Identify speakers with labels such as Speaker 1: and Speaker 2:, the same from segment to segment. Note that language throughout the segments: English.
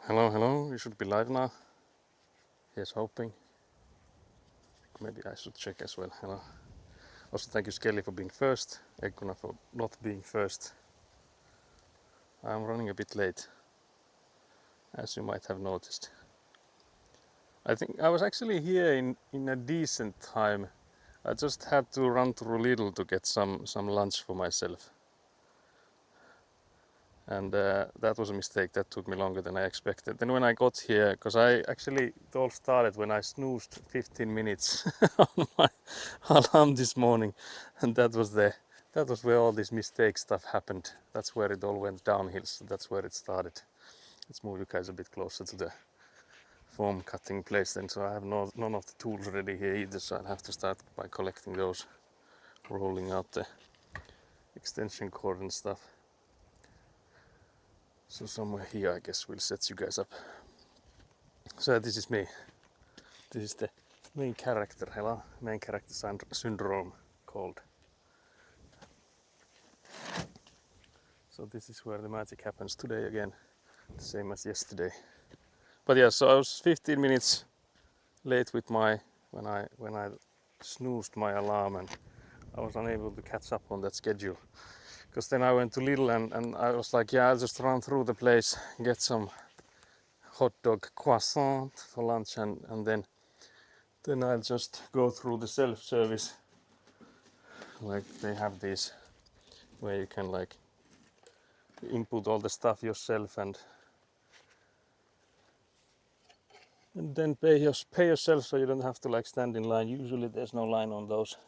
Speaker 1: Hello, you should be live now. Here's hoping. Maybe I should check as well. Hello. Also, thank you, Skelly, for being first. Ekkuna for not being first. I'm running a bit late, as you might have noticed. I think I was actually here in a decent time. I just had to run through Lidl to get some lunch for myself. And that was a mistake. That took me longer than I expected. Then when I got here, because it all started when I snoozed 15 minutes on my alarm this morning, and that was where all this mistake stuff happened. That's where it all went downhill. So that's where it started. Let's move you guys a bit closer to the foam cutting place then. So I have none of the tools ready here either. So I'll have to start by collecting those, rolling out the extension cord and stuff. So somewhere here I guess we'll set you guys up. So this is me. This is the main character, hello? Main character syndrome called. So this is where the magic happens today again, the same as yesterday. But yeah, so I was 15 minutes late with when I snoozed my alarm, and I was unable to catch up on that schedule. Because then I went to Lidl and I was like, yeah, I'll just run through the place, get some hot dog croissant for lunch, and then I'll just go through the self-service. Like they have these where you can like input all the stuff yourself and then pay yourself, so you don't have to like stand in line. Usually there's no line on those.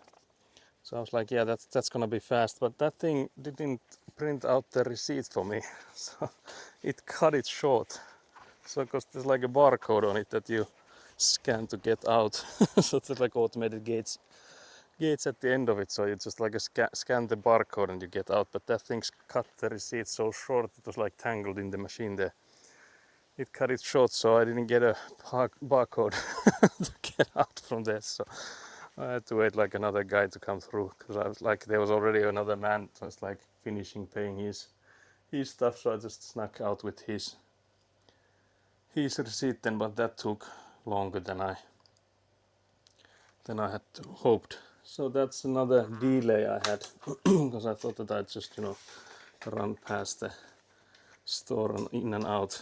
Speaker 1: So I was like, yeah, that's gonna be fast, but that thing didn't print out the receipt for me, so it cut it short. So because there's like a barcode on it that you scan to get out, so there's like automated gates at the end of it, so you just like scan the barcode and you get out. But that thing's cut the receipt so short, it was like tangled in the machine there. It cut it short, so I didn't get a barcode to get out from there. So I had to wait like another guy to come through, because I was like, there was already another man just like finishing paying his stuff, so I just snuck out with his receipt then, but that took longer than I had hoped. So that's another delay I had, because I thought that I'd just run past the store and in and out,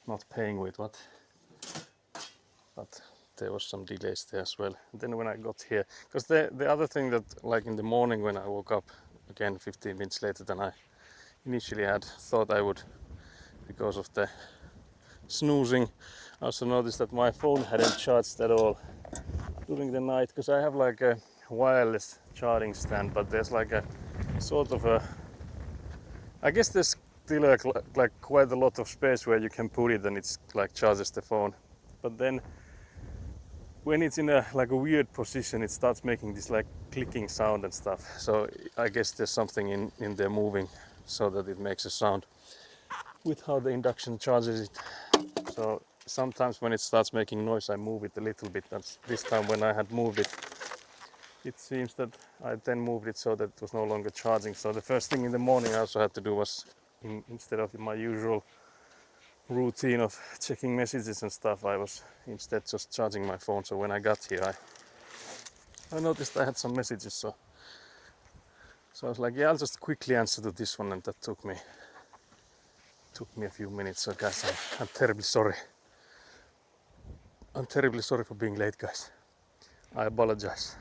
Speaker 1: not paying with what. But there was some delays there as well. And then when I got here, because the other thing that like in the morning when I woke up, again 15 minutes later than I initially had thought I would, because of the snoozing, I also noticed that my phone hadn't charged at all during the night, because I have like a wireless charging stand, but there's like a sort of a, I guess there's still like quite a lot of space where you can put it and it's like charges the phone. But then when it's in a like a weird position, it starts making this like clicking sound and stuff. So I guess there's something in there moving so that it makes a sound with how the induction charges it. So sometimes when it starts making noise, I move it a little bit. That's this time when I had moved it, it seems that I then moved it so that it was no longer charging. So the first thing in the morning I also had to do was, instead of my usual routine of checking messages and stuff, I was instead just charging my phone. So when I got here, I noticed I had some messages, so I was like, yeah, I'll just quickly answer to this one, and that took me a few minutes. So guys, I'm terribly sorry. I'm terribly sorry for being late, guys. I apologize.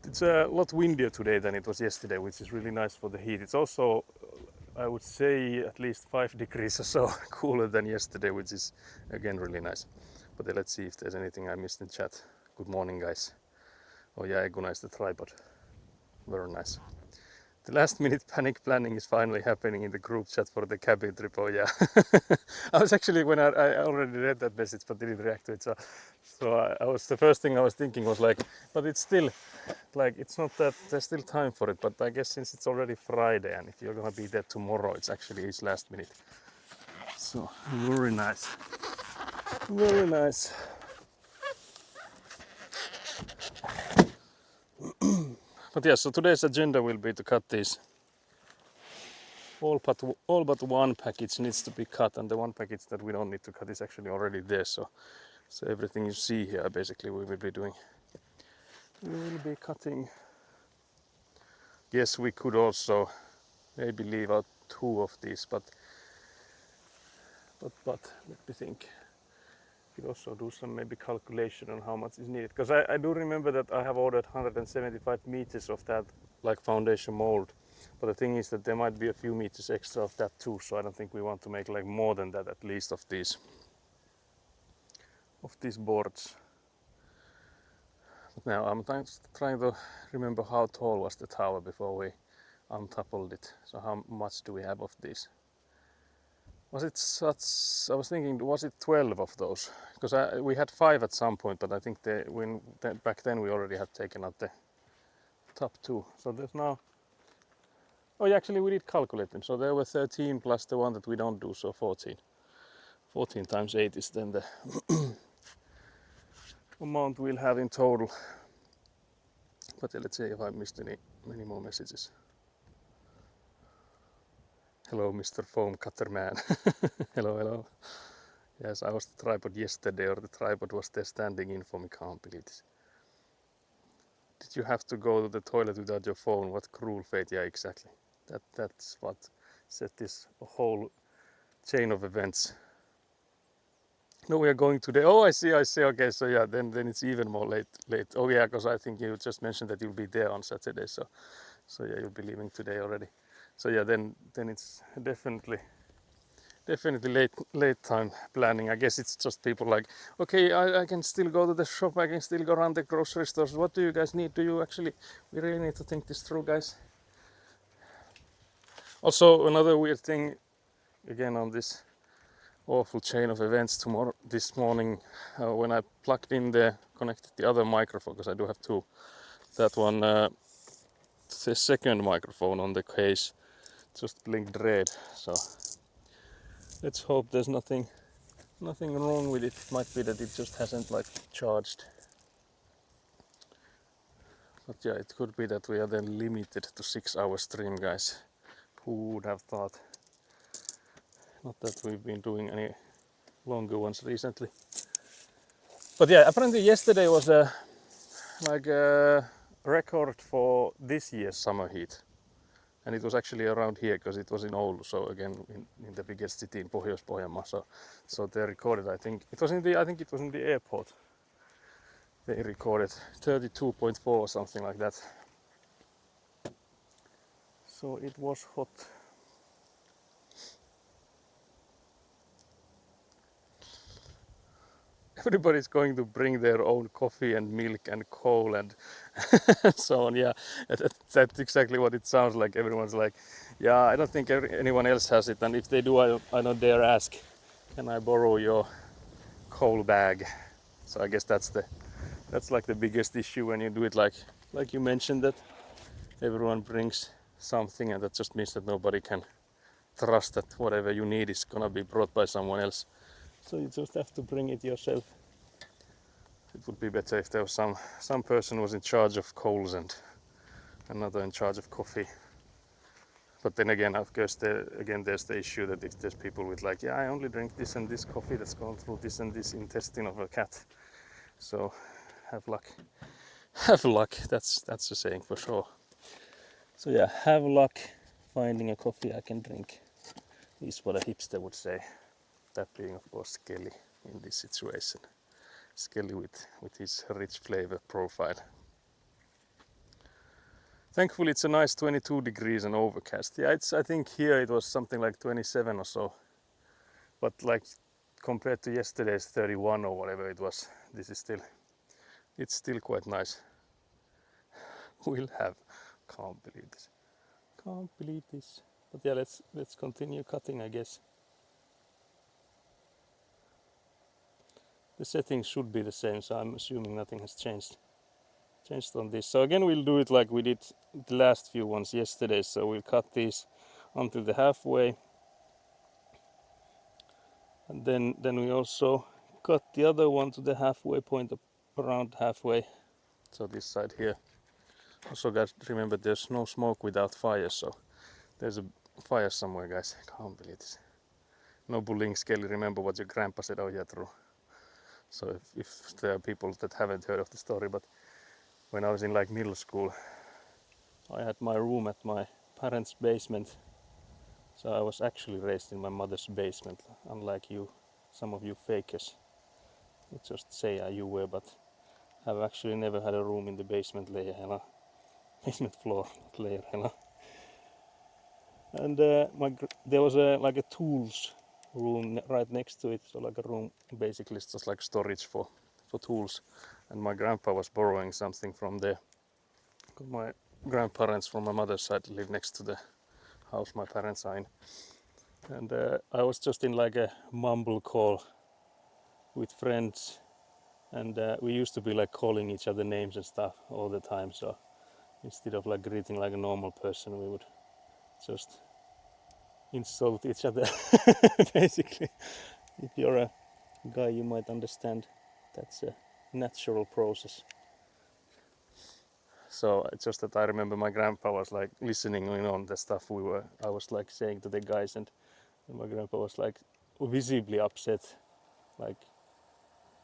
Speaker 1: It's a lot windier today than it was yesterday, which is really nice for the heat. It's also, I would say, at least 5 degrees or so cooler than yesterday, which is again really nice. But let's see if there's anything I missed in chat. Good morning, guys. Oh yeah, Ekkuna is the tripod. Very nice. The last minute panic planning is finally happening in the group chat for the cabin trip. Oh yeah. I was actually, when I already read that message but didn't react to it. So I was, the first thing I was thinking was like, but it's still like, it's not that there's still time for it, but I guess since it's already Friday and if you're gonna be there tomorrow, it's actually is last minute. So very nice. Very nice. But yeah, so today's agenda will be to cut these all but one package needs to be cut, and the one package that we don't need to cut is actually already there. So everything you see here basically we will be doing. We will be cutting. Yes, we could also maybe leave out 2 of these, but let me think. We could also do some maybe calculation on how much is needed, because I do remember that I have ordered 175 meters of that like foundation mold, but the thing is that there might be a few meters extra of that too, so I don't think we want to make like more than that at least of these boards. But now I'm trying to remember how tall was the tower before we untoupled it. So how much do we have of these? Was it such? I was thinking, was it 12 of those? Because we had 5 at some point, but I think back then we already had taken out the top 2. So there's now. Oh, yeah, actually we did calculate them. So there were 13 plus the one that we don't do, so 14. 14 times 8 is then the amount we'll have in total. But yeah, let's see if I missed many more messages. Hello, Mr. Foam Cutter Man. Hello, hello. Yes, I was the tripod yesterday, or the tripod was there standing in for me. Can't believe this. Did you have to go to the toilet without your phone? What cruel fate. Yeah, exactly. That's what set this whole chain of events. No, we are going today. Oh, I see. Okay, so yeah, then it's even more late. Oh yeah, because I think you just mentioned that you'll be there on Saturday. So yeah, you'll be leaving today already. So yeah, then it's definitely late time planning. I guess it's just people like, okay, I can still go to the shop, I can still go around the grocery stores. What do you guys need? We really need to think this through, guys. Also, another weird thing, again on this awful chain of events this morning, when I connected the other microphone, because I do have 2, that one, the second microphone on the case just blinked red. So let's hope there's nothing wrong with it. It might be that it just hasn't like charged. But yeah, it could be that we are then limited to 6-hour stream, guys. Who would have thought? Not that we've been doing any longer ones recently. But yeah, apparently yesterday was a record for this year's summer heat. And it was actually around here because it was in Oulu, so again in the biggest city in Pohjois-Pohjanmaa. So they recorded, I think it was in the airport. They recorded 32.4 or something like that. So it was hot. Everybody's going to bring their own coffee and milk and coal and so on. Yeah, that's exactly what it sounds like. Everyone's like, yeah, I don't think anyone else has it, and if they do, I don't dare ask, can I borrow your coal bag? So I guess that's like the biggest issue when you do it like you mentioned, that everyone brings something, and that just means that nobody can trust that whatever you need is gonna be brought by someone else. So you just have to bring it yourself. It would be better if there was some person was in charge of coals and another in charge of coffee. But then again, of course, there's the issue that if there's people with like, yeah, I only drink this and this coffee that's gone through this and this intestine of a cat. So have luck. Have luck. That's the saying for sure. So yeah, have luck finding a coffee I can drink, is what a hipster would say. That being, of course, Kelly in this situation. Skelly with his rich flavor profile. Thankfully it's a nice 22 degrees and overcast. Yeah, I think here it was something like 27 or so. But like compared to yesterday's 31 or whatever it was, it's still quite nice. We'll have, can't believe this. But yeah, let's continue cutting, I guess. The settings should be the same, so I'm assuming nothing has changed on this. So again, we'll do it like we did the last few ones yesterday. So we'll cut these until the halfway, and then we also cut the other one to the halfway point, around halfway. So this side here. Also, guys, remember there's no smoke without fire. So there's a fire somewhere, guys. Can't believe this. No bullying, Skelly. Remember what your grandpa said. Oh yeah, true. So if there are people that haven't heard of the story, but when I was in like middle school, I had my room at my parents' basement. So I was actually raised in my mother's basement, unlike you, some of you fakers. You just say you were, but I've actually never had a room in the basement layer, hella. Basement floor layer, hella. And there was like a tools room right next to it, so like a room basically it's just like storage for tools. And my grandpa was borrowing something from there. My grandparents from my mother's side live next to the house my parents are in. And I was just in like a mumble call with friends, and we used to be like calling each other names and stuff all the time. So instead of like greeting like a normal person, we would just insult each other. Basically, if you're a guy, you might understand that's a natural process. So it's just that I remember my grandpa was like listening in on the stuff I was like saying to the guys, and my grandpa was like visibly upset, like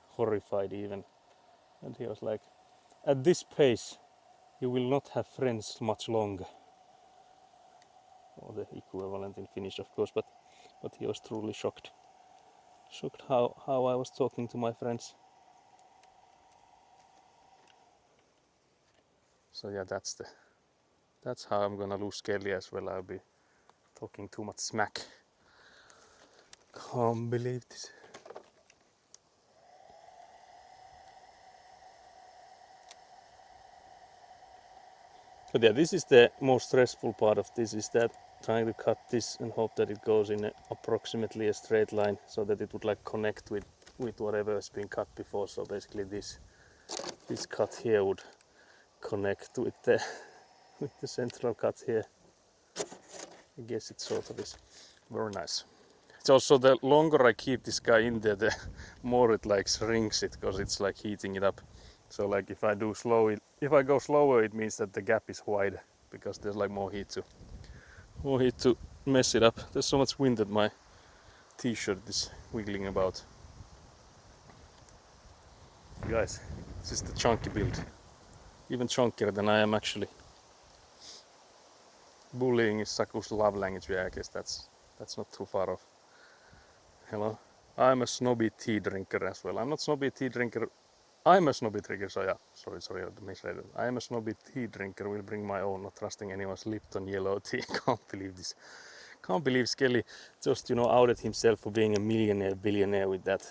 Speaker 1: horrified even. And he was like, at this pace, you will not have friends much longer. Or the equivalent in Finnish, of course, but he was truly shocked. Shocked how I was talking to my friends. So yeah, that's how I'm gonna lose Kelly as well. I'll be talking too much smack. Can't believe this. But yeah, this is the most stressful part of this, is that trying to cut this and hope that it goes in approximately a straight line so that it would like connect with whatever has been cut before. So basically this cut here would connect with the central cut here. I guess it sort of is. Very nice. It's also the longer I keep this guy in there, the more it like shrinks it, because it's like heating it up. So like if I go slower, it means that the gap is wide, because there's like more heat to mess it up. There's so much wind that my t-shirt is wiggling about. Guys, this is the chunky build. Even chunkier than I am actually. Bullying is Saku's love language. Yeah, I guess that's not too far off. Hello. I'm a snobby tea drinker as well. I'm not snobby tea drinker. I'm a snobby drinker, so yeah. Sorry, I misread it. I am a snobby tea drinker, will bring my own, not trusting anyone's Lipton yellow tea. Can't believe this. Can't believe Skelly just, outed himself for being a billionaire with that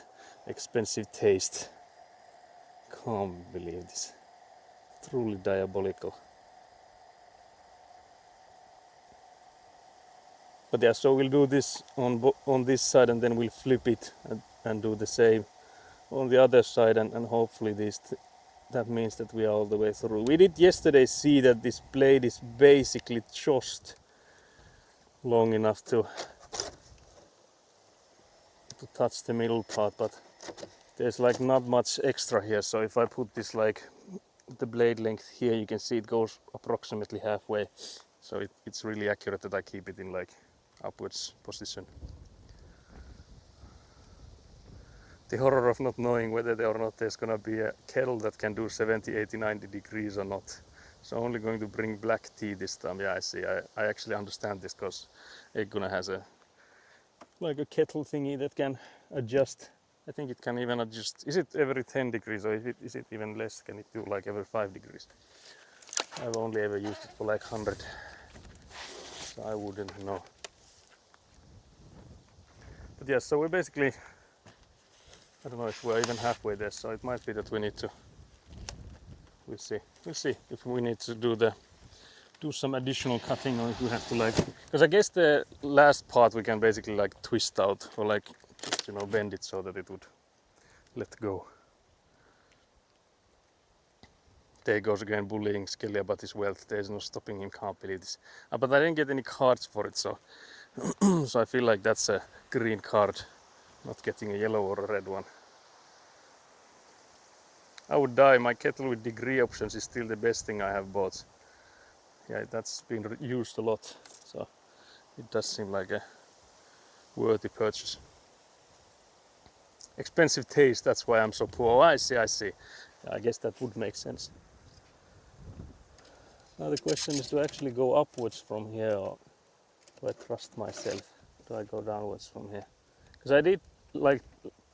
Speaker 1: expensive taste. Can't believe this. Truly diabolical. But yeah, so we'll do this on this side, and then we'll flip it and do the same on the other side, and hopefully that means that we are all the way through. We did yesterday see that this blade is basically just long enough to touch the middle part, but there's like not much extra here. So if I put this like the blade length here, you can see it goes approximately halfway. So it's really accurate that I keep it in like upwards position. The horror of not knowing whether or not there's gonna be a kettle that can do 70, 80, 90 degrees or not. So only going to bring black tea this time. Yeah, I see. I actually understand this, because Egguna has a kettle thingy that can adjust. I think it can even adjust. Is it every 10 degrees, or is it even less? Can it do like every 5 degrees? I've only ever used it for like 100, so I wouldn't know. But yeah, so we're basically, I don't know if we're even halfway there, so it might be that we need to, we'll see if we need to do some additional cutting, or if we have to like, because I guess the last part we can basically like twist out, or like just, bend it so that it would let go. There goes again bullying Skelly about his wealth. There's no stopping him, can't believe this. But I didn't get any cards for it, so so I feel like that's a green card, not getting a yellow or a red one. I would die. My kettle with degree options is still the best thing I have bought. Yeah, that's been used a lot, so it does seem like a worthy purchase. Expensive taste, that's why I'm so poor. Oh, I see. I guess that would make sense. Now the question is, do I actually go upwards from here, or do I trust myself? Do I go downwards from here? Because I did, like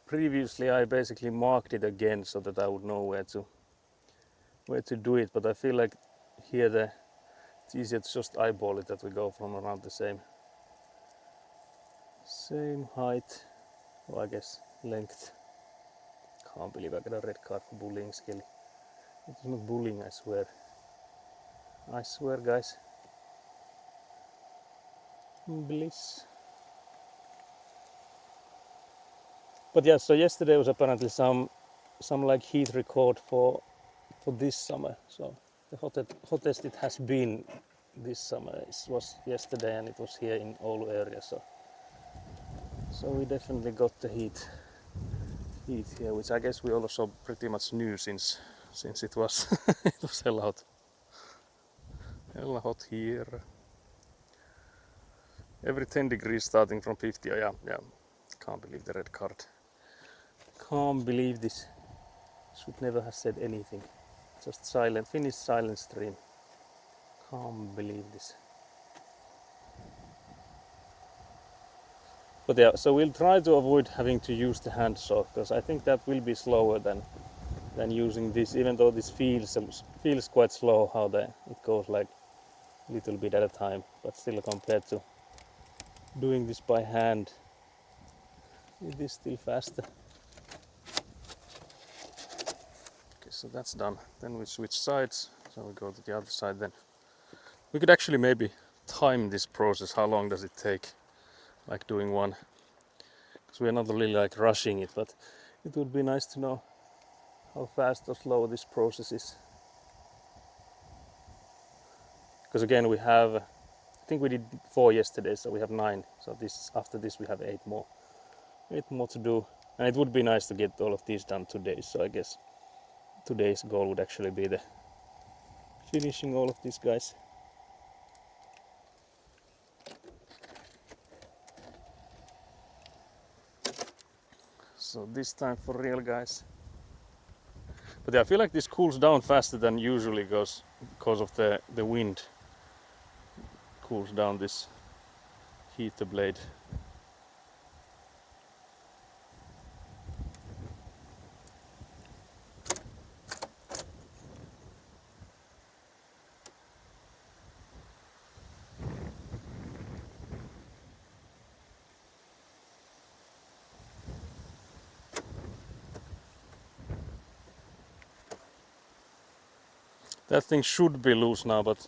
Speaker 1: previously, I basically marked it again so that I would know where to do it, but I feel like here it's easier to just eyeball it, that we go from around the same height, or I guess length. Can't believe I got a red card for bullying, Skelly. It's not bullying, I swear. I swear, guys. Bliss. But yeah, so yesterday was apparently some like heat record for this summer. So the hottest it has been this summer. It was yesterday, and it was here in Oulu area. So we definitely got the heat here, which I guess we also pretty much knew since it was it was hell hot here. Every 10 degrees starting from 50. Oh, yeah. Can't believe the red card. Can't believe this. Should never have said anything. Just silent. Finished silent stream. Can't believe this. But yeah, so we'll try to avoid having to use the hand saw, because I think that will be slower than using this, even though this feels quite slow, how it goes like a little bit at a time, but still compared to doing this by hand, it is still faster. Okay, so that's done. Then we switch sides, so we go to the other side. Then we could actually maybe time this process. How long does it take, like doing one? Because we're not really like rushing it, but it would be nice to know how fast or slow this process is. Because again, we have, I think we did 4 yesterday, so we have 9. So after this we have 8 more. 8 more to do, and it would be nice to get all of these done today. So I guess today's goal would actually be the finishing all of these guys. So this time for real, guys. But yeah, I feel like this cools down faster than usually goes because of the wind. Cools down this heater blade. That thing should be loose now, but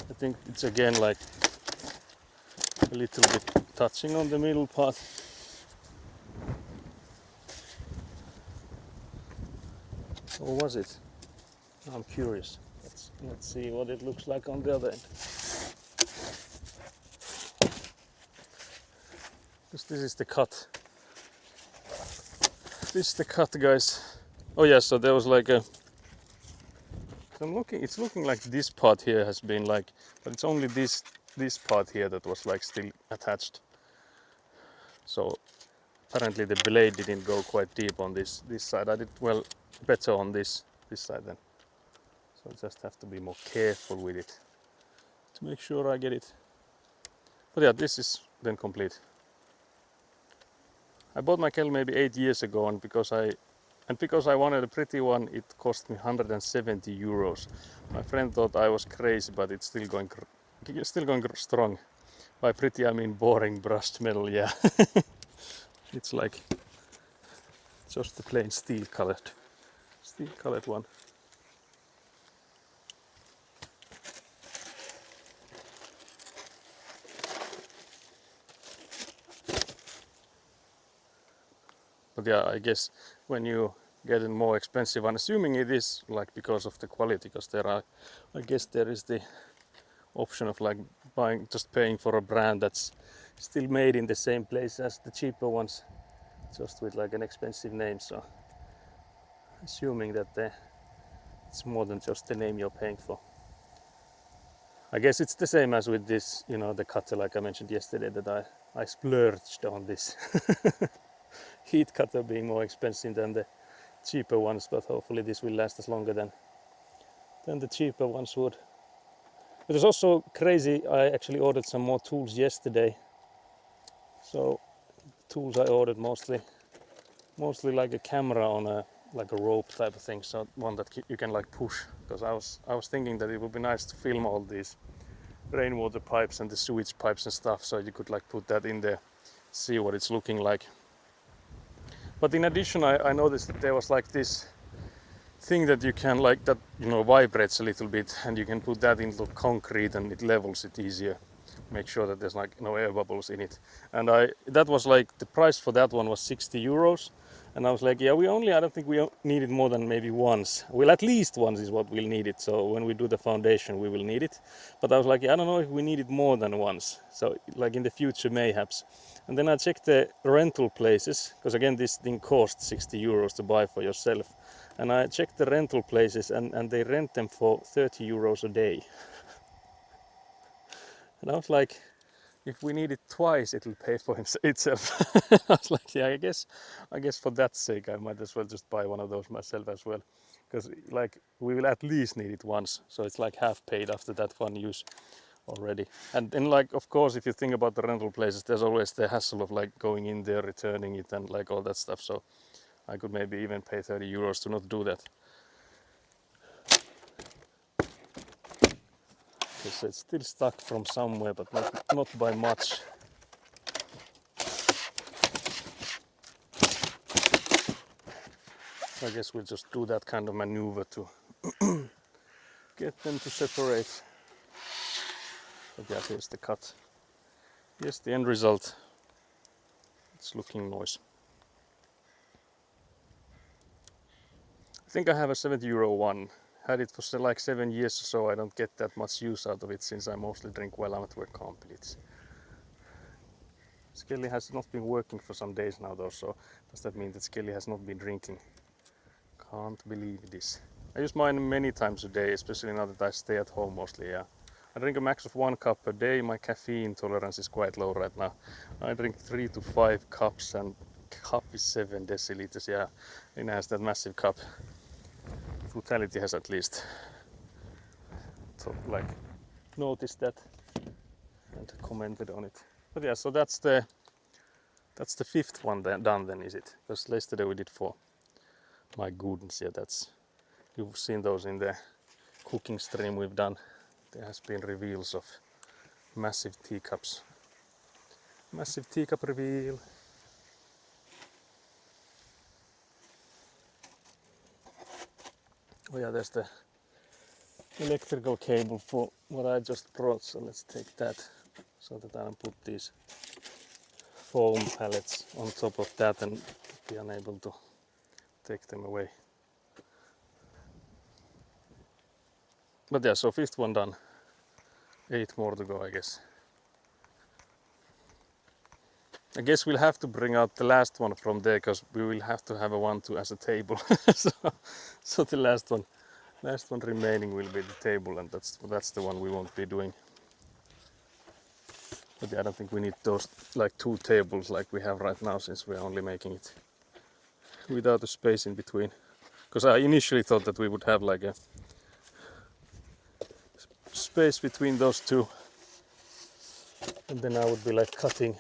Speaker 1: I think it's again like a little bit touching on the middle part. Or was it? I'm curious. Let's see what it looks like on the other end. Because this is the cut. This is the cut, guys. Oh yeah, so there was like a... it's looking like this part here has been like... But it's only this part here that was like still attached. So apparently the blade didn't go quite deep on this side. I did well better on this side then. So I just have to be more careful with it to make sure I get it. But yeah, this is then complete. I bought my kettle maybe 8 years ago, and because I wanted a pretty one, it cost me 170 euros. My friend thought I was crazy, but it's still going strong. By pretty I mean boring brushed metal, yeah. It's like just the plain steel colored one. But yeah, I guess when you get a more expensive one, assuming it is like because of the quality, because I guess there is the option of like just paying for a brand that's still made in the same place as the cheaper ones, just with like an expensive name. So assuming that it's more than just the name you're paying for. I guess it's the same as with this, you know, the cutter like I mentioned yesterday, that I splurged on this heat cutter being more expensive than the cheaper ones, but hopefully this will last us longer than the cheaper ones would. It was also crazy, I actually ordered some more tools yesterday. So tools I ordered mostly like a camera on a like a rope type of thing, so one that you can like push, because I was thinking that it would be nice to film all these rainwater pipes and the sewage pipes and stuff, so you could like put that in there, see what it's looking like. But in addition, I noticed that there was like this thing that you can like that, you know, vibrates a little bit, and you can put that into concrete and it levels it easier, make sure that there's like no air bubbles in it. And that was like, the price for that one was 60 euros, and I was like, yeah, I don't think we need it more than maybe once. Well, at least once is what we'll need it, so when we do the foundation we will need it. But I was like, I don't know if we need it more than once, so like in the future mayhaps. And then I checked the rental places, because again this thing costs 60 euros to buy for yourself. And I checked the rental places, and they rent them for 30 euros a day. And I was like, if we need it twice, it'll pay for itself. I was like, yeah, I guess for that sake, I might as well just buy one of those myself as well, because like we will at least need it once, so it's like half paid after that one use already. And then like, of course, if you think about the rental places, there's always the hassle of like going in there, returning it, and like all that stuff. So I could maybe even pay 30 euros to not do that. Okay, so it's still stuck from somewhere, but not by much. I guess we'll just do that kind of maneuver to get them to separate. But yeah, here's the cut. Here's the end result. It's looking nice. I think I have a 70 euro one. Had it for like 7 years or so. I don't get that much use out of it, since I mostly drink while I'm at work completes. Skelly has not been working for some days now though, so does that mean that Skelly has not been drinking? Can't believe this. I use mine many times a day, especially now that I stay at home mostly, yeah. I drink a max of 1 cup per day. My caffeine tolerance is quite low right now. I drink 3 to 5 cups, and cup is 7 deciliters, yeah. Nina has that massive cup. Frutality has at least like noticed that and commented on it. But yeah, so that's the 5th one done then, is it? Because yesterday we did 4. My goodness, yeah, you've seen those in the cooking stream we've done. There has been reveals of massive teacups. Massive teacup reveal. Oh yeah, there's the electrical cable for what I just brought, so let's take that so that I don't put these foam pallets on top of that and be unable to take them away. But yeah, so 5th one done. 8 more to go, I guess. I guess we'll have to bring out the last one from there, because we will have to have a 1-2 as a table. so the last one remaining will be the table, and that's the one we won't be doing. But yeah, I don't think we need those like 2 tables like we have right now, since we're only making it without a space in between. Because I initially thought that we would have like a space between those 2, and then I would be like cutting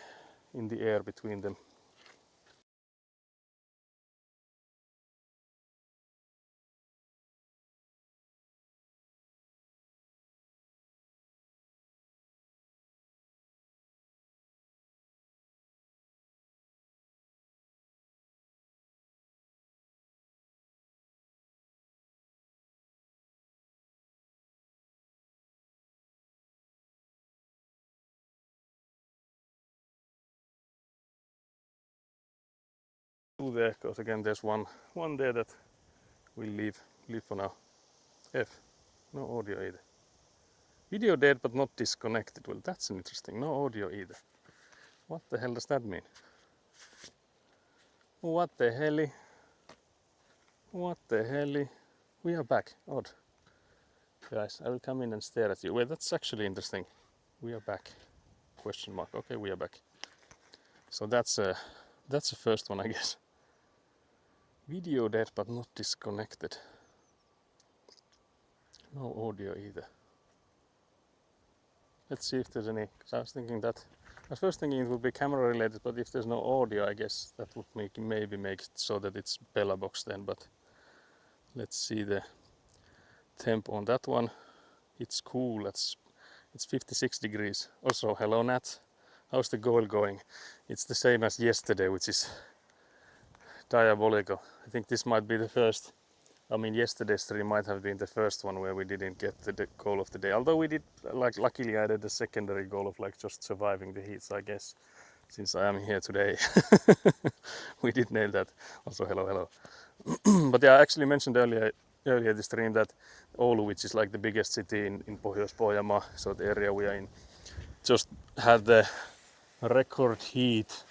Speaker 1: in the air between them. Two there, because again there's one there that we'll leave for now. F, no audio either. Video dead but not disconnected. Well, that's interesting. No audio either. What the hell does that mean? What the helly? What the helly? We are back. Odd. Guys, I will come in and stare at you. Wait, that's actually interesting. We are back. Question mark. Okay, we are back. So that's the first one, I guess. Video dead but not disconnected. No audio either. Let's see if there's any. Cause I was thinking that. I was first thinking it would be camera related, but if there's no audio, I guess that would maybe make it so that it's Bella box then. But let's see the temp on that one. It's cool. It's 56 degrees. Also, hello Nat. How's the goal going? It's the same as yesterday, which is diabolical. I think this might be the first. I mean, yesterday's stream might have been the first one where we didn't get the goal of the day. Although we did, like, luckily I did the secondary goal of like just surviving the heats, I guess. Since I am here today, we did nail that. Also, hello. But yeah, I actually mentioned earlier the stream that Oulu, which is like the biggest city in Pohjois-Pohjanmaa, so the area we are in, just had the record heat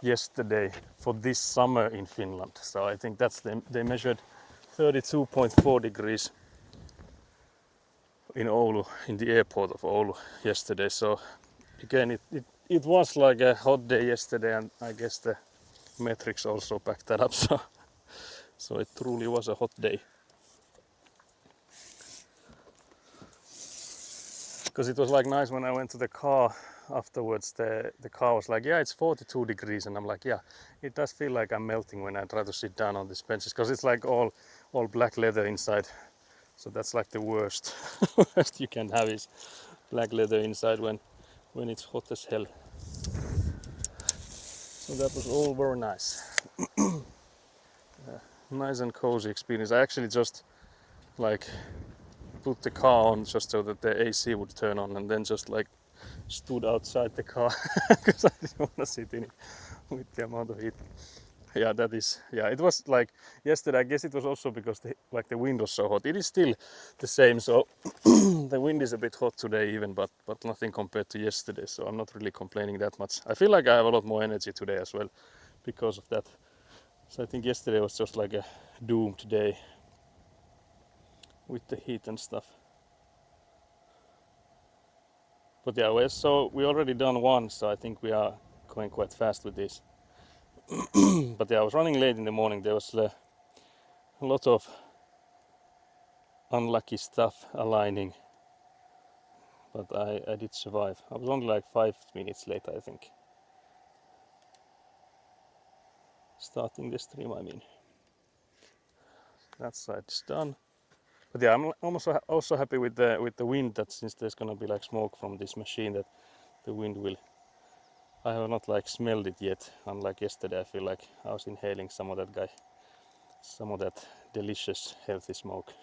Speaker 1: yesterday for this summer in Finland. So I think that's they measured 32.4 degrees in Oulu, in the airport of Oulu yesterday. So again, it was like a hot day yesterday, and I guess the metrics also backed that up. So it truly was a hot day. Because it was like nice when I went to the car afterwards. The car was like, yeah, it's 42 degrees, and I'm like, yeah, it does feel like I'm melting when I try to sit down on these benches, because it's like all black leather inside. So that's like the worst worst you can have is black leather inside when it's hot as hell. So that was all very nice. Nice and cozy experience. I actually just like put the car on just so that the AC would turn on, and then just like stood outside the car because I didn't want to sit in it with the amount of heat. Yeah, that is. Yeah, it was like yesterday. I guess it was also because the wind was so hot. It is still the same. So the wind is a bit hot today even, but nothing compared to yesterday. So I'm not really complaining that much. I feel like I have a lot more energy today as well because of that. So I think yesterday was just like a doomed day with the heat and stuff. But yeah, so we already done one, so I think we are going quite fast with this. But yeah, I was running late in the morning. There was a lot of unlucky stuff aligning, but I did survive. I was only like 5 minutes late, I think. Starting the stream, I mean. That side is done. But yeah, I'm also happy with the wind, that since there's gonna be like smoke from this machine, that the wind will. I have not like smelled it yet. Unlike yesterday, I feel like I was inhaling some of that delicious healthy smoke.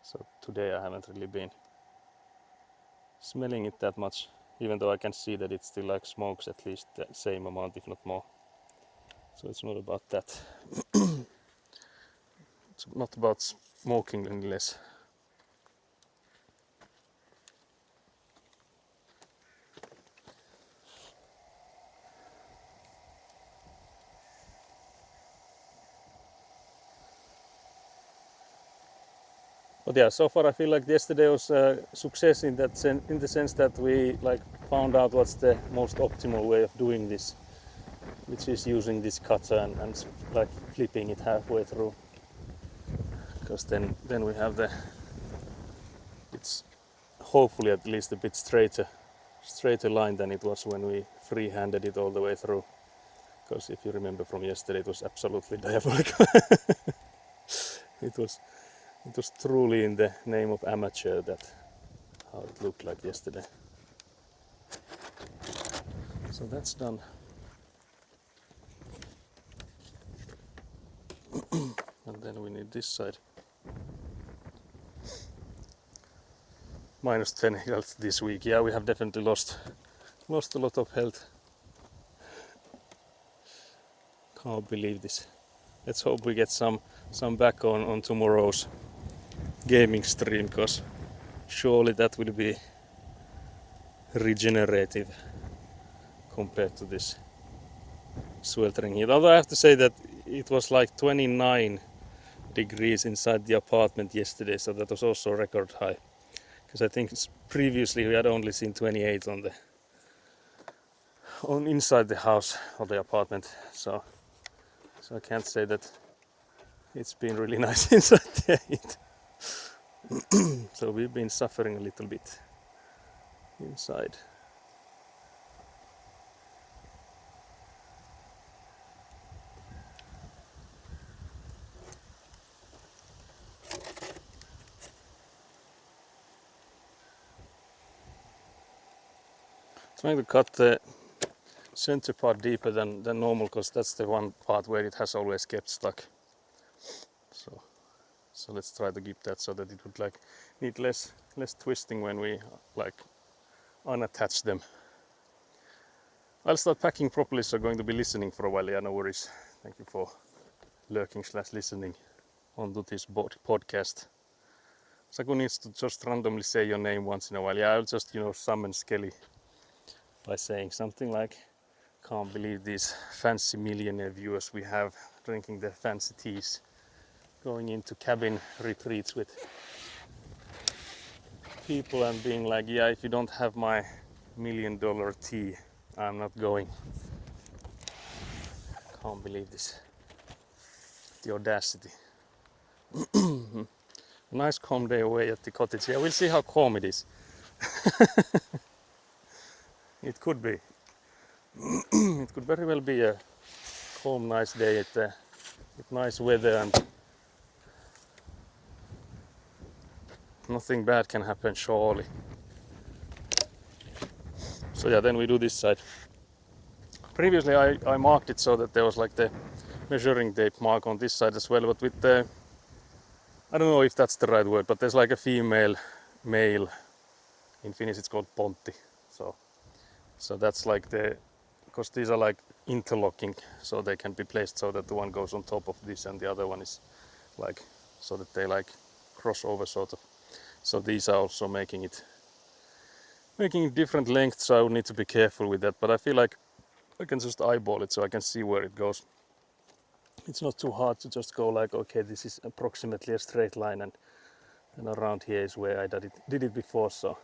Speaker 1: So today I haven't really been smelling it that much, even though I can see that it still like smokes at least the same amount, if not more. So it's not about that. It's not about smoking any less. But yeah, so far I feel like yesterday was a success in the sense that we like found out what's the most optimal way of doing this, which is using this cutter and like flipping it halfway through, because then we have it's hopefully at least a bit straighter line than it was when we free-handed it all the way through. Because if you remember from yesterday, it was absolutely diabolical. It was truly in the name of amateur that how it looked like yesterday. So that's done. And then we need this side. Minus 10 health this week. Yeah, we have definitely lost a lot of health. Can't believe this. Let's hope we get some back on tomorrow's gaming stream, because surely that will be regenerative compared to this sweltering heat. Although I have to say that it was like 29 degrees inside the apartment yesterday, so that was also a record high. Because I think previously we had only seen 28 on inside the house or the apartment. So I can't say that it's been really nice inside the heat. So we've been suffering a little bit inside. Trying to cut the center part deeper than normal, because that's the one part where it has always kept stuck. So let's try to keep that so that it would like need less twisting when we like unattach them. I'll start packing properly, so going to be listening for a while. Yeah, no worries. Thank you for lurking/listening onto this podcast. Saku needs to just randomly say your name once in a while. Yeah, I'll just summon Skelly by saying something like, "Can't believe these fancy millionaire viewers we have drinking their fancy teas, going into cabin retreats with people and being like, yeah, if you don't have my $1 million tea, I'm not going." Can't believe this. The audacity. Nice calm day away at the cottage. Yeah, we'll see how calm it is. It could be. It could very well be a calm, nice day with nice weather, and nothing bad can happen, surely. So yeah, then we do this side. Previously I marked it so that there was like the measuring tape mark on this side as well, but with the, I don't know if that's the right word, but there's like a female, male, in Finnish it's called pontti. So that's like because these are like interlocking, so they can be placed so that the one goes on top of this and the other one is like, so that they like cross over sort of. So these are also making it different lengths, so I would need to be careful with that, but I feel like I can just eyeball it so I can see where it goes. It's not too hard to just go like, okay, this is approximately a straight line, and around here is where I did it before. So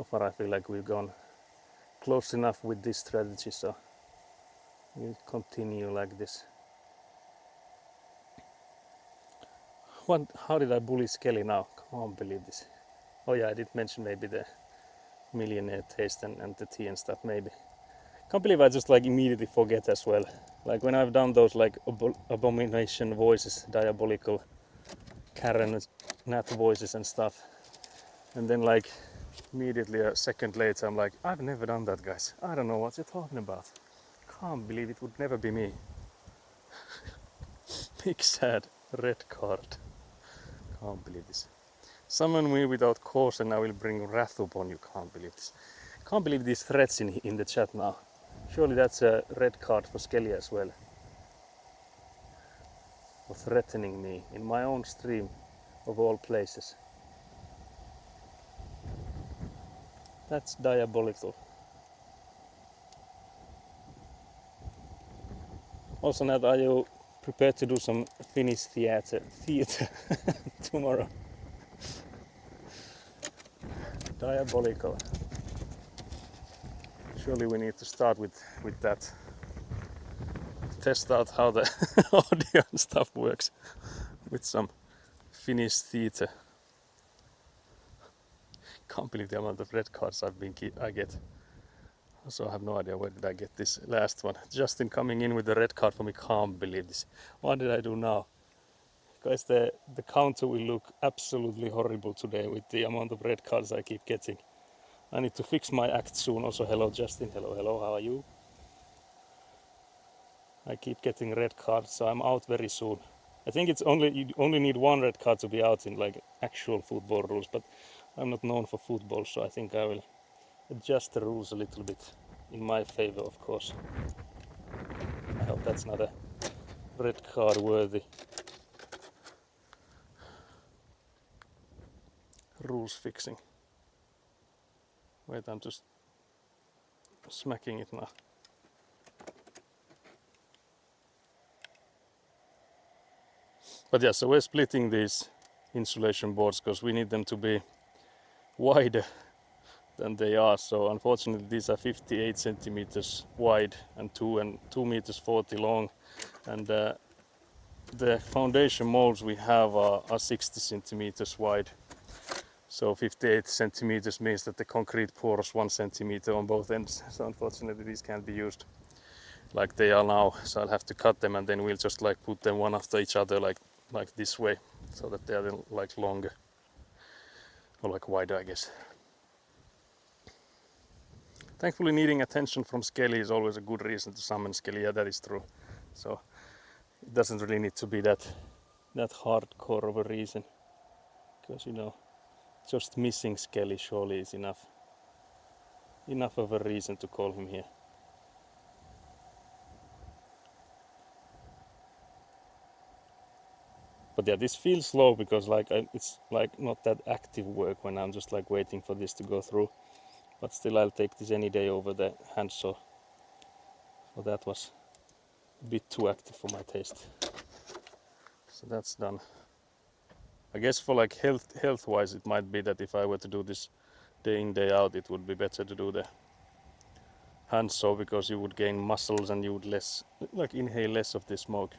Speaker 1: far I feel like we've gone close enough with this strategy, so we'll continue like this. How did I bully Skelly now? Can't believe this. Oh yeah, I did mention maybe the millionaire taste and the tea and stuff, maybe. Can't believe I just like immediately forget as well. Like when I've done those like abomination voices, diabolical Karen Nat voices and stuff, and then like immediately a second later I'm like, I've never done that, guys. I don't know what you're talking about. Can't believe it would never be me. Big sad red card. Can't believe this. Summon me without cause and I will bring wrath upon you. Can't believe this. Can't believe these threats in the chat now. Surely that's a red card for Skelly as well. For threatening me in my own stream of all places. That's diabolical. Also, Nat, are you prepared to do some Finnish theater tomorrow? Diabolical. Surely we need to start with that. Test out how the audio and stuff works with some Finnish theater. Can't believe the amount of red cards I get. Also, I have no idea where did I get this last one. Justin coming in with the red card for me. Can't believe this. What did I do now? Guys, the counter will look absolutely horrible today with the amount of red cards I keep getting. I need to fix my act soon. Also, hello Justin. Hello, how are you? I keep getting red cards, so I'm out very soon. I think you only need one red card to be out in like actual football rules, but I'm not known for football, so I think I will adjust the rules a little bit in my favor, of course. I hope that's not a red card worthy rules fixing. Wait, I'm just smacking it now. But yeah, so we're splitting these insulation boards because we need them to be wider than they are. So unfortunately these are 58 centimeters wide and 2 meters 40 long, and the foundation molds we have are 60 centimeters wide. So 58 centimeters means that the concrete pours 1 centimeter on both ends. So unfortunately these can't be used like they are now. So I'll have to cut them, and then we'll just like put them one after each other like this way, so that they are like longer or like wider, I guess. Thankfully, needing attention from Skelly is always a good reason to summon Skelly. Yeah, that is true. So it doesn't really need to be that hardcore of a reason, because you know, just missing Skelly surely is enough of a reason to call him here. But yeah, this feels slow because like it's like not that active work when I'm just like waiting for this to go through. But still, I'll take this any day over the handsaw. So that was a bit too active for my taste. So that's done. I guess for like health wise, it might be that if I were to do this day in day out, it would be better to do the handsaw, because you would gain muscles and you would inhale less of the smoke.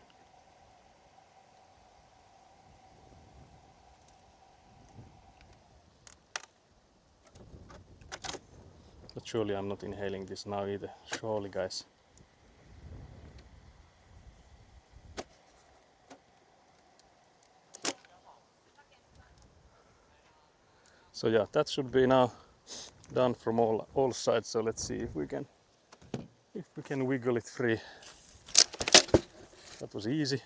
Speaker 1: But surely I'm not inhaling this now either. Surely, guys. So yeah, that should be now done from all sides. So let's see if we can wiggle it free. That was easy.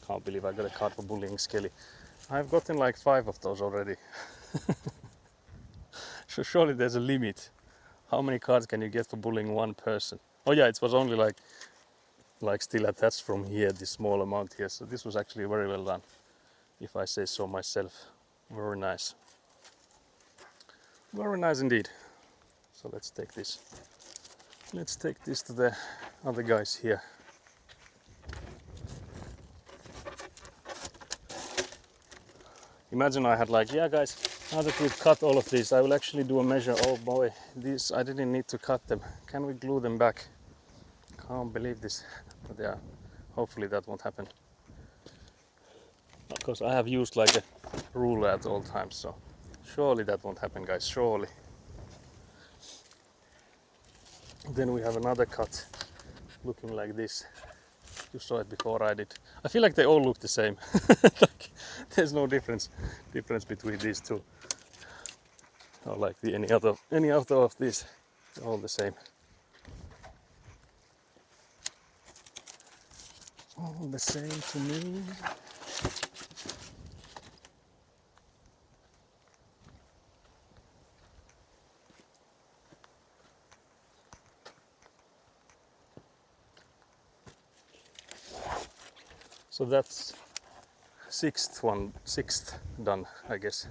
Speaker 1: Can't believe I got a card for bullying Skelly. I've gotten like 5 of those already. So surely there's a limit. How many cards can you get for bullying one person? Oh yeah, it was only like still attached from here, this small amount here. So this was actually very well done, if I say so myself. Very nice. Very nice indeed. So let's take this. Let's take this to the other guys here. Imagine I had like, yeah guys, now that we've cut all of these, I will actually do a measure. Oh boy, these I didn't need to cut them. Can we glue them back? Can't believe this. But yeah, hopefully that won't happen. Because I have used like a ruler at all times, so surely that won't happen, guys, surely. Then we have another cut looking like this. You saw it before I did. I feel like they all look the same. Like, there's no difference between these two. Or like any other of these. They're all the same. All the same to me. So that's sixth done, I guess.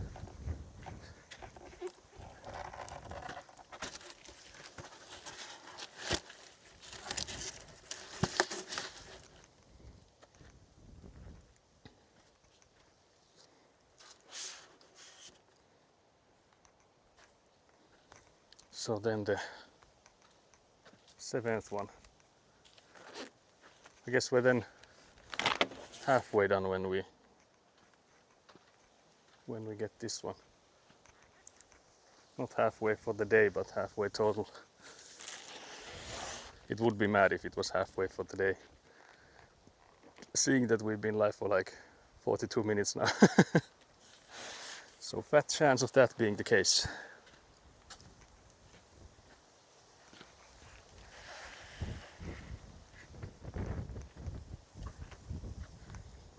Speaker 1: So then the 7th one. I guess we're then halfway done when we get this one. Not halfway for the day, but halfway total. It would be mad if it was halfway for the day. Seeing that we've been live for like 42 minutes now. So fat chance of that being the case.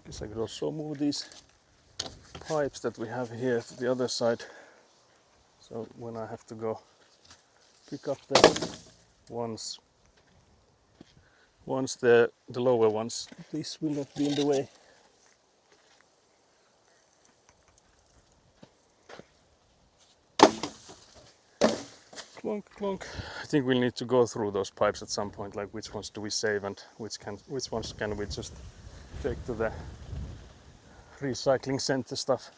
Speaker 1: Guess I could also move these pipes that we have here to the other side. So when I have to go pick up the ones, the lower ones, this will not be in the way. Clunk, clunk. I think we'll need to go through those pipes at some point, like which ones do we save and which ones can we just take to the recycling center stuff.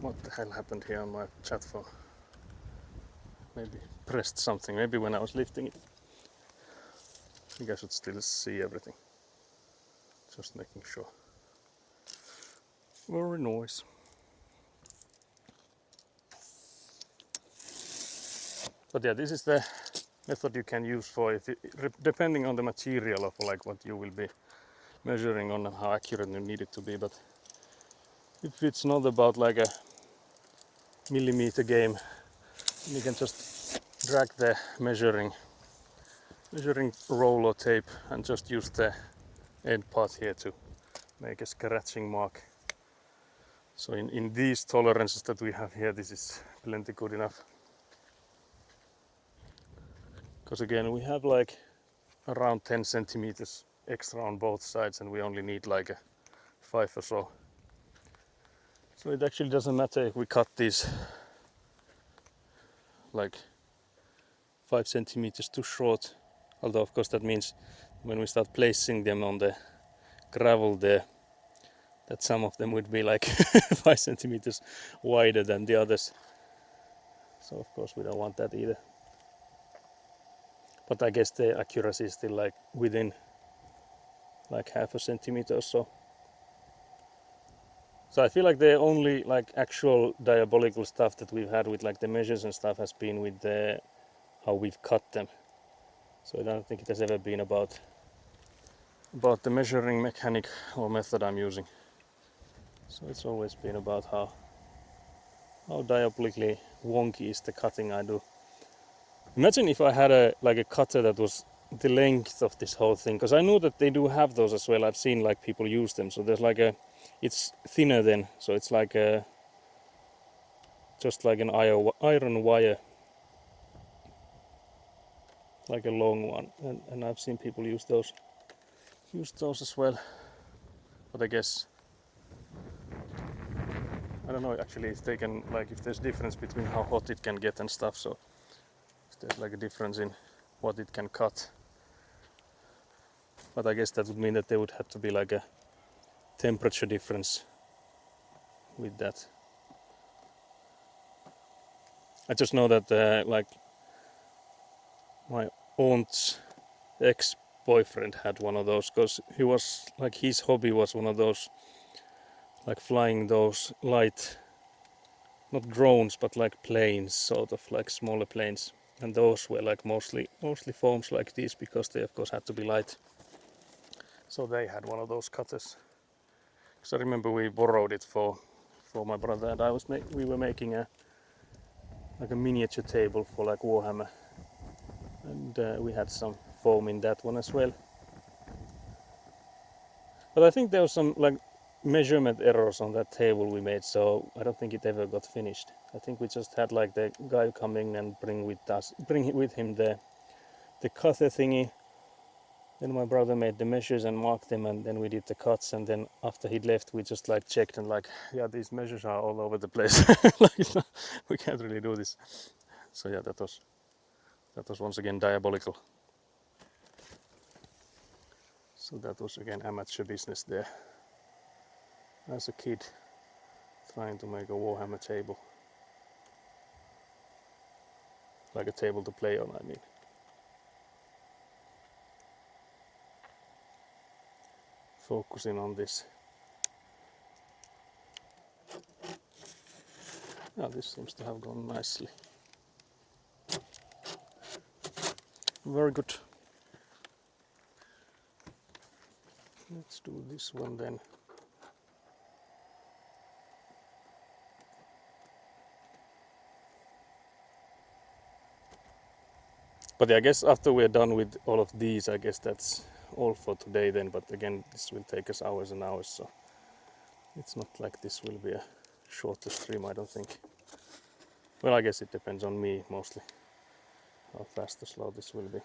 Speaker 1: What the hell happened here on my chat phone? Maybe pressed something, maybe when I was lifting it. I think I should still see everything. Just making sure. Very nice. But yeah, this is the method you can use for if depending on the material of like what you will be measuring on and how accurate you need it to be. But if it's not about like a millimeter game, you can just drag the measuring roll or tape and just use the end part here to make a scratching mark. So in these tolerances that we have here, this is plenty good enough. Because again, we have like around 10 centimeters extra on both sides and we only need like a 5 or so. So it actually doesn't matter if we cut these like 5 centimeters too short. Although of course that means when we start placing them on the gravel there, that some of them would be like 5 centimeters wider than the others. So of course we don't want that either. But I guess the accuracy is still like within like half a centimeter or so. So I feel like the only like actual diabolical stuff that we've had with like the measures and stuff has been with the how we've cut them. So I don't think it has ever been about the measuring mechanic or method I'm using. So it's always been about how diabolically wonky is the cutting I do. Imagine if I had a cutter that was the length of this whole thing, because I know that they do have those as well. I've seen like people use them. So there's like it's thinner then, so it's like just like an iron wire, like a long one, and I've seen people use those as well. But I guess I don't know actually if they can if there's difference between how hot it can get and stuff. So if there's like a difference in what it can cut. But I guess that would mean that there would have to be like a temperature difference with that. I just know that like my aunt's ex-boyfriend had one of those, because he was like his hobby was one of those like flying those light, not drones but like planes, sort of like smaller planes, and those were like mostly foams like these, because they of course had to be light. So they had one of those cutters. Because I remember we borrowed it for my brother and I we were making a miniature table for like Warhammer, and we had some foam in that one as well. But I think there was some like measurement errors on that table we made, so I don't think it ever got finished. I think we just had like the guy coming and bring with him the cutter thingy. Then my brother made the measures and marked them, and then we did the cuts, and then after he'd left we just like checked and like, yeah, these measures are all over the place. Like, we can't really do this. So yeah, that was once again diabolical. So that was again amateur business there. As a kid trying to make a Warhammer table. Like a table to play on, I mean. Focusing on this. Now this seems to have gone nicely. Very good. Let's do this one then. But I guess after we're done with all of these, I guess that's all for today then. But again, this will take us hours and hours, so it's not like this will be a shorter stream, I don't think. Well, I guess it depends on me mostly, how fast or slow this will be.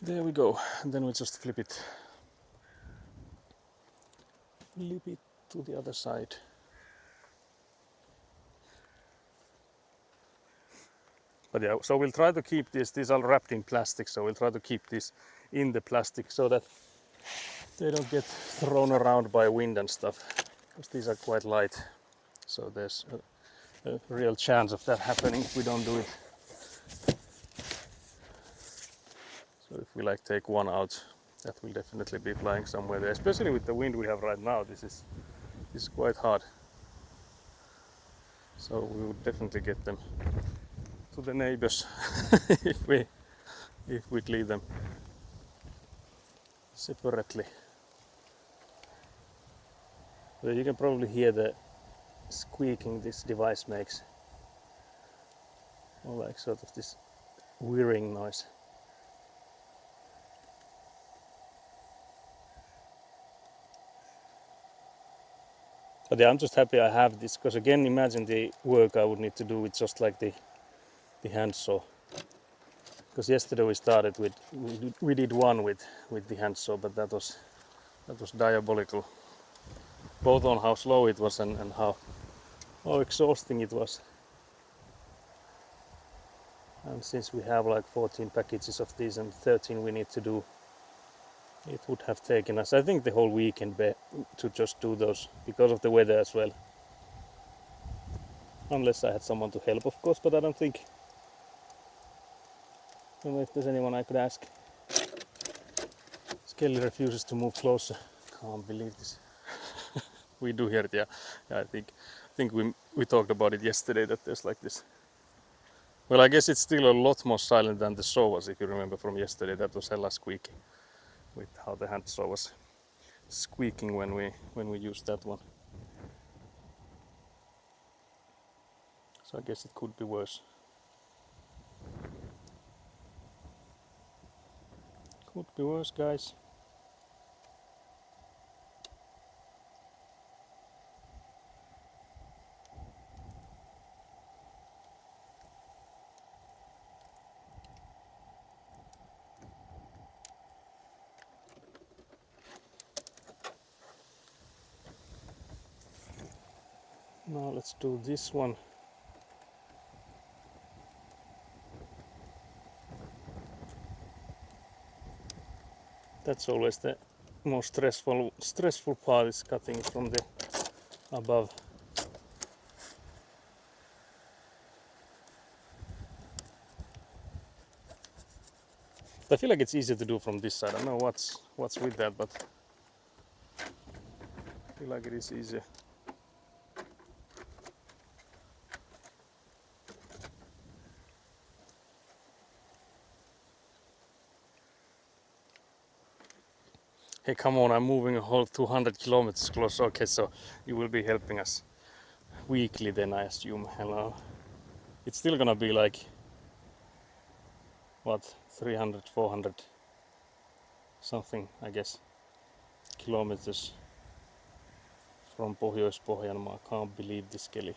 Speaker 1: There we go, and then we just flip it to the other side. But yeah, so we'll try to keep these are wrapped in plastic, so we'll try to keep this in the plastic so that they don't get thrown around by wind and stuff, because these are quite light, so there's a real chance of that happening if we don't do it. So if we like take one out, that will definitely be flying somewhere there, especially with the wind we have right now. This is quite hard, so we would definitely get them to the neighbors if we'd leave them separately. So you can probably hear the squeaking this device makes, or like sort of this whirring noise. But yeah, I'm just happy I have this, because again, imagine the work I would need to do with just like the handsaw. Because yesterday we started with, we did one with the handsaw, but that was diabolical. Both on how slow it was and how exhausting it was. And since we have like 14 packages of these and 13 we need to do, it would have taken us, I think, the whole weekend to just do those, because of the weather as well. Unless I had someone to help, of course, but I don't know if there's anyone I could ask. Skelly refuses to move closer. Can't believe this. We do hear it, yeah. I think we talked about it yesterday, that there's like this. Well, I guess it's still a lot more silent than the saw was, if you remember from yesterday. That was hella squeaky, with how the handsaw was squeaking when we used that one. So I guess it could be worse. Could be worse, guys. Now let's do this one. That's always the most stressful part, is cutting from the above. I feel like it's easier to do from this side. I don't know what's with that, but I feel like it is easier. Hey, come on, I'm moving a whole 200 kilometers close. Okay, so you will be helping us weekly then, I assume. Hello. It's still gonna be like, what, 300, 400 something, I guess, kilometers from Pohjois-Pohjanmaa. Can't believe this, Kelly.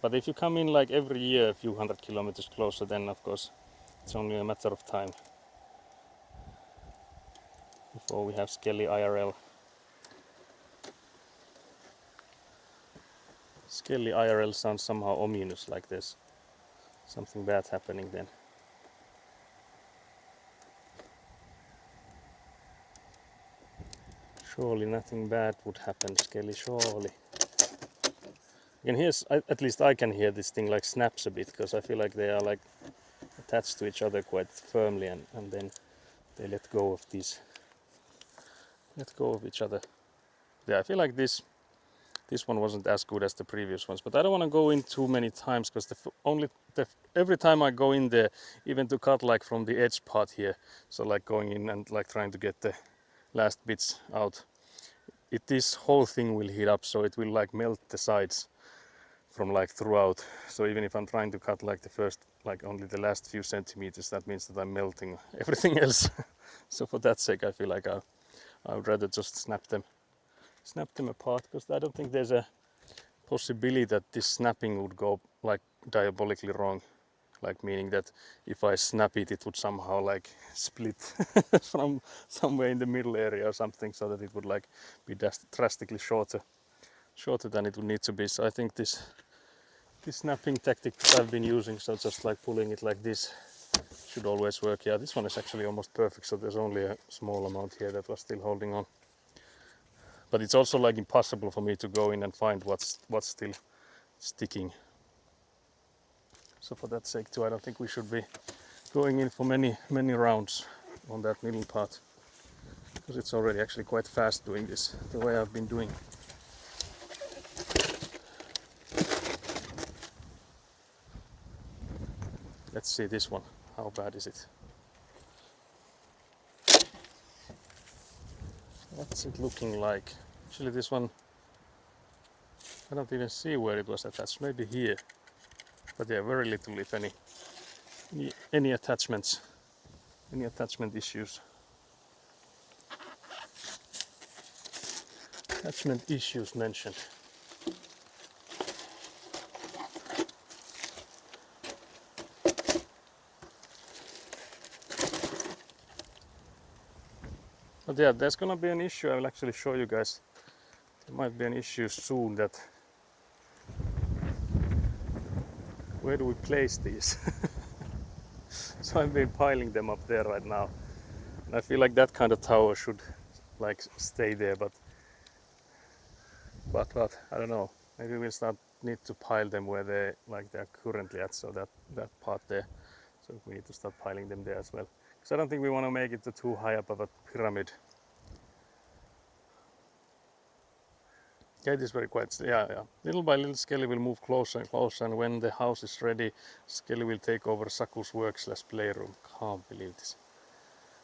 Speaker 1: But if you come in like every year a few hundred kilometers closer, then of course it's only a matter of time before we have Skelly IRL. Skelly IRL sounds somehow ominous, like there's something bad happening then. Surely nothing bad would happen, Skelly, surely. You can hear, at least I can hear this thing like snaps a bit, because I feel like they are like attached to each other quite firmly, and then they let go of each other. Yeah, I feel like this one wasn't as good as the previous ones, but I don't want to go in too many times, because every time I go in there, even to cut like from the edge part here, so like going in and like trying to get the last bits out, this whole thing will heat up, so it will like melt the sides from like throughout. So even if I'm trying to cut like the first, like only the last few centimeters, that means that I'm melting everything else. So for that sake, I feel like I would rather just snap them apart, because I don't think there's a possibility that this snapping would go like diabolically wrong. like meaning that if I snap it, it would somehow like split from somewhere in the middle area or something, so that it would like be drastically shorter than it would need to be. So I think this snapping tactic that I've been using, so just like pulling it like this, should always work. Yeah, this one is actually almost perfect, so there's only a small amount here that was still holding on. But it's also like impossible for me to go in and find what's still sticking. So for that sake too, I don't think we should be going in for many rounds on that middle part, because it's already actually quite fast doing this the way I've been doing. Let's see this one. How bad is it? What's it looking like? Actually this one, I don't even see where it was attached. Maybe here. But yeah, very little, if any attachments, any attachment issues. Attachment issues mentioned. But yeah, there's gonna be an issue. I will actually show you guys. There might be an issue soon that where do we place these? So I've been piling them up there right now. And I feel like that kind of tower should like stay there, but I don't know. Maybe we'll start need to pile them where they're currently at, so that part there. So we need to start piling them there as well. Because I don't think we want to make it too high up of a pyramid. Yeah, it is very quiet. Yeah. Little by little, Skelly will move closer and closer, and when the house is ready, Skelly will take over Saku's work/playroom. Can't believe this.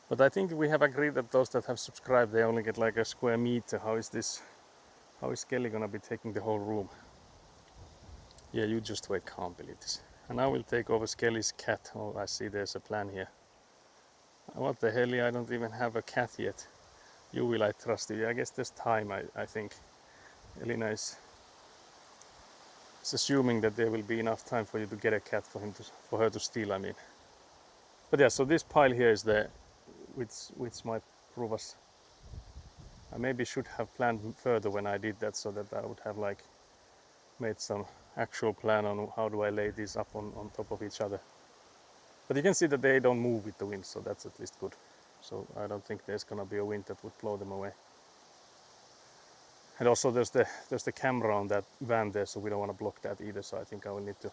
Speaker 1: But I think we have agreed that those that have subscribed, they only get like a square meter. How is this? How is Skelly gonna be taking the whole room? Yeah, you just wait. Can't believe this. And I will take over Skelly's cat. Oh, I see there's a plan here. What the hell? I don't even have a cat yet. You will, I trust you. I guess there's time, I think. Elina is assuming that there will be enough time for you to get a cat for her to steal, I mean. But yeah, so this pile here is the which might prove us. I maybe should have planned further when I did that, so that I would have like made some actual plan on how do I lay these up on top of each other. But you can see that they don't move with the wind, so that's at least good. So I don't think there's gonna be a wind that would blow them away. And also there's the camera on that van there, so we don't want to block that either. So I think I will need to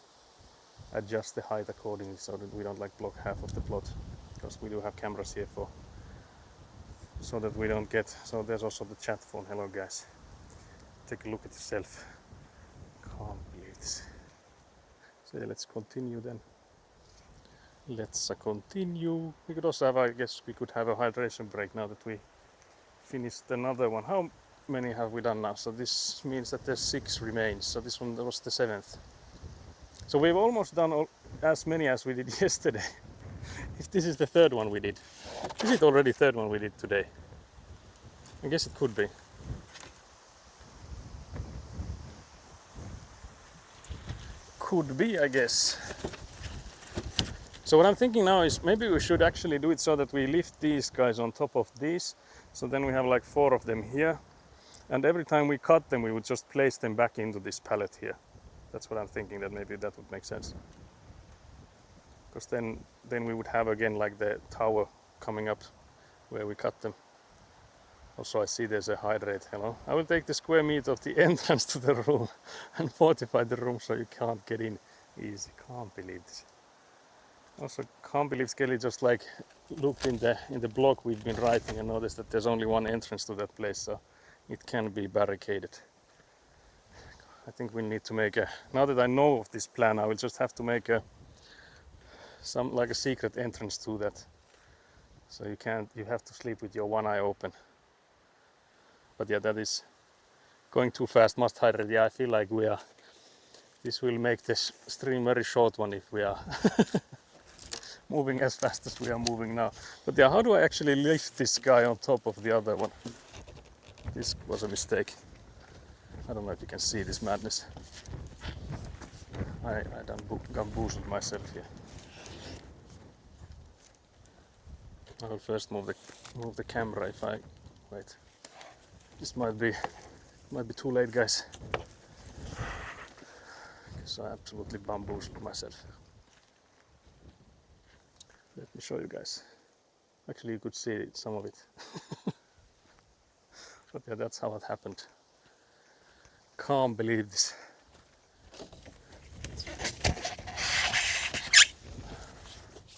Speaker 1: adjust the height accordingly, so that we don't like block half of the plot, because we do have cameras here so that we don't get. So there's also the chat phone. Hello guys, take a look at yourself. Can't believe this. So yeah, let's continue then. Let's continue. We could also have, I guess we could have a hydration break now that we finished another one. How many have we done now? So this means that there's 6 remains. So this one was the 7th. So we've almost done as many as we did yesterday. If this is the 3rd one we did. Is it already 3rd one we did today? I guess it could be. Could be, I guess. So what I'm thinking now is maybe we should actually do it so that we lift these guys on top of these. So then we have like 4 of them here. And every time we cut them, we would just place them back into this pallet here. That's what I'm thinking, that maybe that would make sense. Because then we would have again like the tower coming up where we cut them. Also I see there's a hydrate. Hello. I will take the square meter of the entrance to the room and fortify the room so you can't get in easy. Can't believe this. Also can't believe Skelly just like looked in the blog we've been writing and noticed that there's only one entrance to that place, so it can be barricaded. I think we need to make now that I know of this plan, I will just have to make a secret entrance to that. So you have to sleep with your one eye open. But yeah, that is going too fast. Must hydrate. Yeah, I feel like this will make this stream very short one if we are moving as fast as we are moving now. But yeah, how do I actually lift this guy on top of the other one? This was a mistake. I don't know if you can see this madness. I done bamboozled myself here. I will first move the camera if I wait. This might be too late, guys. Because I absolutely bamboozled myself. Let me show you guys. Actually, you could see some of it. But yeah, that's how it happened. Can't believe this.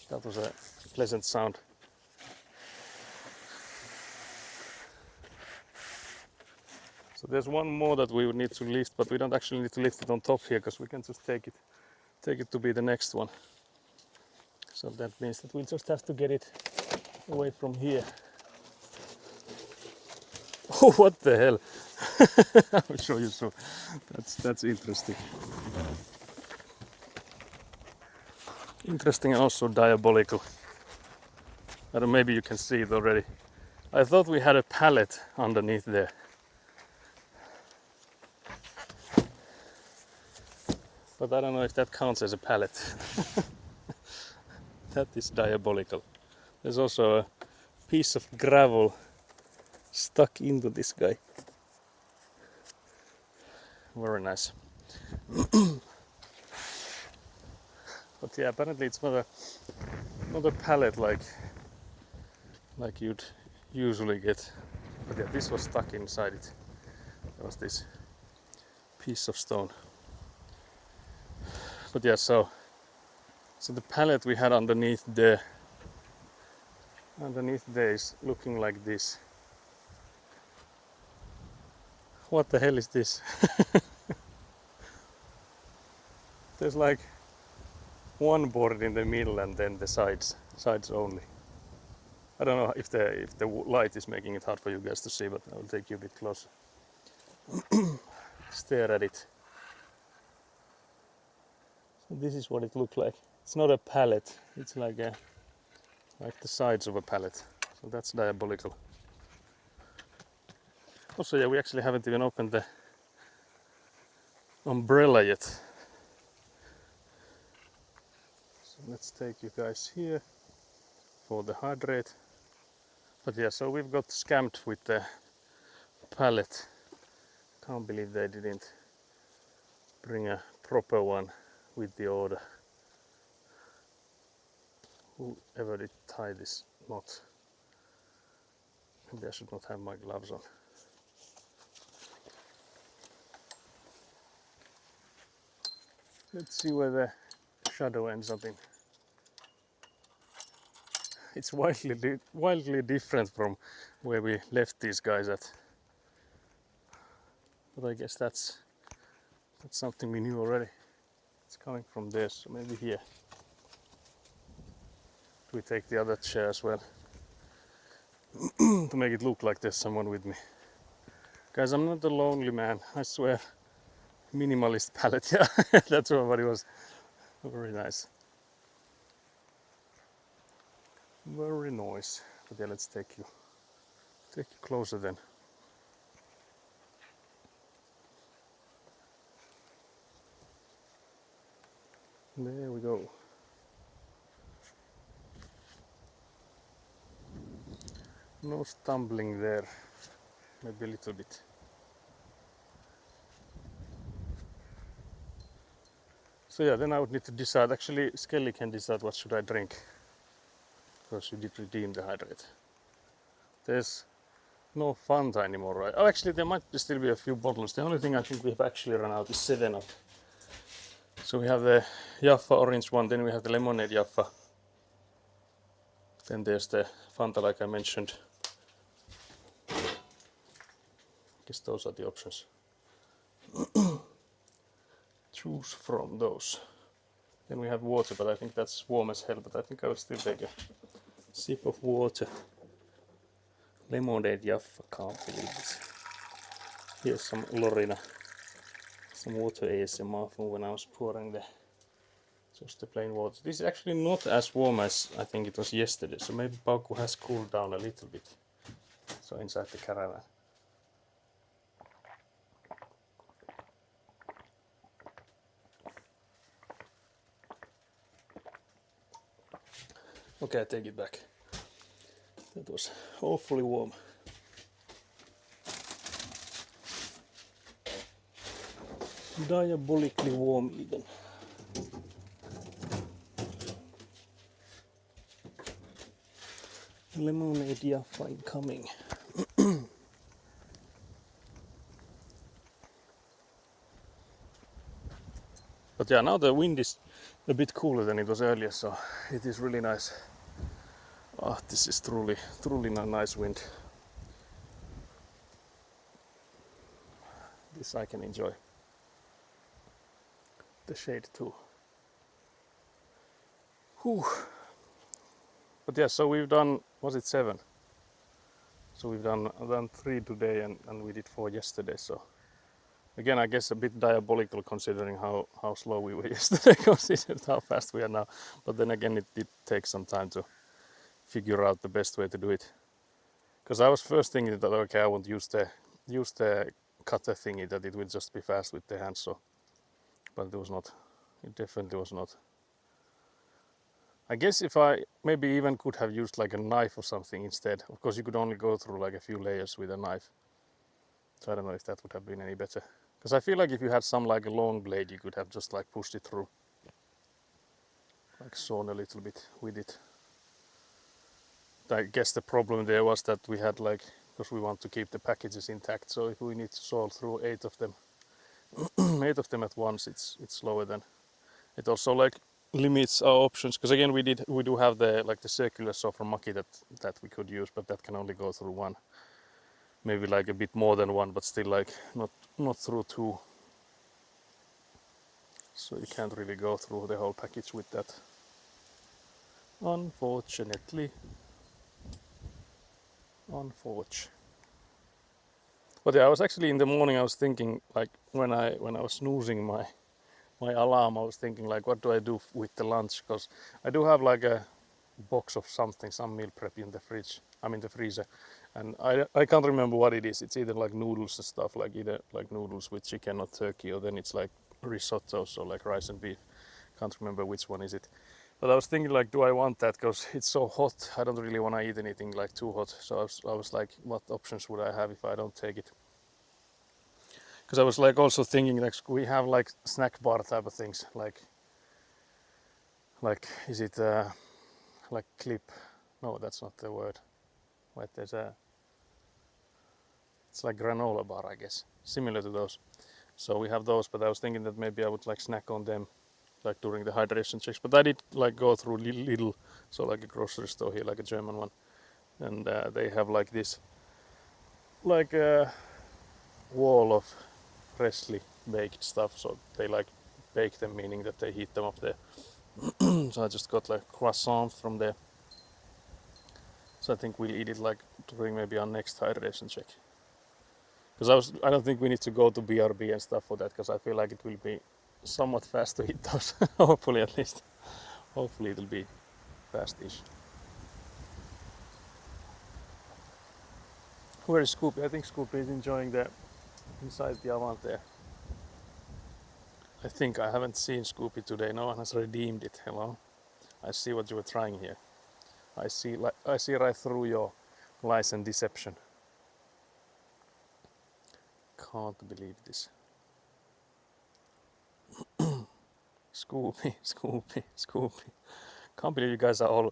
Speaker 1: That was a pleasant sound. So there's one more that we would need to lift, but we don't actually need to lift it on top here because we can just take it to be the next one. So that means that we'll just have to get it away from here. Oh, what the hell! I'll show you. So that's interesting. Interesting and also diabolical. I don't know, maybe you can see it already. I thought we had a pallet underneath there. But I don't know if that counts as a pallet. That is diabolical. There's also a piece of gravel stuck into this guy. Very nice. But yeah, apparently it's not a pallet like you'd usually get. But yeah, this was stuck inside it. There was this piece of stone. But yeah, so the pallet we had underneath there is looking like this. What the hell is this? There's like one board in the middle and then the sides only. I don't know if the light is making it hard for you guys to see, but I will take you a bit closer. Stare at it. So this is what it looked like. It's not a pallet. It's like the sides of a pallet. So that's diabolical. Also, yeah, we actually haven't even opened the umbrella yet. So let's take you guys here for the hydrate. But yeah, so we've got scammed with the pallet. Can't believe they didn't bring a proper one with the order. Whoever did tie this knot? Maybe I should not have my gloves on. Let's see where the shadow ends up in. It's wildly different from where we left these guys at. But I guess that's something we knew already. It's coming from there, so maybe here. We take the other chair as well to make it look like there's someone with me. Guys, I'm not a lonely man, I swear. Minimalist palette, yeah, that's what it was. Very nice. Very nice. But yeah, let's take you closer then. There we go. No stumbling there, maybe a little bit. So yeah, then I would need to decide. Actually, Skelly can decide what should I drink, because you did redeem the hydrate. There's no Fanta anymore, right? Oh, actually, there might still be a few bottles. The only thing I think we've actually run out is 7-Up. So we have the Jaffa orange one, then we have the lemonade Jaffa. Then there's the Fanta, like I mentioned. I guess those are the options. Choose from those. Then we have water, but I think that's warm as hell, but I think I will still take a sip of water. Lemonade Jaffa, can't believe this. Here's some Lorina, some water ASMR from when I was pouring just the plain water. This is actually not as warm as I think it was yesterday, so maybe Pauku has cooled down a little bit. So inside the caravan. Okay, I take it back. That was awfully warm. Diabolically warm even. Lemonade Jaffa incoming. But yeah, now the wind is a bit cooler than it was earlier, so it is really nice. Oh, this is truly a nice wind. This I can enjoy. The shade too. Whew. But yeah, so we've done, was it 7? So we've done 3 today and we did 4 yesterday, so again, I guess a bit diabolical considering how slow we were yesterday, considering how fast we are now. But then again, it did take some time to figure out the best way to do it. Because I was first thinking that, okay, I won't use the cutter thingy, that it will just be fast with the hands. So, but it was not. It definitely was not. I guess if I maybe even could have used like a knife or something instead. Of course, you could only go through like a few layers with a knife. So I don't know if that would have been any better. Because I feel like if you had some like a long blade, you could have just like pushed it through. Like sawn a little bit with it. I guess the problem there was that we had like, because we want to keep the packages intact, so if we need to saw through 8 of them, 8 of them at once, it's slower than. It also like limits our options, because again we do have the like the circular saw from Maki that we could use, but that can only go through 1. Maybe like a bit more than 1, but still like not through 2. So you can't really go through the whole package with that. Unfortunately. But yeah, I was actually in the morning, I was thinking like when I was snoozing my alarm, I was thinking like what do I do with the lunch, because I do have like a box of something, some meal prep in the fridge. I'm in the freezer, and I can't remember what it is. It's either like noodles and stuff, like either like noodles with chicken or turkey, or then it's like risotto, so like rice and beef. Can't remember which one is it. But I was thinking like, do I want that? Because it's so hot. I don't really want to eat anything like too hot. So I was like, what options would I have if I don't take it? Because I was like also thinking like we have like snack bar type of things, like is it like clip? No, that's not the word. Wait, it's like granola bar, I guess, similar to those. So we have those, but I was thinking that maybe I would like snack on them like during the hydration checks. But I did like go through Lidl, so like a grocery store here, like a German one, and they have like this like a wall of freshly baked stuff. So they like bake them, meaning that they heat them up there. So I just got like croissant from there. So I think we'll eat it like during maybe our next hydration check. Because I don't think we need to go to BRB and stuff for that, because I feel like it will be somewhat fast to eat those. Hopefully, at least. Hopefully it'll be fast-ish. Where is Scoopy? I think Scoopy is enjoying the inside the Avant there. I think I haven't seen Scoopy today. No one has redeemed it. Hello. I see what you were trying here. I see right through your lies and deception. Can't believe this. Scoopy, Scoopy, Scoopy. Can't believe you guys are all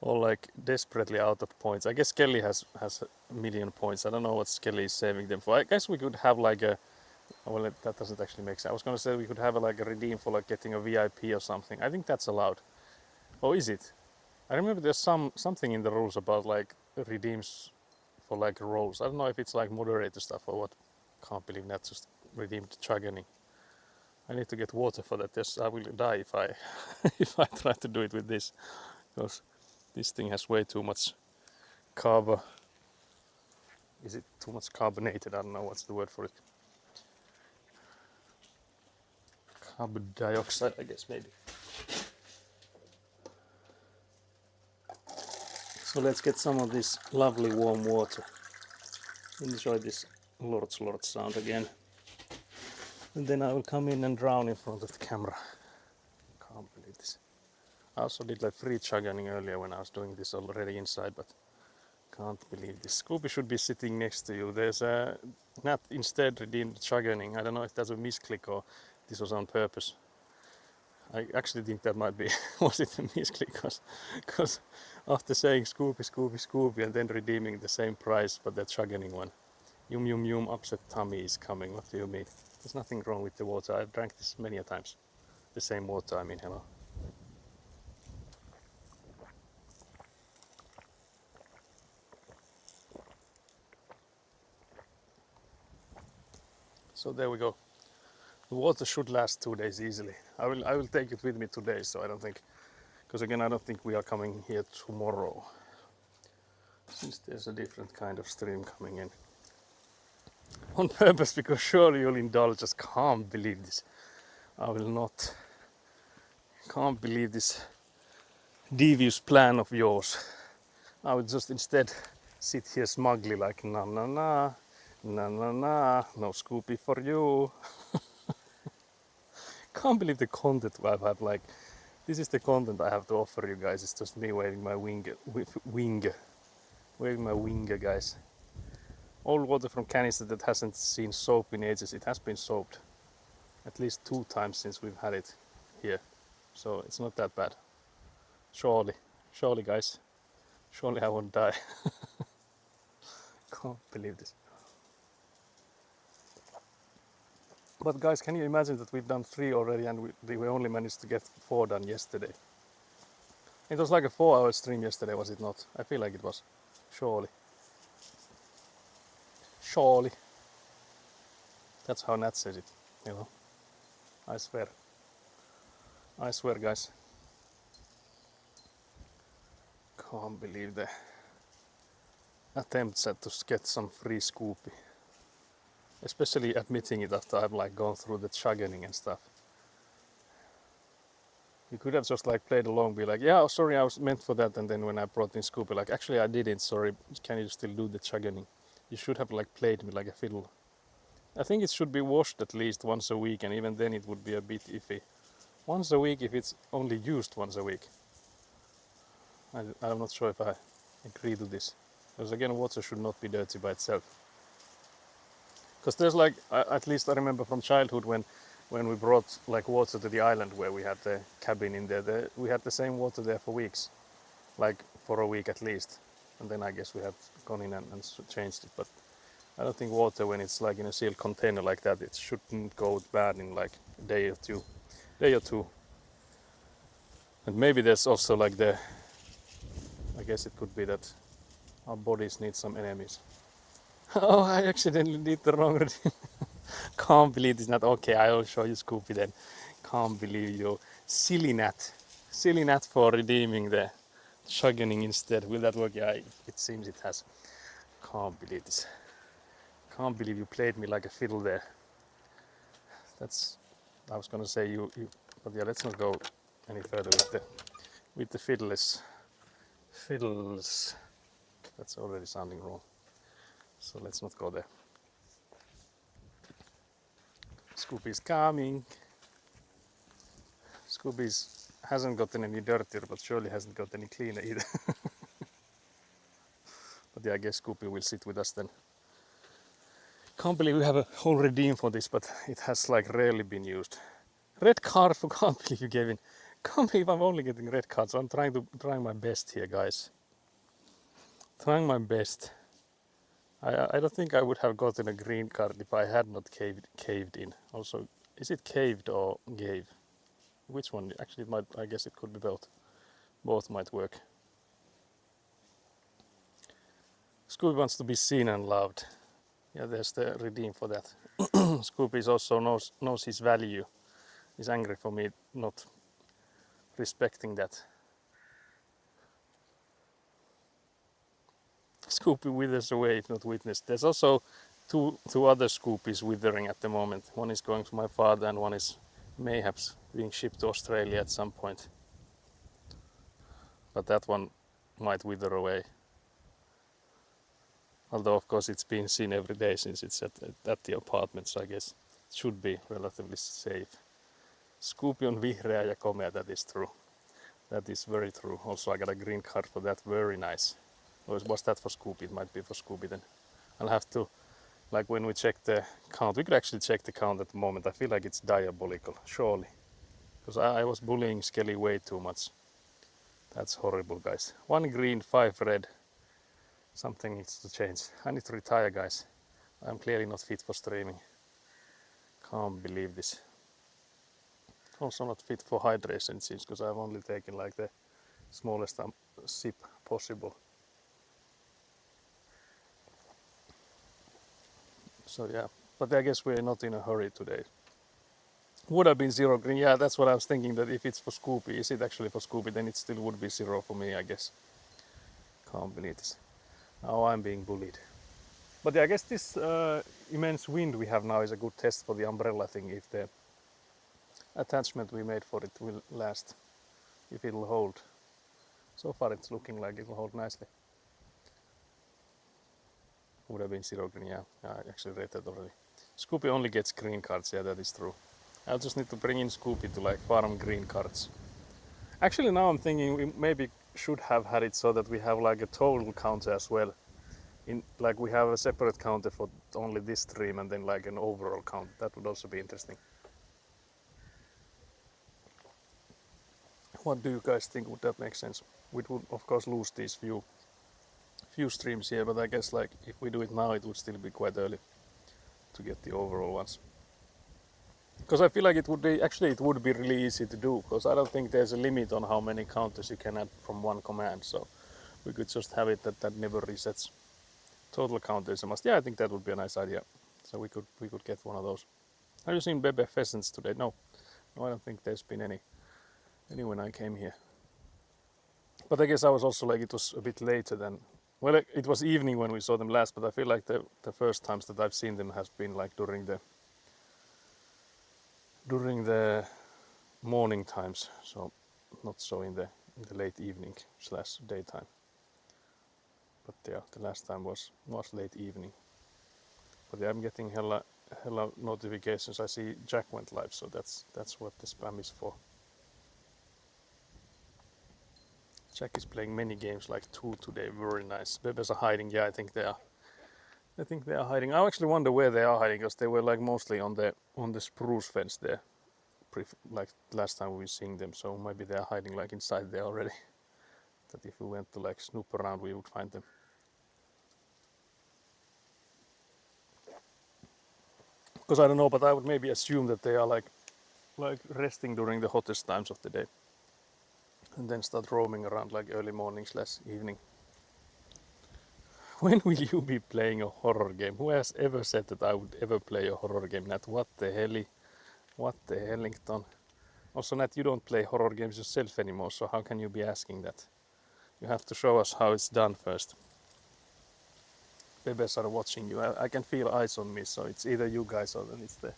Speaker 1: like desperately out of points. I guess Kelly has a million points. I don't know what Kelly is saving them for. I guess we could have like a, well, that doesn't actually make sense. I was gonna say we could have like a redeem for like getting a VIP or something. I think that's allowed. Or is it? I remember there's something in the rules about like redeems for like roles. I don't know if it's like moderator stuff or what. Can't believe that just redeemed Chagani. I need to get water for that. Yes, I will die if I if I try to do it with this, because this thing has way too much carb. Is it too much carbonated? I don't know what's the word for it. Carbon dioxide, I guess, maybe. So let's get some of this lovely warm water. Enjoy this lords sound again. And then I will come in and drown in front of the camera. Can't believe this. I also did like free chugging earlier when I was doing this already inside, but Can't believe this. Scoopy should be sitting next to you. There's a Nat instead redeemed Chuggerning. I don't know if that's a misclick or this was on purpose. I actually think that might be, was it a misclick? Because after saying Scoopy, Scoopy, Scoopy and then redeeming the same price but the Chuggerning one. Yum yum yum, upset tummy is coming. What do you mean? There's nothing wrong with the water. I've drank this many a times. The same water, I mean, hello. So there we go. The water should last 2 days easily. I will take it with me today, so I don't think, because again I don't think we are coming here tomorrow, since there's a different kind of stream coming in. On purpose, because surely you'll indulge. Just can't believe this. I will not. Can't believe this devious plan of yours. I will just instead sit here smugly like na na na, na na na, no Scoopy for you. Can't believe the content I have. Like, this is the content I have to offer you guys. It's just me waving my waving my winger, guys. Old water from canister that hasn't seen soap in ages. It has been soaped at least 2 times since we've had it here, so it's not that bad. Surely, guys. Surely I won't die. Can't believe this. But guys, can you imagine that we've done 3 already and we only managed to get 4 done yesterday? It was like a 4-hour stream yesterday, was it not? I feel like it was. Surely. Surely. That's how Nat says it, you know. I swear. I swear, guys. Can't believe the attempts at to get some free Scoopy. Especially admitting it after I've like gone through the Chuggerning and stuff. You could have just like played along, be like, yeah, oh, sorry, I was meant for that, and then when I brought in Scoopy, like, actually I didn't, sorry, can you still do the Chuggerning? You should have like played me like a fiddle. I think it should be washed at least once a week, and even then it would be a bit iffy. Once a week if it's only used once a week. I'm not sure if I agree to this. Because again, water should not be dirty by itself. Because there's like, at least I remember from childhood when we brought like water to the island where we had the cabin in there, we had the same water there for weeks. Like for a week at least. And then I guess we have gone in and changed it. But I don't think water, when it's like in a sealed container like that, it shouldn't go bad in like a day or two. And maybe there's also like I guess it could be that our bodies need some enemies. Oh, I accidentally did the wrong redeem. Can't believe it's not okay. I'll show you Scoopy then. Can't believe you. Silly Nat. Silly Nat for redeeming the Chuggerning instead. Will that work? Yeah, it seems it has. Can't believe this. Can't believe you played me like a fiddle there. I was gonna say you but yeah, let's not go any further with the fiddles. That's already sounding wrong. So let's not go there. Scoopy's coming. Scoopy's hasn't gotten any dirtier, but surely hasn't got any cleaner either. But yeah, I guess Scoopy will sit with us then. Can't believe we have a whole redeem for this, but it has like rarely been used. Red card for can't believe you gave in. Can't believe I'm only getting red cards. I'm trying my best here, guys. Trying my best. I don't think I would have gotten a green card if I had not caved in. Also, is it caved or gave? Which one? Actually, I guess it could be both. Both might work. Scoopy wants to be seen and loved. Yeah, there's the redeem for that. Scoopy also knows his value. He's angry for me not respecting that. Scoopy withers away if not witnessed. There's also two other Scoopies withering at the moment. One is going to my father and one is mayhaps being shipped to Australia at some point. But that one might wither away. Although of course it's been seen every day since it's at the apartment, so I guess it should be relatively safe. Scoopy on vihreä ja komea, that is true. That is very true. Also I got a green card for that, very nice. Or was that for Scoopy? It might be for Scoopy then. I'll have to, like when we check the count, we could actually check the count at the moment. I feel like it's diabolical, surely. Because I was bullying Skelly way too much. That's horrible, guys. 1 green, 5 red. Something needs to change. I need to retire, guys. I'm clearly not fit for streaming. Can't believe this. Also not fit for hydration, it seems, because I've only taken like the smallest sip possible. So yeah, but I guess we're not in a hurry today. Would have been 0 green. Yeah, that's what I was thinking, that if it's for Scoopy, is it actually for Scoopy, then it still would be 0 for me, I guess. Can't believe this. Now I'm being bullied. But yeah, I guess this immense wind we have now is a good test for the umbrella thing, if the attachment we made for it will last, if it'll hold. So far it's looking like it'll hold nicely. Would have been 0 green, yeah. I actually read that already. Scoopy only gets green cards, yeah, that is true. I'll just need to bring in Scoopy to like farm green cards. Actually now I'm thinking we maybe should have had it so that we have like a total counter as well. Like we have a separate counter for only this stream and then like an overall count. That would also be interesting. What do you guys think? Would that make sense? We would of course lose these few streams here, but I guess like if we do it now it would still be quite early to get the overall ones. Because I feel like it would be really easy to do, because I don't think there's a limit on how many counters you can add from one command, so we could just have it that never resets. Total counter is a must. Yeah, I think that would be a nice idea. So we could get one of those. Have you seen Bebe pheasants today? No, I don't think there's been any when I came here. But I guess I was also like, it was a bit later than, well, it was evening when we saw them last, but I feel like the first times that I've seen them has been like during the morning times, so not so in the late evening / daytime. But yeah, the last time was late evening. But yeah, I'm getting hella notifications. I see Jack went live, so that's what the spam is for. Jack is playing many games, like 2 today. Very nice. Bebes are hiding. Yeah, I think they are hiding. I actually wonder where they are hiding, because they were like mostly on the spruce fence there. Like last time we were seeing them, so maybe they are hiding like inside there already. That if we went to like snoop around, we would find them. Because I don't know, but I would maybe assume that they are like resting during the hottest times of the day, and then start roaming around like early morning / evening. When will you be playing a horror game? Who has ever said that I would ever play a horror game, Nat? What the hell? What the hellington? Also, Nat, you don't play horror games yourself anymore, so how can you be asking that? You have to show us how it's done first. Bebes are watching you. I can feel eyes on me, so it's either you guys or then it's the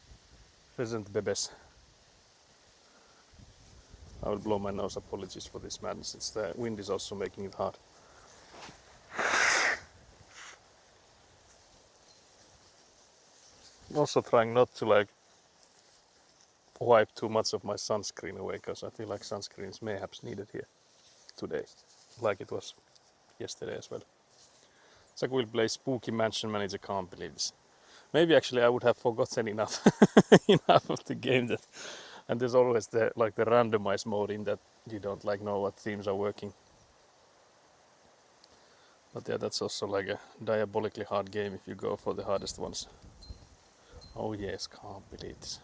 Speaker 1: pheasant Bebes. I will blow my nose. Apologies for this madness. It's the wind is also making it hard. Also trying not to like wipe too much of my sunscreen away, because I feel like sunscreen is mayhaps needed here today, like it was yesterday as well. Zach will play Spooky Mansion Manager. Can't believe this. Maybe actually I would have forgotten enough enough of the game that, and there's always the randomized mode in that you don't like know what themes are working. But yeah, that's also like a diabolically hard game if you go for the hardest ones. Oh yes, can't believe this.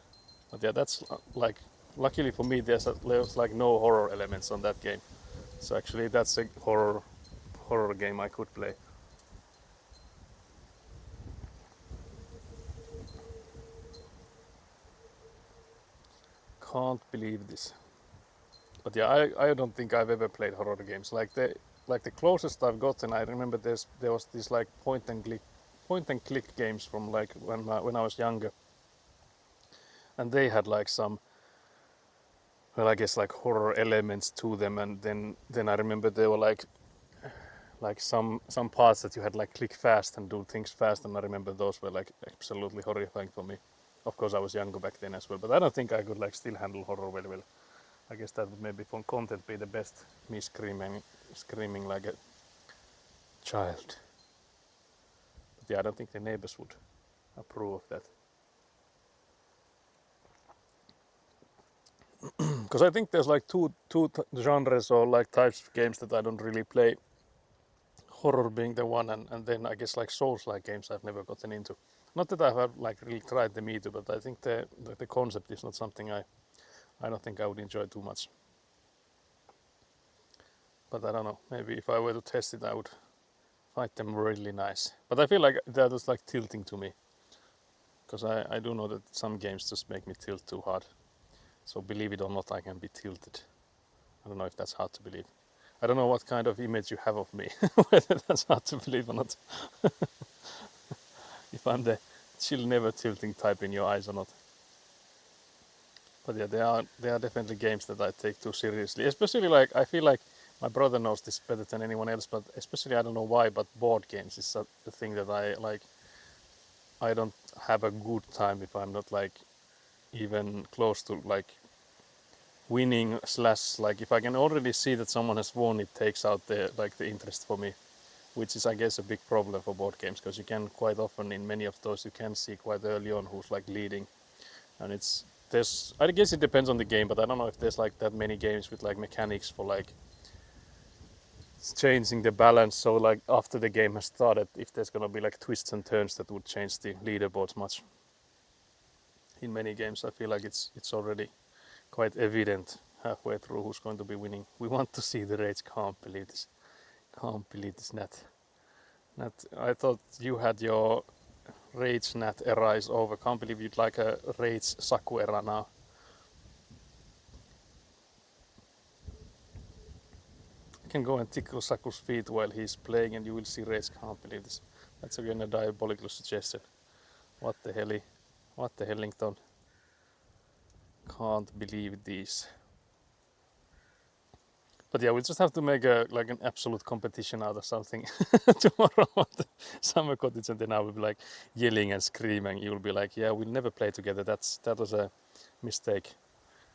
Speaker 1: But yeah, that's like, luckily for me there's like no horror elements on that game. So actually that's a horror game I could play. Can't believe this. But yeah, I don't think I've ever played horror games. Like the closest I've gotten, I remember there was this like point and click games from like when I was younger, and they had like some, well, I guess like horror elements to them, and then I remember there were like some parts that you had like click fast and do things fast, and I remember those were like absolutely horrifying for me. Of course I was younger back then as well, but I don't think I could like still handle horror very well. I guess that would maybe for content be the best, me screaming like a child. But yeah, I don't think the neighbors would approve of that. Because I think there's like two genres or like types of games that I don't really play. Horror being the one, and then I guess like Souls-like games I've never gotten into. Not that I have like really tried them either, but I think the concept is not something I don't think I would enjoy too much. But I don't know. Maybe if I were to test it, I would find them really nice. But I feel like they're just like tilting to me, because I do know that some games just make me tilt too hard. So believe it or not, I can be tilted. I don't know if that's hard to believe. I don't know what kind of image you have of me, whether that's hard to believe or not. If I'm the chill, never tilting type in your eyes or not. But yeah, there are definitely games that I take too seriously. Especially like I feel like my brother knows this better than anyone else, but especially I don't know why, but board games is the thing that I like. I don't have a good time if I'm not like even close to like winning slash like if I can already see that someone has won, it takes out the like the interest for me, which is I guess a big problem for board games, because you can quite often in many of those you can see quite early on who's like leading, and there's I guess it depends on the game, but I don't know if there's like that many games with like mechanics for like changing the balance, so like after the game has started, if there's gonna be like twists and turns that would change the leaderboards much. In many games I feel like it's already quite evident halfway through who's going to be winning. We want to see the rage. Can't believe this Nat. I thought you had your rage Nat era is over. Can't believe you'd like a rage Saku era now. I can go and tickle Saku's feet while he's playing and you will see rage. Can't believe this. That's again a diabolical suggestion. What the hell? What the Hellington? Can't believe this. But yeah, we just have to make an absolute competition out of something tomorrow at the summer cottage, and then I will be like yelling and screaming. You will be like, yeah, we'll never play together. That was a mistake.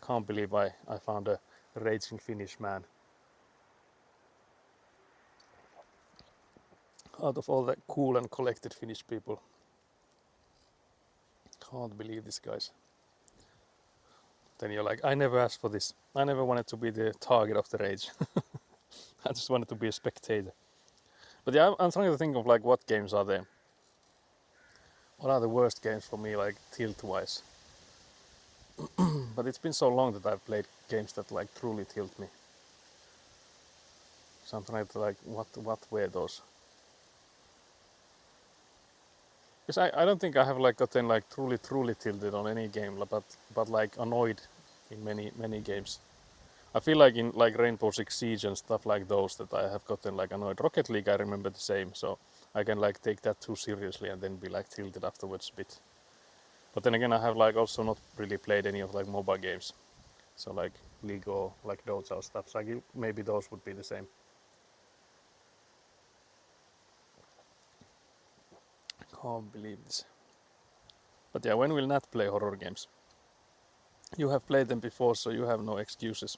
Speaker 1: Can't believe I found a raging Finnish man. Out of all the cool and collected Finnish people. Can't believe this, guys. Then you're like, I never asked for this. I never wanted to be the target of the rage. I just wanted to be a spectator. But yeah, I'm trying to think of like what games are there. What are the worst games for me, like tilt-wise? But it's been so long that I've played games that like truly tilt me. So I'm trying to like, what were those? Because I don't think I have like gotten like truly tilted on any game, but like annoyed in many games. I feel like in like Rainbow Six Siege and stuff like those that I have gotten like annoyed. Rocket League I remember the same, so I can like take that too seriously and then be like tilted afterwards a bit. But then again I have like also not really played any of like mobile games. So like League or like Dota or stuff. So maybe those would be the same. Can't believe this. But yeah, when will Nat play horror games? You have played them before, so you have no excuses.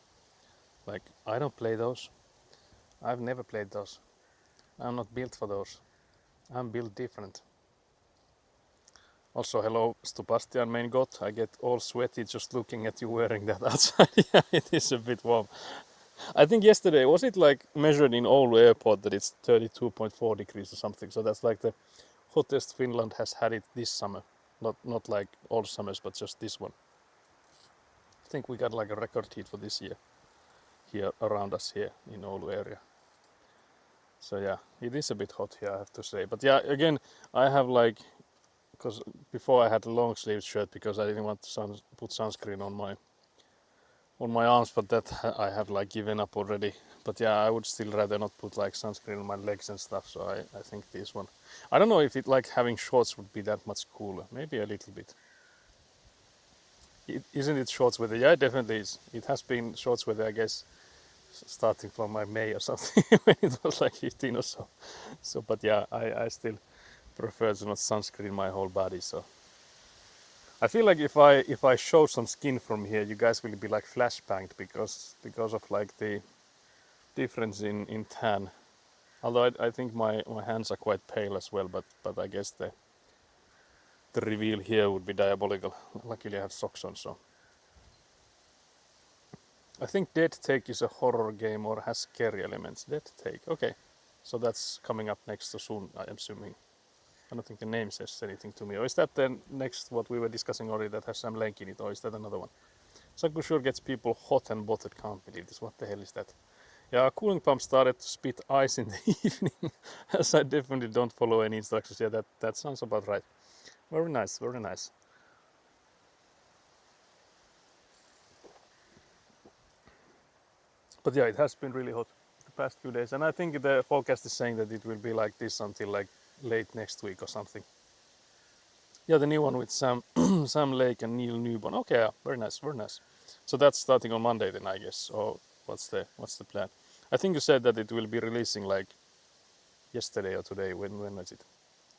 Speaker 1: Like, I don't play those. I've never played those. I'm not built for those. I'm built different. Also, hello, Stubastian main god. I get all sweaty just looking at you wearing that outside. Yeah, it is a bit warm. I think yesterday, was it like measured in Oulu airport that it's 32.4 degrees or something? So that's like the hottest Finland has had it this summer. Not like all summers, but just this one. I think we got like a record heat for this year here around us here in Oulu area. So yeah, it is a bit hot here, I have to say. But yeah, again, I have like, because before I had a long sleeve shirt because I didn't want to put sunscreen on my arms, but that I have like given up already. But yeah, I would still rather not put like sunscreen on my legs and stuff. So I think this one, I don't know if it like having shorts would be that much cooler. Maybe a little bit. Isn't it shorts weather? Yeah, it definitely is. It has been shorts weather, I guess, starting from my May or something when it was like 15 or so. So, but yeah, I still prefer to not sunscreen my whole body. So I feel like if I show some skin from here, you guys will be like flashbanged because of like the difference in tan. Although I think my hands are quite pale as well, but I guess the reveal here would be diabolical. Luckily I have socks on, so. I think Dead Take is a horror game or has scary elements. Dead Take, okay. So that's coming up next so soon, I am assuming. I don't think the name says anything to me. Or is that the next what we were discussing already that has Sam Lake in it, or is that another one? Saku sure gets people hot and bothered, can't believe this. What the hell is that? Yeah, a cooling pump started to spit ice in the evening, as I definitely don't follow any instructions. Yeah, that sounds about right. Very nice, very nice. But yeah, it has been really hot the past few days, and I think the forecast is saying that it will be like this until like late next week or something. Yeah, the new one with Sam Sam Lake and Neil Newborn. Okay, yeah, very nice, very nice. So that's starting on Monday then, I guess. Or what's the plan? I think you said that it will be releasing like yesterday or today. When was it?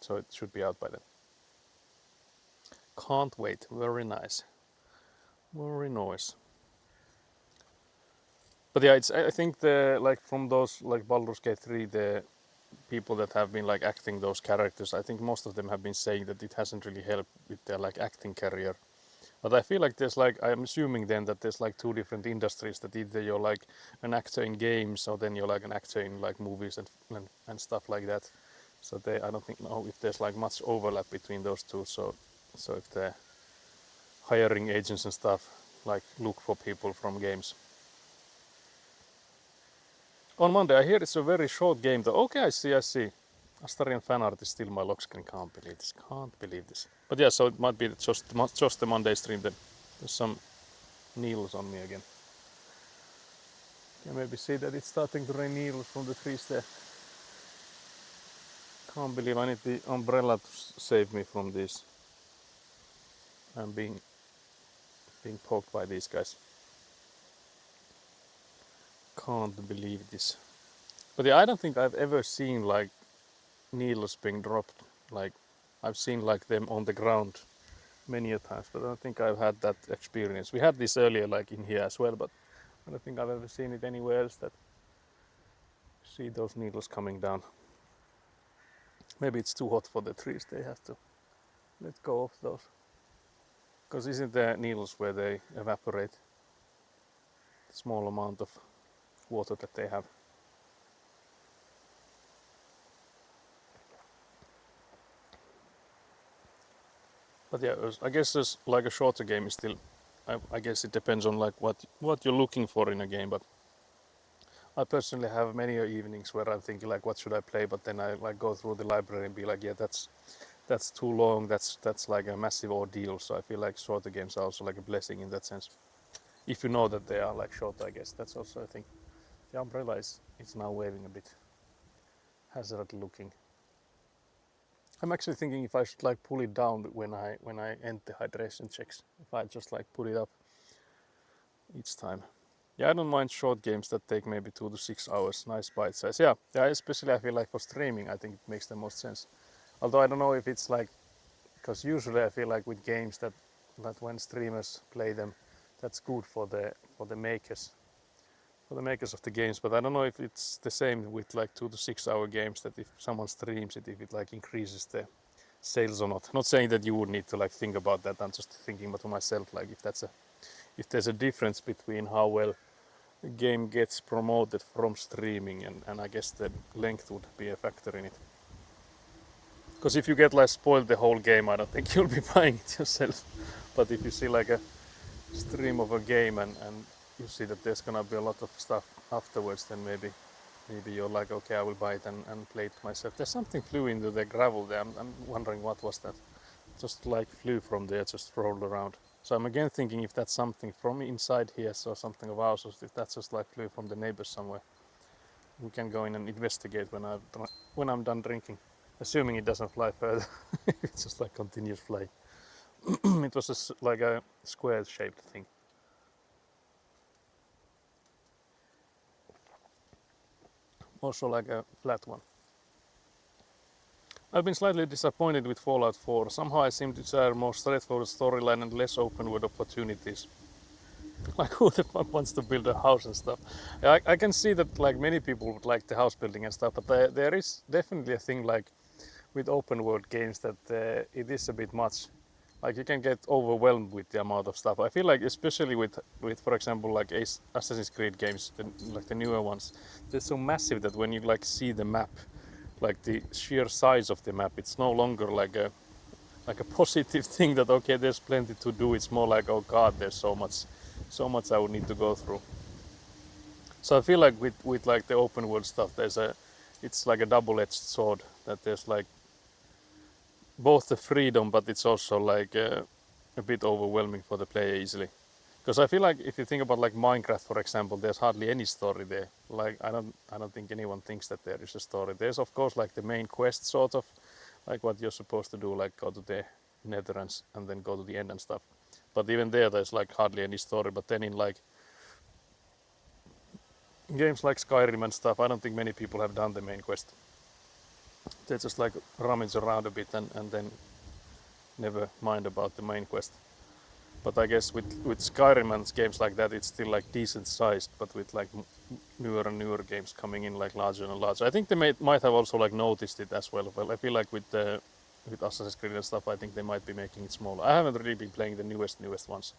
Speaker 1: So it should be out by then. Can't wait. Very nice. Very nice. But yeah, it's I think the like from those like Baldur's Gate 3, the people that have been like acting those characters, I think most of them have been saying that it hasn't really helped with their like acting career. But I feel like there's like I'm assuming then that there's like two different industries, that either you're like an actor in games or then you're like an actor in like movies and stuff like that. So I don't think know if there's like much overlap between those two. So if the hiring agents and stuff like look for people from games. On Monday, I hear it's a very short game though. Okay, I see. Astarian fan art is still my lock screen. Can't believe this. But yeah, so it might be just the Monday stream then. There's some needles on me again. Can maybe see that it's starting to rain needles from the trees there. Can't believe I need the umbrella to save me from this. I'm being poked by these guys. Can't believe this. But yeah, I don't think I've ever seen like needles being dropped. Like I've seen like them on the ground many a times, but I don't think I've had that experience. We had this earlier like in here as well, but I don't think I've ever seen it anywhere else that see those needles coming down. Maybe it's too hot for the trees, they have to let go of those. Because isn't there needles where they evaporate the small amount of water that they have? But yeah, I guess there's like a shorter game is still. I guess it depends on like what you're looking for in a game. But I personally have many evenings where I'm thinking like, what should I play? But then I like go through the library and be like, yeah, that's too long. That's like a massive ordeal. So I feel like shorter games are also like a blessing in that sense. If you know that they are like short, I guess that's also a thing. The umbrella is now waving a bit hazard looking. I'm actually thinking if I should like pull it down when I end the hydration checks. If I just like put it up each time. Yeah, I don't mind short games that take maybe 2 to 6 hours. Nice bite size. Yeah, especially I feel like for streaming, I think it makes the most sense. Although I don't know if it's like, because usually I feel like with games that when streamers play them, that's good for the makers. For the makers of the games, but I don't know if it's the same with like 2 to 6 hour games, that if someone streams it, if it like increases the sales or not. Not saying that you would need to like think about that. I'm just thinking about myself, like if there's a difference between how well a game gets promoted from streaming, and I guess the length would be a factor in it. Because if you get like spoiled the whole game, I don't think you'll be buying it yourself. But if you see like a stream of a game and you see that there's gonna be a lot of stuff afterwards, then maybe you're like, okay, I will buy it and play it myself. There's something flew into the gravel there. I'm wondering what was that. Just like flew from there, just rolled around. So I'm again thinking if that's something from inside here, so something of ours, or if that's just like flew from the neighbors somewhere. We can go in and investigate when I'm done drinking. Assuming it doesn't fly further. It's just like continuous flying. It was like a square shaped thing. Also like a flat one. I've been slightly disappointed with Fallout 4. Somehow I seem to desire more straightforward storyline and less open world opportunities. like who the fuck wants to build a house and stuff. I can see that like many people would like the house building and stuff, but there is definitely a thing like with open world games that it is a bit much. Like you can get overwhelmed with the amount of stuff. I feel like especially with for example like Assassin's Creed games, like the newer ones, they're so massive that when you like see the map, like the sheer size of the map, it's no longer like a positive thing that okay there's plenty to do. It's more like oh god there's so much I would need to go through. So I feel like with like the open world stuff it's like a double-edged sword that there's like both the freedom but it's also like a bit overwhelming for the player easily. Because I feel like if you think about like Minecraft for example, there's hardly any story there. Like I don't think anyone thinks that there is a story. There's of course like the main quest sort of, like what you're supposed to do, like go to the nether and then go to the end and stuff. But even there's like hardly any story. But then in like games like Skyrim and stuff, I don't think many people have done the main quest. They just like rummage around a bit and then never mind about the main quest. But I guess with Skyrim and games like that, it's still like decent sized. But with like newer and newer games coming in like larger and larger, I think they might have also like noticed it as well. Well, I feel like with Assassin's Creed and stuff, I think they might be making it smaller. I haven't really been playing the newest ones.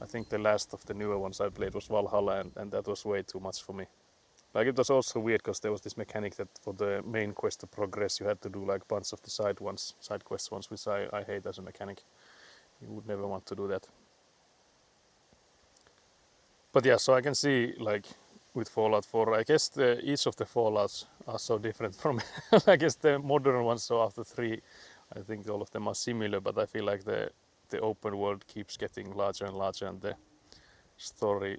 Speaker 1: I think the last of the newer ones I played was Valhalla, and that was way too much for me. Like it was also weird because there was this mechanic that for the main quest to progress, you had to do like a bunch of the side quest ones, which I hate as a mechanic. You would never want to do that. But yeah, so I can see like with Fallout 4, I guess each of the Fallouts are so different from I guess the modern ones. So after 3, I think all of them are similar, but I feel like the open world keeps getting larger and larger, and the story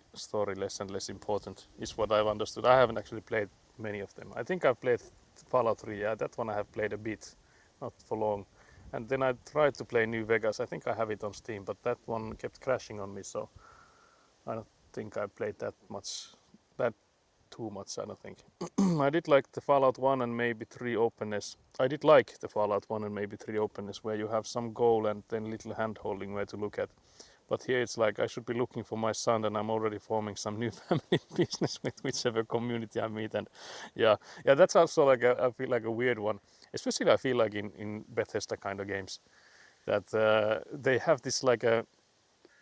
Speaker 1: less and less important is what I've understood. I haven't actually played many of them. I think I've played Fallout 3. Yeah, that one I have played a bit, not for long. And then I tried to play New Vegas. I think I have it on Steam, but that one kept crashing on me, so I don't think I played that too much, I don't think. I did like the Fallout 1 and maybe 3 openness. I did like the Fallout 1 and maybe 3 openness where you have some goal and then little hand holding where to look at. But here it's like I should be looking for my son and I'm already forming some new family business with whichever community I meet. And yeah, that's also like I feel like a weird one. Especially I feel like in Bethesda kind of games that they have this like a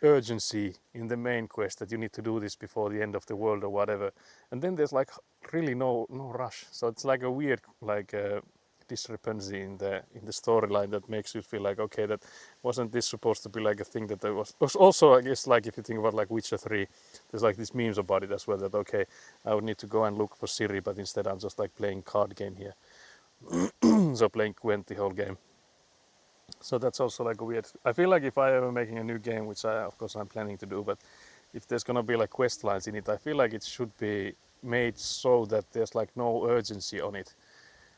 Speaker 1: urgency in the main quest that you need to do this before the end of the world or whatever, and then there's like really no rush. So it's like a weird like discrepancy in the storyline that makes you feel like okay, that wasn't this supposed to be like a thing that there was also I guess like if you think about like Witcher 3, there's like these memes about it as well that okay, I would need to go and look for Ciri, but instead I'm just like playing card game here. So playing Gwent the whole game. So that's also like a weird. I feel like if I ever making a new game, which of course I'm planning to do, but if there's gonna be like quest lines in it, I feel like it should be made so that there's like no urgency on it.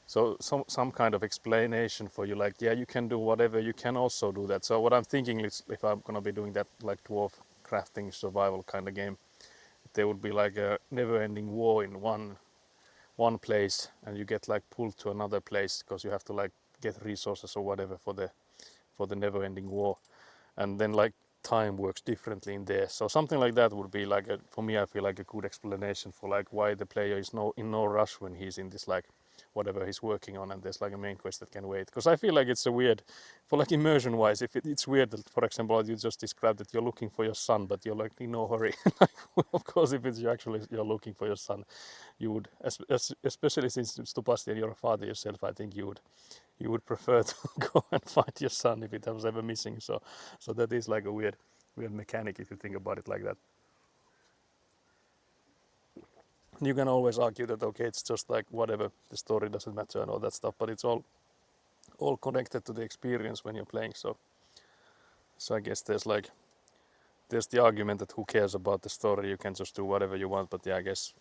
Speaker 1: So some kind of explanation for you, like yeah, you can do whatever, you can also do that. So what I'm thinking is if I'm gonna be doing that like dwarf crafting survival kind of game, there would be like a never-ending war in one place, and you get like pulled to another place because you have to like get resources or whatever for the never-ending war, and then like time works differently in there. So something like that would be like for me I feel like a good explanation for like why the player is in no rush when he's in this like whatever he's working on and there's like a main quest that can wait. Because I feel like it's a weird for like immersion wise, if it's weird that for example you just described that you're looking for your son but you're like in no hurry. Like, of course if it's you're looking for your son, you would especially since Sebastian you're a father yourself, I think you would prefer to go and find your son if it was ever missing. So that is like a weird mechanic if you think about it like that. You can always argue that okay, it's just like whatever, the story doesn't matter and all that stuff, but it's all connected to the experience when you're playing. So I guess there's the argument that who cares about the story, you can just do whatever you want, but yeah, I guess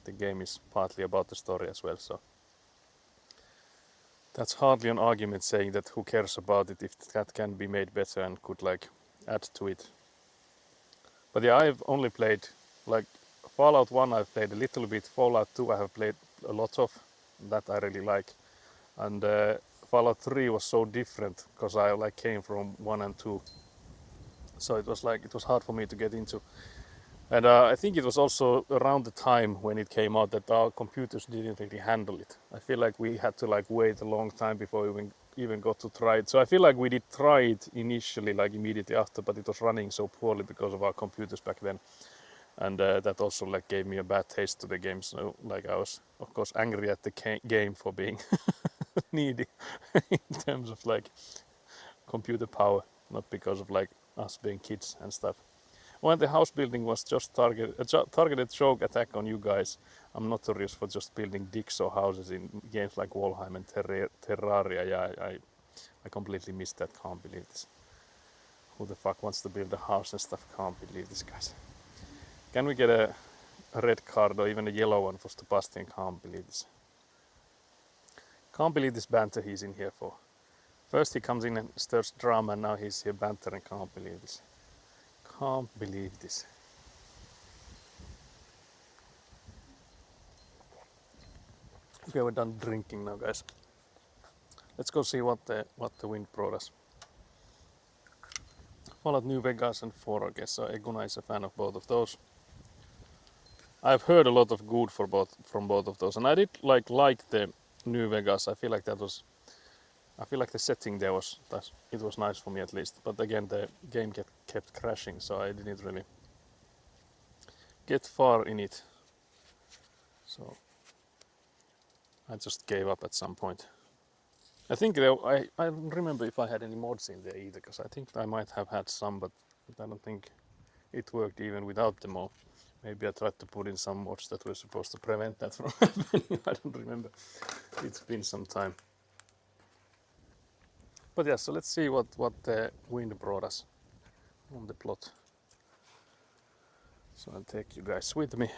Speaker 1: the game is partly about the story as well. So that's hardly an argument saying that who cares about it if that can be made better and could like add to it. But yeah, I've only played like Fallout 1 I've played a little bit, Fallout 2 I have played a lot of, that I really like. And Fallout 3 was so different because I like came from 1 and 2. so it was hard for me to get into. And I think it was also around the time when it came out that our computers didn't really handle it. I feel like we had to like wait a long time before we even got to try it. So I feel like we did try it initially, like immediately after, but it was running so poorly because of our computers back then. And that also like gave me a bad taste to the game. So like I was of course angry at the game for being needy in terms of like computer power, not because of like us being kids and stuff. When the house building was just targeted choke attack on you guys. I'm notorious for just building dicks or houses in games like Valheim and Terraria. Yeah, I completely missed that. Can't believe this. Who the fuck wants to build a house and stuff? Can't believe this, guys. Can we get a red card or even a yellow one for Sebastian? Can't believe this. Can't believe this banter he's in here for. First he comes in and stirs drama, and now he's here bantering. Can't believe this. Can't believe this. Okay, we're done drinking now, guys. Let's go see what the wind brought us. Fallout New Vegas and 4, I guess. So Eguna is a fan of both of those. I've heard a lot of good from both of those, and I did like the New Vegas. I feel like the setting there was nice for me at least. But again, the game kept crashing, so I didn't really get far in it. So I just gave up at some point. I think I don't remember if I had any mods in there either, because I think I might have had some, but I don't think it worked even without the mod. Maybe I tried to put in some mods that were supposed to prevent that from happening. I don't remember. It's been some time. But yeah, so let's see what the wind brought us on the plot. So I'll take you guys with me.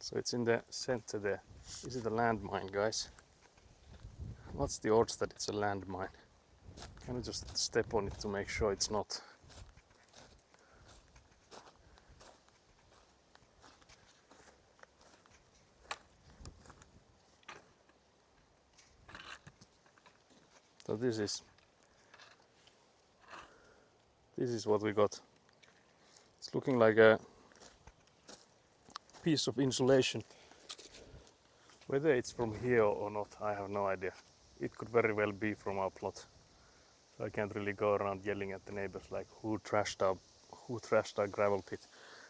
Speaker 1: So it's in the center there. Is it a landmine, guys? What's the odds that it's a landmine? Can we just step on it to make sure it's not? So this is what we got. It's looking like a piece of insulation. Whether it's from here or not, I have no idea. It could very well be from our plot. So I can't really go around yelling at the neighbors like who trashed our gravel pit.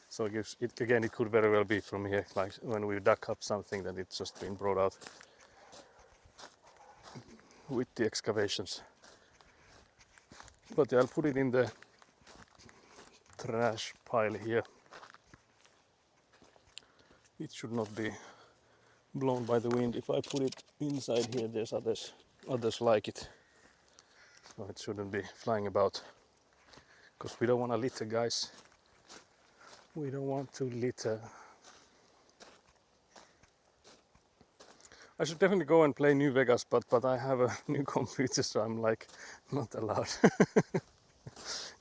Speaker 1: So it could very well be from here, like when we dug up something that it's just been brought out with the excavations. But yeah, I'll put it in the trash pile here. It should not be blown by the wind. If I put it inside here, there's others like it. So it shouldn't be flying about. Because we don't want to litter, guys. We don't want to litter. I should definitely go and play New Vegas, but I have a new computer, so I'm like not allowed.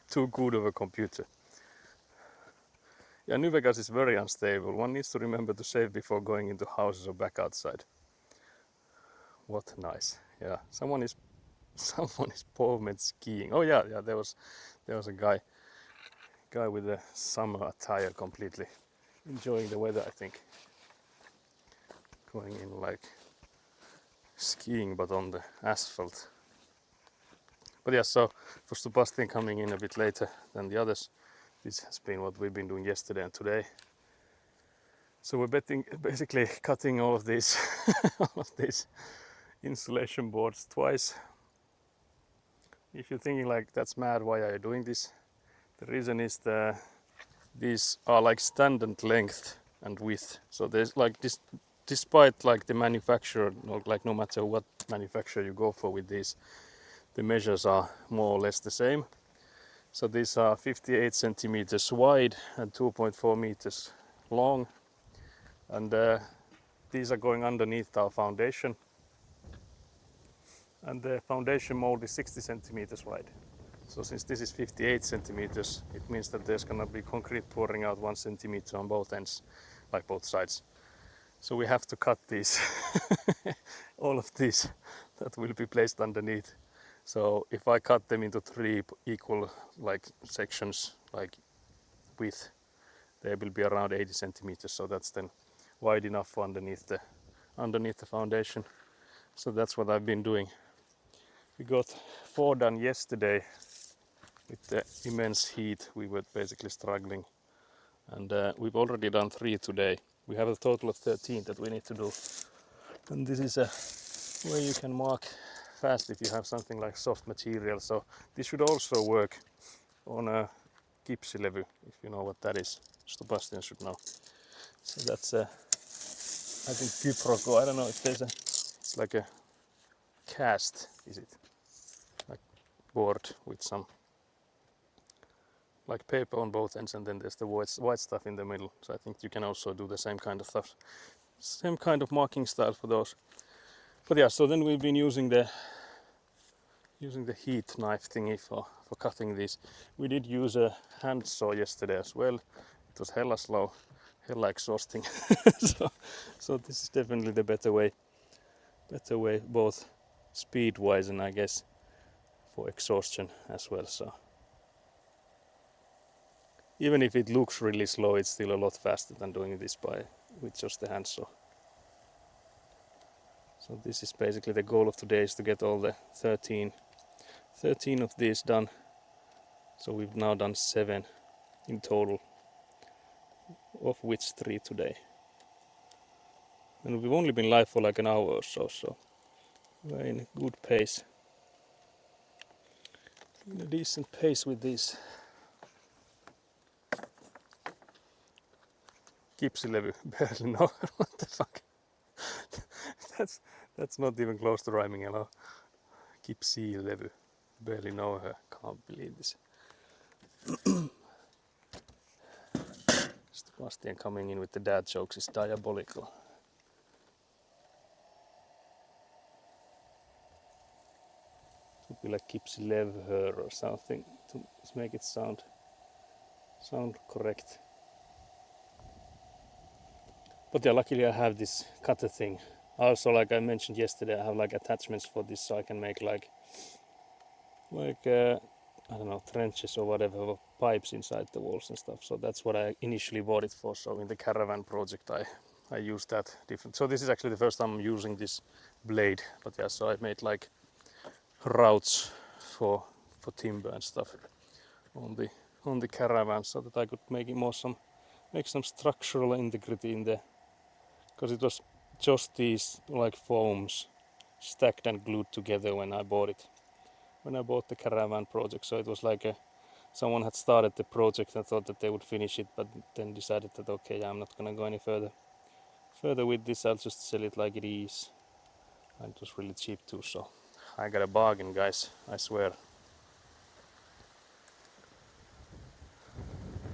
Speaker 1: Too good of a computer. Yeah, New Vegas is very unstable. One needs to remember to save before going into houses or back outside. What nice. Yeah, someone is Povmed skiing. Oh yeah, there was a guy with a summer attire, completely enjoying the weather, I think. Going in like skiing but on the asphalt. But yeah, so for Sebastian coming in a bit later than the others, this has been what we've been doing yesterday and today. So we're basically cutting all of these insulation boards twice. If you're thinking like that's mad, why are you doing this? The reason is these are like standard length and width. So there's like this, despite like the manufacturer, like no matter what manufacturer you go for with these, the measures are more or less the same. So these are 58 centimeters wide and 2.4 meters long, and these are going underneath our foundation, and the foundation mold is 60 centimeters wide. So since this is 58 centimeters, it means that there's gonna be concrete pouring out 1 centimeter on both ends, like both sides. So we have to cut these, all of these that will be placed underneath. So if I cut them into 3 equal like sections, like width, they will be around 80 centimeters. So that's then wide enough for underneath the foundation. So that's what I've been doing. We got 4 done yesterday. With the immense heat, we were basically struggling, and we've already done 3 today. We have a total of 13 that we need to do. And this is a way you can mark fast if you have something like soft material. So this should also work on a kipsilevy, if you know what that is. Sebastian should know. So that's I think Kyproco. I don't know if there's it's like a cast, is it? Like board with some like paper on both ends, and then there's the white stuff in the middle. So I think you can also do the same kind of stuff, same kind of marking style for those. But yeah, so then we've been using the heat knife thingy for cutting these. We did use a hand saw yesterday as well. It was hella slow, hella exhausting. so this is definitely the better way both speed wise and I guess for exhaustion as well. So even if it looks really slow, it's still a lot faster than doing this with just the hand saw. So this is basically the goal of today, is to get all the 13 of these done. So we've now done 7 in total, of which 3 today. And we've only been live for like an hour or so, so we're in a good pace. In a decent pace with these. Kipsilevy, barely know what the fuck. That's not even close to rhyming at all. Kipsilevy, barely know her. Can't believe this. Sebastian coming in with the dad jokes is diabolical. It would be like Kipsilevher or something to make it sound correct. But yeah, luckily I have this cutter thing. Also, like I mentioned yesterday, I have like attachments for this, so I can make like I don't know, trenches or whatever, pipes inside the walls and stuff. So that's what I initially bought it for. So in the caravan project I used that different. So this is actually the first time I'm using this blade. But yeah, so I made like routes for timber and stuff on the caravan, so that I could make some structural integrity in there, because it was just these like foams stacked and glued together when I bought the caravan project. So it was like someone had started the project and thought that they would finish it, but then decided that okay, I'm not gonna go any further with this. I'll just sell it like it is, and it was really cheap too. So I got a bargain, guys, I swear.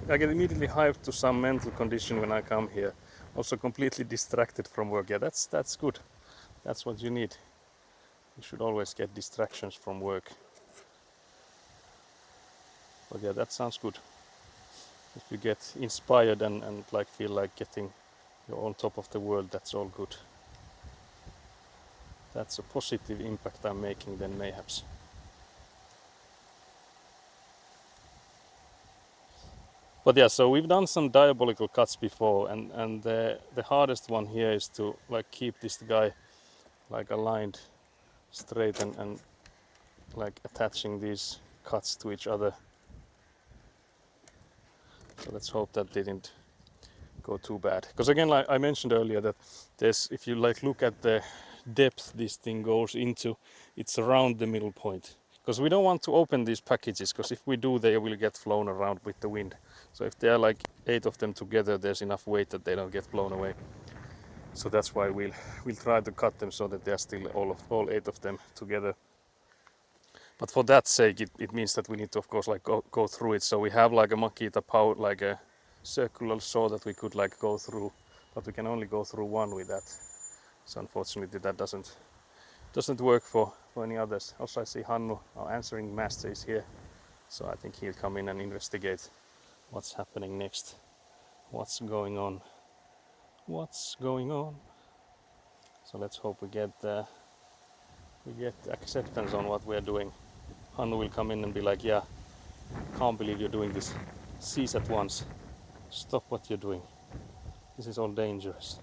Speaker 1: I get immediately hyped to some mental condition when I come here. Also completely distracted from work. Yeah, that's good. That's what you need. You should always get distractions from work. But yeah, that sounds good. If you get inspired and like feel like you're on top of the world, that's all good. That's a positive impact I'm making then, mayhaps. But yeah, so we've done some diabolical cuts before, and the hardest one here is to like keep this guy like aligned straight and like attaching these cuts to each other. So let's hope that didn't go too bad. Because again, like I mentioned earlier, that if you like look at the depth this thing goes into, it's around the middle point. Because we don't want to open these packages, because if we do, they will get flown around with the wind. So if there are like 8 of them together, there's enough weight that they don't get blown away. So that's why we'll try to cut them so that they are still all 8 of them together. But for that sake, it means that we need to, of course, like go through it. So we have like a Makita power, like a circular saw that we could like go through, but we can only go through one with that. So unfortunately, that doesn't work for any others. Also, I see Hannu, our answering master, is here. So I think he'll come in and investigate what's happening next. What's going on? What's going on? So let's hope we get acceptance on what we're doing. Hannu will come in and be like, yeah, can't believe you're doing this. Cease at once. Stop what you're doing. This is all dangerous.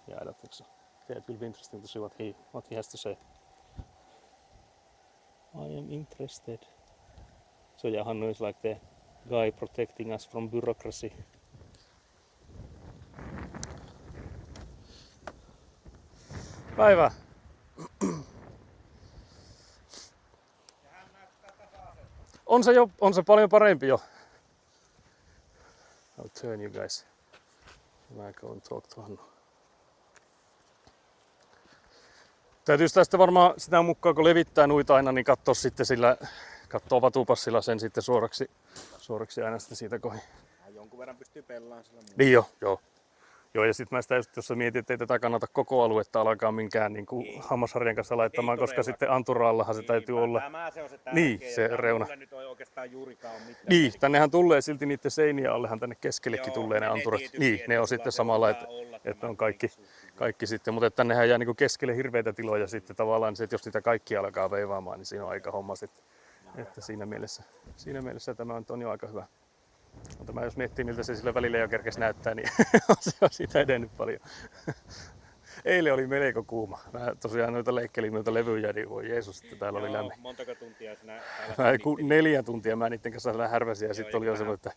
Speaker 1: Yeah, I don't think so. Yeah, it will be interesting to see what he has to say. I am interested. So yeah, Hannu is like the guy protecting us from bureaucracy. Päivä! On se paljon parempi jo. I'll turn you guys. I go and talk to Hannu. Täytyisi tästä varmaan sitä mukaan kun levittää nuita aina, niin katsoo sitten sillä, katsoo vatupassilla sen sitten suoraksi aina sitten siitä kohin.
Speaker 2: Jonkun verran pystyy pelaamaan sillä muuta.
Speaker 1: Niin joo. Joo, ja sitten mä sitä just, jos sä mietit, että ei tätä kannata koko aluetta alkaa minkään niin kuin hammasharjan kanssa laittamaan, koska sitten anturaallahan se täytyy olla.
Speaker 2: Tämä se on se tärkeä.
Speaker 1: Niin, se reuna.
Speaker 2: Nyt ei oikeastaan juurikaan ole mitään.
Speaker 1: Niin, tännehän tulee silti niiden seinien allehan tänne keskellekin tulee ne anturat. Niin, ne on sitten samalla, että on kaikki sitten, mutta tännehän jää niin keskelle hirveitä tiloja sitten tavallaan se, että jos niitä kaikki alkaa veivaamaan, niin siinä on aika homma sitten. Että siinä mielessä tämä on jo aika hyvä. Mutta mä jos miettii miltä se sillä välillä jo kerkesi näyttää, niin se on siitä edennyt paljon. Eilen oli melko kuuma. Mä tosiaan leikkelin noita levyjä, niin voi Jeesus, että täällä oli lämmin.
Speaker 2: Montako tuntia sinä?
Speaker 1: 4 tuntia mä niiden kanssa härväsin ja sitten oli jo semmoinen, että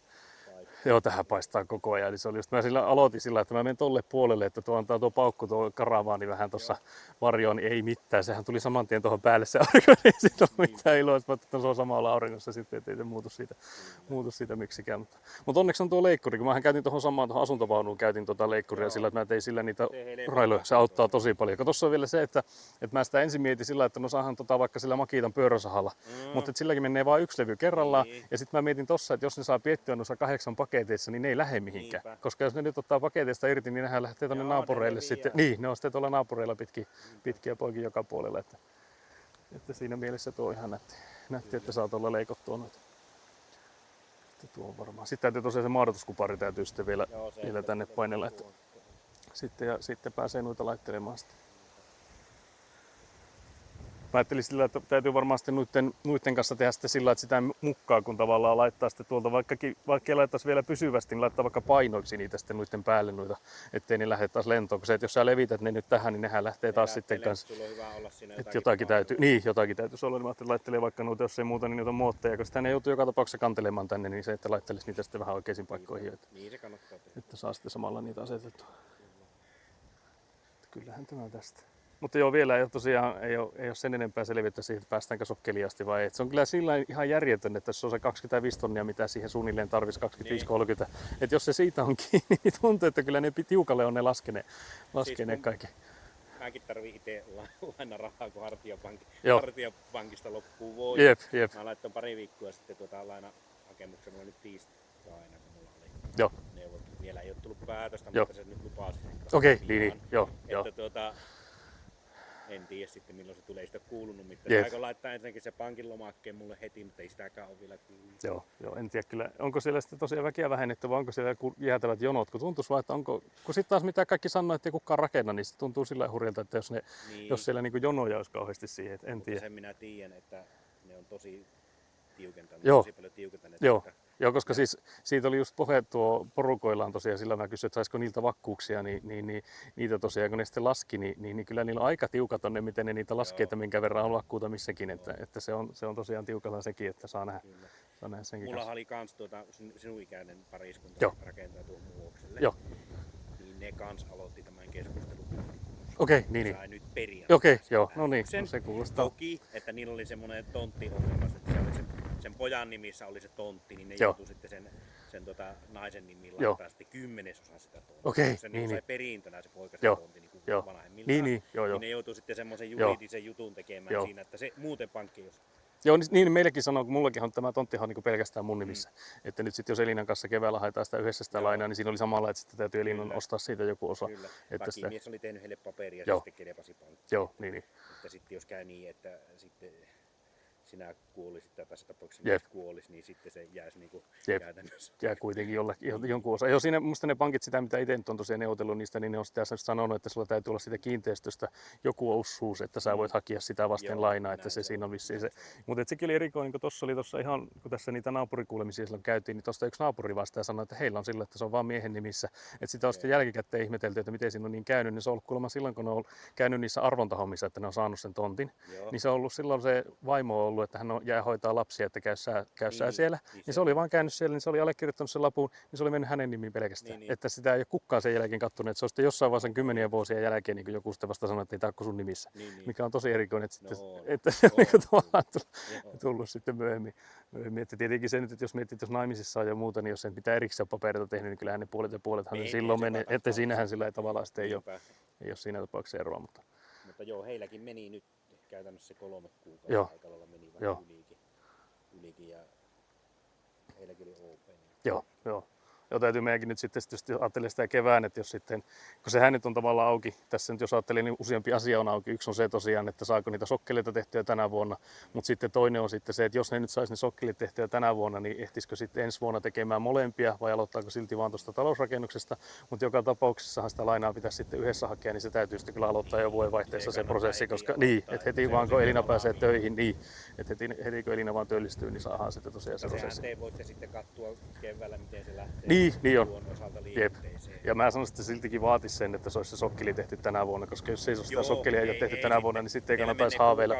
Speaker 1: joo, tähän paistaa koko ajan. Eli se oli just, mä aloitin sillä, että mä menen tolle puolelle, että tuo antaa tuo paukku tuo karavaani vähän tuossa varjoon, niin ei mitään. Sehän tuli saman tien tuohon päälle se aurinko, niin ei siitä ollut mitään iloa, että se on samalla auringossa sitten, ettei se muutu siitä miksikään. Mutta onneksi on tuo leikkuri, kun mähän käytin tuohon samaan tuohon asuntovaunuun, käytin tuota leikkuria sillä, että mä tein sillä niitä railoja. Se auttaa tosi paljon. Tuossa on vielä se, että mä sitä ensin mietin sillä, että no saahan vaikka sillä Makitan pyörösahalla, mutta silläkin menee vain 1 levy kerrallaan. Ja sitten mä mietin tossa, että jos ne saa piettyä noissa 8 paketeissa, niin ne ei lähde mihinkään. Niinpä. Koska jos ne nyt ottaa paketeista irti, niin nehän lähtee tuonne naapureille sitten. Niin, ne on sitten tuolla naapureilla pitkiä poikin joka puolella. Että siinä mielessä tuo on ihan nätti, että saa tuolla leikottua noita. Tuo on varmaan. Sitten täytyy tosiaan se maadotuskupari täytyy sitten vielä tänne painella. Että sitten pääsee noita laittelemaan sitten. Mä ajattelin sillä, että täytyy varmaan sitten nuitten kanssa tehdä sitten sillä, että sitä mukaan, kun tavallaan laittaa sitten tuolta, vaikka ei laittaisi vielä pysyvästi, niin laittaa vaikka painoiksi niitä sitten nuitten päälle noita, ettei ne lähde taas lentoon. Kun se, että jos sä levität ne nyt tähän, niin nehän lähtee taas sitten kanssa.
Speaker 2: Sulla on hyvä olla siinä
Speaker 1: että jotakin täytyy olla, niin mä ajattelin, laittelee vaikka noita, jos ei muuta, niin noita muotteja, koska ne joutuu joka tapauksessa kantelemaan tänne, niin se, että laittelisi niitä sitten vähän oikeisiin paikkoihin.
Speaker 2: Niin se kannattaa tehdä.
Speaker 1: Että saa sitten samalla niitä asetettua. Kyllähän tämä tästä. Mutta joo, vielä ei ole sen enempää selvittää siihen, että päästäänkö sokkeliasti vai ei. Se on kyllä sillä ihan järjetön, että se on se 25 tonnia, mitä siihen suunnilleen tarvitsisi, 25-30. Että jos se siitä on kiinni, niin tuntuu, että kyllä ne tiukalle on ne laskeneet kaikki.
Speaker 2: Mäkin tarvii itse lainarahaa, kun Hartiapankista loppuu voi.
Speaker 1: Jep.
Speaker 2: Mä laittoin pari viikkoa sitten lainahakemuksen, mulla nyt tiistaina, kun mulla oli neuvottu. Vielä ei ole tullut päätöstä, mutta se nyt lupaa sen.
Speaker 1: Okei, niin, joo.
Speaker 2: En tiedä sitten milloin se tulee, ei sitä kuulunut mitään. Saiko laittaa ensinnäkin se pankin lomakkeen mulle heti, mutta ei sitäkään ole vielä kuulunut.
Speaker 1: Joo, en tiedä kyllä. Onko siellä sitten tosiaan väkeä vähennetty vai onko siellä jäätävät jonot? Kun tuntuisi vaan, että kun sitten taas mitä kaikki sanoo, että ei kukaan rakenna, niin se tuntuu sillä hurjalta, että jos siellä niin jonoja olisi kauheasti siihen, en tiedä.
Speaker 2: Sen minä tiedän, että ne on tosi tiukentaneet, tosi paljon tiukentaneet.
Speaker 1: Joo, koska siis siitä oli just puhe tuo porukoillaan tosiaan, sillä mä kysyin, että saisiko niiltä vakkuuksia, niin niitä tosiaan kun ne sitten laski, niin kyllä niillä on aika tiukat on ne, miten ne niitä laskee, että minkä verran on vakkuuta missäkin, että se on tosiaan tiukalla sekin, että saa nähdä senkin.
Speaker 2: Mulla oli kans sinun ikäinen pariskunta rakentaa tuon Muokselle, niin ne kans aloitti tämän keskustelun.
Speaker 1: Okei, niin.
Speaker 2: Sai nyt periaatteessa.
Speaker 1: Okei, joo, no niin, se kuulostaa.
Speaker 2: Toki, että niillä oli semmoinen tontti-ongelma, että se oli sen pojan nimissä oli se tontti, niin ne joutui sitten sen naisen nimiin laittaa sitten 10% sitä tonttia.
Speaker 1: Okei,
Speaker 2: se
Speaker 1: niin.
Speaker 2: sai perintönä se poika sen tontti niin kuin vanhemmillaan.
Speaker 1: Niin,
Speaker 2: ne joutui sitten semmoisen juridisen jutun tekemään siinä, että se muuten pankki jos...
Speaker 1: Joo, niin meillekin sanoo, kun mullakin on tämä tonttihan niin pelkästään mun nimissä. Että nyt sitten jos Elinan kanssa keväällä haetaan sitä yhdessä sitä lainaa, niin siinä oli samalla, että sitten täytyy Elinan ostaa siitä joku osa.
Speaker 2: Kyllä,
Speaker 1: että
Speaker 2: pakimies oli tehnyt heille paperia ja sitten kelpasi pankkiin.
Speaker 1: Joo, niin.
Speaker 2: Että sitten jos käy niin, että sitten sinä kuolisit tai tässä tapauksessa mies kuoli, olisi, niin sitten se jäisi niin kuin
Speaker 1: Jep.
Speaker 2: käytännössä.
Speaker 1: Jää kuitenkin jonkun osa. Joo, siinä musta ne pankit sitä, mitä itse nyt on tosiaan neuvotellut niistä, niin ne on sitä sanonut, että sulla täytyy olla siitä kiinteistöstä joku osuus, että sä voit hakea sitä vasten lainaa, että se siinä on vissiin se. Mutta sekin oli erikoinen, kun tuossa oli ihan, kun tässä niitä naapurikuulemisia silloin käytiin, niin tuosta yksi naapuri vastaan ja sanoi, että heillä on sillä, että se on vaan miehen nimissä. Että sitä on sitten jälkikäteen ihmetelty, että miten siinä on niin käynyt, niin se on ollut kuulemma silloin, kun ne on käynyt niissä arvontahommissa, että ne on saanut sen tontin, niin se on ollut silloin se vaimo on ollut, että hän jää hoitaa lapsia, että käy sää siellä. Niin se oli vaan käynyt siellä, niin se oli allekirjoittanut sen lapun, niin se oli mennyt hänen nimiin pelkästään. Että sitä ei ole kukaan sen jälkeen kattonut, että se on sitten jossain vaiheessa kymmeniä vuosia jälkeen, niin kuin joku sitten vasta sanoi, että ei tämä ole sun nimissä. Mikä on tosi erikoinen, että se on niin tavallaan tullut sitten myöhemmin. Että tietenkin se nyt, että jos mietit, jos naimisissa on ja muuta, niin jos sen pitää erikseen papereita tehnyt, niin kyllähän ne puolet ja puolethan se silloin menee, että siinähän sillä ei tavallaan sitten ei ole siinä tapauksessa eroa. Mutta
Speaker 2: joo, heilläkin meni nyt käytännössä 3 kuukautta aika lailla meni vähän ylikin ja heilläkin oli OP.
Speaker 1: Joo. Ja täytyy meidänkin nyt sitten, jos ajattelee sitä kevään, että jos sitten, kun sehän nyt on tavallaan auki, tässä nyt jos ajattelee, niin useampi asia on auki. Yksi on se tosiaan, että saako niitä sokkeleita tehtyä tänä vuonna, mutta sitten toinen on sitten se, että jos ne nyt saisi ne sokkelit tehtyä tänä vuonna, niin ehtisikö sitten ensi vuonna tekemään molempia vai aloittaako silti vaan tuosta talousrakennuksesta, mutta joka tapauksessahan sitä lainaa pitäisi sitten yhdessä hakea, niin se täytyy sitten kyllä aloittaa jo vuodenvaihteessa se prosessi, koska että heti vaan kun Elina pääsee töihin, että heti kun Elina vaan työllistyy, niin saadaan sitten tosiaan se prosessi.
Speaker 2: Te voitte sitten katsoa keväällä, miten se lähtee.
Speaker 1: Niin on. Jep. Ja mä sanoisin, että siltikin vaatisi sen, että se olisi se sokkeli tehty tänä vuonna, koska jos ei sitä sokkelia ei ole tehty tänä vuonna, niin sitten ei kannattaisi haaveilla.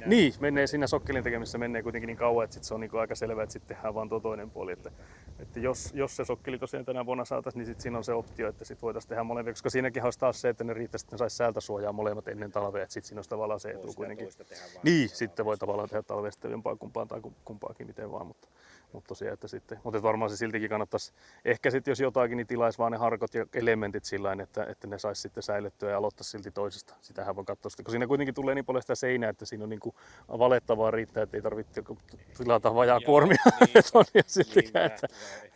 Speaker 1: Niin, menee siinä sokkelin tekemisessä menee kuitenkin niin kauan, että sit se on niin aika selvä, että sitten tehdään vaan tuo toinen puoli. Että jos se sokkeli tosiaan tänä vuonna saataisiin, niin sitten siinä on se optio, että sitten voitaisiin tehdä molempia, koska siinäkin olisi taas se, että ne riittäisi, että ne saisi säältä suojaa molemmat ennen talvea, että sitten siinä olisi tavallaan se etu kuitenkin. Niin, sitten voi tavallaan tehdä talvesta jompaa kumpaan tai kumpaakin miten vaan, mutta tosiaan, että sitten, mutta varmaan se siltikin kannattaisi, ehkä sitten jos jotakin, niin tilaisi vaan ne harkot ja elementit sillain, että ne saisi sitten säilyttyä ja aloittaa silti toisesta. Sitähän voi katsoa sitten, kun siinä kuitenkin tulee niin paljon sitä seinää, että siinä on niin kuin valettavaa riittää, että ei tarvitse tilata vajaa kuormia betonia siltikään,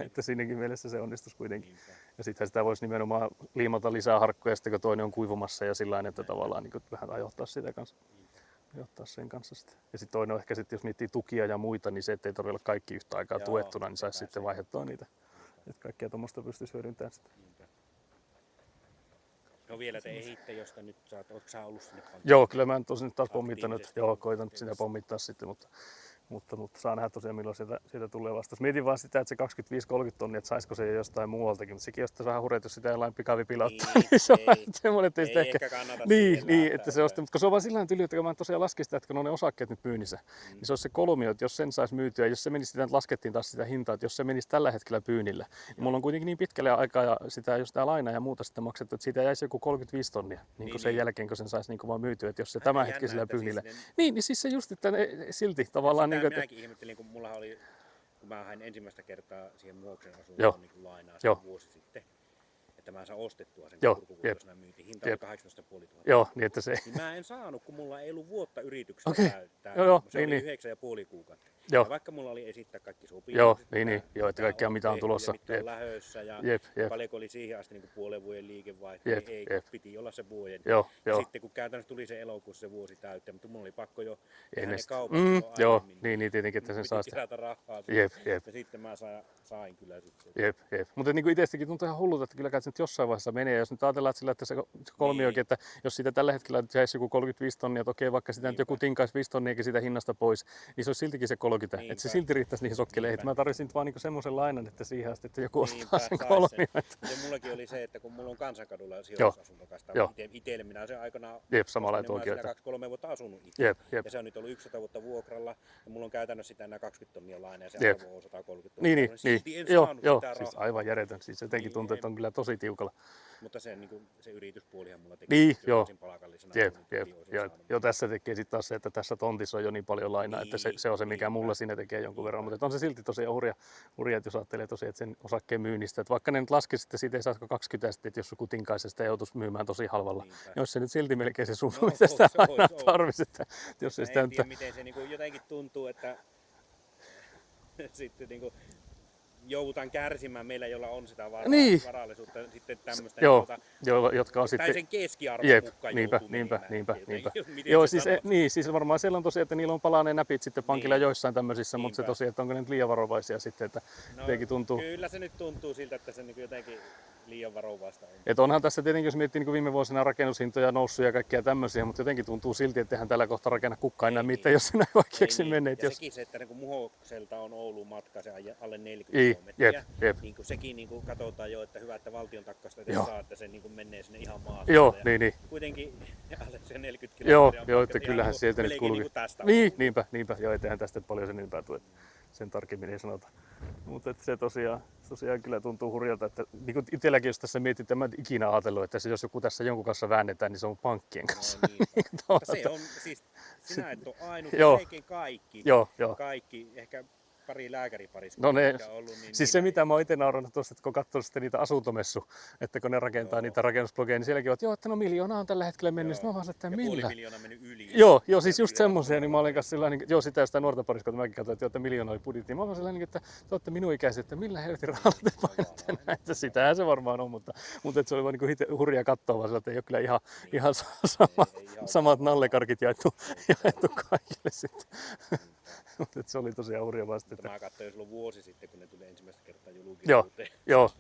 Speaker 1: että siinäkin mielessä se onnistuisi kuitenkin. Ja sittenhän sitä voisi nimenomaan liimata lisää harkkoja, sitten kun toinen on kuivumassa ja sillain, että tavallaan niin vähän ajoittaa sitä kanssa. Ottaa sen kanssa sitten. Ja sitten toinen on ehkä sitten, jos miettii tukia ja muita, niin se, ettei tarvitse olla kaikki yhtä aikaa tuettuna, niin saisi sitten vaihdettua niitä. Että kaikkea tuommoista pystyisi hyödyntämään sitä.
Speaker 2: No vielä te ehitte, josta nyt ootko sä ollut sinne pankkiin?
Speaker 1: Joo, kyllä mä en tosi nyt taas pommittanut. Joo, koitan nyt sitä pommittaa sitten, mutta saa nähdä tosiaan milloin sieltä tulee vastaus. Mietin vaan sitä, että se 25-30 tonnia, että saisiko se jostain muualtakin, mutta sekin olisi vähän hurjaa, jos sitä jollain pikavipillä ottaa. Se on semmoinen, että ei sitä ehkä
Speaker 2: kannata
Speaker 1: niin, että se on sitten, mutta se on vaan sillä tyly, että kun mä tosiaan laskin sitä, että kun on ne osakkeet nyt myynnissä, niin se olisi se kolmio, että jos sen saisi myytyä, jos se menisi sitä, laskettiin taas sitä hintaa, että jos se menisi tällä hetkellä pyynnillä, niin mulla on kuitenkin niin pitkälle aikaa ja sitä, jos tämä laina ja muuta sitten maksettu, että siitä jäisi joku 35 tonnia, niin kuin sen jälkeen, kun sen saisi niin vaan myytyä, että jos se tämän hetkisellä pyynnillä. Niin siis se just, että silti tavallaan niin,
Speaker 2: minäkin ihmettelin, kun mulla oli, kun mä hain ensimmäistä kertaa siihen Muoksen asuntoon niin lainaa vuosi sitten, että mä saan ostettua sen purkukultoisena myyntiin. Hinta oli 18 500.
Speaker 1: Joo, niin että se.
Speaker 2: Niin mä en saanut, kun mulla ei ollut vuotta yrityksessä täyttää. Se oli 9,5 kuukautta. Ja vaikka mulla oli esittää kaikki sopimukset.
Speaker 1: Joo, että kaikkea mitä on tulossa.
Speaker 2: Ja mitä on lähössä ja paljonko oli siihen asti niin puolen vuoden liikevaihto. Piti olla se vuoden. Ja sitten kun käytännössä tuli se elokuussa se vuosi täyteen, mutta mulla oli pakko jo tehdä ne kaupat
Speaker 1: niin tietenkin, että sen saa
Speaker 2: sitä. Piti kerätä rahaa. Ja sitten mä sain kyllä sitten.
Speaker 1: Mutta niin kuin itsestäkin tuntuu ihan hullulta, että kyllä kai se nyt jossain vaiheessa menee. Jos nyt ajatellaan sillä, että se kolmiokin, että jos siitä tällä hetkellä jäisi joku 35 tonnia, että okei, vaikka sitä nyt joku tinkaisi 5 tonniakin siitä hinnasta pois, niin se olisi siltikin se 30. Että se silti riittäisi niihin sokkeleihin. Mä tarvitsin vaan niinku semmoisen lainan, että siihen asti, että joku ostaa sen kolmion.
Speaker 2: Ja mullakin oli se, että kun mulla on Kansankadulla sijoitusasuntokaista itselle, minä sen aikanaan
Speaker 1: samalla tuokin.
Speaker 2: 2-3 vuotta asunut itse. Ja se on nyt ollut 11 vuotta vuokralla ja mulla on käytännössä sitä enää 20 tonnia lainaa ja se arvo on 130 tonnia.
Speaker 1: Niin. Joo, siis aivan järjetön. Siis jotenkin tuntuu, että on kyllä tosi tiukalla.
Speaker 2: Mutta se, niin se yrityspuolihan mulla tekee palkallisena.
Speaker 1: Joo, tässä tekee sitten taas se, että tässä tontissa on jo niin paljon lainaa, että se on se, mikä mulla siinä tekee jonkun verran. Mutta on se silti tosiaan hurja, että jos ajattelee tosiaan, että sen osakkeen myynnistä, että vaikka ne nyt laskisi, että siitä ei saisiko 20 sitten, että jos joku tinkaisi sitä joutuisi myymään tosi halvalla, niin olisi se nyt silti melkein se summa, mitä sitä aina tarvitsisi.
Speaker 2: Jos ei sitä en tiedä, miten se niin jotenkin tuntuu, että sitten niin kuin joudutaan kärsimään meillä, jolla on sitä varallisuutta, sitten tämmöistä,
Speaker 1: jotka on sitten
Speaker 2: sen keskiarvon mukaan
Speaker 1: niinpä. Joo, siis varmaan siellä on tosiaan, että niillä on palaa ne näpit sitten pankilla joissain tämmöisissä, mutta se tosiaan, että onko ne nyt liian varovaisia sitten, että jotenkin tuntuu.
Speaker 2: Kyllä se nyt tuntuu siltä, että se niin jotenkin liian varovaista on.
Speaker 1: Että onhan tässä tietenkin, jos miettii niin viime vuosina rakennushintoja noussut ja kaikkia tämmöisiä, mutta jotenkin tuntuu silti, että eihän tällä kohtaa rakenna kukaan enää mitään, jos se näin vaikeaksi menee.
Speaker 2: Ja sekin se, että niin Muhokselta on Ouluun matka se alle 40 kilometriä. Niin sekin niin katsotaan jo, että hyvä, että valtion takkasta saa, että se niin menee sinne ihan maahan.
Speaker 1: Joo, niin.
Speaker 2: Kuitenkin alle se 40 kilometriä.
Speaker 1: Joo, että kyllähän sieltä nyt kulkee. Niin, niinpä. Joo, eihän tästä paljon sen enempää tule. Sen tarkemmin ei sanota. Mutta se tosiaan kyllä tuntuu hurjalta, että niin itselläkin jos tässä mietit, että mä en ikinä ajatellut, että jos joku tässä jonkun kanssa väännetään, niin se on pankkien kanssa.
Speaker 2: No, se on siis, sinä et ole ainut, eikä kaikki. Kaikki, ehkä pari lääkäripariskuntaa ollut.
Speaker 1: Siis se mitä mä oon itse naurannut tuosta, että kun katsoo sitten niitä asuntomessu, että kun ne rakentaa niitä rakennusblogeja, niin sielläkin on, että 1 miljoona on tällä hetkellä mennyt. Sitten mä vaan että millä?
Speaker 2: 500 000 mennyt yli.
Speaker 1: Joo, siis just semmoisia, niin mä olin kanssa sellainen, sitä nuorta pariskuntaa mäkin katsoin, että 1 miljoona oli budjetti. Mä olin sellainen, että te olette minun ikäisiä, että millä helvetin rahalla te painatte näitä. Sitähän se varmaan on, mutta se oli vaan niin hurja katsoa, vaan että ei ole kyllä ihan samat nallekarkit jaettu kaikille sitten. Mutta se oli tosiaan hurja vasta.
Speaker 2: Mä katsoin jo silloin vuosi sitten, kun ne tuli ensimmäistä kertaa julkisuuteen.
Speaker 1: Joo,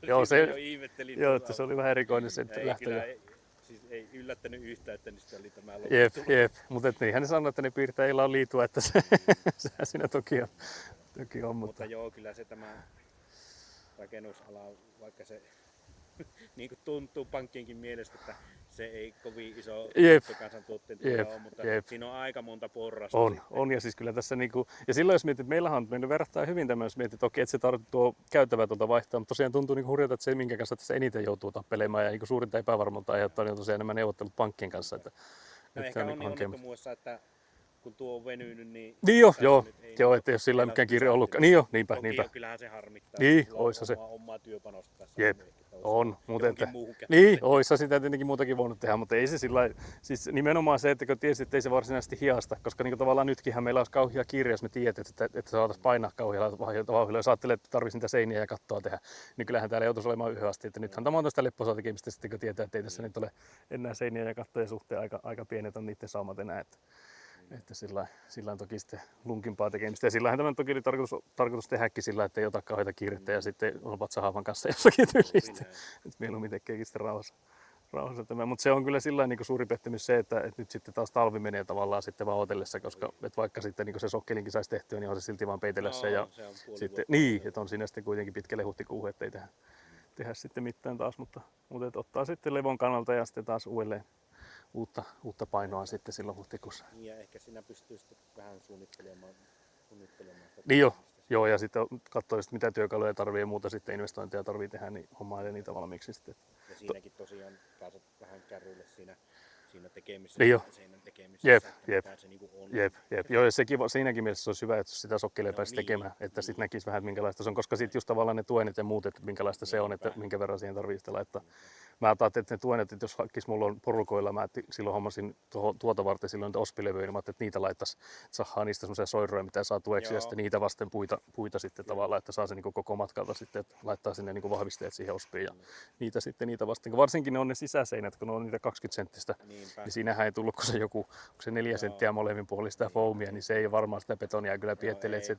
Speaker 1: että se oli vähän erikoinen se lähtö.
Speaker 2: Siis ei yllättänyt yhtään, että niistä oli tämä
Speaker 1: lopputulos. Mutta niinhän ne sanoi, että ne piirtää illan liitua, että sehän siinä toki on.
Speaker 2: Mutta joo, kyllä se tämä rakennusala, vaikka se niin kuin tuntuu pankkienkin mielestä, että se ei kovin iso kansantuotteen ole, mutta siinä on aika monta porrasta.
Speaker 1: On ja siis kyllä tässä niinku, ja silloin jos mietit, meillähän on mennyt verrattain hyvin tämä, jos mietit, että okei, että se tuo käytävää tuolta vaihtaa, mutta tosiaan tuntuu niinku hurjalta, että se minkä kanssa tässä eniten joutuu tappelemaan ja niinku suurinta epävarmuutta aiheuttaa, niin on tosiaan nämä neuvottelut pankkien kanssa. Että
Speaker 2: ehkä on onnettomuudessa, että kun tuo on venynyt, niin
Speaker 1: joo, että jos sillä ei mikään kiire ollutkaan. Niin jo, niinpä.
Speaker 2: Kyllähän se harmittaa.
Speaker 1: Niin, oissa se.
Speaker 2: Omaa työpanosta tässä.
Speaker 1: On, mutta oissa sitä tietenkin muutakin voinut tehdä, mutta ei se sillä siis nimenomaan se, että kun tiesit, että ei se varsinaisesti hiasta, koska niin tavallaan nytkinhän meillä olisi kauhea kiire, jos me tiedät, että saataisiin painaa kauhealla vauhdilla. Jos ajattelee, että tarvitsisi niitä seiniä ja kattoa tehdä, niin kyllähän täällä joutuisi olemaan yhden asti. Että nythän tämä on tästä lepposaa tekemistä, sitten kun tietää, että ei tässä nyt ole enää seiniä ja kattoja suhteen aika pienet on niiden saumat enää. Että sillä on toki sitten lunkimpaa tekemistä. Ja sillähän tämä toki oli tarkoitus tehdäkin sillä, että ei ota kauheita kiirettä ja sitten on vatsahaavan kanssa jossakin tyylistä. Että mieluummin tekeekin sitten rauhassa tämä. Mutta se on kyllä sillä niin suuri pettymys se, että nyt sitten taas talvi menee tavallaan sitten vaan odotellessa, koska että vaikka sitten niin se sokkelinkin saisi tehtyä, niin on se silti vaan peitellässä. Ja sitten, että on siinä sitten kuitenkin pitkälle huhtikuuhun, että ei tehdä sitten mitään taas. Mutta että ottaa sitten levon kannalta ja sitten taas uudelleen uutta painoa sitten silloin huhtikuussa.
Speaker 2: Ja ehkä siinä pystyy sitten vähän suunnittelemaan
Speaker 1: niin joo, ja sitten katsoo, mitä työkaluja tarvii ja muuta sitten investointeja tarvii tehdä, niin hommailee niitä valmiiksi sitten.
Speaker 2: Ja siinäkin tosiaan pääset vähän kärryille siinä tekemisessä.
Speaker 1: Niin jo.
Speaker 2: Jep.
Speaker 1: Se niinku on. Jep. Joo, ja siinäkin mielessä se olisi hyvä, että sitä sokkelia pääsisi tekemään, että sitten näkisi vähän, minkälaista se on, koska sitten just tavallaan ne tuenit ja muut, että minkälaista se on, että minkä verran siihen tarvitsee sitä laittaa. Mä ajattelin, että ne tuenit, että jos hakkis mulla on porukoilla, mä silloin hommasin tuota varten silloin ospilevyjä, niin mä ajattelin, että niitä laittaisi, että saadaan niistä semmoisia soiroja, mitä saa tueksi, ja sitten niitä vasten puita sitten tavallaan, että saa se niin koko matkalta sitten, että laittaa sinne niin vahvisteet siihen ospiin ja niitä vasten. Varsinkin ne on ne sisäseinät, kun ne on niitä 20 senttistä, niin siinähän ei tullut, kun se 4 senttiä molemmin puolin sitä foamia, niin se ei varmaan sitä betonia kyllä piettelee, että se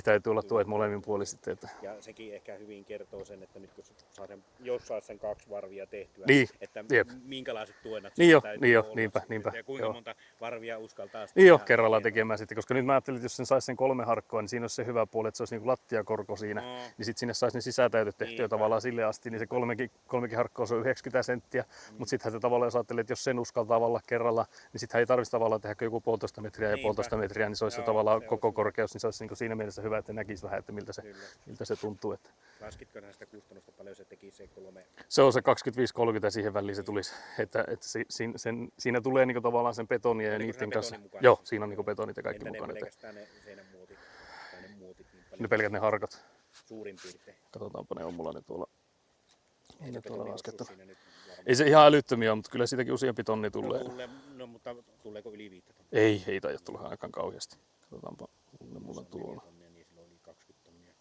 Speaker 1: täytyy olla tuet molemmin puolin sitten. Että.
Speaker 2: Ja sekin ehkä hyvin kertoo sen, että nyt kun jos saa sen 2 varvia tehtyä, että minkälaiset tuennat täytyy olla.
Speaker 1: Niinpä.
Speaker 2: Ja kuinka monta varvia uskaltaa
Speaker 1: sitten. Niin kerralla tekemään sitten, koska nyt mä ajattelin, että jos sen saisi sen 3 harkkoa, niin siinä olisi se hyvä puoli, että se olisi niin lattiakorko siinä, niin sitten sinne saisi ne sisätäytöt tehtyä tavallaan sille asti, niin se kolmekin harkkoa se on 90 senttiä, mutta sittenhän se tavallaan, jos ajattelee, että jos sen uskaltaa valla kerralla, niin sittenhän ei tarvitsisi tavallaan tehdä joku 1,5 metriä ja 1,5 metriä, niin se olisi tavallaan koko korkeus, niin se olisi niin siinä mielessä hyvä, että näkisi vähän, että miltä se tuntuu. Että.
Speaker 2: Laskitko näistä kustannusta paljon se teki se 3?
Speaker 1: Se on se 25-30 siihen väliin se tulisi, että siinä tulee niinku tavallaan sen betonia ja niiden kanssa. Joo, siinä on niinku betonit ja kaikki mukana.
Speaker 2: Entä ne pelkästään ne seinämuotit tai ne muotit? Niin
Speaker 1: ne pelkät ne harkat.
Speaker 2: Suurin piirtein.
Speaker 1: Katsotaanpa, ne on mulla ne tuolla. Ei ne tuolla laskettu. Ei se ihan älyttömiä, mutta kyllä siitäkin useampi tonni tulee.
Speaker 2: No mutta tuleeko yli 5 tonnia?
Speaker 1: Ei taida tulla ainakaan kauheasti. Katsotaanpa, ne mulla tuolla.
Speaker 2: Niin silloin yli 20 tonnia.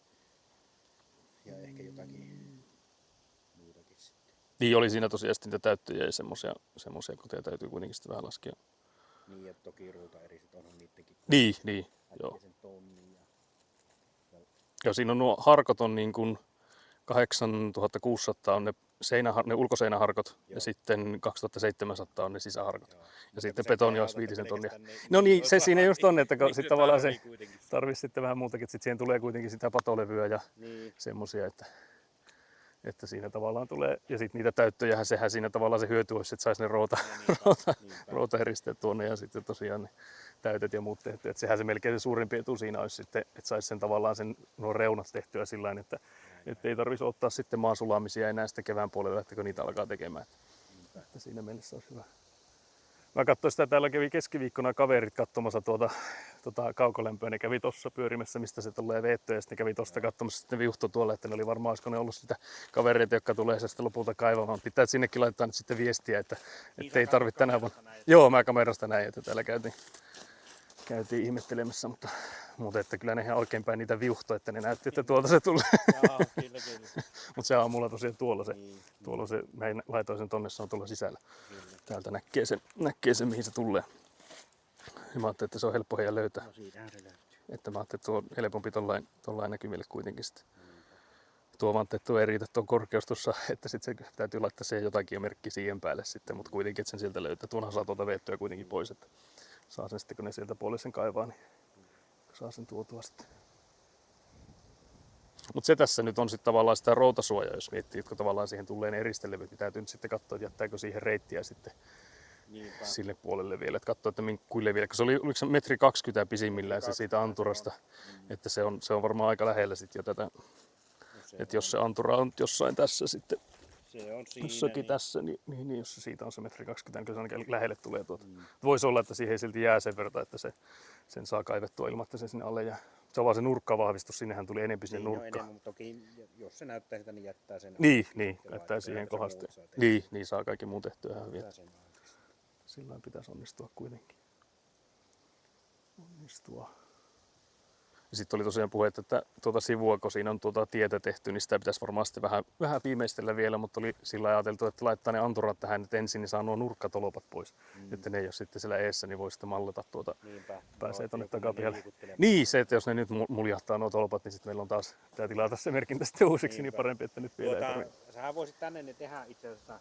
Speaker 1: Niin oli siinä tosiaan niitä täyttöjä ja semmoisia koteja täytyy kuitenkin sitten vähän laskea.
Speaker 2: Niin ja toki ruutaeriset onhan niittenkin.
Speaker 1: Niin, joo. Ja siinä on nuo harkot on niin kuin 8600 on ne ulkoseinäharkot, joo. Ja sitten 2700 on ne sisäharkot. Joo. Ja sitten betoni olisi 5 tonnia. No niin, se siinä just on, että niin sitten tavallaan se tarvitsisi sitten vähän muutakin, että siihen tulee kuitenkin sitä patolevyä ja niin. Semmoisia, että siinä tavallaan tulee, ja sitten niitä täyttöjähän, sehän siinä tavallaan se hyöty olisi, että saisi ne routaeristeet tuonne ja sitten tosiaan ne täytöt ja muut tehty. Että sehän se melkein se suurimpi etu siinä olisi sitten, että saisi sen tavallaan nuo reunat tehtyä sillä tavalla, että ei tarvitsisi ottaa sitten maansulamisia enää sitten kevään puolella, että kun niitä alkaa tekemään. Että siinä mielessä olisi hyvä. Mä katsoin sitä, täällä kävi keskiviikkona kaverit katsomassa tuota kaukolämpöä. Ne kävi tuossa pyörimässä, mistä se tulee veettyä, ja sitten ne kävi tuosta katsomassa sitten viuhto tuolla, että ne oli varmaan, olisiko ne ollut sitä kavereita, jotka tulee se sitten lopulta kaivamaan. Pitää sinnekin laittaa nyt sitten viestiä, että ei tarvitse tänään vuonna. Joo, mä kamerasta näin, että täällä käytiin ihmettelemässä, mutta että kyllä ne ihan oikeinpäin niitä viuhtoi, että ne näytti, että tuolta se tulee. Mutta se aamulla tosiaan tuolla se, mä laitoin sen tonne, se on tuolla sisällä. Kyllä. Täältä näkee sen, mihin se tulee. Ja mä ajattelin, että se on helppo heidän löytää. No siitähän se löytyy. Että mä ajattelin, että tuo on helpompi tollain näkymille kuitenkin sitten. Tuo vaan, että tuo ei riitä tuon korkeus tuossa, että sitten se täytyy laittaa siihen jotakin merkki siihen päälle sitten, mutta kuitenkin, että sen sieltä löytää. Tuonhan saa tuolta veettyä kuitenkin pois, että saa sen sitten, kun ne sieltä puolelle sen kaivaa, niin saa sen tuotua sitten. Mutta se tässä nyt on sitten tavallaan sitä routasuojaa, jos miettii, että kun tavallaan siihen tulee ne eristelevyt, niin täytyy nyt sitten katsoa, että jättääkö siihen reittiä sitten sille puolelle vielä. Että katsoa, että kuille vielä, kun se oli oliko se 1,20 metriä pisimmillään se siitä anturasta, että se on varmaan aika lähellä sitten jo tätä. Että jos se antura on jossain tässä sitten,
Speaker 2: se on siinä,
Speaker 1: jossakin niin. Tässä, niin jos se siitä on se 1,20 metriä, niin se ainakin lähelle tulee tuota. Voisi olla, että siihen ei silti jää sen verran, että sen saa kaivettua ilman, että se sinne alle jää. Se on vaan se nurkkavahvistus, sinnehän tuli enempi sinne nurkkaan.
Speaker 2: Enemmän, toki jos se näyttää sitä, niin jättää sen.
Speaker 1: Niin, jättää siihen kohdasta. Niin, saa kaikki muu tehtyä ihan hyvin. Sillä pitäisi onnistua kuitenkin. Ja sitten oli tosiaan puhe, että tuota sivua, kun siinä on tuota tietä tehty, niin sitä pitäisi varmaan sitten vähän viimeistellä vielä, mutta oli sillä ajateltu, että laittaa ne anturat tähän nyt ensin, niin saa nuo nurkkatolopat pois. Että ne ei ole sitten siellä eessä, niin voi sitten mallata pääsee tuonne takapihalle. Niin, se, että jos ne nyt muljahtaa nuo tolpat, niin sitten meillä on taas, pitää tilata se merkintä sitten uusiksi, niin parempi, että nyt vielä ei tarvitse.
Speaker 2: Sähän voisit tänne ne tehdä itse asiassa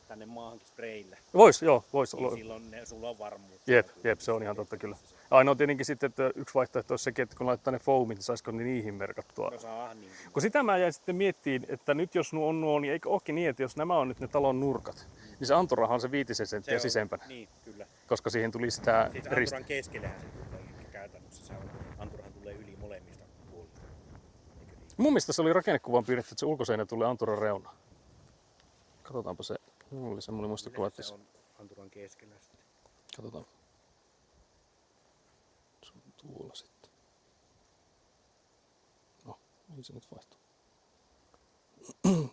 Speaker 2: tänne maahankin spreillä.
Speaker 1: Vois
Speaker 2: niin olla. Silloin sulla on varmuus.
Speaker 1: Jep, se on ihan totta kyllä. Ainoa tietenkin sitten, että yksi vaihtoehto olisi sekin, että kun laittaa ne foamit, niin saisiko ne niihin merkattua.
Speaker 2: No saa niin.
Speaker 1: Kun sitä mä jäin sitten miettimään, että nyt jos nuo on nuo, niin eikö olekin niin, että jos nämä on nyt ne talon nurkat, niin se anturahan on se 5 senttiä sisempänä.
Speaker 2: Niin, kyllä.
Speaker 1: Koska siihen tuli sitä
Speaker 2: siis anturan keskellähän se tulee käytännössä. Se on, anturahan tulee yli molemmista puolista. Niin?
Speaker 1: Mun mielestä se oli rakennekuvan piirretty, että se ulkoseinä tulee anturan reunaan. Katsotaanpa se. Mulla oli semmoinen muistikuva, että
Speaker 2: se on anturan keskellä sitten.
Speaker 1: Katsotaan. Se on tuolla sitten. No, mihin se nyt vaihtuu?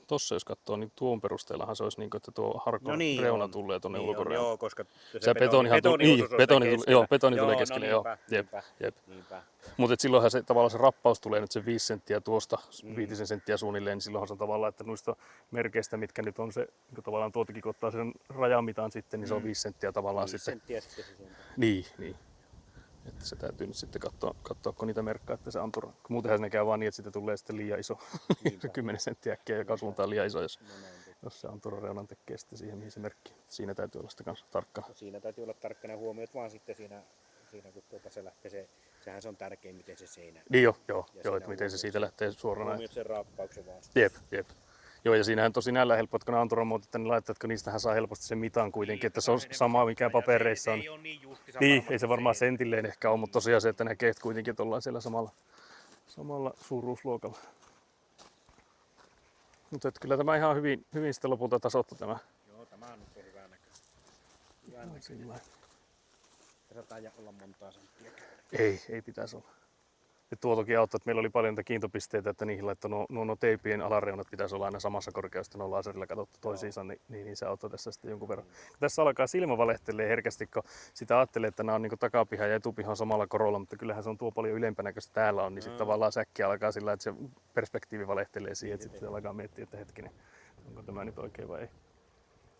Speaker 1: Tossa jos katsoo, niin tuon perusteellahan se olisi niin kuin, että tuo harkon reuna tulee tuonne ulkoreunaan.
Speaker 2: Joo, koska
Speaker 1: se betoni tulee keskelle. Joo, jep. Mutta silloinhan se tavallaan se rappaus tulee nyt se 5 senttiä tuosta, 5 senttiä suunnilleen, niin silloinhan se on tavallaan, että noista merkeistä, mitkä nyt on se, niin tavallaan tuotakin kun ottaa sen rajamitan sitten, niin se on 5 senttiä tavallaan
Speaker 2: 5
Speaker 1: sitten.
Speaker 2: Senttiä sitten
Speaker 1: Niin. Että se täytyy nyt sitten katsoa kun niitä merkkaa, että se antura. Muutenhan ne käy vaan niin, että siitä tulee sitten liian iso. 10 senttiä äkkiä joka suuntaan liian iso, jos se anturan reunan tekee sitten siihen, mihin se merkki. Siinä täytyy olla sitten kanssa tarkkana.
Speaker 2: No, siinä täytyy olla tarkkana ja huomioit vaan sitten siinä kun se lähtee, sehän se on tärkein, miten se seinä.
Speaker 1: Niin joo, että miten se siitä lähtee suoraan.
Speaker 2: Huomioit sen raappauksen vaan.
Speaker 1: Jep. Joo, ja siinähän tosi näillä helpot, kun ne anturamuotit, niin laitatko niistähän saa helposti sen mitan kuitenkin, että se on sama mikä papereissa on. Niin, ei se varmaan sentilleen ehkä ole, mutta tosiaan se, että näkee, että kuitenkin ollaan siellä samalla suuruusluokalla. Mutta kyllä tämä ihan hyvin sitten lopulta tasoittu tämä.
Speaker 2: Joo, tämä on nyt hyvä näkö. Tässä taitaa olla montaa senttiä.
Speaker 1: Ei pitäisi olla. Ja tuo toki auttaa, että meillä oli paljon niitä kiintopisteitä, että niihin laittoi nuo teipien alareunat pitäisi olla aina samassa korkeudessa, ne on laserilla katsottu toisiinsa, niin se auttaa tässä sitten jonkun verran. Tässä alkaa silmä valehtelee herkästi, kun sitä ajattelee, että nämä on niin takapiha ja etupiha samalla korolla, mutta kyllähän se on tuo paljon ylempänä, kun se täällä on, niin sitten tavallaan säkki alkaa sillä, että se perspektiivi valehtelee siihen, että sitten alkaa miettiä, että hetkinen, onko tämä nyt oikein vai ei.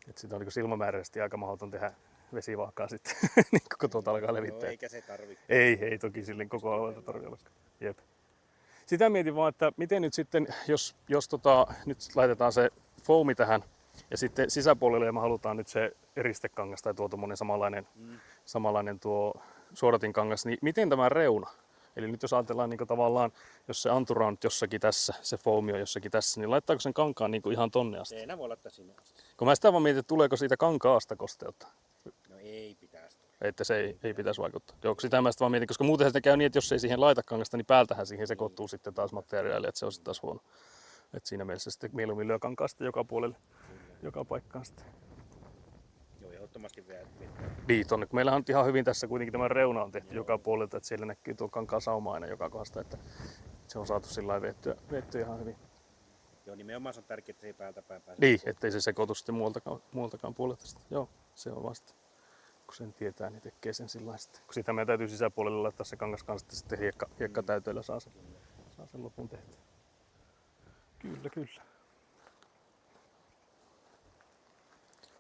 Speaker 1: Et sitä on niin silmämääräisesti aika mahdoton tehdä vesivahkaa sitten, niin kun tuota alkaa levittää.
Speaker 2: Eikä se tarvitse.
Speaker 1: Ei toki silleen koko alueelta tarvitse olla. Jep. Sitä mietin vaan, että miten nyt sitten, jos nyt laitetaan se foami tähän ja sitten sisäpuolelle me halutaan nyt se eristekangas tai tuo tommonen samanlainen tuo suodatinkangas, niin miten tämä reuna? Eli nyt jos ajatellaan niin tavallaan, jos se antura on jossakin tässä, se foami on jossakin tässä, niin laittaako sen kankaan niin ihan tonne asti?
Speaker 2: Ei, voi laittaa sinne asti.
Speaker 1: Kun mä sitä vaan mietin, että tuleeko siitä kankaasta kosteutta?
Speaker 2: No ei pitäisi tulla.
Speaker 1: Että se ei pitäisi vaikuttaa. Joo, sitä mä sitä vaan mietin, koska muuten se käy niin, että jos ei siihen laita kangasta, niin päältähän siihen sekoittuu sitten taas materiaali, että se on sitten taas huono. Että siinä mielessä sitten mieluummin lyö kankaa sitten joka puolelle, joka paikkaan sitten.
Speaker 2: Joo, ehdottomasti vielä.
Speaker 1: Niin, tonne, kun meillähän on ihan hyvin tässä kuitenkin tämä reuna on tehty joka puolelta, että siellä näkyy tuo kankaan sauma aina joka kohdasta, että se on saatu sillä lailla vettyä ihan hyvin.
Speaker 2: Joo, nimenomaan se on tärkeää, että se ei päältä päin pääse.
Speaker 1: Niin, ettei se sekoitu sitten muultakaan puolelta. Joo, se on vasta. Kun sen tietää, niin tekee sen sillä lailla. Kun sitä meidän täytyy sisäpuolelle laittaa se kangas kanssa, sitten hiekkatäytöillä saa sen lopun tehtyä. Kyllä.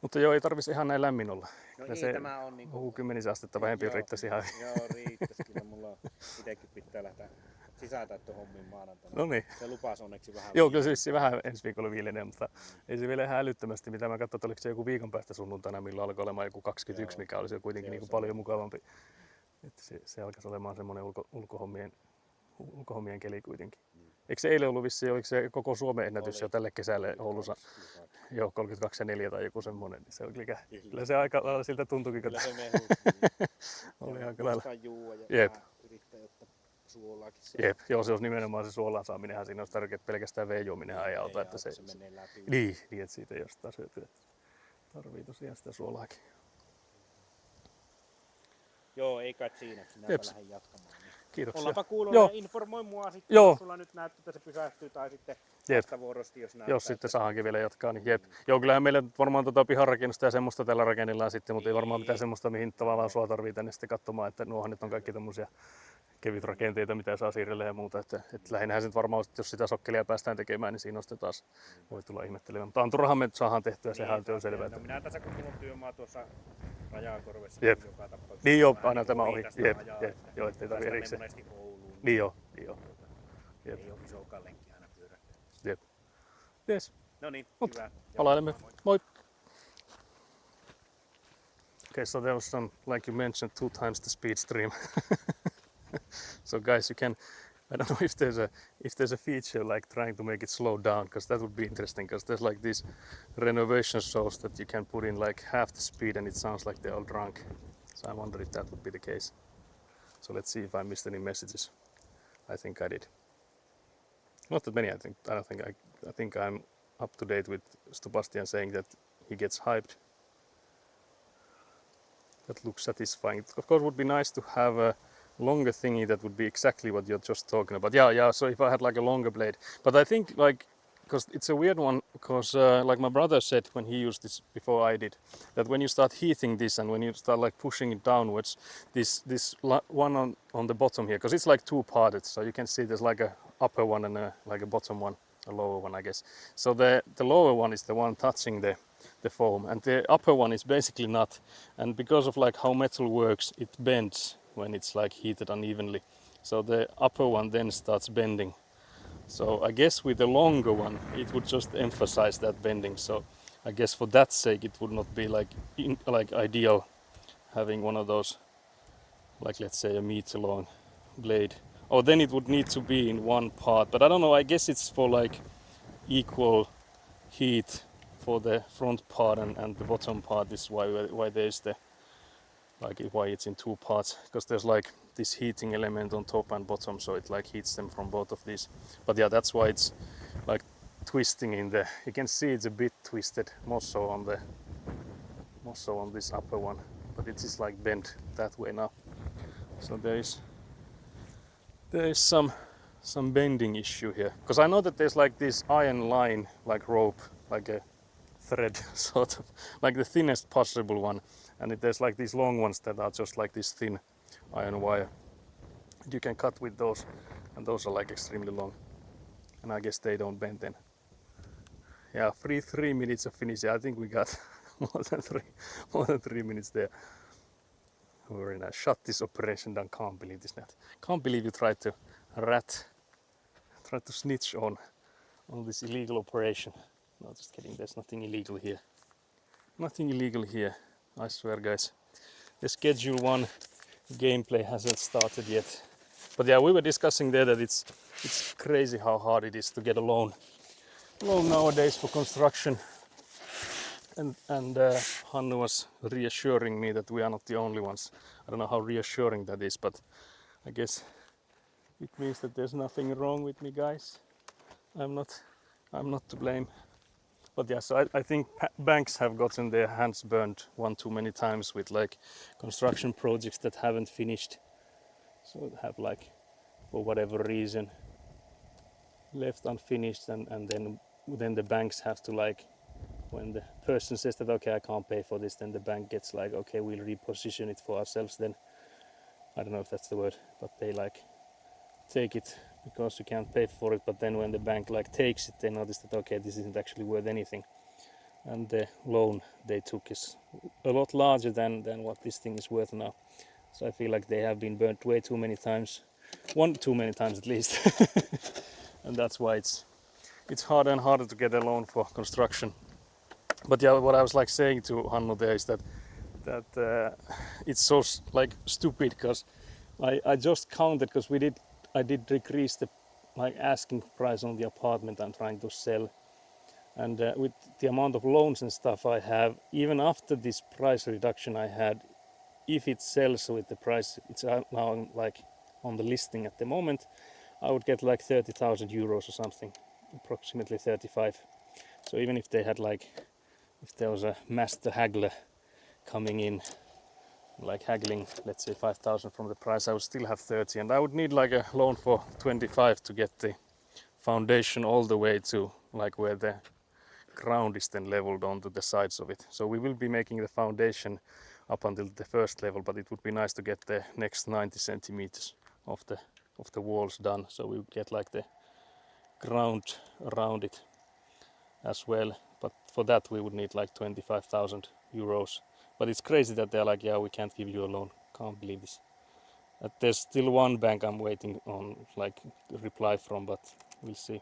Speaker 1: Mutta joo, ei tarvitsisi ihan näin lämmin olla.
Speaker 2: No
Speaker 1: ei,
Speaker 2: se tämä on niinku...
Speaker 1: 10 astetta vähempi riittäisi ihan.
Speaker 2: Joo, riittäisi. Kyllä mulla itsekin pitää lähteä sisääntäyttöhommiin maanantaina.
Speaker 1: No niin.
Speaker 2: Se lupasi onneksi vähän.
Speaker 1: Joo, kyllä se vähän ensi viikolla viilenee, mutta ei se vielä ihan älyttömästi. Mitä mä katsoin, että oliko se joku viikon päästä sunnuntaina, milloin alkoi olemaan joku 21, joo, mikä olisi jo kuitenkin niin kuin paljon mukavampi. Että se alkaisi olemaan semmoinen ulkohommien keli kuitenkin. Eikö se eilen ollut vissiin, oliko se koko Suomen ennätys jo tälle kesälle Oulussa? Joo, 32,4 tai joku semmoinen. Se oli kyllä se aika lailla siltä tuntuikin.
Speaker 2: Kyllä se mehu.
Speaker 1: Oli aika lailla.
Speaker 2: Jep. Yrittää ottaa suolaakin.
Speaker 1: Jep, joo, se olisi nimenomaan se suolaan saaminenhan. Siinä olisi tärkeää, että pelkästään veden-juominenhan ei auta. Että se
Speaker 2: menee läpi.
Speaker 1: Niin, että siitä ei jostain syötyä. Tarvii tosiaan sitä suolaakin.
Speaker 2: Joo, ei kai siinä. Sinäpä lähden jatkamaan.
Speaker 1: Kiitoksia.
Speaker 2: Ollaanpa kuulolla ja informoi mua sitten, jos sulla nyt näyttää, että se pysähtyy tai sitten vastavuorosti, jos näyttää.
Speaker 1: Jos sitten sahankin vielä jatkaa, niin jep. Joo, kyllähän meillä varmaan piharakennusta ja semmoista tällä rakennellaan sitten, mutta ei varmaan mitään semmoista, mihin tavallaan sua tarvii tänne sitten katsomaan, että nuohan nyt on kaikki tommosia kevyt rakenteita, mitä saa siirrellä ja muuta. Että lähinnähän se varmaan, jos sitä sokkelia päästään tekemään, niin siinä on sitten taas voi tulla ihmettelemään. Mutta anturahan me saadaan tehtyä, sehän on selvää.
Speaker 2: No minä tässä kun mulla on työmaa tuossa Rajakorvessa,
Speaker 1: jep.
Speaker 2: Joka tapauksessa.
Speaker 1: Niin joo, aina tämä ohi. Jep. Joo, ettei tarvitse erikseen.
Speaker 2: Monesti Ouluun.
Speaker 1: Niin joo.
Speaker 2: Jep. Ei ole isokaan lenkki aina pyörähtää.
Speaker 1: Jep. Yes.
Speaker 2: No niin, hyvä.
Speaker 1: Palailemme. Moi. Okay, so there was some, like you mentioned, 2 times the speed stream. So guys, you can, I don't know if there's a feature like trying to make it slow down, because that would be interesting, because there's like these renovation shows that you can put in like half the speed and it sounds like they're all drunk. So I wonder if that would be the case. So let's see if I missed any messages. I think I did. Not that many, I think I'm up to date with Sebastian saying that he gets hyped. That looks satisfying. Of course, it would be nice to have a longer thingy that would be exactly what you're just talking about. Yeah, so if I had like a longer blade. But I think like, because it's a weird one, because like my brother said when he used this before I did, that when you start heating this and when you start like pushing it downwards, this one on the bottom here, because it's like 2-parted, so you can see there's like a upper one and like a bottom one, a lower one I guess. So the lower one is the one touching the foam, and the upper one is basically not. And because of like how metal works, it bends when it's like heated unevenly. So the upper one then starts bending. So I guess with the longer one, it would just emphasize that bending. So I guess for that sake, it would not be like ideal having one of those, like let's say a meter long blade. Or then it would need to be in one part. But I don't know, I guess it's for like equal heat for the front part and the bottom part. This is why there's the, like why it's in 2 parts, because there's like this heating element on top and bottom, so it like heats them from both of these. But yeah, that's why it's like twisting in the, you can see it's a bit twisted, more so on this upper one, but it is like bent that way now. So there is some bending issue here, because I know that there's like this iron line, like rope, like a thread sort of, like the thinnest possible one, and there's like these long ones that are just like this thin iron wire. You can cut with those, and those are like extremely long, and I guess they don't bend then. Yeah, 3 minutes of finish. I think we got more than 3 minutes there. Very nice. Shut this operation down. Can't believe this net. Can't believe you tried to snitch on this illegal operation. No, just kidding. There's nothing illegal here. Nothing illegal here. I swear, guys. The Schedule 1 gameplay hasn't started yet. But yeah, we were discussing there that it's crazy how hard it is to get a loan nowadays for construction. And Hannu was reassuring me that we are not the only ones. I don't know how reassuring that is, but I guess it means that there's nothing wrong with me, guys. I'm not to blame. But yeah, so I think banks have gotten their hands burned one too many times with like construction projects that haven't finished. So have like, for whatever reason, left unfinished, and then the banks have to like, when the person says that okay, I can't pay for this, then the bank gets like, okay, we'll reposition it for ourselves. Then I don't know if that's the word, but they like take it because you can't pay for it. But then when the bank like takes it, they notice that okay, this isn't actually worth anything, and the loan they took is a lot larger than what this thing is worth now. So I feel like they have been burnt way too many times, one too many times at least. And that's why it's harder and harder to get a loan for construction. But yeah, what I was like saying to Hannu there is that it's so like stupid, because I just counted, because I did decrease the like asking price on the apartment I'm trying to sell, and with the amount of loans and stuff I have, even after this price reduction I had, if it sells with the price it's now like on the listing at the moment, I would get like 30,000 euros or something, approximately 35. So even if they had like, if there was a master haggler coming in, like haggling, let's say 5,000 from the price, I would still have 30, and I would need like a loan for 25 to get the foundation all the way to like where the ground is then leveled onto the sides of it. So we will be making the foundation up until the first level, but it would be nice to get the next 90 centimeters of the walls done, so we would get like the ground around it as well. But for that we would need like 25,000 euros. But it's crazy that they're like, yeah, we can't give you a loan. Can't believe this. There's still one bank I'm waiting on like reply from, but we'll see.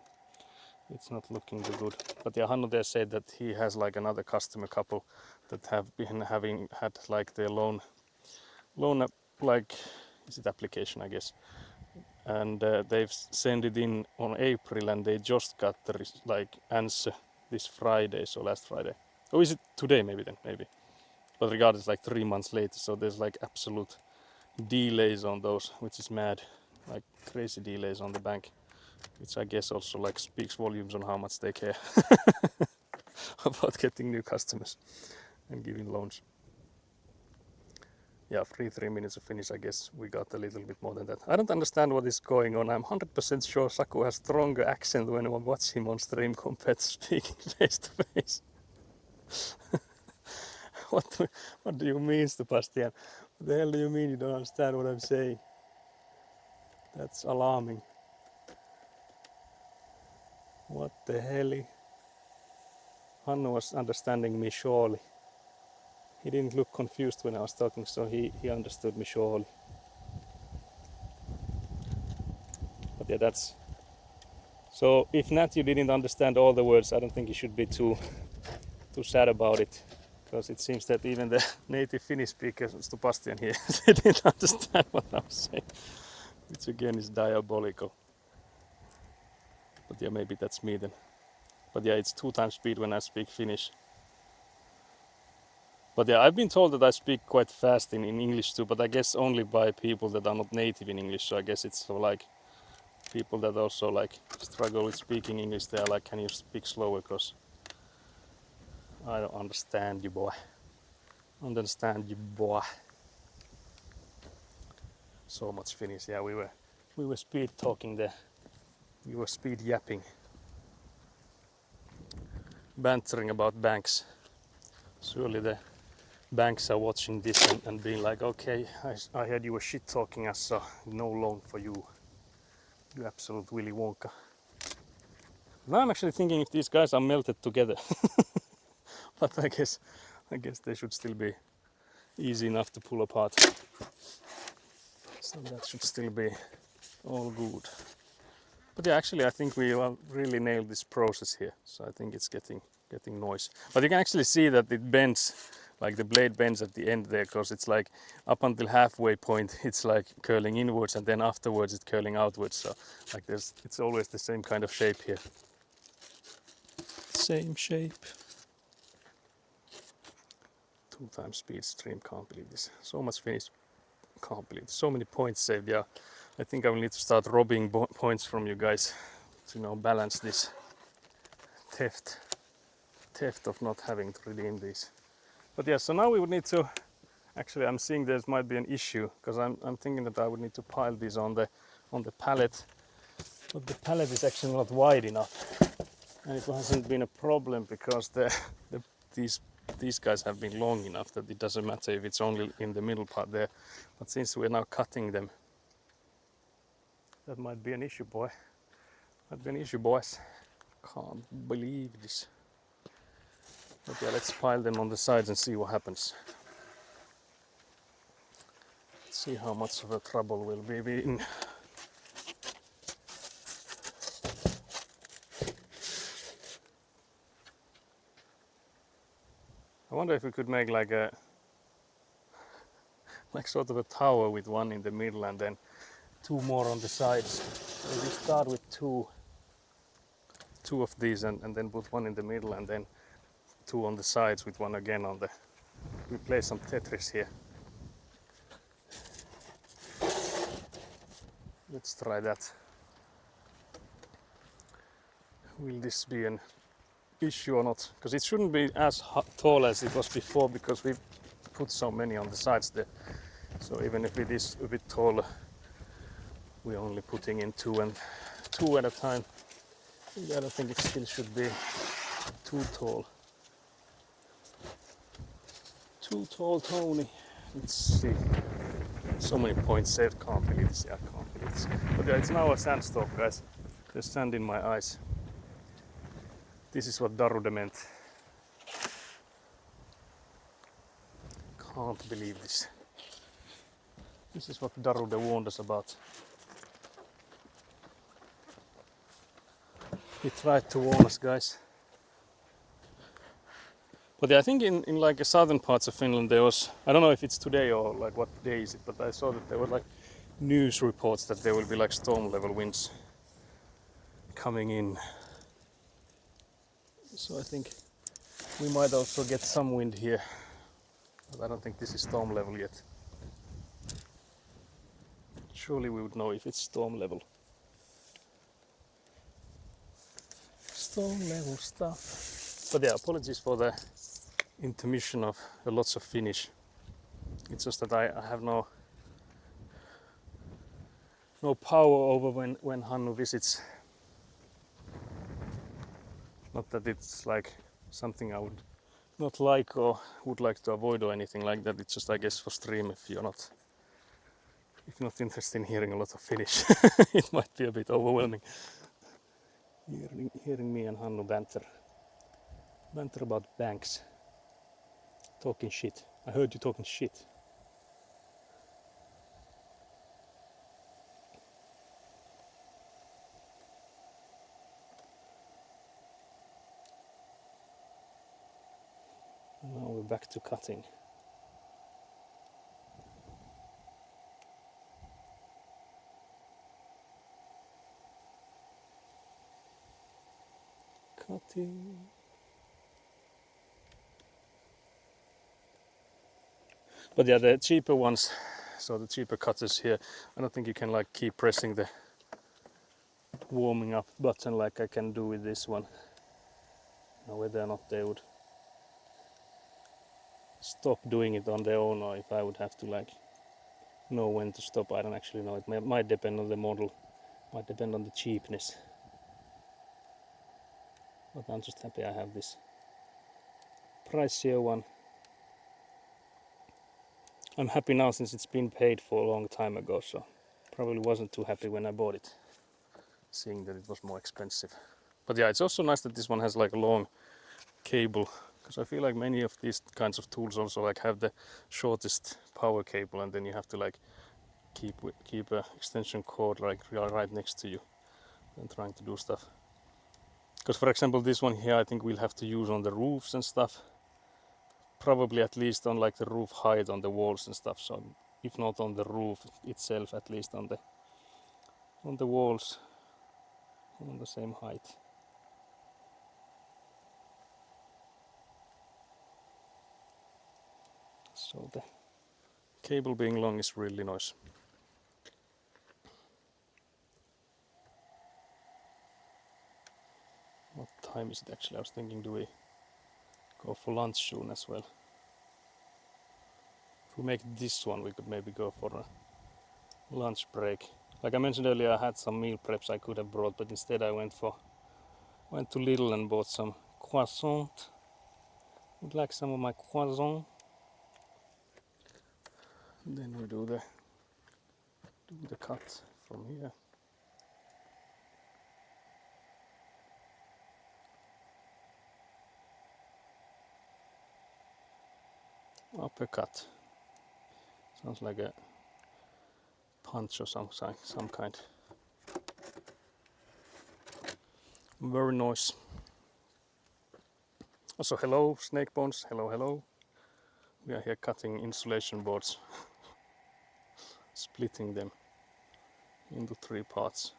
Speaker 1: It's not looking too good. But yeah, Hannu there said that he has like another customer couple that have been had like their loan like, is it application, I guess, and they've sent it in on April, and they just got the like answer this Friday, so last Friday. Or is it today? Maybe then, maybe. But regardless, like 3 months later, so there's like absolute delays on those, which is mad, like crazy delays on the bank, which I guess also like speaks volumes on how much they care about getting new customers and giving loans. Yeah, 3 minutes of finish. I guess we got a little bit more than that. I don't understand what is going on. I'm 100% sure Saku has stronger accent when I watch him on stream compared to speaking face to face. What do you mean, Sebastian? What the hell do you mean you don't understand what I'm saying? That's alarming. What the hell? Hannu was understanding me surely. He didn't look confused when I was talking, so he understood me surely. But yeah, that's... So if Nat, you didn't understand all the words, I don't think you should be too sad about it. Because it seems that even the native Finnish speaker, Sebastian here, they didn't understand what I was saying. Which again is diabolical. But yeah, maybe that's me then. But yeah, it's 2 times speed when I speak Finnish. But yeah, I've been told that I speak quite fast in English too, but I guess only by people that are not native in English. So I guess it's so like people that also like struggle with speaking English, they're like, can you speak slower, because I don't understand you, boy. Understand you, boy. So much Finnish. Yeah, we were speed talking there. We were speed yapping, bantering about banks. Surely the banks are watching this and being like, okay, I heard you were shit talking us, so no loan for you. You absolute Willy Wonka. Now I'm actually thinking if these guys are melted together. But I guess they should still be easy enough to pull apart. So that should still be all good. But yeah, actually I think we really nailed this process here. So I think it's getting noise. But you can actually see that it bends, like the blade bends at the end there, because it's like up until halfway point it's like curling inwards, and then afterwards it's curling outwards. So like it's always the same kind of shape here. Same shape. 2 times speed stream, can't believe this. So much finish, can't believe this. So many points saved. Yeah, I think I will need to start robbing points from you guys to, you know, balance this theft of not having to redeem these. But yeah, so now we would need to, actually I'm seeing there might be an issue, because I'm thinking that I would need to pile these on the pallet, but the pallet is actually not wide enough, and it hasn't been a problem because these guys have been long enough that it doesn't matter if it's only in the middle part there. But since we're now cutting them, that might be an issue, boy. Might be an issue, boys. Can't believe this. But yeah, let's pile them on the sides and see what happens. Let's see how much of a trouble we'll be in. I wonder if we could make like sort of a tower with one in the middle and then 2 more on the sides. Maybe start with two of these and then put one in the middle and then 2 on the sides with one again on the. We play some Tetris here. Let's try that. Will this be an issue or not? Because it shouldn't be as tall as it was before, because we put so many on the sides there. So even if it is a bit taller, we're only putting in 2 at a time. I don't think it still should be too tall. Too tall, Tony. Let's see. So many points saved. Can't believe this. Yeah, can't believe this. But yeah, it's now a sandstorm, guys. There's sand in my eyes. This is what Darude meant. Can't believe this. This is what Darude warned us about. He tried to warn us, guys. But yeah, I think in like the southern parts of Finland there was, I don't know if it's today or like what day is it, but I saw that there were like news reports that there will be like storm level winds coming in. So I think we might also get some wind here, but I don't think this is storm level yet. Surely we would know if it's storm level. Storm level stuff. But yeah, apologies for the intermission of lots of Finnish. It's just that I have no power over when Hannu visits. Not that it's like something I would not like or would like to avoid or anything like that. It's just, I guess, for stream, if you're not interested in hearing a lot of Finnish, it might be a bit overwhelming. Hearing me and Hannu banter about banks. Talking shit. I heard you talking shit. Now we're back to cutting. Cutting. But yeah, the cheaper ones, so the cheaper cutters here, I don't think you can like keep pressing the warming up button like I can do with this one. Now whether or not they would stop doing it on their own, or if I would have to like know when to stop, I don't actually know. It might depend on the model, might depend on the cheapness. But I'm just happy I have this pricier one. I'm happy now since it's been paid for a long time ago, so probably wasn't too happy when I bought it, seeing that it was more expensive. But yeah, it's also nice that this one has like a long cable, because I feel like many of these kinds of tools also like have the shortest power cable, and then you have to like keep a extension cord like right next to you when trying to do stuff. Because for example, this one here I think we'll have to use on the roofs and stuff, probably at least on like the roof height on the walls and stuff. So if not on the roof itself, at least on the walls on the same height. So the cable being long is really nice. What time is it actually? I was thinking, do we go for lunch soon as well? If we make this one, we could maybe go for a lunch break. Like I mentioned earlier, I had some meal preps I could have brought, but instead I went to Lidl and bought some croissant. Would like some of my croissant. And then we do the cut from here. Uppercut. Sounds like a punch or some kind. Very nice. Also, hello snake bones. Hello. We are here cutting insulation boards, splitting them into 3 parts.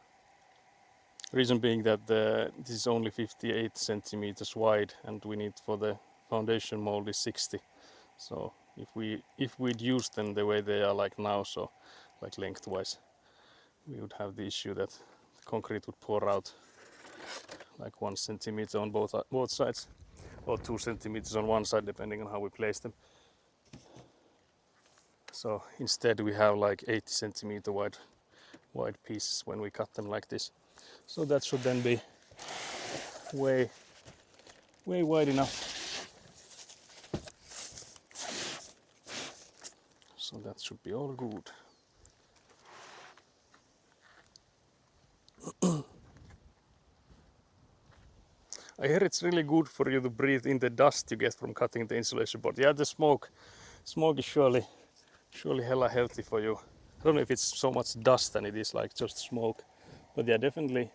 Speaker 1: Reason being that this is only 58 centimeters wide, and we need for the foundation mold is 60. So if we'd use them the way they are like now, so like lengthwise, we would have the issue that the concrete would pour out like 1 centimeter on both sides, or 2 centimeters on one side, depending on how we place them. So instead we have like 80 centimeter wide pieces when we cut them like this. So that should then be way wide enough. So that should be all good. I hear it's really good for you to breathe in the dust you get from cutting the insulation board. Yeah, the smoke is surely hella healthy for you. I don't know if it's so much dust than it is like just smoke, but yeah, definitely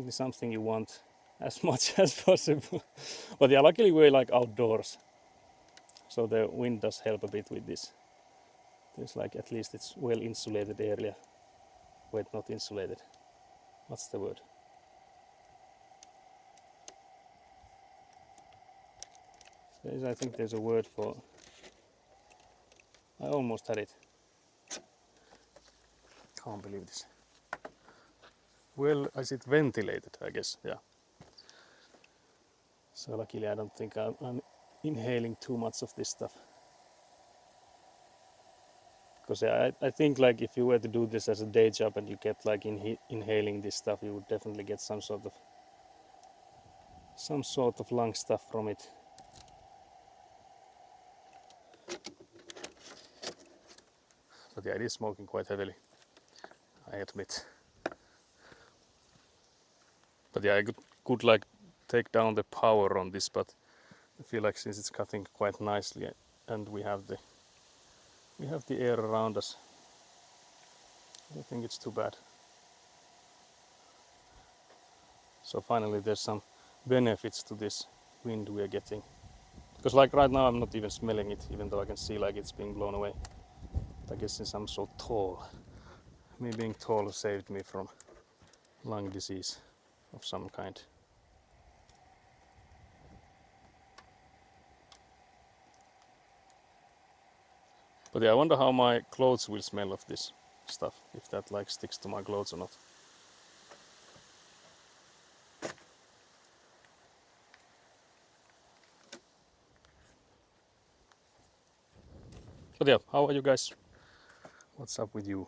Speaker 1: something you want as much as possible. But yeah, luckily we're like outdoors, so the wind does help a bit with this. There's like, at least it's well insulated area. Wait, not insulated. What's the word? I think there's a word for. I almost had it. Can't believe this. Well, is it ventilated? I guess, yeah. So luckily I don't think I'm inhaling too much of this stuff. Because I think like if you were to do this as a day job and you kept like inhaling this stuff, you would definitely get some sort of lung stuff from it. But yeah, it is smoking quite heavily, I admit. But yeah, I could like take down the power on this, but I feel like since it's cutting quite nicely and we have the air around us, I don't think it's too bad. So finally there's some benefits to this wind we are getting. Because like right now I'm not even smelling it, even though I can see like it's being blown away. But I guess since I'm so tall, me being tall saved me from lung disease of some kind. But yeah, I wonder how my clothes will smell of this stuff, if that like sticks to my clothes or not. But yeah, how are you guys? What's up with you?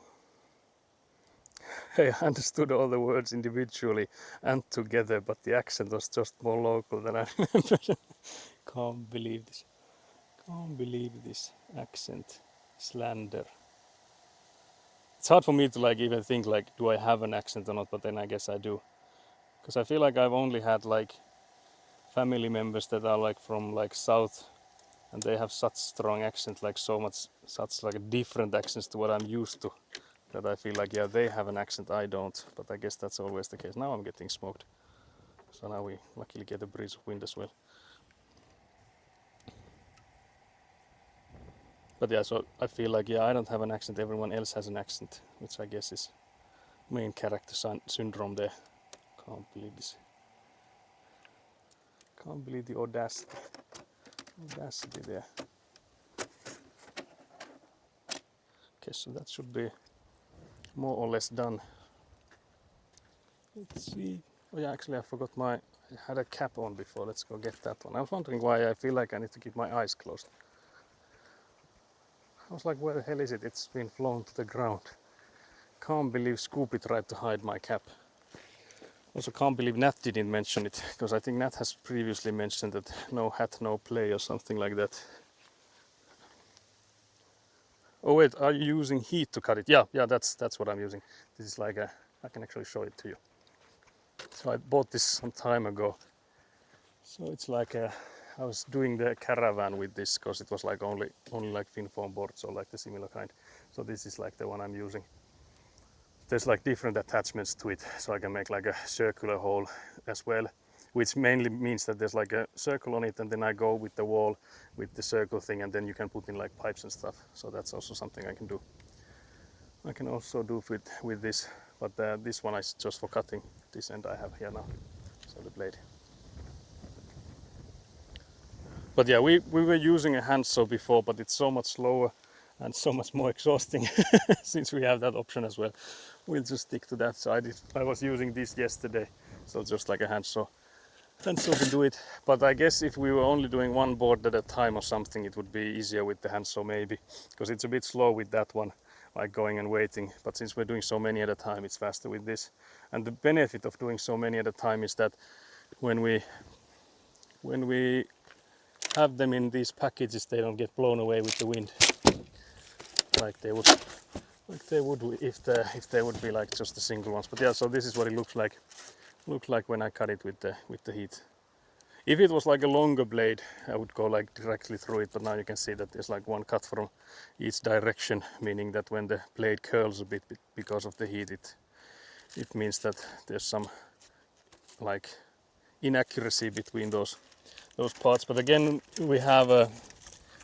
Speaker 1: I understood all the words individually and together, but the accent was just more local than I remember. Can't believe this. Can't believe this accent slander. It's hard for me to like even think like, do I have an accent or not? But then I guess I do. because I feel like I've only had like family members that are like from like south, and they have such strong accent, like such like different accents to what I'm used to, that I feel like, yeah, they have an accent, I don't. But I guess that's always the case. Now I'm getting smoked, so now we luckily get a breeze of wind as well. But yeah, so I feel like, yeah, I don't have an accent, everyone else has an accent, which I guess is main character syndrome there. Can't believe this. Can't believe the audacity there. Okay, so that should be more or less done. Let's see. Oh yeah, actually I forgot I had a cap on before. Let's go get that one. I was wondering why I feel like I need to keep my eyes closed. I was like, where the hell is it? It's been flown to the ground. Can't believe Scoopy tried to hide my cap. Also can't believe Nat didn't mention it, because I think Nat has previously mentioned that no hat, no play or something like that. Oh wait, are you using heat to cut it? Yeah, that's what I'm using. This is like I can actually show it to you. So I bought this some time ago. So it's like I was doing the caravan with this because it was like only like Finfoam boards or like the similar kind. So this is like the one I'm using. There's like different attachments to it, so I can make like a circular hole as well, which mainly means that there's like a circle on it, and then I go with the wall with the circle thing, and then you can put in like pipes and stuff. So that's also something I can do. I can also do with this, but this one is just for cutting. This end I have here now, so the blade. But yeah, we were using a handsaw before, but it's so much slower and so much more exhausting since we have that option as well. We'll just stick to that. So I was using this yesterday, so just like a handsaw. Handsaw to do it. But I guess if we were only doing one board at a time or something, it would be easier with the handsaw maybe, because it's a bit slow with that one, like going and waiting. But since we're doing so many at a time, it's faster with this. And the benefit of doing so many at a time is that when we have them in these packages, they don't get blown away with the wind, like they would if they would be like just the single ones. But yeah, so this is what it looks like when I cut it with the heat. If it was like a longer blade, I would go like directly through it, but now you can see that there's like one cut from each direction, meaning that when the blade curls a bit because of the heat, it means that there's some like inaccuracy between those parts. But again, we have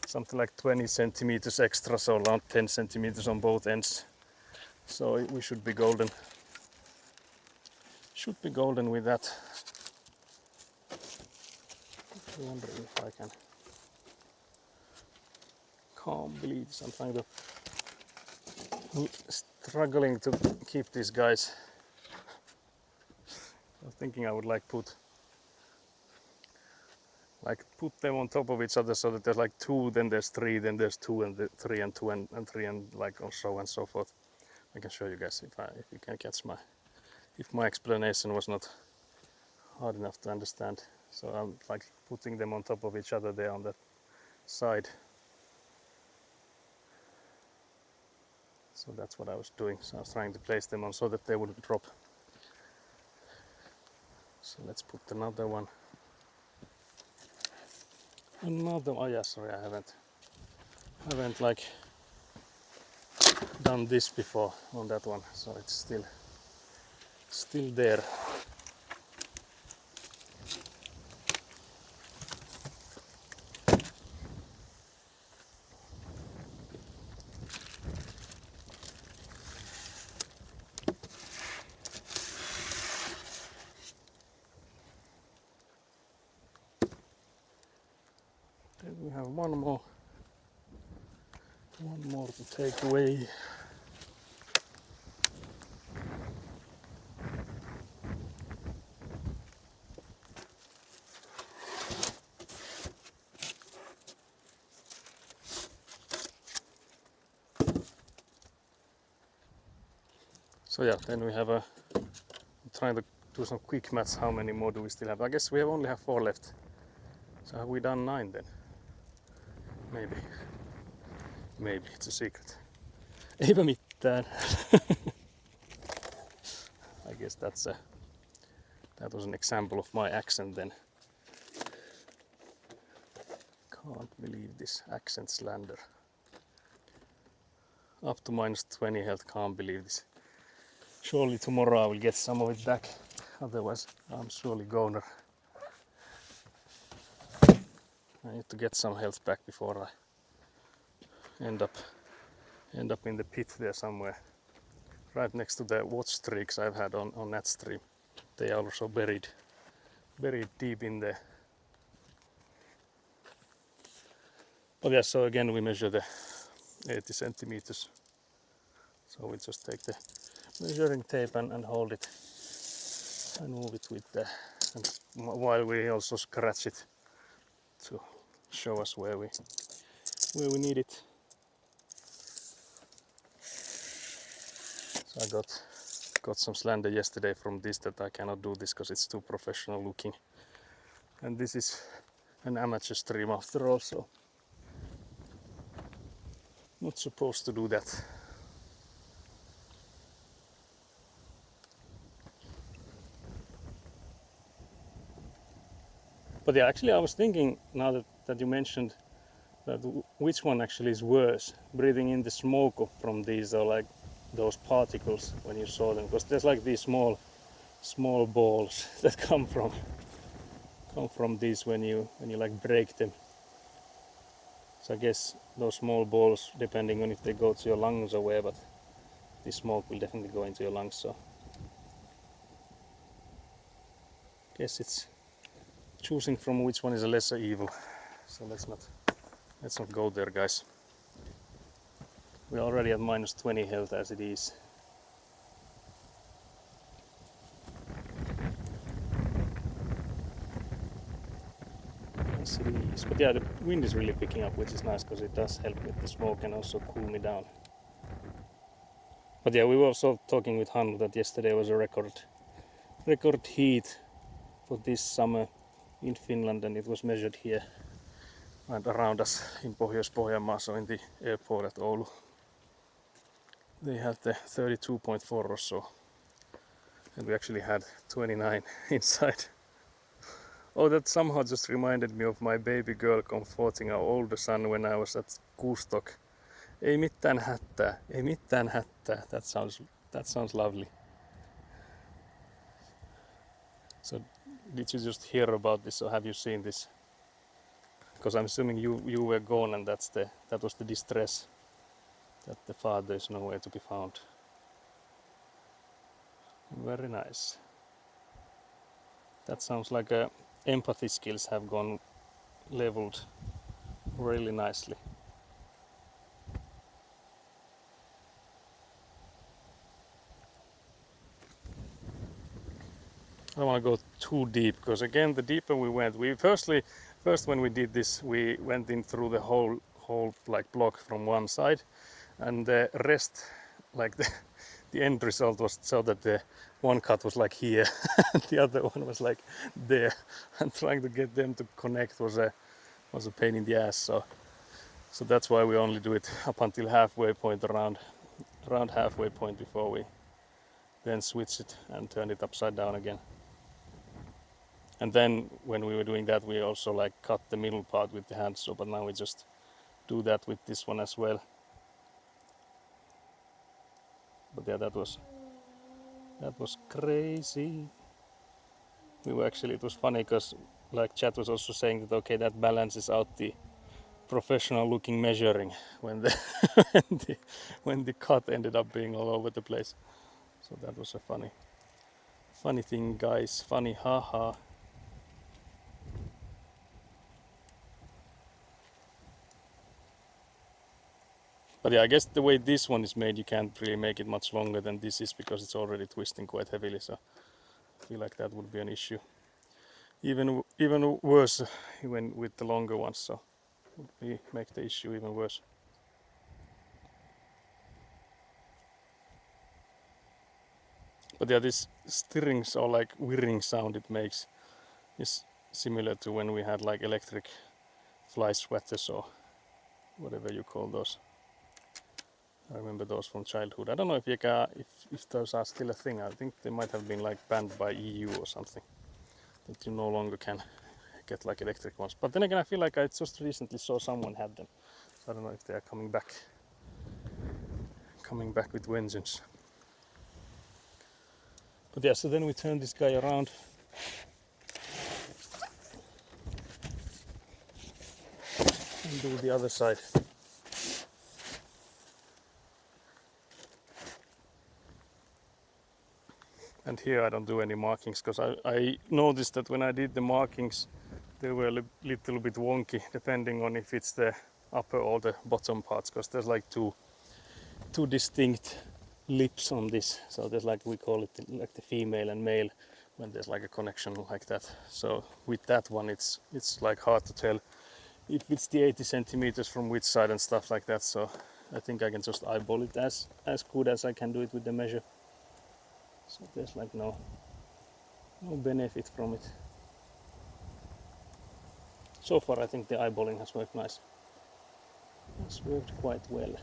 Speaker 1: something like 20 centimeters extra, so around 10 centimeters on both ends. So we should be golden. Should be golden with that. I'm wondering if I can. Can't believe this. I'm trying to struggling to keep these guys. I was thinking I would like put them on top of each other so that there's like two, then there's three, then there's two, and three and two and three, and like so and so forth. I can show you guys if you can catch if my explanation was not hard enough to understand. So I'm like putting them on top of each other there on the side. So that's what I was doing. So I was trying to place them on so that they wouldn't drop. So let's put another one. Oh yeah, sorry, I haven't like done this before on that one, so it's still there. Then we have one more to take away. So yeah, then we have I'm trying to do some quick maths. How many more do we still have? I guess we only have 4 left. So have we done 9 then? Maybe it's a secret. Eipä mitään. I guess that's That was an example of my accent then. Can't believe this accent slander. Up to -20 health, can't believe this. Surely tomorrow I will get some of it back, otherwise I'm surely goner. I need to get some health back before I end up in the pit there somewhere. Right next to the watch streaks I've had on that stream. They are also buried deep in there. But yeah, so again we measure the 80 centimeters. So we just take the measuring tape and hold it and move it with the, and while we also scratch it to show us where we need it. So I got some slander yesterday from this that I cannot do this because it's too professional looking. And this is an amateur stream after all, so not supposed to do that. But yeah, actually I was thinking now that you mentioned that which one actually is worse, breathing in the smoke from these or like those particles when you saw them, because there's like these small balls that come from these when you like break them. So I guess those small balls, depending on if they go to your lungs or where, but the smoke will definitely go into your lungs, so I guess it's choosing from which one is a lesser evil. So let's not go there, guys. We're already at -20 health as it is. As it is. But yeah, the wind is really picking up, which is nice because it does help with the smoke and also cool me down. But yeah, we were also talking with Hannu that yesterday was a record heat for this summer in Finland, and it was measured here and around us in Pohjois-Pohjanmaa, so in the airport at Oulu. They had the 32.4 or so, and we actually had 29 inside. Oh, that somehow just reminded me of my baby girl comforting our older son when I was at Kustok. Ei mitään hätää, ei mitään hätää. That sounds lovely. So, did you just hear about this, or have you seen this? Because I'm assuming you were gone, and that was the distress, that the father is nowhere to be found. Very nice. That sounds like empathy skills have gone leveled really nicely. I don't want to go too deep, because again, the deeper we went, first when we did this, we went in through the whole like block from one side, and the rest, like the end result was so that the one cut was like here and the other one was like there, and trying to get them to connect was a pain in the ass. So that's why we only do it up until halfway point, around halfway point, before we then switch it and turn it upside down again. And then when we were doing that, we also like cut the middle part with the hand saw, but now we just do that with this one as well. But yeah, that was crazy. It was funny because like chat was also saying that okay, that balances out the professional looking measuring when the when the cut ended up being all over the place. So that was a funny thing, guys. Funny, haha. But yeah, I guess the way this one is made, you can't really make it much longer than this is, because it's already twisting quite heavily, so I feel like that would be an issue. Even worse when with the longer ones, so it would make the issue even worse. But yeah, this stirrings or like whirring sound it makes is similar to when we had like electric fly sweaters or whatever you call those. I remember those from childhood. I don't know if those are still a thing. I think they might have been like banned by EU or something, that you no longer can get like electric ones. But then again, I feel like I just recently saw someone had them. So I don't know if they are coming back with vengeance. But yeah, so then we turn this guy around. And do the other side. And here I don't do any markings because I noticed that when I did the markings they were a little bit wonky depending on if it's the upper or the bottom parts, because there's like two distinct lips on this. So there's like, we call it like the female and male when there's like a connection like that. So with that one it's like hard to tell if it's the 80 centimeters from which side and stuff like that. So I think I can just eyeball it as good as I can do it with the measure. So there's like no benefit from it. So far I think the eyeballing has worked nice. It's worked quite well.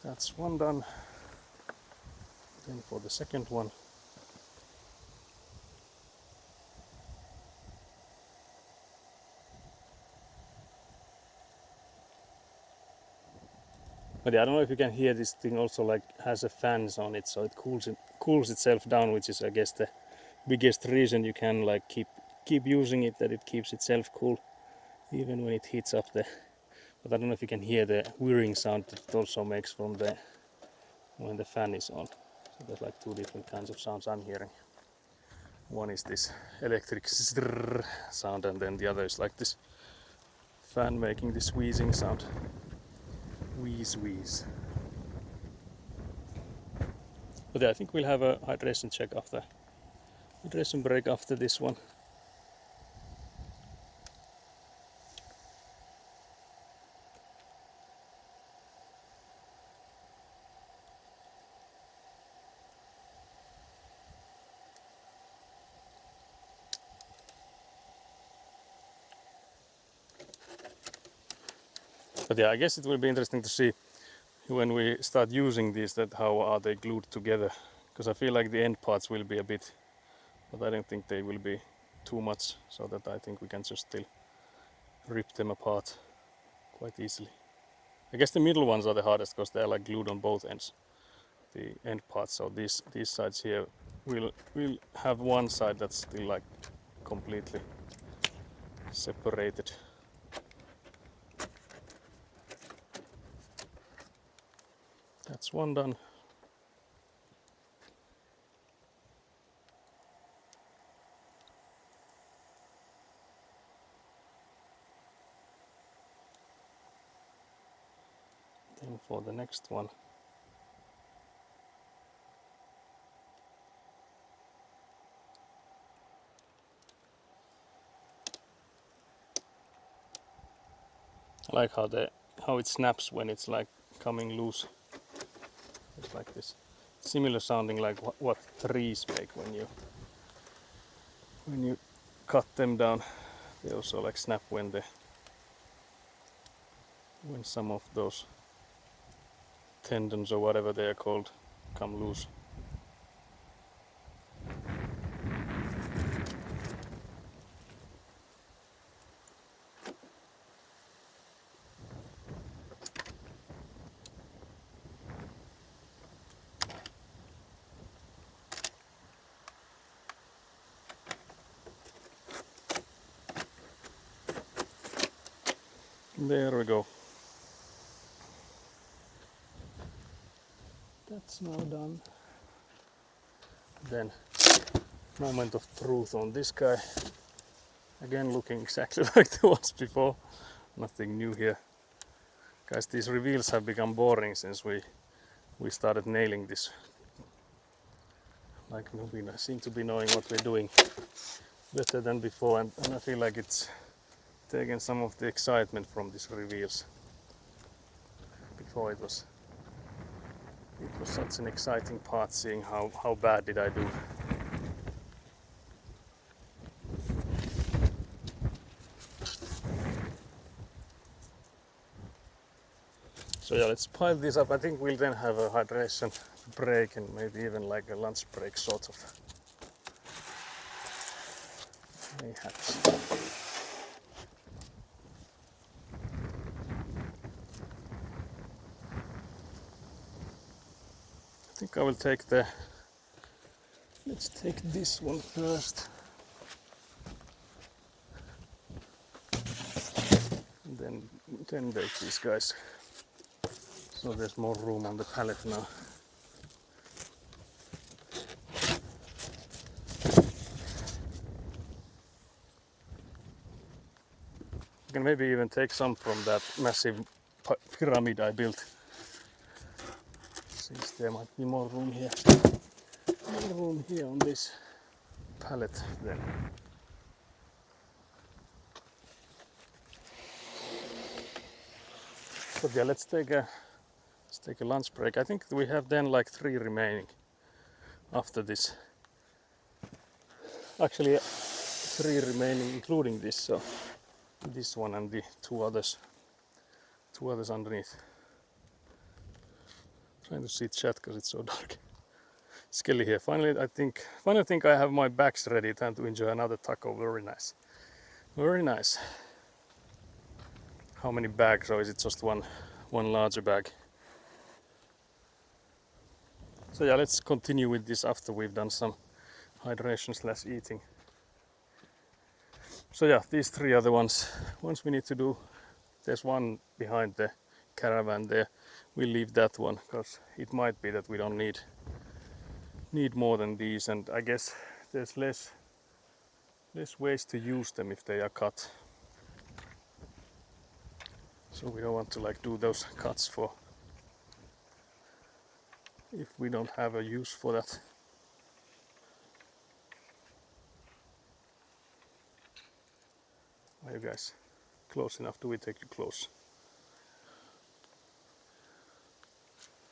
Speaker 1: That's one done. Then for the second one. But yeah, I don't know if you can hear, this thing also like has a fans on it, so it cools itself down, which is I guess the biggest reason you can like keep using it, that it keeps itself cool even when it heats up the. But I don't know if you can hear the whirring sound that it also makes from when the fan is on. So there's like two different kinds of sounds I'm hearing. One is this electric sound, and then the other is like this fan making this wheezing sound. Wheeze. But yeah, I think we'll have a hydration check after, hydration break after this one. But yeah, I guess it will be interesting to see when we start using these, that how are they glued together, because I feel like the end parts will be a bit, but I don't think they will be too much, so that I think we can just still rip them apart quite easily. I guess the middle ones are the hardest because they're like glued on both ends, the end parts. So these sides here will have one side that's still like completely separated. That's one done. Then for the next one, I like how it snaps when it's like coming loose. It's like this similar sounding like what trees make when you cut them down. They also like snap when some of those tendons or whatever they are called come loose. There we go. That's now done. Then moment of truth on this guy. Again looking exactly like the ones before. Nothing new here. Guys, these reveals have become boring since we started nailing this. Like we seem to be knowing what we're doing better than before, and I feel like it's taken some of the excitement from these reveals. before. It was such an exciting part, seeing how bad did I do. So yeah, let's pile this up. I think we'll then have a hydration break and maybe even like a lunch break sort of. Mayhaps. I think I will take let's take this one first. And then take these guys. So there's more room on the pallet now. You can maybe even take some from that massive pyramid I built. Since there might be more room here. More room here on this pallet then. But yeah, let's take a lunch break. I think we have then like 3 remaining after this. Actually 3 remaining including this, so this one and the two others underneath. Trying to see chat because it's so dark. Skelly here. Finally think I have my bags ready. Time to enjoy another taco. Very nice. Very nice. How many bags, or is it just one larger bag? So yeah, let's continue with this after we've done some hydration / eating. So yeah, these 3 are the ones we need to do. There's one behind the caravan there. We'll leave that one because it might be that we don't need more than these, and I guess there's less ways to use them if they are cut. So we don't want to like do those cuts for if we don't have a use for that. Are you guys close enough? Do we take you close?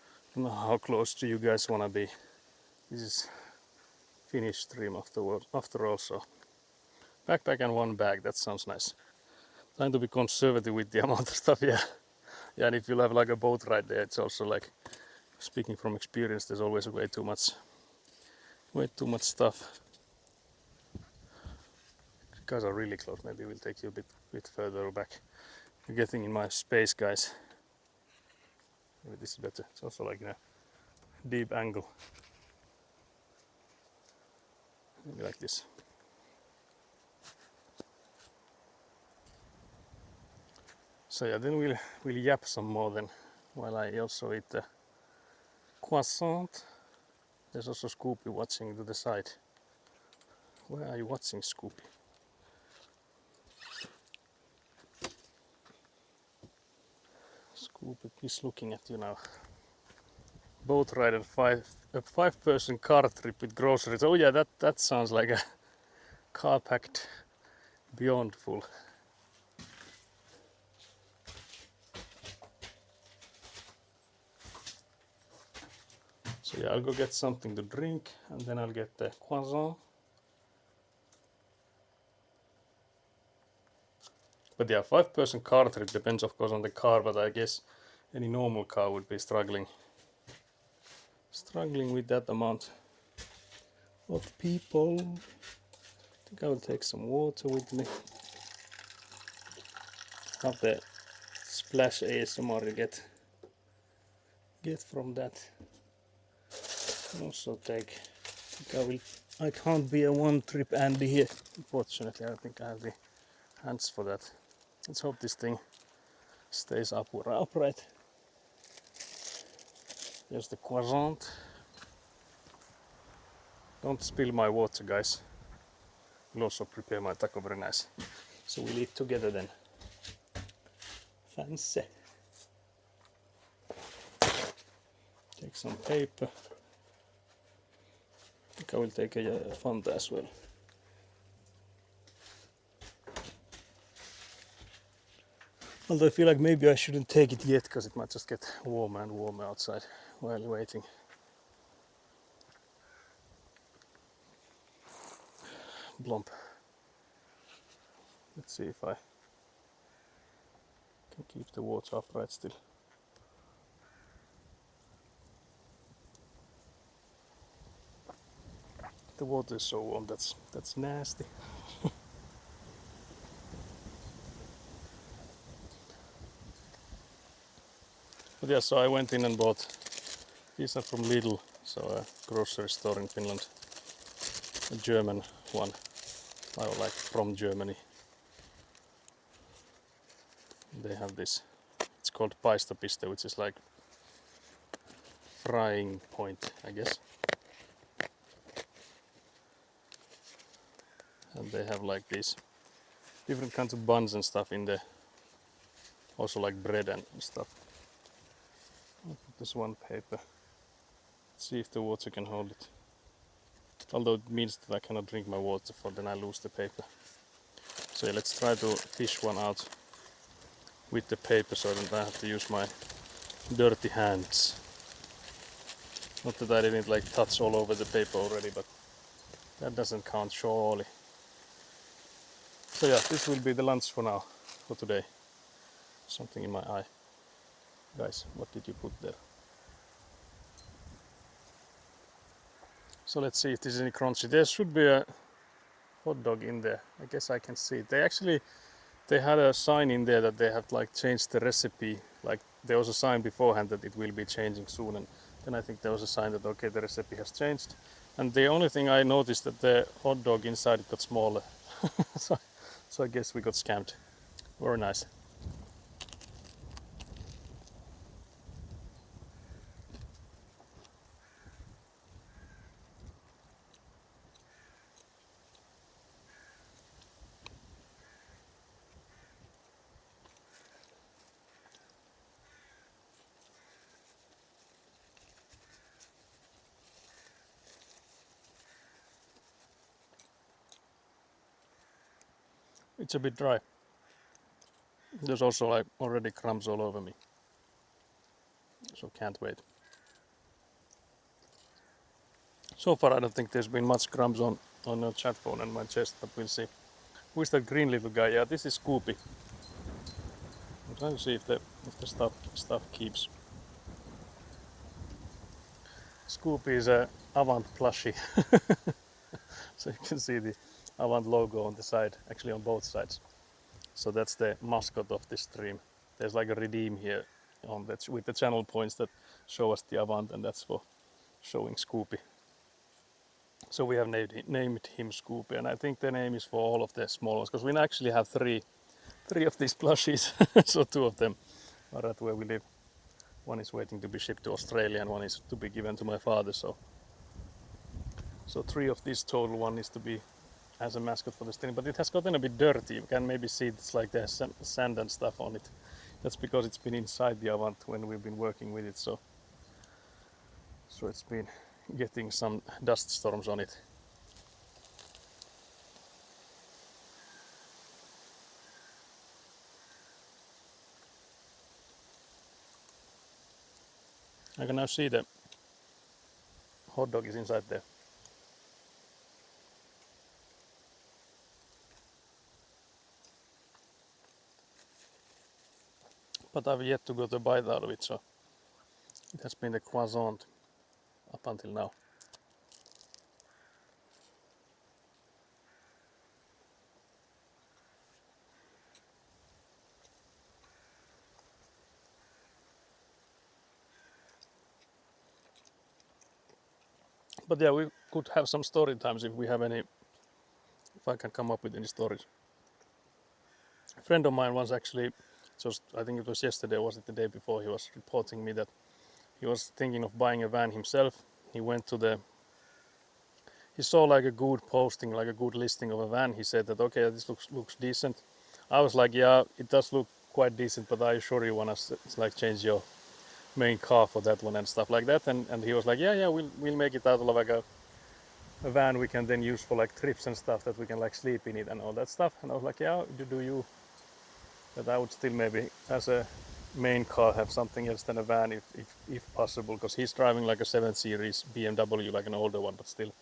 Speaker 1: I don't know how close do you guys want to be. This is Finnish stream after all, so backpack and 1 bag, that sounds nice. Trying to be conservative with the amount of stuff, yeah. Yeah, and if you have like a boat ride there, it's also like, speaking from experience, there's always way too much stuff. You guys are really close. Maybe we'll take you a bit further back. You're getting in my space, guys. Maybe this is better. It's also like in a deep angle. Maybe like this. So yeah, then we'll yap some more then, while I also eat the croissant. There's also Scoopy watching to the side. Where are you watching, Scoopy? Scoopy is looking at you now. Boat ride and a 5-person car trip with groceries. Oh yeah, that sounds like a car packed beyond full. So yeah, I'll go get something to drink and then I'll get the croissant. But yeah, 5-person car trip depends of course on the car, but I guess any normal car would be struggling with that amount of people. I think I will take some water with me. Have the splash ASMR you get from that. Also take, I can't be a one trip Andy here. Unfortunately, I don't think I have the hands for that. Let's hope this thing stays upright. There's the croissant. Don't spill my water, guys. We'll also prepare my taco very nice. So we'll eat together then. Fancy. Take some paper. I think I will take a Fanta as well. Although I feel like maybe I shouldn't take it yet because it might just get warmer and warmer outside while waiting. Blump. Let's see if I can keep the water upright still. The water is so warm, that's nasty. But yeah, so I went in and bought, these are from Lidl, so a grocery store in Finland, a German one, I like from Germany. They have this, it's called paistopiste, which is like frying point, I guess. And they have like these different kinds of buns and stuff in there, also like bread and stuff. I'll put this one paper, see if the water can hold it. Although it means that I cannot drink my water, for then I lose the paper. So yeah, let's try to fish one out with the paper so that I have to use my dirty hands. Not that I didn't like touch all over the paper already, but that doesn't count surely. So yeah, this will be the lunch for now, for today. Something in my eye. Guys, what did you put there? So let's see if there's any crunchy. There should be a hot dog in there. I guess I can see it. They had a sign in there that they have like changed the recipe. Like there was a sign beforehand that it will be changing soon, and then I think there was a sign that okay, the recipe has changed. And the only thing I noticed that the hot dog inside got smaller. so I guess we got scammed. Very nice. It's a bit dry. There's also like already crumbs all over me. So can't wait. So far I don't think there's been much crumbs on the chat phone and my chest, but we'll see. Who is that green little guy? Yeah, this is Scoopy. I'm trying to see if the stuff keeps. Scoopy is a Avant plushie. So you can see the Avant logo on the side, actually on both sides. So that's the mascot of this stream. There's like a redeem here on that with the channel points that show us the Avant, and that's for showing Scoopy. So we have named him Scoopy, and I think the name is for all of the small ones, because we actually have three of these plushies. So two of them are at where we live. One is waiting to be shipped to Australia, and one is to be given to my father. So three of these total. One is to be as a mascot for the stream, but it has gotten a bit dirty. You can maybe see it's like there's sand and stuff on it. That's because it's been inside the Avant when we've been working with it. So it's been getting some dust storms on it. I can now see the hot dog is inside there. But I've yet to go to bite out of it, so it has been the croissant up until now. But yeah, we could have some story times if we have any, if I can come up with any stories. A friend of mine was actually, just I think it was yesterday, or was it the day before, he was reporting me that he was thinking of buying a van himself. He went to he saw like a good posting, like a good listing of a van. He said that okay, this looks decent. I was like, yeah, it does look quite decent, but I sure you wanna like change your main car for that one and stuff like that. And he was like, yeah, we'll make it out of like a van we can then use for like trips and stuff, that we can like sleep in it and all that stuff. And I was like, yeah, do you. that I would still maybe as a main car have something else than a van if possible, because he's driving like a 7 Series BMW, like an older one, but still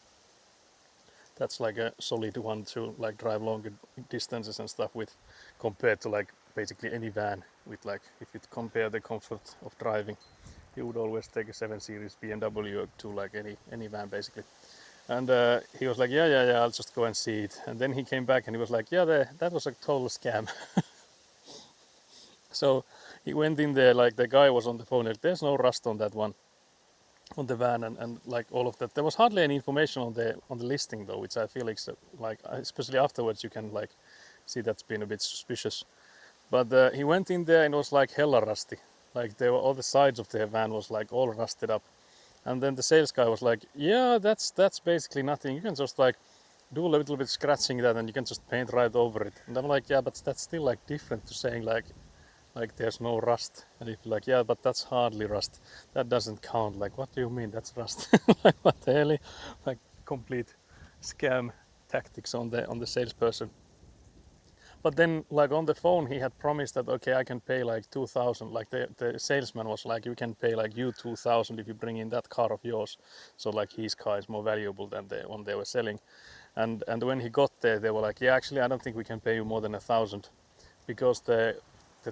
Speaker 1: that's like a solid one to like drive longer distances and stuff with, compared to like basically any van. With like, if you compare the comfort of driving, you would always take a 7 Series BMW to like any van basically. And he was like, yeah, I'll just go and see it. And then he came back and he was like, yeah, that was a total scam. So he went in there, like the guy was on the phone, like, there's no rust on that one, on the van, and like all of that. There was hardly any information on the listing though, which I feel like especially afterwards you can like see that's been a bit suspicious. But he went in there and it was like hella rusty. Like there were all the sides of the van was like all rusted up. And then the sales guy was like, yeah, that's basically nothing. You can just like do a little bit scratching that and you can just paint right over it. And I'm like, yeah, but that's still like different to saying like there's no rust. And if you're like, yeah, but that's hardly rust, that doesn't count. Like, what do you mean that's rust? Like, what the hell? Like complete scam tactics on the salesperson. But then like on the phone he had promised that, okay, I can pay like 2,000. Like the salesman was like, you can pay like you 2,000 if you bring in that car of yours. So like his car is more valuable than the one they were selling. And when he got there, they were like, yeah, actually I don't think we can pay you more than 1,000, because the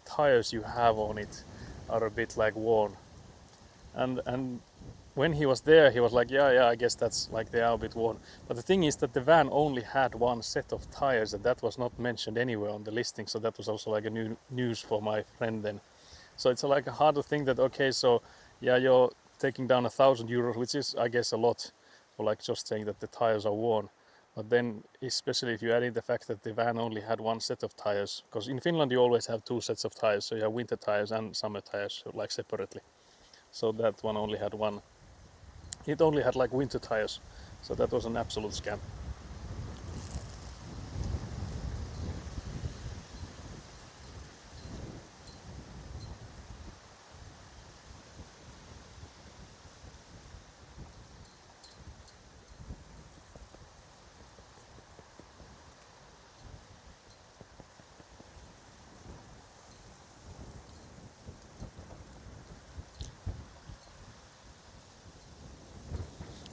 Speaker 1: tires you have on it are a bit like worn. And when he was there, he was like, yeah, I guess that's like they are a bit worn. But the thing is that the van only had one set of tires, and that was not mentioned anywhere on the listing. So that was also like a new news for my friend then. So it's like a harder thing that, okay, so yeah, you're taking down €1,000, which is I guess a lot for like just saying that the tires are worn. But then, especially if you add in the fact that the van only had one set of tires, because in Finland you always have two sets of tires, so you have winter tires and summer tires like separately. So that one only had one. It only had like winter tires, so that was an absolute scam.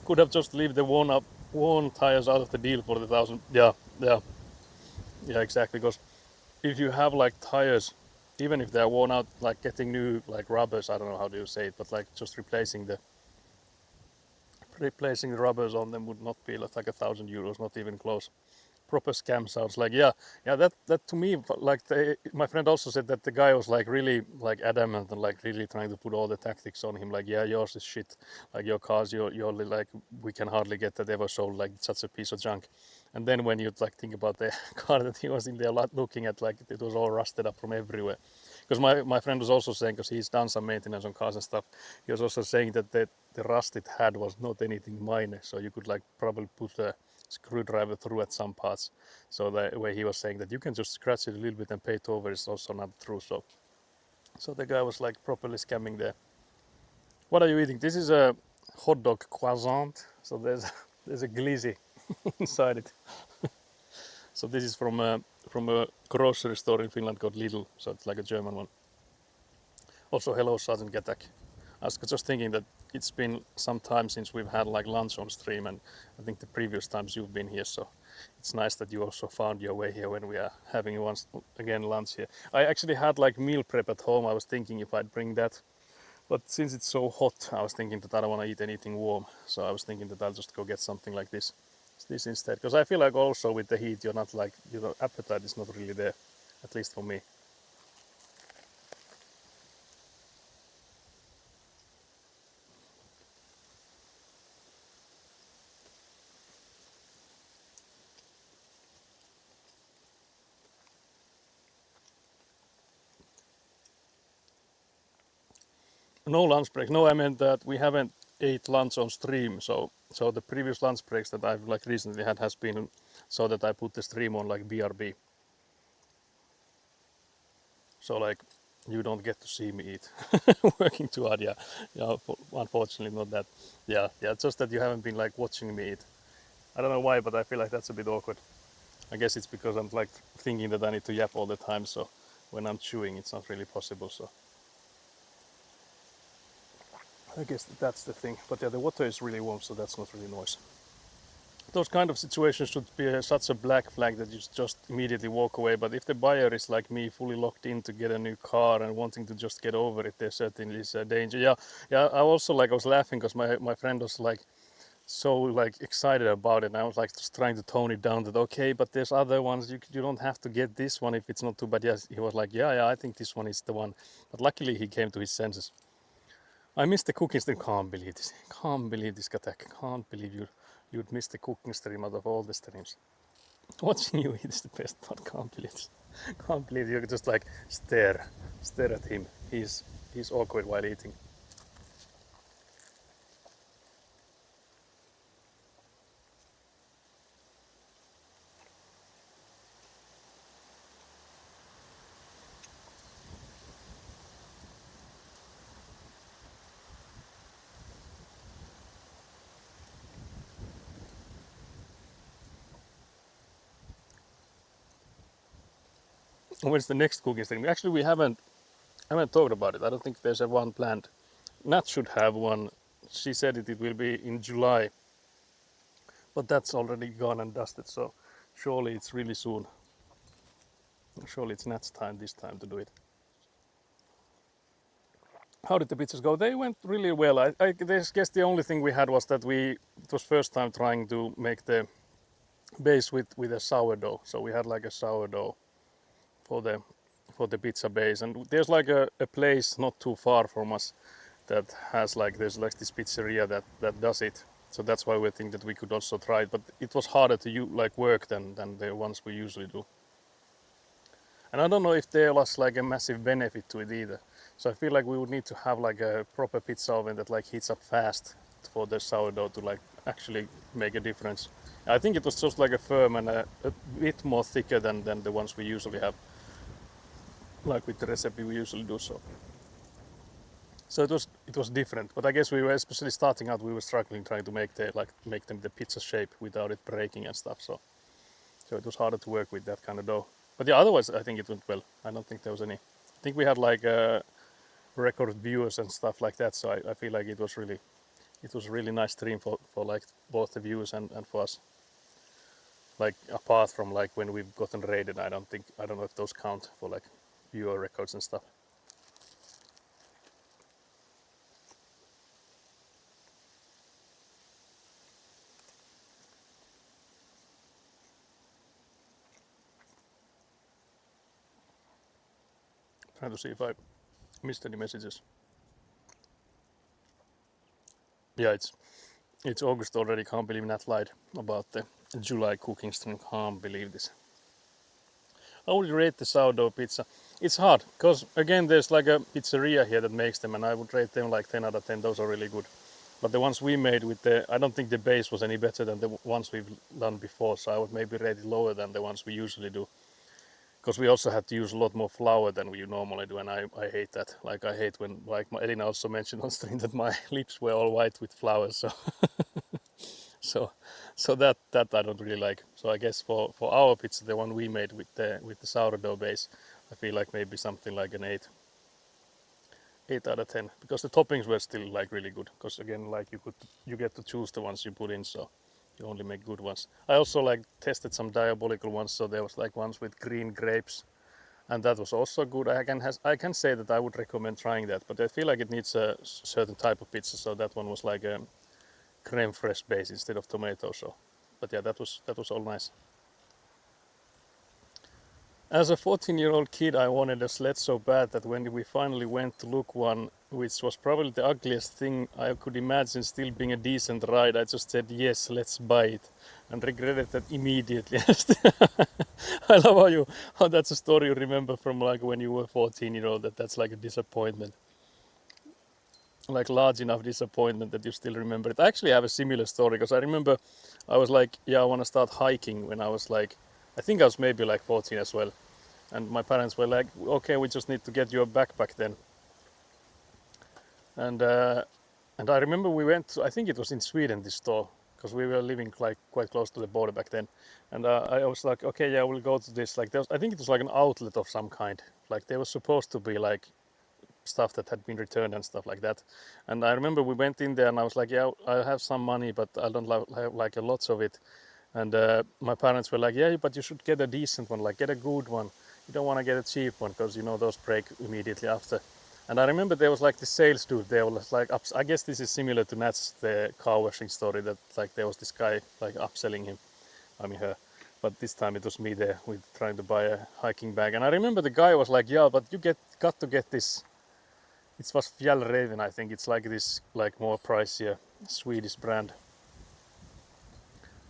Speaker 1: Could have just leave the worn tires out of the deal for the 1,000. Yeah, exactly. Because if you have like tires, even if they're worn out, like getting new like rubbers, I don't know how do you say it, but like just replacing the rubbers on them would not be like €1,000, not even close. Proper scam sounds like, yeah, that to me, like my friend also said that the guy was like really like adamant and like really trying to put all the tactics on him, like, yeah, yours is shit, like your cars, you're like, we can hardly get that ever sold, like such a piece of junk. And then when you like think about the car that he was in there looking at, like it was all rusted up from everywhere. Because my friend was also saying, because he's done some maintenance on cars and stuff, he was also saying that the rust it had was not anything minor, so you could like probably put a screwdriver through at some parts. So the way he was saying that you can just scratch it a little bit and paint over is also not true. So the guy was like properly scamming there. What are you eating? This is a hot dog croissant. So there's a glizzy inside it. So this is from a grocery store in Finland called Lidl. So it's like a German one. Also, hello, Sergeant Getak. I was just thinking that it's been some time since we've had like lunch on stream, and I think the previous times you've been here, so it's nice that you also found your way here when we are having once again lunch here. I actually had like meal prep at home. I was thinking if I'd bring that, but since it's so hot, I was thinking that I don't want to eat anything warm, so I was thinking that I'll just go get something like this instead, because I feel like also with the heat you're not like, appetite is not really there, at least for me. No lunch break. No, I meant that we haven't ate lunch on stream. So the previous lunch breaks that I've like recently had has been so that I put the stream on like BRB. So like you don't get to see me eat working too hard. Yeah. Unfortunately not that. Yeah. Just that you haven't been like watching me eat. I don't know why, but I feel like that's a bit awkward. I guess it's because I'm like thinking that I need to yap all the time. So when I'm chewing, it's not really possible. So I guess that's the thing. But yeah, the water is really warm, so that's not really noise. Those kind of situations should be such a black flag that you just immediately walk away. But if the buyer is like me, fully locked in to get a new car and wanting to just get over it, there certainly is a danger. Yeah. I also I was laughing because my friend was like so like excited about it, and I was like just trying to tone it down that okay, but there's other ones, you don't have to get this one if it's not too bad. Yes, he was like yeah, I think this one is the one, but luckily he came to his senses. I missed the cooking stream. Can't believe this, Katak. Can't believe you'd miss the cooking stream out of all the streams. Watching you eat is the best part. Can't believe this. Can't believe you just like stare at him. He's awkward while eating. When's the next cooking stream? Actually, we haven't talked about it. I don't think there's a one planned. Nat should have one. She said it will be in July, but that's already gone and dusted. So surely it's really soon. Surely it's Nat's time this time to do it. How did the pizzas go? They went really well. I guess the only thing we had was that it was first time trying to make the base with a sourdough. So we had like a sourdough for the pizza base, and there's like a place not too far from us that has there's this pizzeria that does it. So that's why we think that we could also try it, but it was harder to work than the ones we usually do. And I don't know if there was like a massive benefit to it either. So I feel like we would need to have like a proper pizza oven that like heats up fast for the sourdough to like actually make a difference. I think it was just like a firm and a bit more thicker than the ones we usually have, like with the recipe we usually do. So it was different, but I guess we were, especially starting out, we were struggling trying to make them the pizza shape without it breaking and stuff. So it was harder to work with that kind of dough. But yeah, otherwise I think it went well. I don't think there was any. I think we had like record viewers and stuff like that. So I feel like it was a really nice stream for like both the viewers and for us. Like apart from like when we've gotten raided, I don't know if those count for like viewer records and stuff. Trying to see if I missed any messages. Yeah, it's August already. Can't believe Nat lied about the July cooking stream. Can't believe this. I would rate the sourdough pizza. It's hard because again there's like a pizzeria here that makes them, and I would rate them like 10 out of 10. Those are really good. But the ones we made I don't think the base was any better than the ones we've done before, so I would maybe rate it lower than the ones we usually do. Because we also had to use a lot more flour than we normally do, and I hate that. Like I hate when, like Elina also mentioned on stream, that my lips were all white with flour. So that I don't really like. So I guess for our pizza, the one we made with the sourdough base, I feel like maybe something like an 8 out of 10, because the toppings were still like really good. Because again, like you get to choose the ones you put in, so you only make good ones. I also like tested some diabolical ones. So there was like ones with green grapes, and that was also good. I can say that I would recommend trying that, but I feel like it needs a certain type of pizza. So that one was like a creme fraiche base instead of tomato. So, but yeah, that was all nice. As a 14-year-old kid, I wanted a sled so bad that when we finally went to look one, which was probably the ugliest thing I could imagine still being a decent ride, I just said yes, let's buy it, and regretted that immediately. I love how that's a story you remember from like when you were 14-year-old, that's like a disappointment. Like large enough disappointment that you still remember it. I actually have a similar story, because I remember I was like, yeah, I want to start hiking when I was like, I think I was maybe like 14 as well. And my parents were like, okay, we just need to get you a backpack then. And I remember we went to, I think it was in Sweden, this store. because we were living like quite close to the border back then, and I was like, okay, yeah, we'll go to this. Like, I think it was like an outlet of some kind. Like, there was supposed to be like stuff that had been returned and stuff like that. And I remember we went in there, and I was like, yeah, I have some money, but I don't have like lots of it. And my parents were like, yeah, but you should get a decent one, like get a good one. You don't want to get a cheap one because you know those break immediately after. And I remember there was like the sales dude there was like, I guess this is similar to Nat's the car washing story, that like there was this guy like upselling him, I mean her. But this time it was me there with trying to buy a hiking bag. And I remember the guy was like, yeah, but you got to get this. It was Fjällräven, I think. It's like this like more pricier Swedish brand.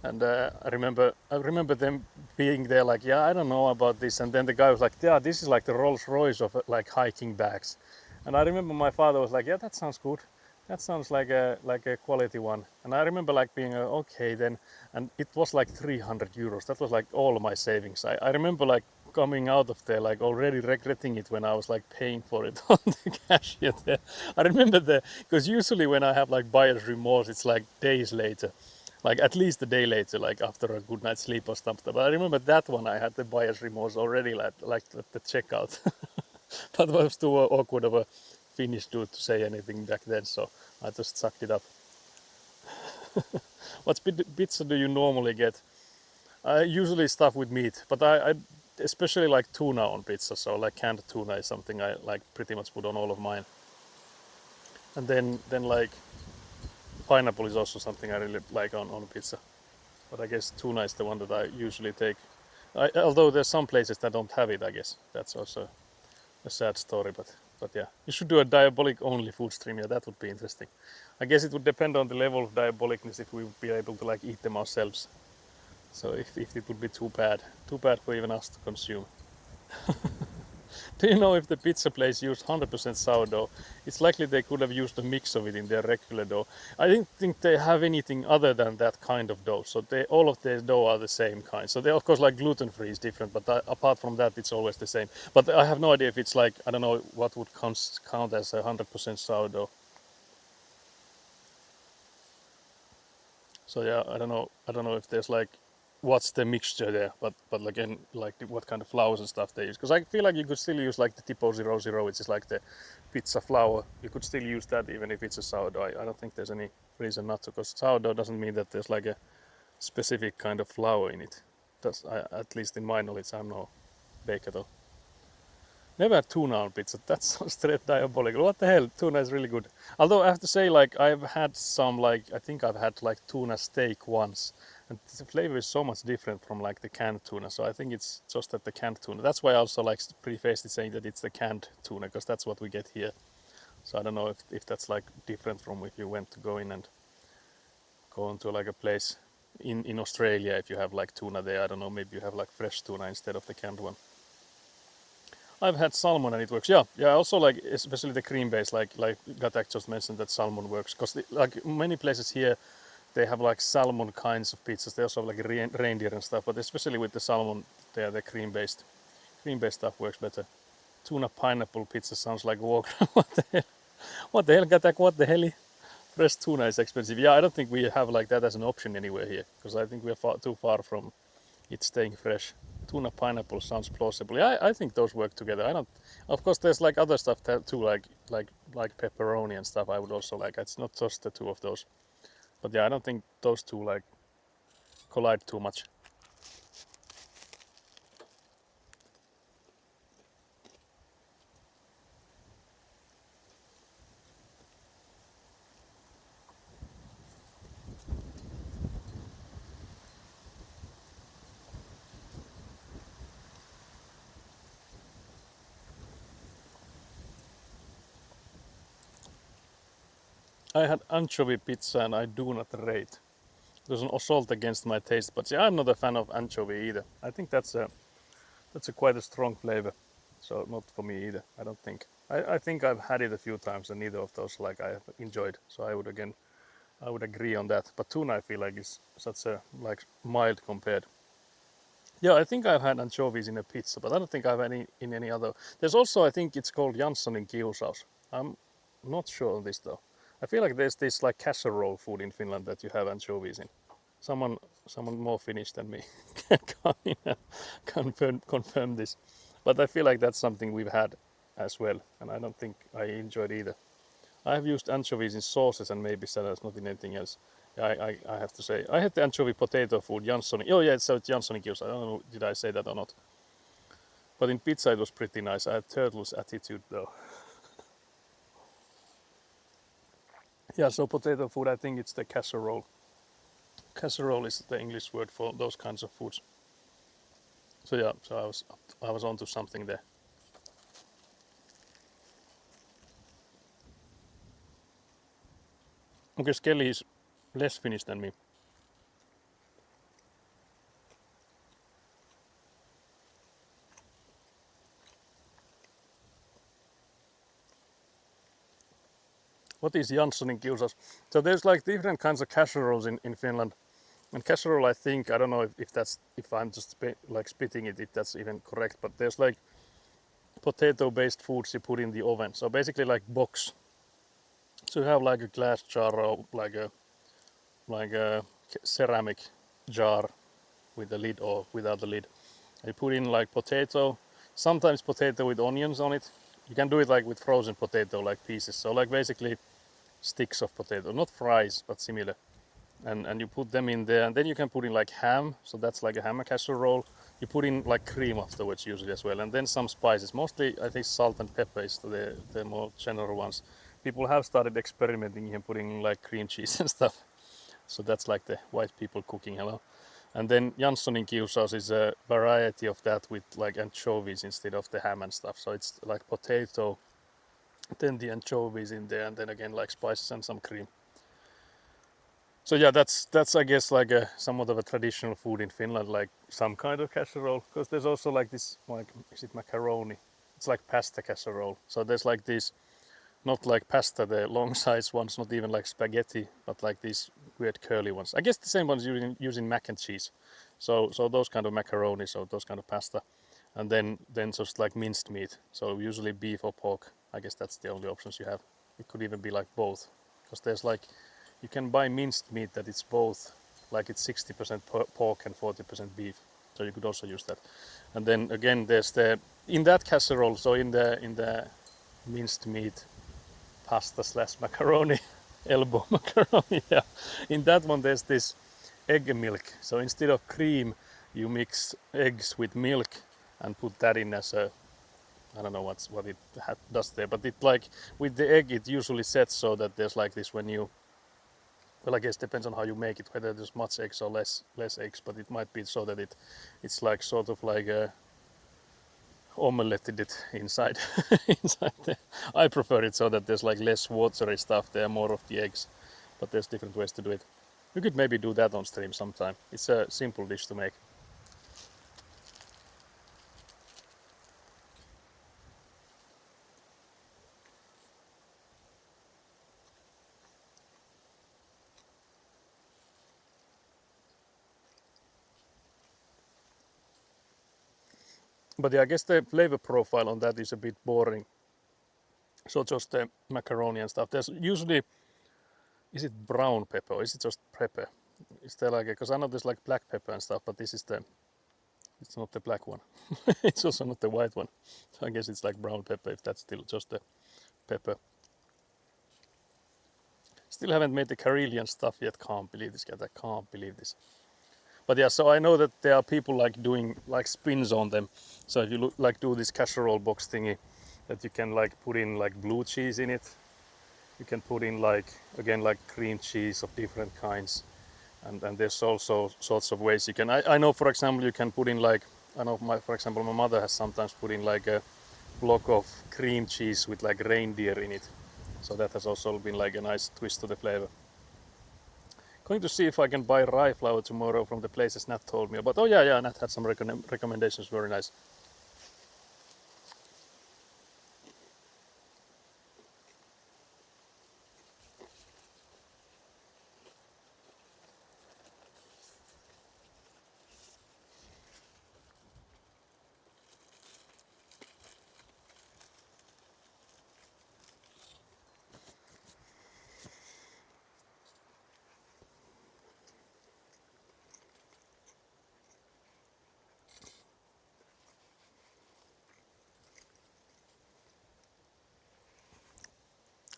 Speaker 1: And I remember them being there like, yeah, I don't know about this. And then the guy was like, yeah, this is like the Rolls Royce of like hiking bags. And I remember my father was like, yeah, that sounds good. That sounds like a quality one. And I remember like being okay then. And it was like 300 euros. That was like all of my savings. I remember like coming out of there like already regretting it when I was like paying for it on the cashier there. I remember because usually when I have like buyer's remorse, it's like days later. Like at least a day later, like after a good night's sleep or something. But I remember that one, I had the buyer's remorse already, like at the checkout. But it was too awkward of a Finnish dude to say anything back then, so I just sucked it up. What pizza do you normally get? I usually stuff with meat, but I especially like tuna on pizza, so like canned tuna is something I like pretty much put on all of mine. And then like pineapple is also something I really like on pizza. But I guess tuna is the one that I usually take. Although there's some places that don't have it, I guess. That's also a sad story, but yeah. You should do a diabolic only food stream, yeah, that would be interesting. I guess it would depend on the level of diabolicness if we would be able to like eat them ourselves. So if it would be too bad for even us to consume. Do you know if the pizza place used 100% sourdough? It's likely they could have used a mix of it in their regular dough. I don't think they have anything other than that kind of dough. So all of their dough are the same kind. So they, of course, like gluten-free is different, but apart from that, it's always the same. But I have no idea if it's like, I don't know what would count as 100% sourdough. So yeah, I don't know if there's like what's the mixture there, but again, like what kind of flours and stuff they use. Because I feel like you could still use like the Tipo 00, which is like the pizza flour. You could still use that even if it's a sourdough. I don't think there's any reason not to, because sourdough doesn't mean that there's like a specific kind of flour in it. At least in my knowledge, I'm no baker though. Never had tuna on pizza. That's straight diabolical. What the hell? Tuna is really good. Although I have to say, like I've had some, like I think I've had like tuna steak once, and the flavor is so much different from like the canned tuna. So I think it's just that the canned tuna. That's why I also like preface it saying that it's the canned tuna, because that's what we get here. So I don't know if that's like different from if you went to go in and go into like a place in Australia. If you have like tuna there, I don't know. Maybe you have like fresh tuna instead of the canned one. I've had salmon and it works. Yeah. Also like especially the cream base, like Gatak just mentioned that salmon works, because like many places here, they have like salmon kinds of pizzas. They also have like reindeer and stuff, but especially with the salmon, the cream based stuff works better. Tuna pineapple pizza sounds like walk. What the hell? What the hell, Gatak? What the hell? Fresh tuna is expensive. Yeah, I don't think we have like that as an option anywhere here, because I think we're too far from it staying fresh. Tuna pineapple sounds plausible. Yeah, I think those work together. I don't. Of course, there's like other stuff too, like pepperoni and stuff. I would also like. It's not just the two of those. But yeah, I don't think those two like collide too much. I had anchovy pizza and I do not rate. It was an assault against my taste buds. Yeah, I'm not a fan of anchovy either. I think that's a quite a strong flavor. So not for me either, I don't think. I think I've had it a few times and neither of those like I have enjoyed. So I would agree on that. But tuna I feel like is such a like mild compared. Yeah, I think I've had anchovies in a pizza, but I don't think I've any in any other. There's also, I think it's called Jansson in Kiusaus. I'm not sure on this though. I feel like there's this like casserole food in Finland that you have anchovies in. someone more Finnish than me can come in and confirm this. But I feel like that's something we've had as well, and I don't think I enjoyed either. I have used anchovies in sauces and maybe salads, not in anything else. I have to say, I had the anchovy potato food, Janssonin. Oh yeah, so it's Janssonin kiusa. I don't know, did I say that or not? But in pizza it was pretty nice. I had turtle's attitude though. Yeah, so potato food, I think it's the casserole. Casserole is the English word for those kinds of foods. So yeah, so I was onto something there. Okay, Kelly is less Finnish than me. What is Janssonin kiusas? So there's like different kinds of casseroles in Finland. And casserole, I think, I don't know if I'm just like spitting it, if that's even correct, but there's like potato-based foods you put in the oven. So basically like box. So you have like a glass jar or like a ceramic jar with a lid or without the lid. You put in like potato, sometimes potato with onions on it. You can do it like with frozen potato, like pieces. So like basically sticks of potato, not fries, but similar. And you put them in there, and then you can put in like ham, so that's like a ham casserole. You put in like cream afterwards usually as well, and then some spices. Mostly I think salt and pepper is the more general ones. People have started experimenting and putting like cream cheese and stuff. So that's like the white people cooking, hello. And then Janssonin kiusaus is a variety of that with like anchovies instead of the ham and stuff. So it's like potato, then the anchovies in there, and then again like spices and some cream. So yeah, that's I guess like a somewhat of a traditional food in Finland, like some kind of casserole. Because there's also like this, like is it macaroni? It's like pasta casserole. So there's like these, not like pasta, the long size ones, not even like spaghetti, but like these weird curly ones. I guess the same ones using mac and cheese. So those kind of macaroni, so those kind of pasta, and then just like minced meat. So usually beef or pork. I guess that's the only options you have. It could even be like both, because there's like you can buy minced meat that it's both, like it's 60% pork and 40% beef. So you could also use that. And then again, there's in that casserole. So in the minced meat pasta slash macaroni, elbow macaroni. Yeah, in that one there's this egg milk. So instead of cream, you mix eggs with milk and put that in as a, I don't know what it does there, but it like with the egg it usually sets so that there's like this when you, well, I guess it depends on how you make it, whether there's much eggs or less eggs, but it might be so that it's like sort of like a omeleted it inside. inside there. I prefer it so that there's like less watery stuff there, more of the eggs, but there's different ways to do it. We could maybe do that on stream sometime. It's a simple dish to make. But yeah, I guess the flavor profile on that is a bit boring. So just the macaroni and stuff. There's usually, is it brown pepper or is it just pepper? Is there like, because I know there's like black pepper and stuff, but this is it's not the black one. It's also not the white one. So I guess it's like brown pepper if that's still just the pepper. Still haven't made the Karelian stuff yet. Can't believe this, guys. I can't believe this. But yeah, so I know that there are people like doing like spins on them. So if you look, like do this casserole box thingy, that you can like put in like blue cheese in it. You can put in like, again, like cream cheese of different kinds. And there's also sorts of ways you can, I know for example you can put in like, I know for example my mother has sometimes put in like a block of cream cheese with like reindeer in it. So that has also been like a nice twist to the flavor. Going to see if I can buy rye flour tomorrow from the places Nat told me about. Oh yeah, Nat had some recommendations, very nice.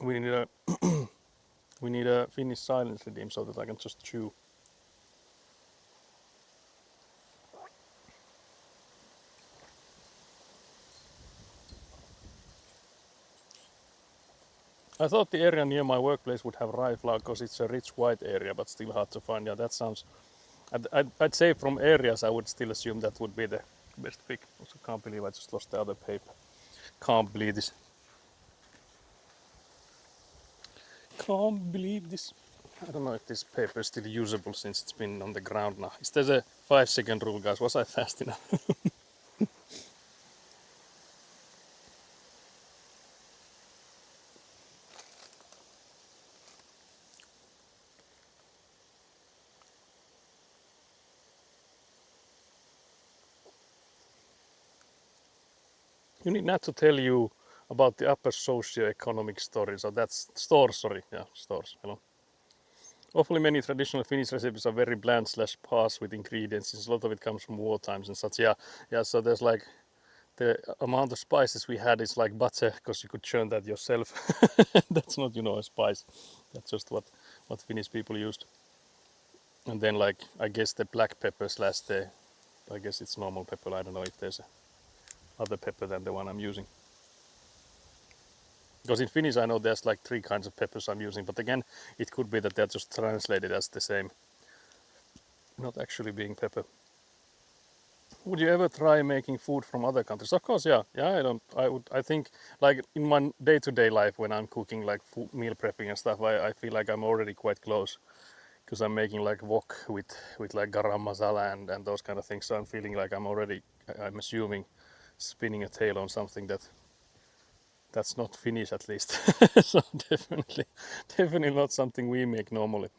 Speaker 1: We need a we need a Finnish silence redeem so that I can just chew. I thought the area near my workplace would have rye flour because it's a rich white area, but still hard to find. Yeah, that sounds. I'd say from areas I would still assume that would be the best pick. Also, can't believe I just lost the other paper. Can't believe this. Can't believe this. I don't know if this paper is still usable since it's been on the ground now. Is there a 5-second rule, guys? Was I fast enough? You need not to tell you about the upper socio-economic stories. So that's stores, sorry. Yeah, stores. Hello. Awfully many traditional Finnish recipes are very bland slash sparse with ingredients, since a lot of it comes from war times and such. Yeah, yeah. So there's like the amount of spices we had is like butter because you could churn that yourself. That's not, a spice. That's just what Finnish people used. And then like I guess the black pepper slash the I guess it's normal pepper. I don't know if there's other pepper than the one I'm using. Because in Finnish I know there's like 3 kinds of peppers I'm using, but again it could be that they're just translated as the same, not actually being pepper. Would you ever try making food from other countries? Of course, yeah. Yeah, I think like in my day-to-day life when I'm cooking like food, meal prepping and stuff, I feel like I'm already quite close because I'm making like wok with like garam masala and those kind of things. So I'm feeling like I'm assuming spinning a tale on something that's not Finnish at least. So definitely not something we make normally.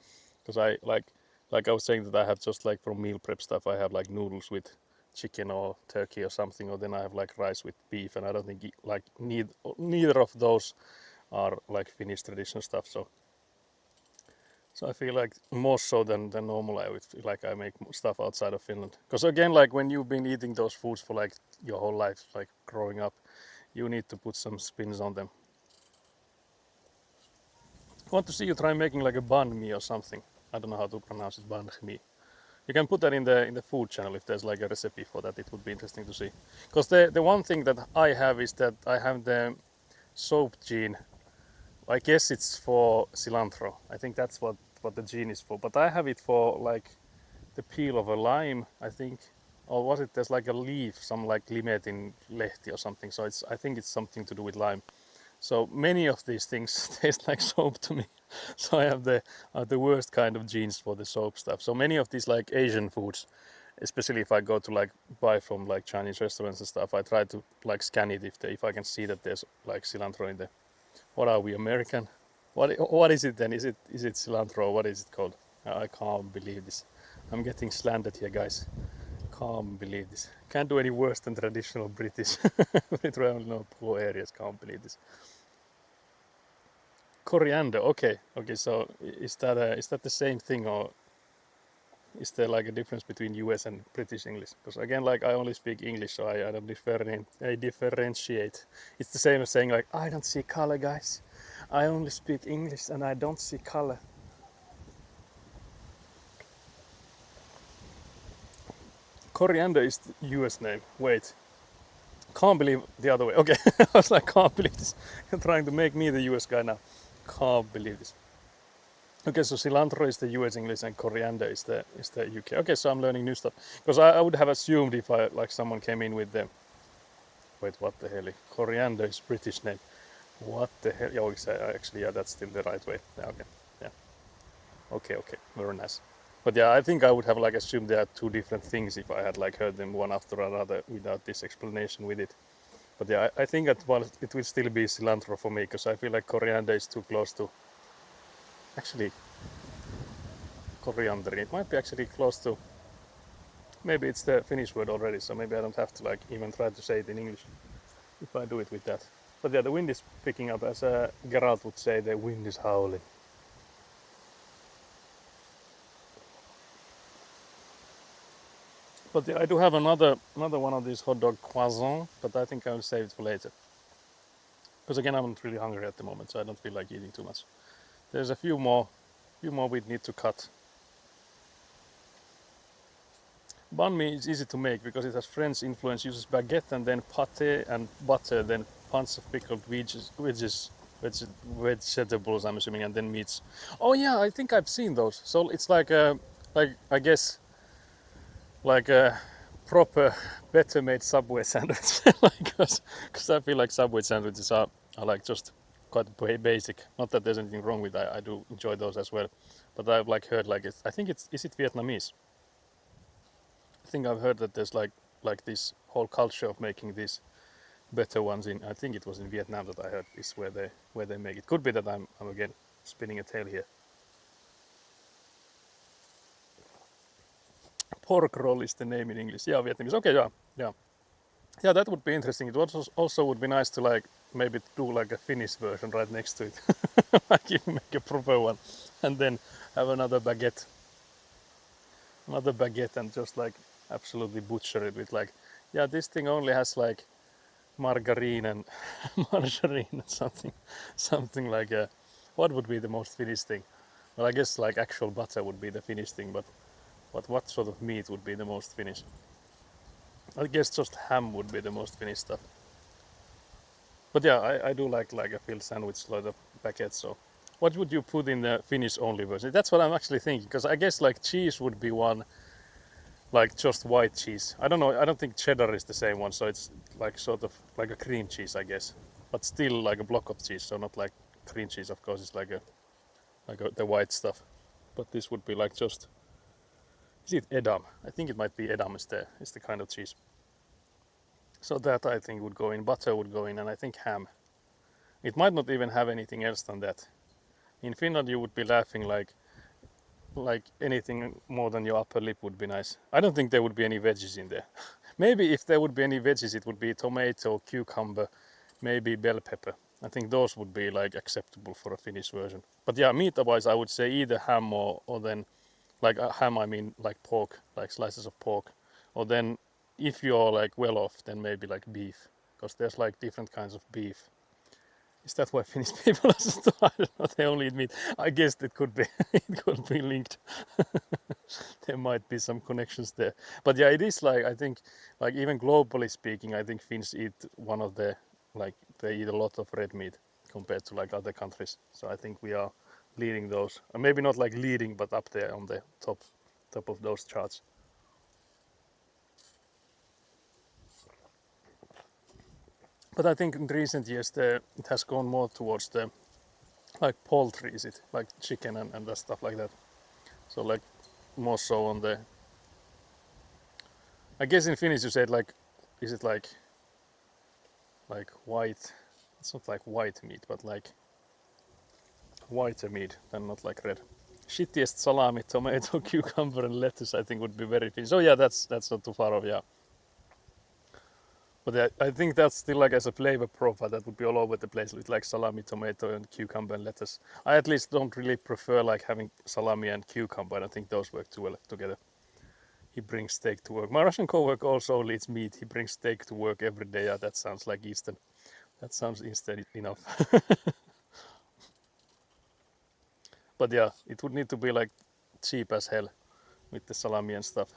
Speaker 1: Because I like I was saying that I have just like from meal prep stuff, I have like noodles with chicken or turkey or something, or then I have like rice with beef, and I don't think like neither of those are like Finnish traditional stuff. So I feel like more so than normal, I would feel like I make stuff outside of Finland. Because again, like when you've been eating those foods for like your whole life, like growing up, you need to put some spins on them. I want to see you try making like a banh mi or something. I don't know how to pronounce it, banh mi. You can put that in the food channel if there's like a recipe for that. It would be interesting to see. Because the one thing that I have is that I have the soap gene. I guess it's for cilantro. I think that's what the gene is for. But I have it for like the peel of a lime, I think. Or was it there's like a leaf, some like limetin lehti or something. So I think it's something to do with lime. So many of these things taste like soap to me. So I have the worst kind of genes for the soap stuff. So many of these like Asian foods, especially if I go to like buy from like Chinese restaurants and stuff, I try to like scan it if I can see that there's like cilantro in there. What are we, American? What is it then? Is it cilantro? What is it called? I can't believe this. I'm getting slandered here, guys. Can't believe this. Can't do any worse than traditional British. We travel no poor areas. Can't believe this. Coriander. Okay. Okay. So is that the same thing, or is there like a difference between US and British English? Because again, like I only speak English, so I don't differentiate. It's the same as saying like I don't see color, guys. I only speak English and I don't see color. Coriander is the US name. Wait. Can't believe the other way. Okay. I was like, can't believe this. You're trying to make me the US guy now. Can't believe this. Okay, so cilantro is the US English and coriander is the UK. Okay, so I'm learning new stuff. Because I would have assumed if I like someone came in with the wait, what the hell? Coriander is British name. What the hell? Oh, actually, yeah, that's still the right way. Yeah, okay. Yeah. Okay. Very nice. But yeah, I think I would have like assumed there are 2 different things if I had like heard them one after another without this explanation with it. But yeah, I think it will still be cilantro for me because I feel like coriander is too close to actually coriander. It might be actually close to maybe it's the Finnish word already, so maybe I don't have to like even try to say it in English if I do it with that. But yeah, the wind is picking up, as Geralt would say, the wind is howling. But yeah, I do have another one of these hot dog croissants, but I think I will save it for later. Because again, I'm not really hungry at the moment, so I don't feel like eating too much. There's a few more we need to cut. Banh mi is easy to make because it has French influence, uses baguette and then pate and butter, then bunch of pickled vegetables, I'm assuming, and then meats. Oh yeah, I think I've seen those. So it's like I guess like a proper, better made Subway sandwich. Because I feel like Subway sandwiches are like just quite basic. Not that there's anything wrong with that. I do enjoy those as well. But I've like heard like I think is it Vietnamese? I think I've heard that there's like this whole culture of making these better ones in. I think it was in Vietnam that I heard is where they make it. Could be that I'm again spinning a tail here. Pork roll is the name in English. Yeah, Vietnamese. Okay, yeah. That would be interesting. It also would be nice to like maybe do like a Finnish version right next to it. Like you make a proper one, and then have another baguette and just like absolutely butcher it with like, yeah, this thing only has like margarine and margarine and something like what would be the most Finnish thing? Well, I guess like actual butter would be the Finnish thing, but what sort of meat would be the most Finnish? I guess just ham would be the most Finnish stuff. But yeah, I do like a filled sandwich, like a baguette. So, what would you put in the Finnish only version? That's what I'm actually thinking, because I guess like cheese would be one, like just white cheese. I don't know. I don't think cheddar is the same one, so it's like sort of like a cream cheese, I guess, but still like a block of cheese. So not like cream cheese, of course. It's like the white stuff. But this would be like just. Is it Edam? I think it might be Edam is the kind of cheese. So that I think would go in, butter would go in, and I think ham. It might not even have anything else than that. In Finland you would be laughing like anything more than your upper lip would be nice. I don't think there would be any veggies in there. Maybe if there would be any veggies it would be tomato, cucumber, maybe bell pepper. I think those would be like acceptable for a Finnish version. But yeah, meat-wise I would say either ham or then like ham I mean like pork, like slices of pork, or then if you're like well off, then maybe like beef, because there's like different kinds of beef. Is that why Finnish people I don't know, they only eat meat? I guess it could be it could be linked. There might be some connections there. But yeah, it is like I think like even globally speaking, I think Finns eat one of the like they eat a lot of red meat compared to like other countries. So I think we are leading those. Maybe not like leading, but up there on the top of those charts. But I think in recent years it has gone more towards the like poultry, is it? Like chicken and that stuff like that. So like more so on the. I guess in Finnish you said like, is it like white? It's not like white meat, but like whiter meat than not like red. Shittiest salami, tomato, cucumber, and lettuce. I think would be very Finnish. Oh yeah, that's not too far off. Yeah. But I think that's still like as a flavor profile that would be all over the place with like salami, tomato, and cucumber and lettuce. I at least don't really prefer like having salami and cucumber. I don't think those work too well together. He brings steak to work. My Russian coworker also only eats meat. He brings steak to work every day. Yeah, that sounds like Eastern. That sounds Eastern enough. But yeah, it would need to be like cheap as hell with the salami and stuff.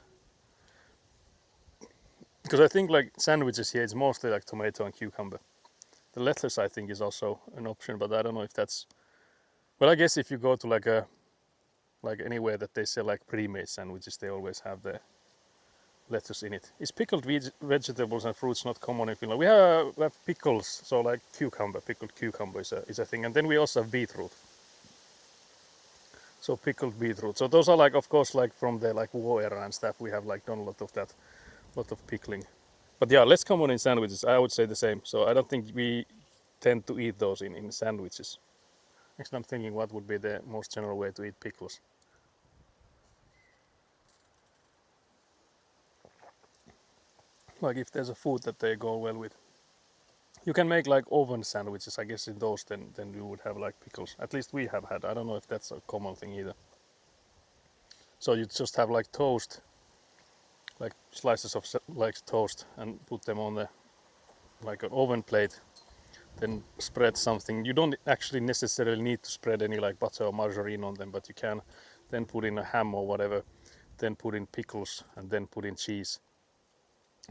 Speaker 1: Because I think like sandwiches here, it's mostly like tomato and cucumber. The lettuce I think is also an option, but I don't know if that's. Well, I guess if you go to like anywhere that they sell like pre-made sandwiches, they always have the lettuce in it. Is pickled vegetables and fruits not common in Finland? We have pickles, so like pickled cucumber is a thing, and then we also have beetroot. So pickled beetroot. So those are like, of course, like from the like war era and stuff. We have like done a lot of that. Lot of pickling. But yeah, less common in sandwiches. I would say the same. So I don't think we tend to eat those in sandwiches. Actually, I'm thinking what would be the most general way to eat pickles. Like if there's a food that they go well with. You can make like oven sandwiches. I guess in those then you would have like pickles. At least we have had. I don't know if that's a common thing either. So you just have like toast, like slices of like toast, and put them on the like an oven plate, then spread something. You don't actually necessarily need to spread any like butter or margarine on them, but you can then put in a ham or whatever, then put in pickles, and then put in cheese.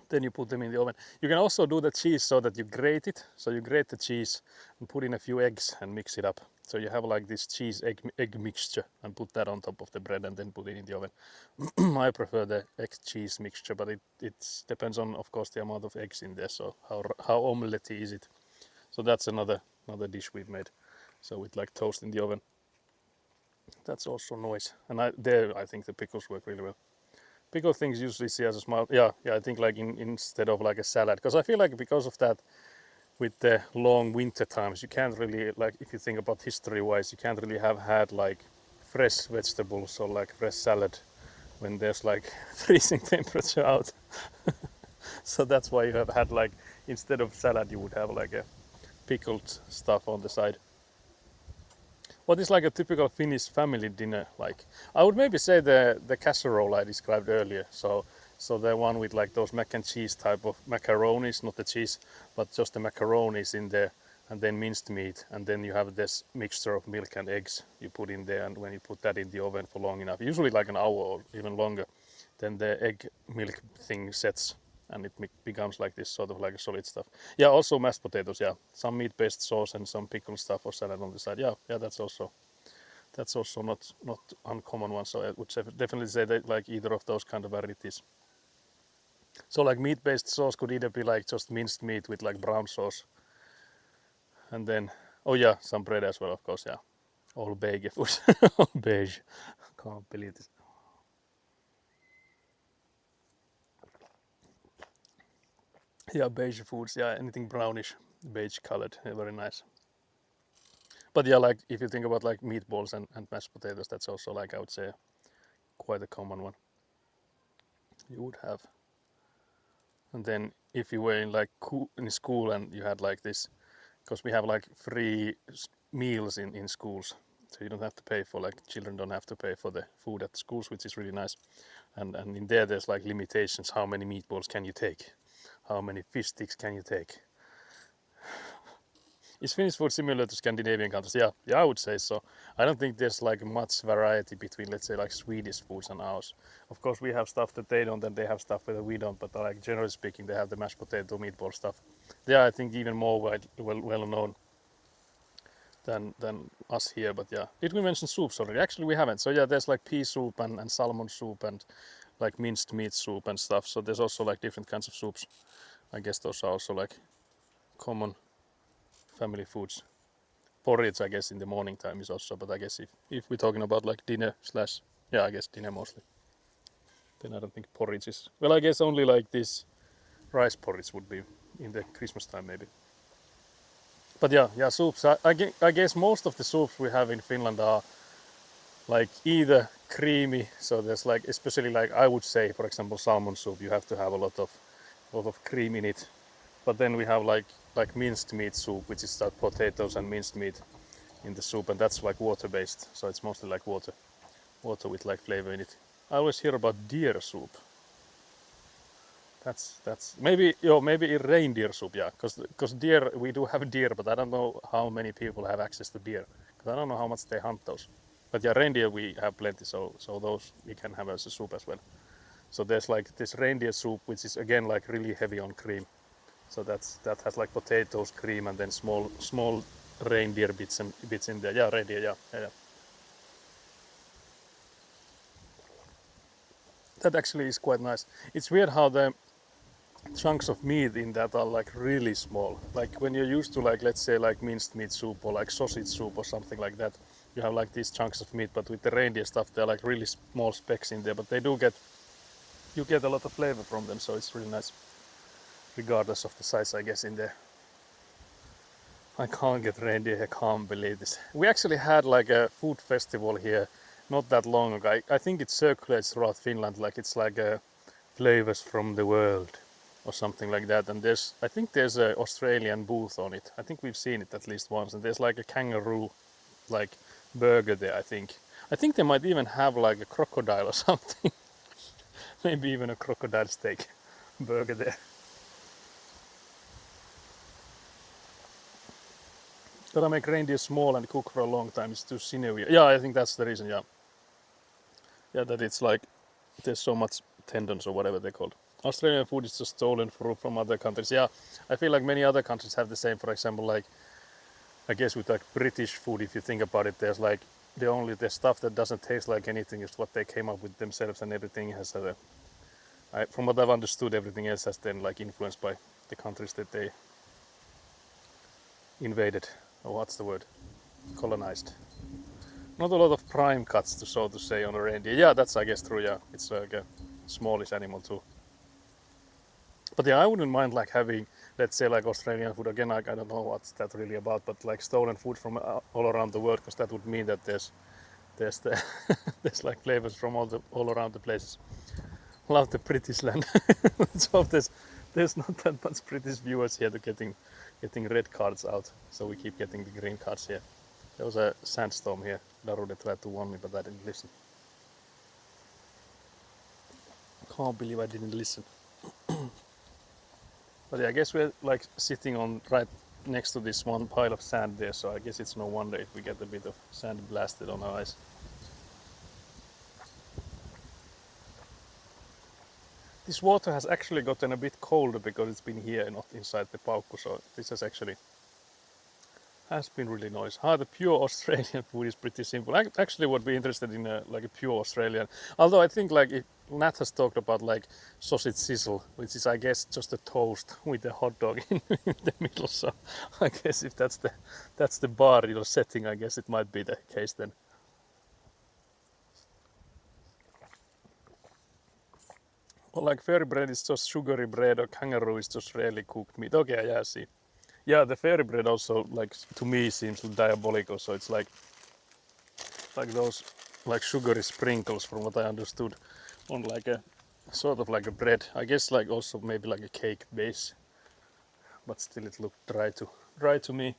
Speaker 1: Then you put them in the oven. You can also do the cheese so that you grate it. So you grate the cheese and put in a few eggs and mix it up. So you have like this cheese egg mixture and put that on top of the bread and then put it in the oven. I prefer the egg cheese mixture, but it depends on, of course, the amount of eggs in there. So how omelette is it? So that's another dish we've made. So with like toast in the oven. That's also nice. And I think the pickles work really well. Pickle things usually see as a small, yeah, I think like instead of like a salad, because I feel like because of that, with the long winter times, you can't really, like, if you think about history wise, you can't really have had like fresh vegetables or like fresh salad when there's like freezing temperature out. So that's why you have had like, instead of salad, you would have like a pickled stuff on the side. What is like a typical Finnish family dinner like? I would maybe say the casserole I described earlier. So the one with like those mac and cheese type of macaronis, not the cheese, but just the macaronis in there, and then minced meat, and then you have this mixture of milk and eggs you put in there, and when you put that in the oven for long enough, usually like an hour or even longer, then the egg milk thing sets and it becomes like this sort of like a solid stuff. Yeah, also mashed potatoes, yeah. Some meat-based sauce and some pickle stuff or salad on the side. Yeah, that's also not uncommon one. So I would definitely say that like either of those kind of varieties. So like meat-based sauce could either be like just minced meat with like brown sauce, and then oh yeah, some bread as well, of course, yeah. All beige food. Beige. Can't believe this. Yeah, beige foods. Yeah, anything brownish, beige colored. Very nice. But yeah, like if you think about like meatballs and mashed potatoes, that's also like I would say quite a common one you would have. And then if you were in like in school and you had like this, because we have like free meals in schools, so you don't have to pay for, like, children don't have to pay for the food at the schools, which is really nice. And in there's like limitations. How many meatballs can you take? How many fish sticks can you take? Is Finnish food similar to Scandinavian countries? Yeah, I would say so. I don't think there's like much variety between, let's say, like Swedish foods and ours. Of course, we have stuff that they don't, and they have stuff that we don't. But like generally speaking, they have the mashed potato, meatball stuff. They are, I think, even more well known than us here. But yeah, did we mention soups already? Actually, we haven't. So yeah, there's like pea soup and salmon soup and like minced meat soup and stuff. So there's also like different kinds of soups. I guess those are also like common family foods. Porridge, I guess, in the morning time is also, but I guess if we're talking about like dinner slash, yeah, I guess dinner mostly, then I don't think porridge is, well, I guess only like this rice porridge would be in the Christmas time maybe. But yeah, soups. I guess most of the soups we have in Finland are like either creamy, so there's like, especially like I would say, for example, salmon soup, you have to have a lot of cream in it. But then we have like minced meat soup, which is like potatoes and minced meat in the soup, and that's like water based, so it's mostly like water with like flavor in it. I always hear about deer soup. That's maybe a reindeer soup, yeah, because deer, we do have deer, but I don't know how many people have access to deer, because I don't know how much they hunt those. But yeah, reindeer we have plenty, so those we can have as a soup as well. So there's like this reindeer soup, which is again like really heavy on cream. So that has like potatoes, cream, and then small reindeer bits in there. Yeah, reindeer. Yeah. That actually is quite nice. It's weird how the chunks of meat in that are like really small. Like when you're used to, like, let's say like minced meat soup or like sausage soup or something like that, you have like these chunks of meat. But with the reindeer stuff, they're like really small specks in there. But you get a lot of flavor from them, so it's really nice, regardless of the size, I guess, in there. I can't get reindeer. I can't believe this. We actually had like a food festival here not that long ago. I think it circulates throughout Finland, like it's like a flavors from the world or something like that. And I think there's an Australian booth on it. I think we've seen it at least once. And there's like a kangaroo like burger there, I think. I think they might even have like a crocodile or something. Maybe even a crocodile steak burger there. that I make reindeer small and cook for a long time is too sinewy. Yeah, I think that's the reason. Yeah, yeah, that it's like there's so much tendons or whatever they're called. Australian food is just stolen from other countries. Yeah, I feel like many other countries have the same. For example, like I guess with like British food, if you think about it, there's like the stuff that doesn't taste like anything is what they came up with themselves, and everything has from what I've understood, everything else has been like influenced by the countries that they invaded, or what's the word, colonized. Not a lot of prime cuts, so to say, on a reindeer. Yeah, that's I guess true. Yeah, it's like a smallish animal too. But yeah, I wouldn't mind like having, let's say, like Australian food again. Like, I don't know what's that really about, but like stolen food from all around the world, because that would mean that there's there's like flavors from all around the places. Love the British land. So there's not that much British viewers here to getting red cards out, so we keep getting the green cards here. There was a sandstorm here. Darude tried to warn me, but I didn't listen. Can't believe I didn't listen. But yeah, I guess we're like sitting on right next to this one pile of sand there, so I guess it's no wonder if we get a bit of sand blasted on our eyes. This water has actually gotten a bit colder because it's been here, not inside the Paukku, so this has been really nice. The pure Australian food is pretty simple. I actually would be interested in like a pure Australian. Although I think like Nat has talked about like sausage sizzle, which is I guess just a toast with a hot dog in the middle. So I guess if that's the bar you're setting, I guess it might be the case then. Or like fairy bread is just sugary bread, or kangaroo is just really cooked meat. Okay, yeah, I see. Yeah, the fairy bread also, like, to me seems diabolical. So it's like those like sugary sprinkles, from what I understood, on like a sort of like a bread. I guess like also maybe like a cake base, but still it looked dry to me.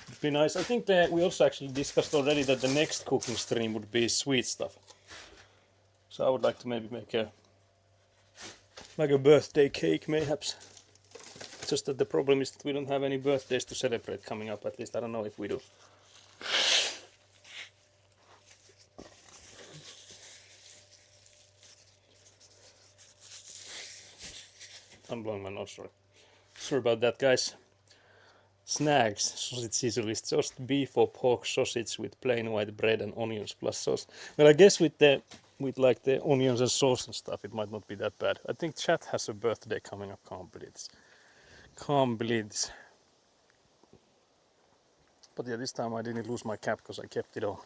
Speaker 1: It'd be nice. I think that we also actually discussed already that the next cooking stream would be sweet stuff. So I would like to maybe make a birthday cake, mayhaps. Just that the problem is that we don't have any birthdays to celebrate coming up. At least I don't know if we do. I'm blowing my nose, sorry. Sorry about that, guys. Snags sausage sizzle is just beef or pork sausage with plain white bread and onions plus sauce. Well, I guess with like the onions and sauce and stuff, it might not be that bad. I think chat has a birthday coming up. Can't believe this. But yeah, this time I didn't lose my cap because I kept it on.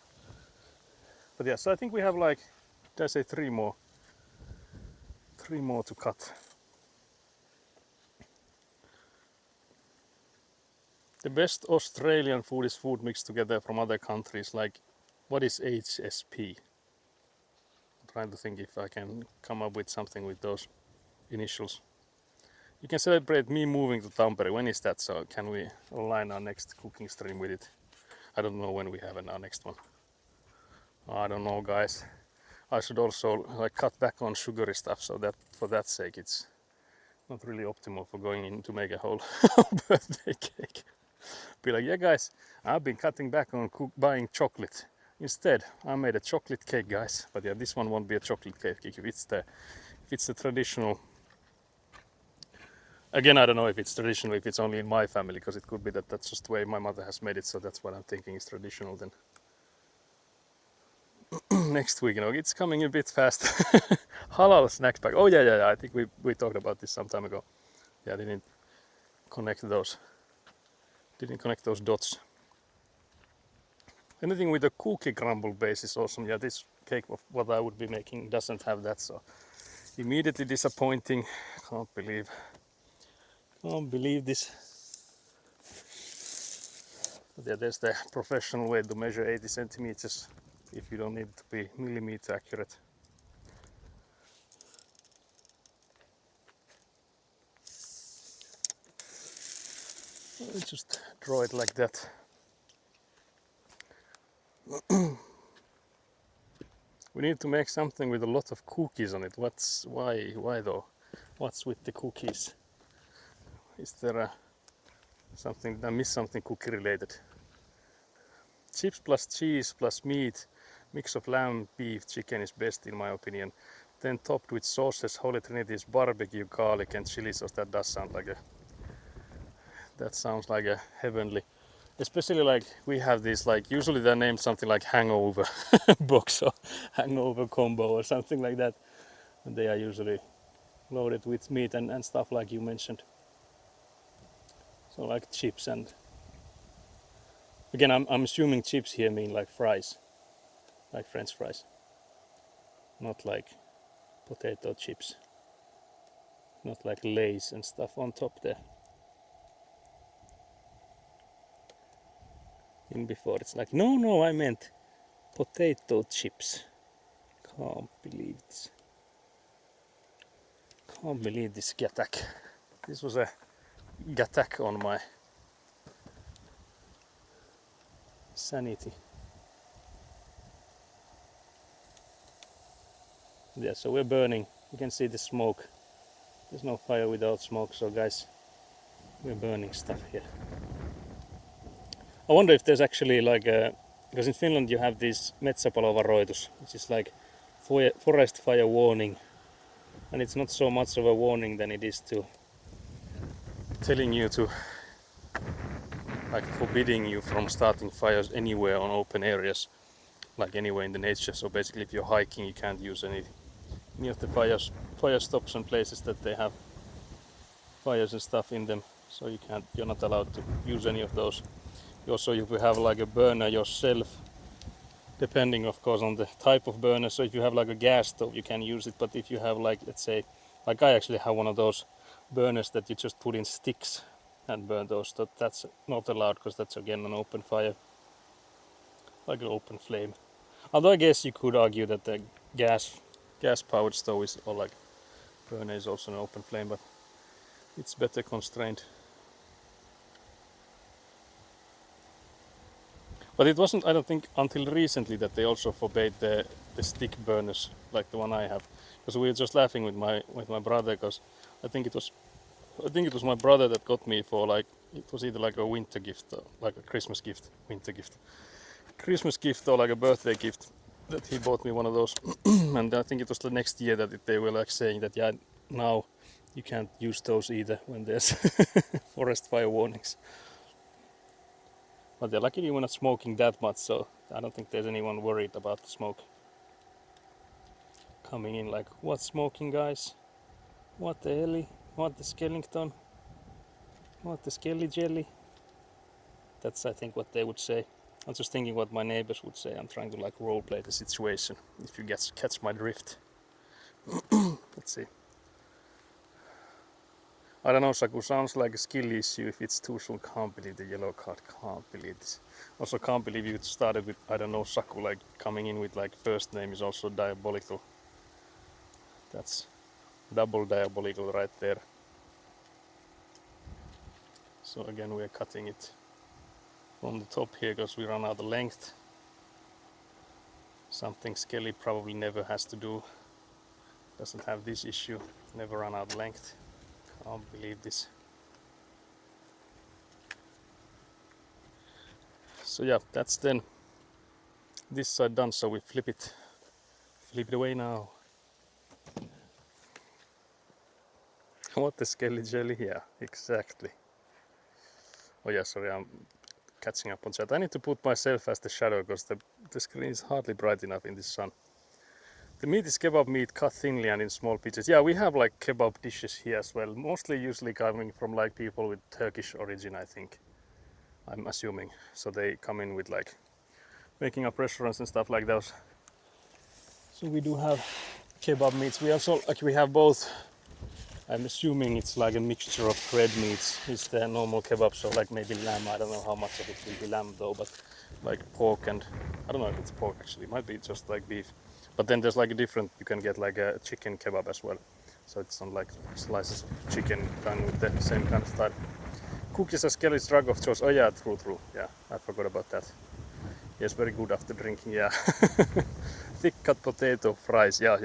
Speaker 1: But yeah, so I think we have like, did I say 3 more? 3 more to cut. The best Australian food is food mixed together from other countries. Like, what is HSP? I'm trying to think if I can come up with something with those initials. You can celebrate me moving to Tampere. When is that? So can we align our next cooking stream with it? I don't know when we have our next one. I don't know, guys. I should also like cut back on sugary stuff, so that for that sake it's not really optimal for going in to make a whole birthday cake. Be like, yeah, guys, I've been cutting back on buying chocolate. Instead, I made a chocolate cake, guys. But yeah, this one won't be a chocolate cake if it's the traditional. Again, I don't know if it's traditional, if it's only in my family, because it could be that that's just the way my mother has made it. So that's what I'm thinking is traditional then. Next week, it's coming a bit fast. Halal snack pack. Oh yeah. I think we talked about this some time ago. Yeah, I didn't connect those dots. Anything with a cookie crumble base is awesome. Yeah, this cake of what I would be making doesn't have that, so immediately disappointing. Can't believe this. But yeah, there's the professional way to measure 80 centimeters if you don't need it to be millimeter accurate. I'll just draw it like that. We need to make something with a lot of cookies on it. Why though? What's with the cookies? Is there something, I missed something cookie related? chips plus cheese plus meat, mix of lamb, beef, chicken is best in my opinion. Then topped with sauces, Holy Trinity's barbecue, garlic and chili sauce. That does sound like that sounds like a heavenly. Especially like we have these, like usually they're named something like hangover box or hangover combo or something like that. And they are usually loaded with meat and stuff like you mentioned. So like chips, and again I'm assuming chips here mean like fries, like French fries, not like potato chips, not like Lay's and stuff on top there. In before it's like no I meant potato chips. Can't believe this. Can't believe this attack. This was a attack on my sanity. Yeah, so we're burning. You can see the smoke. There's no fire without smoke, so guys, we're burning stuff here. I wonder if there's actually like a, because in Finland you have this metsäpalovaroitus, which is like forest fire warning, and it's not so much of a warning than it is to telling you to, like forbidding you from starting fires anywhere on open areas, like anywhere in the nature. So basically if you're hiking you can't use any of the fire stops and places that they have fires and stuff in them, so you're not allowed to use any of those. Also, if you have like a burner yourself, depending of course on the type of burner, so if you have like a gas stove you can use it, but if you have like, let's say, like I actually have one of those burners that you just put in sticks and burn those, that's not allowed because that's again an open fire, like an open flame. Although I guess you could argue that the gas powered stove is, or like burner is also an open flame, but it's better constrained. But it wasn't, I don't think, until recently that they also forbade the stick burners like the one I have. Because we were just laughing with my brother, because I think it was my brother that got me for like, it was either like a winter gift or like a Christmas gift, Christmas gift or like a birthday gift, that he bought me one of those. And I think it was the next year that they were like saying that yeah, now you can't use those either when there's forest fire warnings. But they're luckily we're not smoking that much, so I don't think there's anyone worried about the smoke coming in. Like, what's smoking, guys? What the hell? What the Skellington? What the Skelly Jelly? That's I think what they would say. I'm just thinking what my neighbors would say. I'm trying to like roleplay the situation, if you catch my drift. Let's see. I don't know, Saku, sounds like a skill issue if it's too soon. Can't believe the yellow card, can't believe this. Also can't believe you started with, I don't know, Saku, like coming in with like first name is also diabolical. That's double diabolical right there. So again we're cutting it from the top here because we run out of length. Something Skelly probably never has to do. Doesn't have this issue, never run out of length. Can't believe this. So yeah, that's then this side done, so we flip it away now. What the Skelly Jelly? Yeah, exactly. Oh yeah, sorry, I'm catching up on chat. I need to put myself as the shadow because the screen is hardly bright enough in this sun. The meat is kebab meat cut thinly and in small pieces. Yeah, we have like kebab dishes here as well. Mostly usually coming from like people with Turkish origin, I think. I'm assuming. So they come in with like making up restaurants and stuff like those. So we do have kebab meats. We also like we have both. I'm assuming it's like a mixture of red meats. It's the normal kebab, so like maybe lamb. I don't know how much of it will be lamb though, but like pork and I don't know if it's pork actually. It might be just like beef. But then there's like a different, you can get like a chicken kebab as well. So it's on like slices of chicken done with the same kind of style. Cookies are Skelly's drug of choice. Oh yeah, true. Yeah, I forgot about that. Yes, very good after drinking, yeah. Thick cut potato fries, yeah.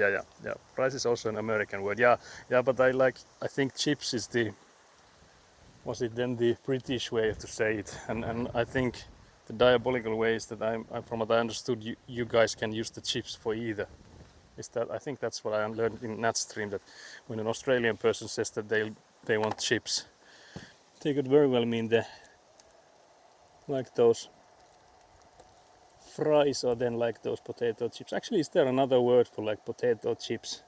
Speaker 1: Fries is also an American word, yeah, but I think chips is was it then the British way to say it. And I think the diabolical way is that from what I understood, you guys can use the chips for either. Is that, I think that's what I learned in NatStream, that when an Australian person says that they want chips, they could very well mean like those fries, or then like those potato chips. Actually, is there another word for like potato chips,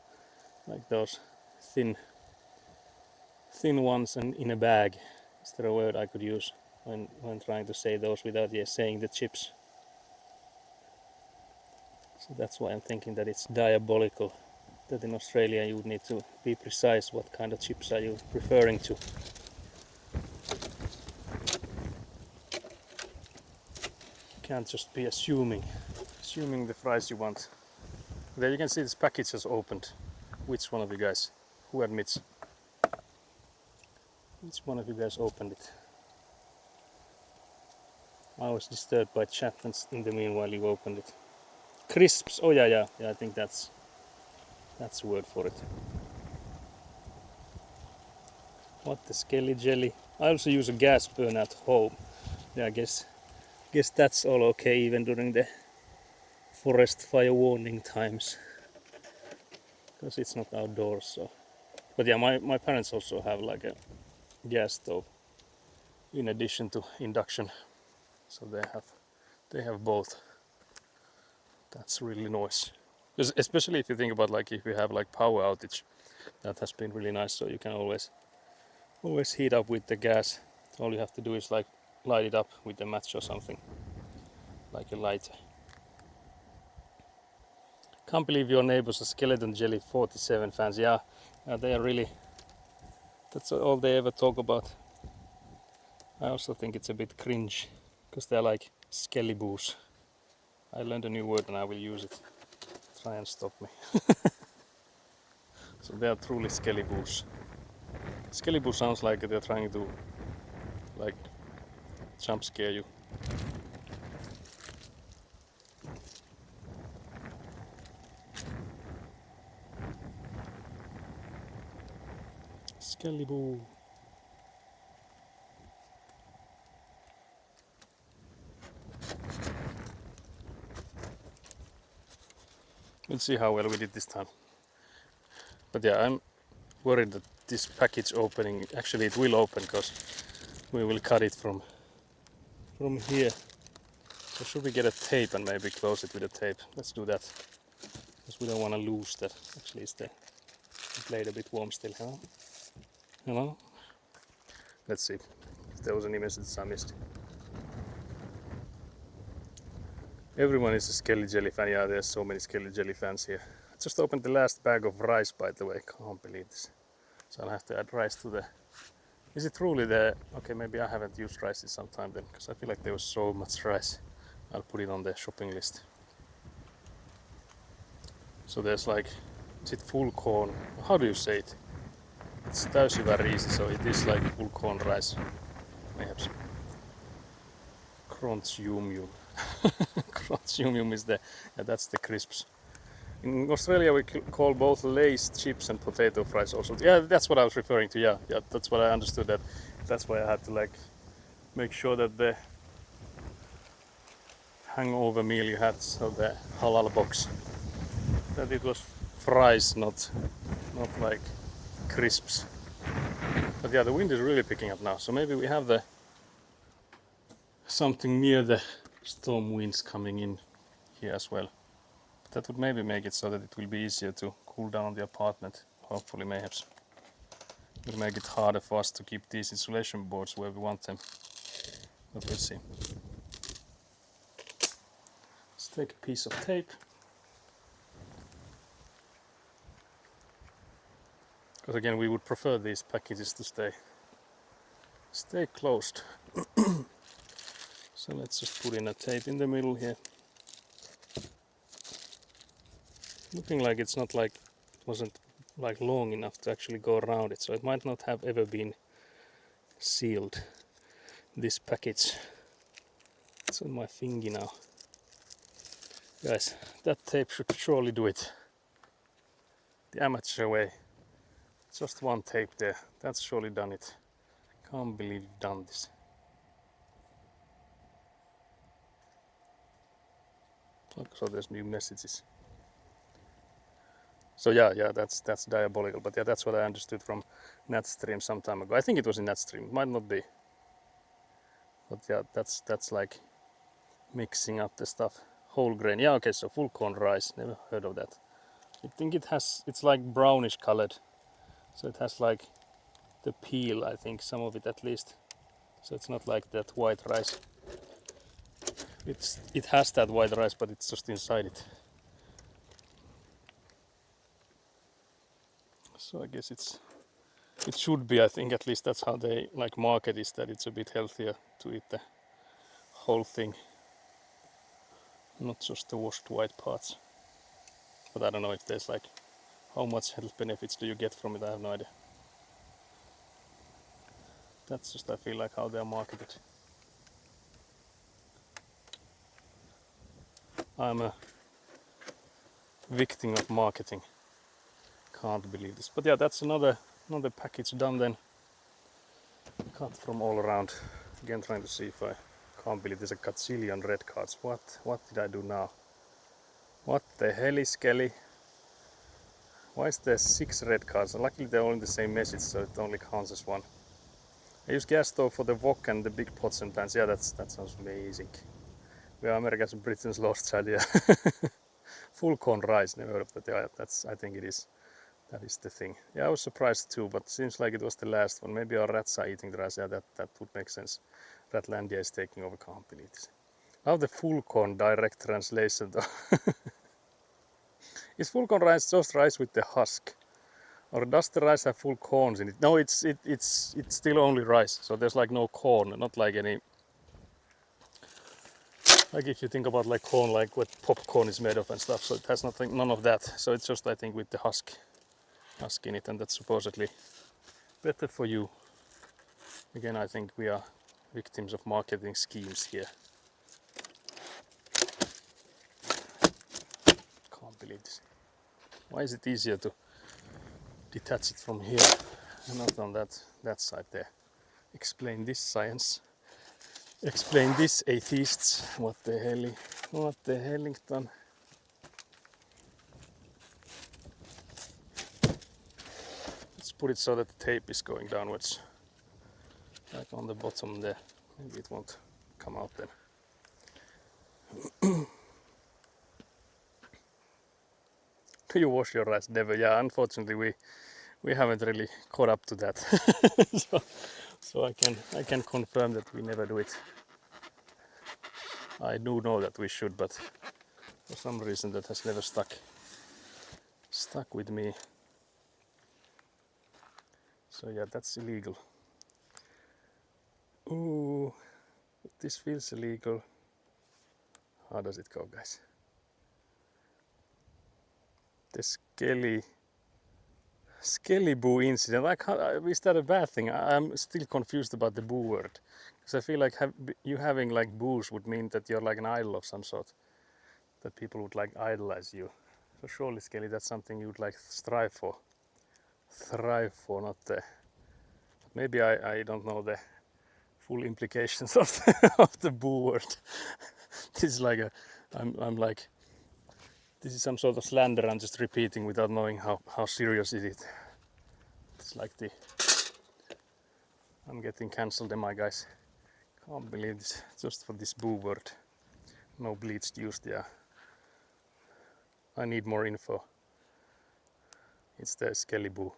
Speaker 1: like those thin ones and in a bag? Is there a word I could use when trying to say those without saying the chips? So that's why I'm thinking that it's diabolical, that in Australia you would need to be precise what kind of chips are you referring to. You can't just be assuming the fries you want. There you can see this package has opened. Which one of you guys, who admits? Which one of you guys opened it? I was disturbed by chat, and in the meanwhile you opened it. Crisps, oh yeah, I think that's a word for it. What the skelly jelly? I also use a gas burner at home. Yeah, I guess that's all okay even during the forest fire warning times, because it's not outdoors. So, but yeah, my parents also have like a gas stove in addition to induction, so they have both. That's really nice, especially if you think about like if you have like power outage. That has been really nice, so you can always heat up with the gas. All you have to do is like light it up with a match or something, like a lighter. Can't believe your neighbors are Skeleton Jelly 47 fans. Yeah, they are really, that's all they ever talk about. I also think it's a bit cringe, because they're like skellyboos. I learned a new word and I will use it. Try and stop me. So they are truly skellyboos. Skellyboo sounds like they're trying to like jump scare you. Skellyboo. Let's see how well we did this time. But yeah, I'm worried that this package opening, actually it will open, because we will cut it from here. So should we get a tape and maybe close it with a tape? Let's do that, because we don't want to lose that. Actually, it's the blade a bit warm still. Hello? Let's see if there was any messages I missed. Everyone is a Skelly Jelly fan. Yeah, there's so many Skelly Jelly fans here. I just opened the last bag of rice, by the way. Can't believe this. So I'll have to add rice to the... Is it truly the... Okay, maybe I haven't used rice in some time then, because I feel like there was so much rice. I'll put it on the shopping list. So there's like... Is it full corn? How do you say it? It's täysivärriisi, so it is like full corn rice. Perhaps. Crunch yum yum. Crunch yum yum is the... Yeah, that's the crisps. In Australia we call both Lay's chips and potato fries also. Yeah, that's what I was referring to. Yeah, that's what I understood. That's why I had to like make sure that the hangover meal you had, so the halal box, that it was fries, not like crisps. But yeah, the wind is really picking up now, so maybe we have something near the storm winds coming in here as well. That would maybe make it so that it will be easier to cool down the apartment. Hopefully, mayhaps. It will make it harder for us to keep these insulation boards where we want them. But we'll see. Let's take a piece of tape. Because again, we would prefer these packages to stay closed. So let's just put in a tape in the middle here. Looking like it's not like it wasn't like long enough to actually go around it, so it might not have ever been sealed, this package. It's on my fingy now. Guys, that tape should surely do it. The amateur way. Just one tape there. That's surely done it. Can't believe you've done this. So there's new messages. So yeah, that's diabolical. But yeah, that's what I understood from NetStream some time ago. I think it was in NetStream. It might not be. But yeah, that's like mixing up the stuff. Whole grain. Yeah, okay. So full corn rice. Never heard of that. I think it's like brownish colored. So it has like the peel. I think some of it at least. So it's not like that white rice. It has that white rice, but it's just inside it. So I guess it should be, I think at least that's how they like market is, that it's a bit healthier to eat the whole thing, not just the washed white parts. But I don't know if there's like, how much health benefits do you get from it? I have no idea. That's just, I feel like how they're marketed. I'm a victim of marketing. Can't believe this. But yeah, that's another package done then. Cut from all around. Again trying to see if I can't believe there's a gazillion red cards. What did I do now? What the hell is Kelly? Why is there 6 red cards? Luckily they're all in the same message, so it only counts as one. I use gas stove for the wok and the big pots and pans. Yeah, that sounds amazing. We are America's and Britain's lost child, yeah. Full corn rice, never heard of that. Yeah, I think it is. That is the thing. Yeah, I was surprised too, but seems like it was the last one. Maybe our rats are eating the rice. Yeah, that would make sense. Ratlandia is taking over companies. Now the full corn direct translation though. Is full corn rice just rice with the husk? Or does the rice have full corns in it? No, it's still only rice. So there's like no corn, not like any, like if you think about like corn, like what popcorn is made of and stuff. So it has none of that. So it's just, I think, with the husk in it, and that's supposedly better for you. Again, I think we are victims of marketing schemes here. Can't believe this. Why is it easier to detach it from here and not on that side there? Explain this, science. Explain this, atheists. What the hellington? Let's put it so that the tape is going downwards, like on the bottom there. Maybe it won't come out then. Do you wash your rice? Never. Yeah, unfortunately we haven't really caught up to that. so I can confirm that we never do it. I do know that we should, but for some reason that has never stuck with me. So yeah, that's illegal. Ooh, this feels illegal. How does it go, guys? The Skelly Boo incident. Is that a bad thing? I'm still confused about the boo word. Because I feel like you having like boos would mean that you're like an idol of some sort. That people would like idolize you. So surely, Skelly, that's something you would like strive for. Not the... Maybe I don't know the full implications of the boo word. This is like I'm like... This is some sort of slander I'm just repeating without knowing how serious it is. It's like I'm getting cancelled, am I, guys? Can't believe this. Just for this boo word. No bleached used, yeah. I need more info. It's the Skelly Boo.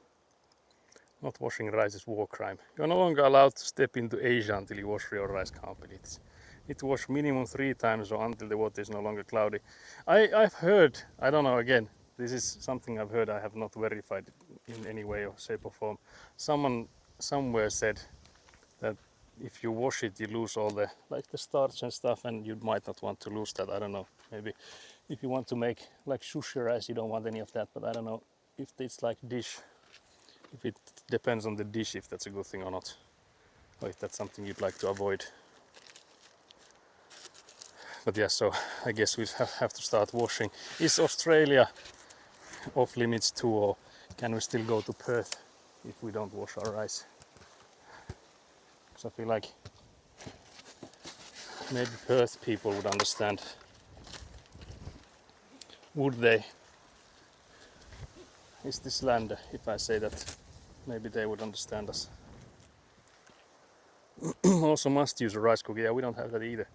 Speaker 1: Not washing rice is war crime. You're no longer allowed to step into Asia until you wash your rice company. Need to wash minimum 3 times or until the water is no longer cloudy. I've heard, I don't know, again, this is something I've heard, I have not verified in any way or shape or form. Someone somewhere said that if you wash it, you lose all the starch and stuff, and you might not want to lose that. I don't know. Maybe if you want to make like sushi rice, you don't want any of that. But I don't know if it's like dish. If it depends on the dish, if that's a good thing or not, or if that's something you'd like to avoid. But yeah, so I guess we'll have to start washing. Is Australia off limits too, or can we still go to Perth if we don't wash our rice? Because I feel like maybe Perth people would understand. would they? Is this land, if I say that, maybe they would understand us. Also must use a rice cooker. Yeah, we don't have that either.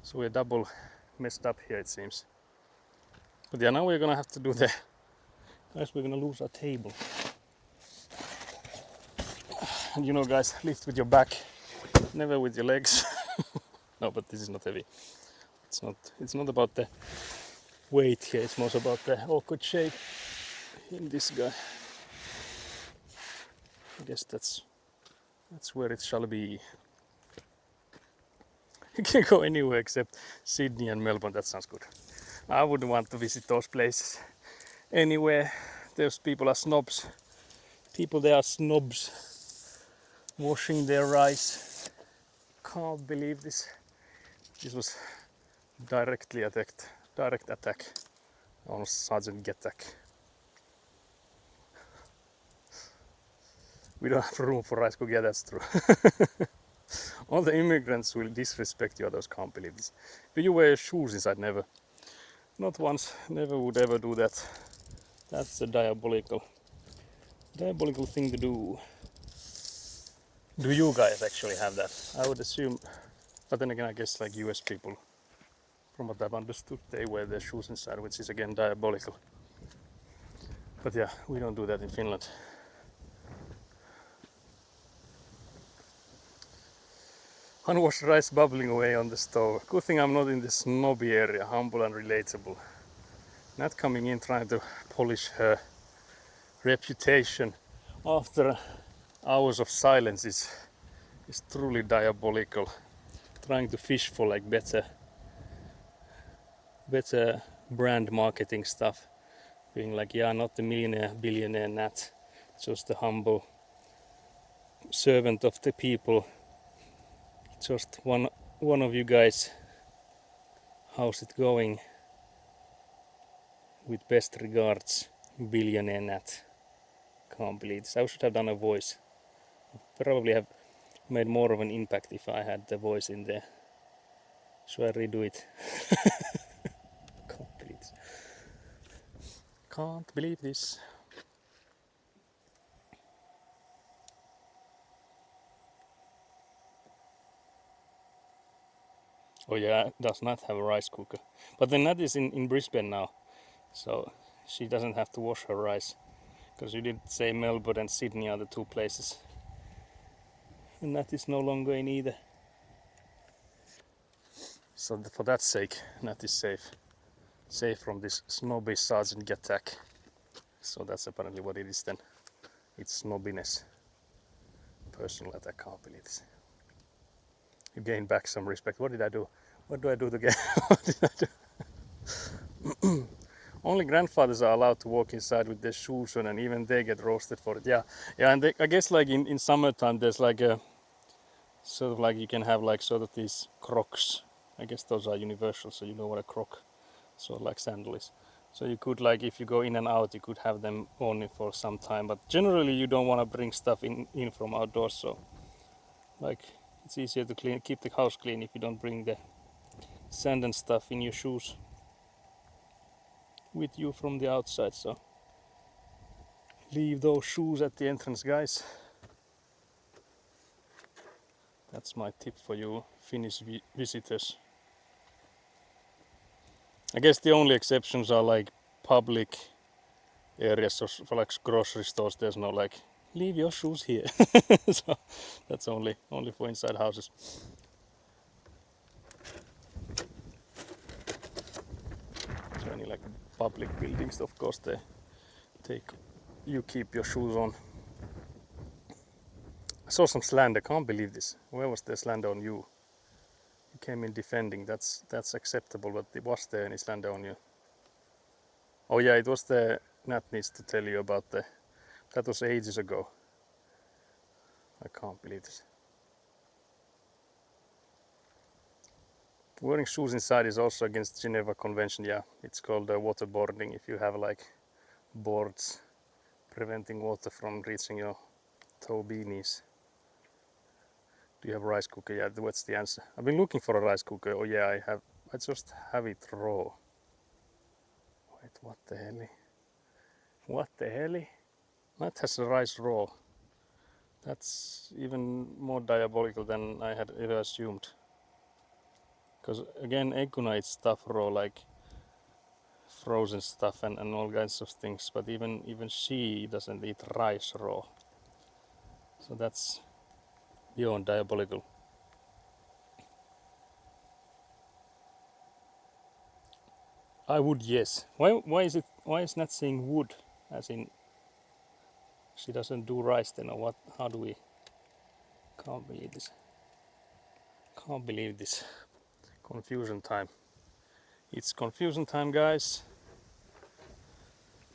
Speaker 1: So we're double messed up here, it seems. But yeah, now we're gonna have to do the... Guys, we're gonna lose our table. And you know, guys, lift with your back, never with your legs. No, but this is not heavy. It's not about the weight here, it's more about the awkward shape in this guy. I guess that's where it shall be. You can go anywhere except Sydney and Melbourne, that sounds good. I wouldn't want to visit those places. Anywhere those people are snobs. People there are snobs. Washing their rice. Can't believe this. This was direct attack on Sergeant Getak. We don't have room for rice cooker, yeah, that's true. All the immigrants will disrespect you, others can't believe this. Do you wear shoes inside? Never. Not once, never would ever do that. That's a diabolical thing to do. Do you guys actually have that? I would assume, but then again I guess like US people, from what I've understood, they wear their shoes inside, which is again diabolical. But yeah, we don't do that in Finland. Unwashed rice bubbling away on the stove. Good thing I'm not in the snobby area, humble and relatable. Not coming in trying to polish her reputation after hours of silence is truly diabolical. Trying to fish for like better brand marketing stuff. Being like, yeah, not the millionaire, billionaire Nat, just the humble servant of the people. Just one of you guys. How's it going? With best regards, billionaire Nat. Can't believe this. I should have done a voice. Probably have made more of an impact if I had the voice in there. Should I redo it? Can't believe this. Can't believe this. Oh yeah, does not have a rice cooker. But then Nat is in Brisbane now, so she doesn't have to wash her rice. Because you did say Melbourne and Sydney are the two places. And Nat is no longer in either. So for that sake, Nat is safe. Safe from this snobby Sergeant Getak. So that's apparently what it is then. It's snobbiness. Personal attack, can't believe this. You gain back some respect. What did I do? What do I do to get... What did I do? Only grandfathers are allowed to walk inside with their shoes on, and even they get roasted for it. Yeah, and I guess like in summertime there's like a sort of like you can have like sort of these Crocs. I guess those are universal, so you know what a Croc, sort of like sandal is. So you could like if you go in and out, you could have them only for some time. But generally you don't want to bring stuff in from outdoors. So like it's easier to keep the house clean if you don't bring the sand and stuff in your shoes with you from the outside. So leave those shoes at the entrance, guys. That's my tip for you Finnish visitors. I guess the only exceptions are like public areas, so for like grocery stores there's no like leave your shoes here. So that's only for inside houses. So any like public buildings, of course they you keep your shoes on. I saw some slander, can't believe this. Where was the slander on you? You came in defending, that's acceptable, but was there any slander on you? Oh yeah, it was the Nat needs to tell you about that was ages ago. I can't believe this. Wearing shoes inside is also against Geneva Convention. Yeah, it's called waterboarding if you have like boards preventing water from reaching your toe beanies. Do you have a rice cooker? Yeah, what's the answer? I've been looking for a rice cooker. Oh yeah, I just have it raw. Wait. What the hell? What the hell? That has the rice raw. That's even more diabolical than I had ever assumed. Because again, Egguna eats stuff raw, like frozen stuff and all kinds of things, but even she doesn't eat rice raw. So that's beyond diabolical. I would, yes. Why is not saying would, as in she doesn't do rice then, or what? How do we? Can't believe this. Can't believe this. Confusion time. It's confusion time, guys.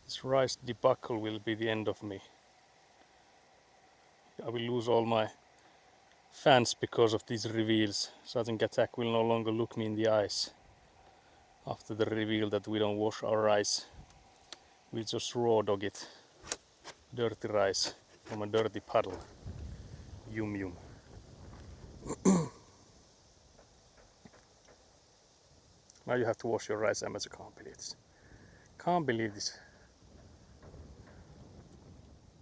Speaker 1: This rice debacle will be the end of me. I will lose all my fans because of these reveals. Sergeant Attack will no longer look me in the eyes after the reveal that we don't wash our rice. We just raw dog it. Dirty rice from a dirty puddle. Yum yum. Now you have to wash your rice, amateur. Can't believe this. Can't believe this.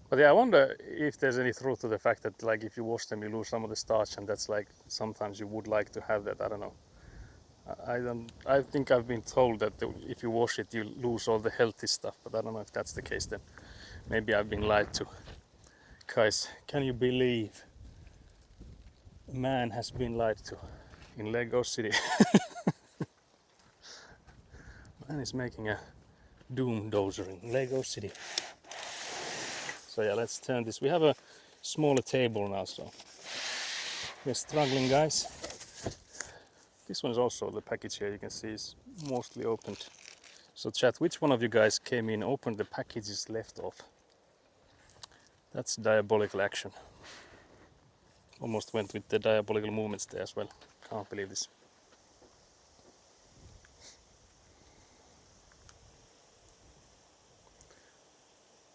Speaker 1: But yeah, I wonder if there's any truth to the fact that like if you wash them you lose some of the starch, and that's like sometimes you would like to have that. I don't know. I think I've been told that if you wash it you lose all the healthy stuff, but I don't know if that's the case then. Maybe I've been lied to. Guys, can you believe a man has been lied to in Lego City? Man is making a doom dozer in Lego City. So yeah, let's turn this. We have a smaller table now, so we're struggling, guys. This one is also the package here. You can see is mostly opened. So chat, which one of you guys came in, opened the packages left off? That's diabolical action. Almost went with the diabolical movements there as well. Can't believe this.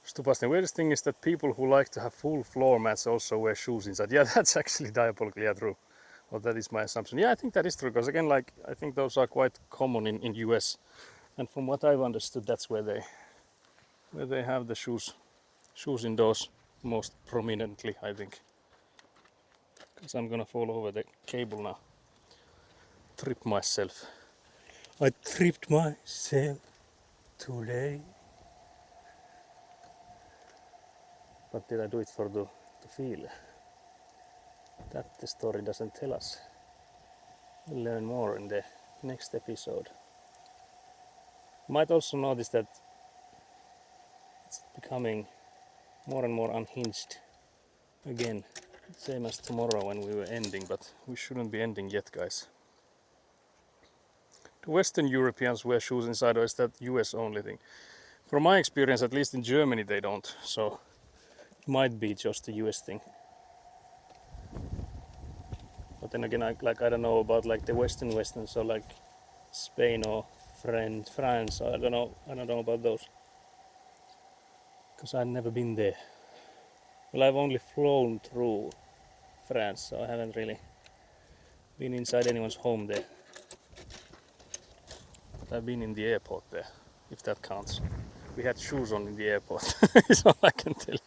Speaker 1: Stupastin, weirdest thing is that people who like to have full floor mats also wear shoes inside. Yeah, that's actually diabolical. Yeah, true. Well, that is my assumption. Yeah, I think that is true, because again, like I think those are quite common in US, and from what I've understood, that's where they have the shoes indoors most prominently, I think. Because I'm gonna fall over the cable now. Trip myself. I tripped myself today. But did I do it for the feel? That the story doesn't tell us. We'll learn more in the next episode. You might also notice that it's becoming more and more unhinged again. Same as tomorrow when we were ending, but we shouldn't be ending yet, guys. Do Western Europeans wear shoes inside, or is that US only thing? From my experience, at least in Germany they don't, so it might be just a US thing. But then again, I don't know about like the Western, so like Spain or France. I don't know about those, because I've never been there. Well, I've only flown through France, so I haven't really been inside anyone's home there. But I've been in the airport there, if that counts. We had shoes on in the airport, so I can tell.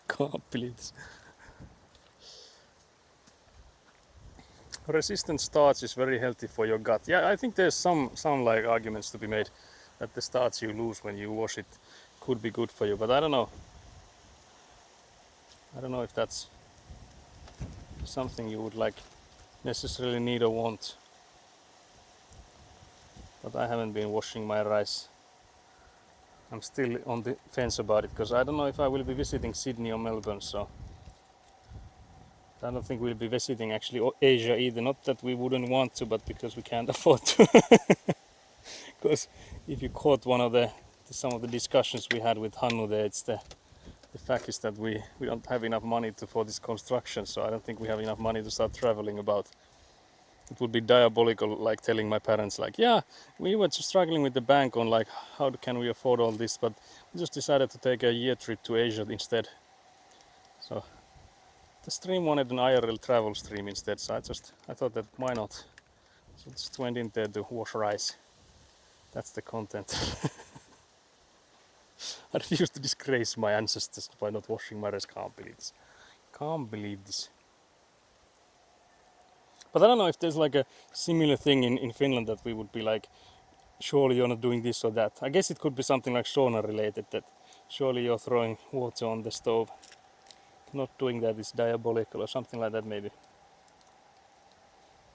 Speaker 1: Can't believe this. Resistant starch is very healthy for your gut. Yeah, I think there's some like arguments to be made that the starch you lose when you wash it could be good for you, but I don't know. I don't know if that's something you would like necessarily need or want. But I haven't been washing my rice. I'm still on the fence about it, because I don't know if I will be visiting Sydney or Melbourne, so I don't think we'll be visiting actually Asia either. Not that we wouldn't want to, but because we can't afford to. Because if you caught one of some of the discussions we had with Hannu there, it's the fact is that we don't have enough money for this construction, so I don't think we have enough money to start traveling about. It would be diabolical, like telling my parents, like, yeah, we were just struggling with the bank on like how can we afford all this, but we just decided to take a year trip to Asia instead. So the stream wanted an IRL travel stream instead, so I thought that why not? So just went in there to wash rice. That's the content. I refuse to disgrace my ancestors by not washing my dress. Can't believe this. But I don't know if there's like a similar thing in Finland that we would be like, surely you're not doing this or that. I guess it could be something like sauna related, that surely you're throwing water on the stove. Not doing that is diabolical or something like that maybe.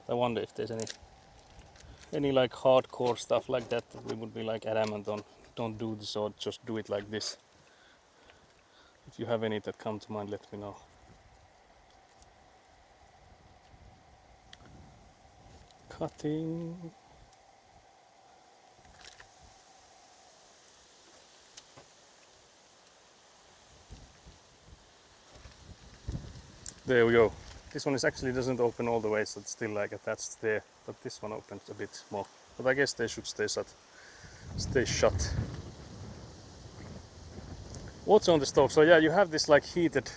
Speaker 1: I wonder if there's any like hardcore stuff like that we would be like adamant on, don't do this or just do it like this. If you have any that come to mind, let me know. Cutting. There we go. This one actually doesn't open all the way, so it's still like attached there, but this one opens a bit more. But I guess they should stay shut. Water on the stove. So yeah, you have this like heated.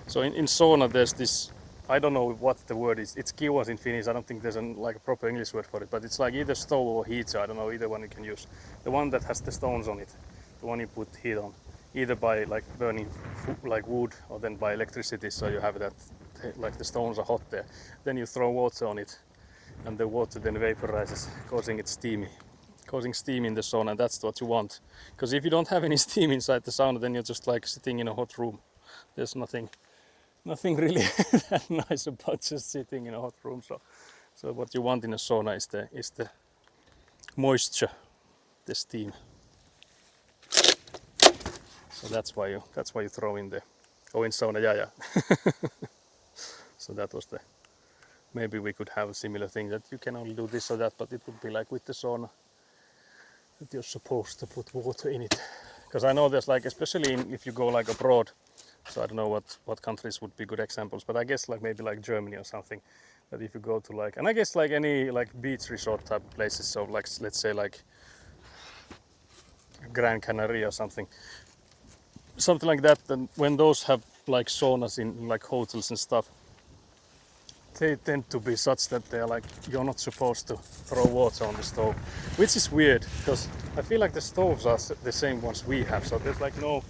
Speaker 1: So in sauna there's this, I don't know what the word is. It's kiuas in Finnish. I don't think there's like a proper English word for it, but it's like either stove or heater. I don't know, either one you can use. The one that has the stones on it, the one you put heat on, either by like burning like wood or then by electricity. So you have that, like the stones are hot there. Then you throw water on it, and the water then vaporizes, causing steam in the sauna, and that's what you want. Because if you don't have any steam inside the sauna, then you're just like sitting in a hot room. There's nothing really that nice about just sitting in a hot room. So what you want in a sauna is the moisture, the steam. So that's why you throw in the in sauna, yeah. So that was maybe we could have a similar thing that you can only do this or that, but it would be like with the sauna that you're supposed to put water in it. Because I know there's like, especially if you go like abroad, so I don't know what countries would be good examples, but I guess like maybe like Germany or something, that if you go to like, and I guess like any like beach resort type places, so like let's say like Gran Canaria or something like that, then when those have like saunas in like hotels and stuff, they tend to be such that they're like, you're not supposed to throw water on the stove, which is weird because I feel like the stoves are the same ones we have, so there's like no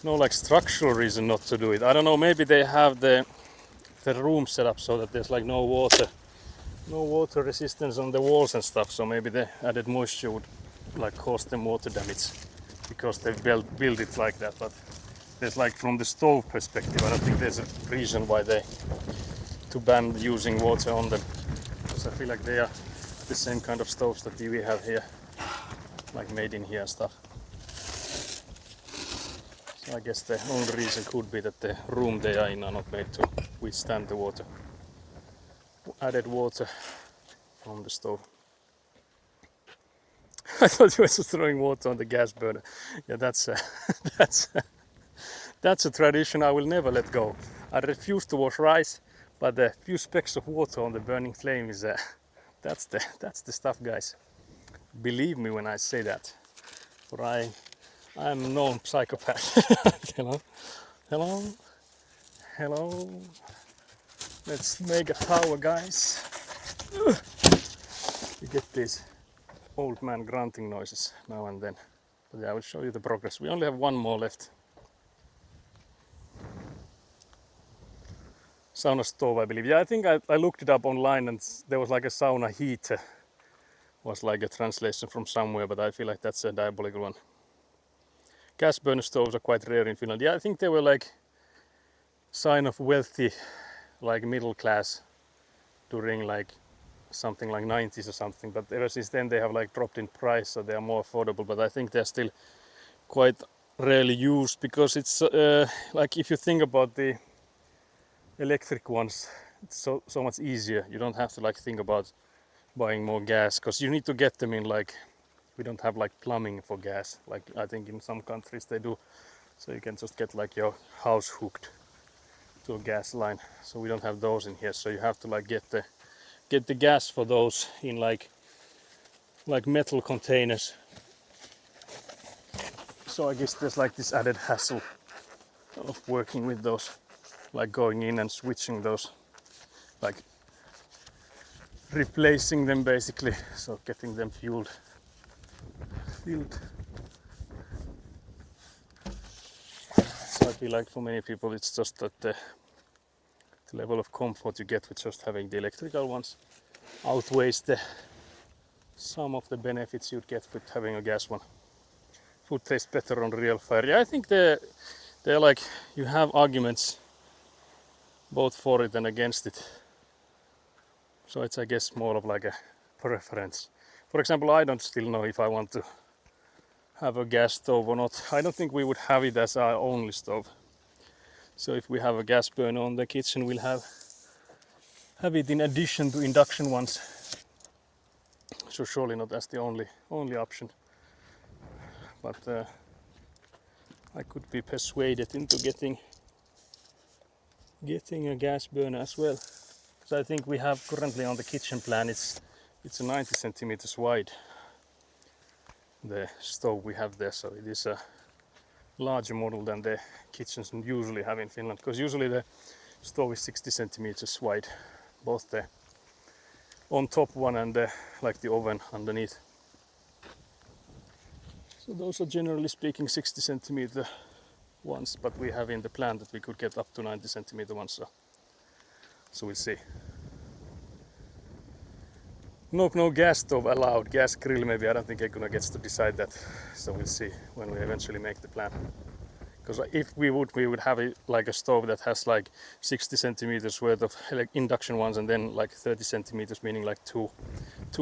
Speaker 1: like structural reason not to do it. I don't know, maybe they have the room set up so that there's like no water resistance on the walls and stuff, so maybe the added moisture would like cause them water damage because they build it like that. But there's like, from the stove perspective, I don't think there's a reason why they to ban using water on them, because I feel like they are the same kind of stoves that we have here, like made in here and stuff. So I guess the only reason could be that the room they are in are not made to withstand the water, added water from the stove. I thought you were just throwing water on the gas burner. Yeah, that's a tradition I will never let go. I refuse to wash rice, but the few specks of water on the burning flame is that's the stuff, guys. Believe me when I say that. For I'm a known psychopath. Hello. Let's make a tower, guys. You get these old man grunting noises now and then. But yeah, I will show you the progress. We only have one more left. Sauna stove, I believe. Yeah, I think I looked it up online and there was like a sauna heater. Was like a translation from somewhere, but I feel like that's a diabolical one. Gas burner stoves are quite rare in Finland. Yeah, I think they were like sign of wealthy, like middle class during like something like 90s or something, but ever since then they have like dropped in price, so they are more affordable, but I think they're still quite rarely used because it's like, if you think about the electric ones, it's so much easier. You don't have to like think about buying more gas, because you need to get them in, like, we don't have like plumbing for gas, like I think in some countries they do, so you can just get like your house hooked to a gas line. So we don't have those in here, so you have to like get the gas for those in like metal containers. So I guess there's like this added hassle of working with those, like going in and switching those, like replacing them basically, so getting them filled. I feel like for many people it's just that the level of comfort you get with just having the electrical ones outweighs the some of the benefits you'd get with having a gas one. Food tastes better on real fire. Yeah, I think they're like, you have arguments both for it and against it. So it's, I guess, more of like a preference. For example, I don't still know if I want to have a gas stove or not. I don't think we would have it as our only stove. So if we have a gas burner on the kitchen, we'll have it in addition to induction ones. So surely not as the only option. But I could be persuaded into getting a gas burner as well. So I think we have currently on the kitchen plan, it's a 90 centimeters wide, the stove we have there. So it is a larger model than the kitchens usually have in Finland, because usually the stove is 60 centimeters wide, both the on top one and like the oven underneath. So those are generally speaking 60 centimeter ones, but we have in the plan that we could get up to 90 centimeter ones. So we'll see. No gas stove allowed. Gas grill maybe. I don't think Ekuna gets to decide that. So we'll see when we eventually make the plan. Because if we would have it like a stove that has like 60 centimeters worth of induction ones and then like 30 centimeters, meaning like two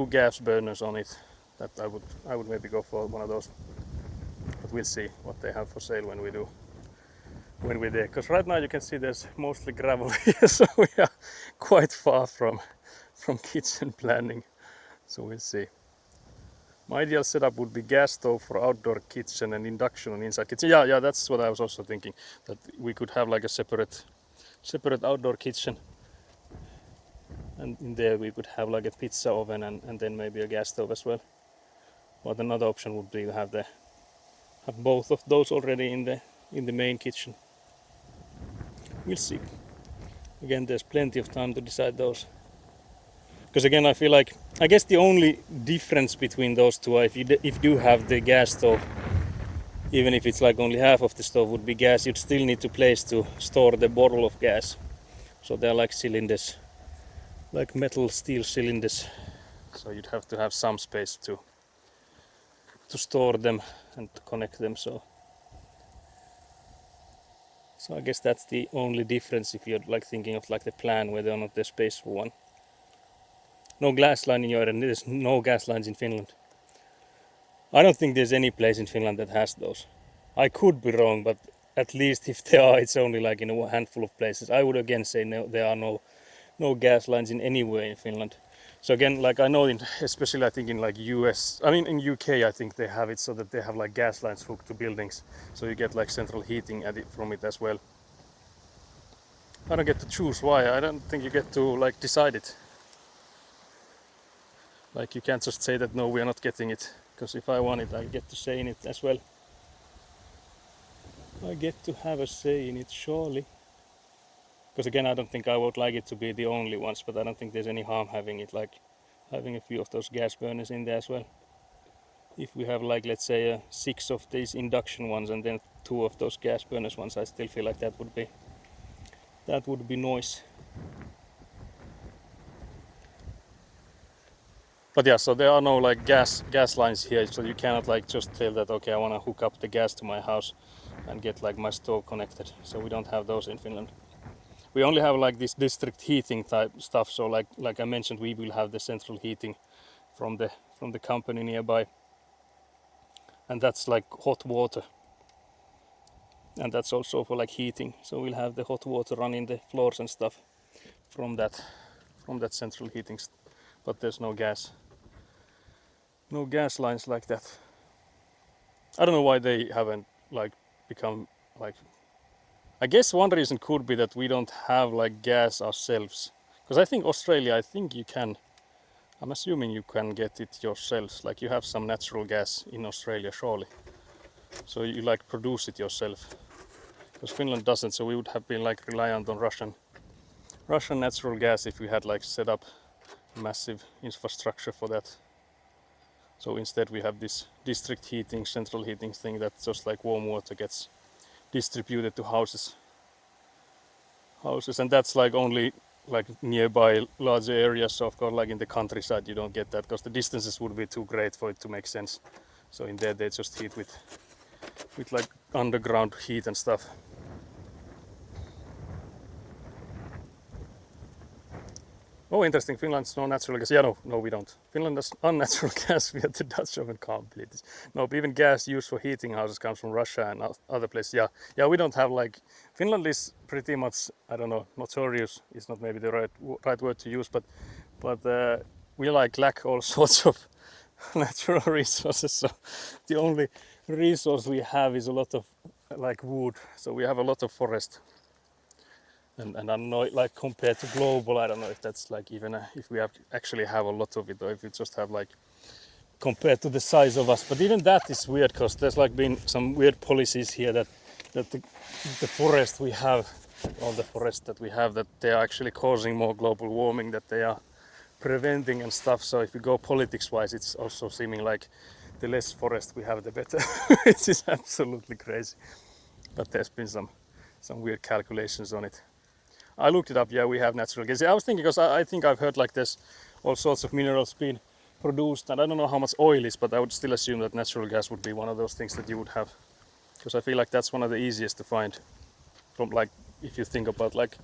Speaker 1: gas burners on it. That I would maybe go for one of those. But we'll see what they have for sale when we're there. Because right now you can see there's mostly gravel here, so we are quite far from kitchen planning. So we'll see. My ideal setup would be gas stove for outdoor kitchen and induction on inside kitchen. Yeah, that's what I was also thinking. That we could have like a separate outdoor kitchen, and in there we could have like a pizza oven and then maybe a gas stove as well. But another option would be to have both of those already in the main kitchen. We'll see. Again, there's plenty of time to decide those. Because again, I feel like, I guess the only difference between those two are if you have the gas stove, even if it's like only half of the stove would be gas, you'd still need a place to store the bottle of gas. So they're like cylinders, like metal steel cylinders. So you'd have to have some space to store them and to connect them. So I guess that's the only difference if you're like thinking of like the plan, whether or not there's space for one. No gas line in your area. There's no gas lines in Finland. I don't think there's any place in Finland that has those. I could be wrong, but at least if there are, it's only like in a handful of places. I would again say no, there are no gas lines in anywhere in Finland. So again, like I know especially I think in like US, I mean in UK I think they have it so that they have like gas lines hooked to buildings. So you get like central heating from it as well. I don't get to choose why. I don't think you get to like decide it. Like you can't just say that no, we are not getting it, because if I want it, I get to say in it as well. I get to have a say in it, surely. Because again, I don't think I would like it to be the only ones, but I don't think there's any harm having it, like having a few of those gas burners in there as well. If we have like, let's say 6 of these induction ones and then 2 of those gas burners ones, I still feel like that would be noise. But yeah, so there are no like gas lines here, so you cannot like just tell that okay, I want to hook up the gas to my house and get like my stove connected. So we don't have those in Finland. We only have like this district heating type stuff. So like I mentioned, we will have the central heating from the company nearby, and that's like hot water, and that's also for like heating. So we'll have the hot water running the floors and stuff from that central heating. But there's no gas lines like that. I don't know why they haven't like become like, I guess one reason could be that we don't have like gas ourselves, because I think Australia, I think you can, I'm assuming you can get it yourselves, like you have some natural gas in Australia surely, so you like produce it yourself, because Finland doesn't. So we would have been like reliant on Russian natural gas if we had like set up massive infrastructure for that. So instead we have this district heating, central heating thing that just like warm water gets distributed to houses, and that's like only like nearby larger areas. So of course, like in the countryside, you don't get that because the distances would be too great for it to make sense. So in there, they just heat with like underground heat and stuff. Oh, interesting. Finland's no natural gas. Yeah, no, we don't. Finland has unnatural gas via the Dutch oven capabilities. No, but even gas used for heating houses comes from Russia and other places. Yeah, we don't have like. Finland is pretty much, I don't know, notorious is not maybe the right word to use, but we like lack all sorts of natural resources. So the only resource we have is a lot of like wood. So we have a lot of forest. And I don't know, like compared to global, I don't know if that's like even if we actually have a lot of it, or if we just have like compared to the size of us. But even that is weird because there's like been some weird policies here that the forest we have, all the forest that we have, that they are actually causing more global warming, that they are preventing and stuff. So if you go politics wise, it's also seeming like the less forest we have, the better. It is absolutely crazy. But there's been some weird calculations on it. I looked it up. Yeah, we have natural gas. I was thinking because I think I've heard like there's all sorts of minerals being produced, and I don't know how much oil is, but I would still assume that natural gas would be one of those things that you would have, because I feel like that's one of the easiest to find. From like if you think about like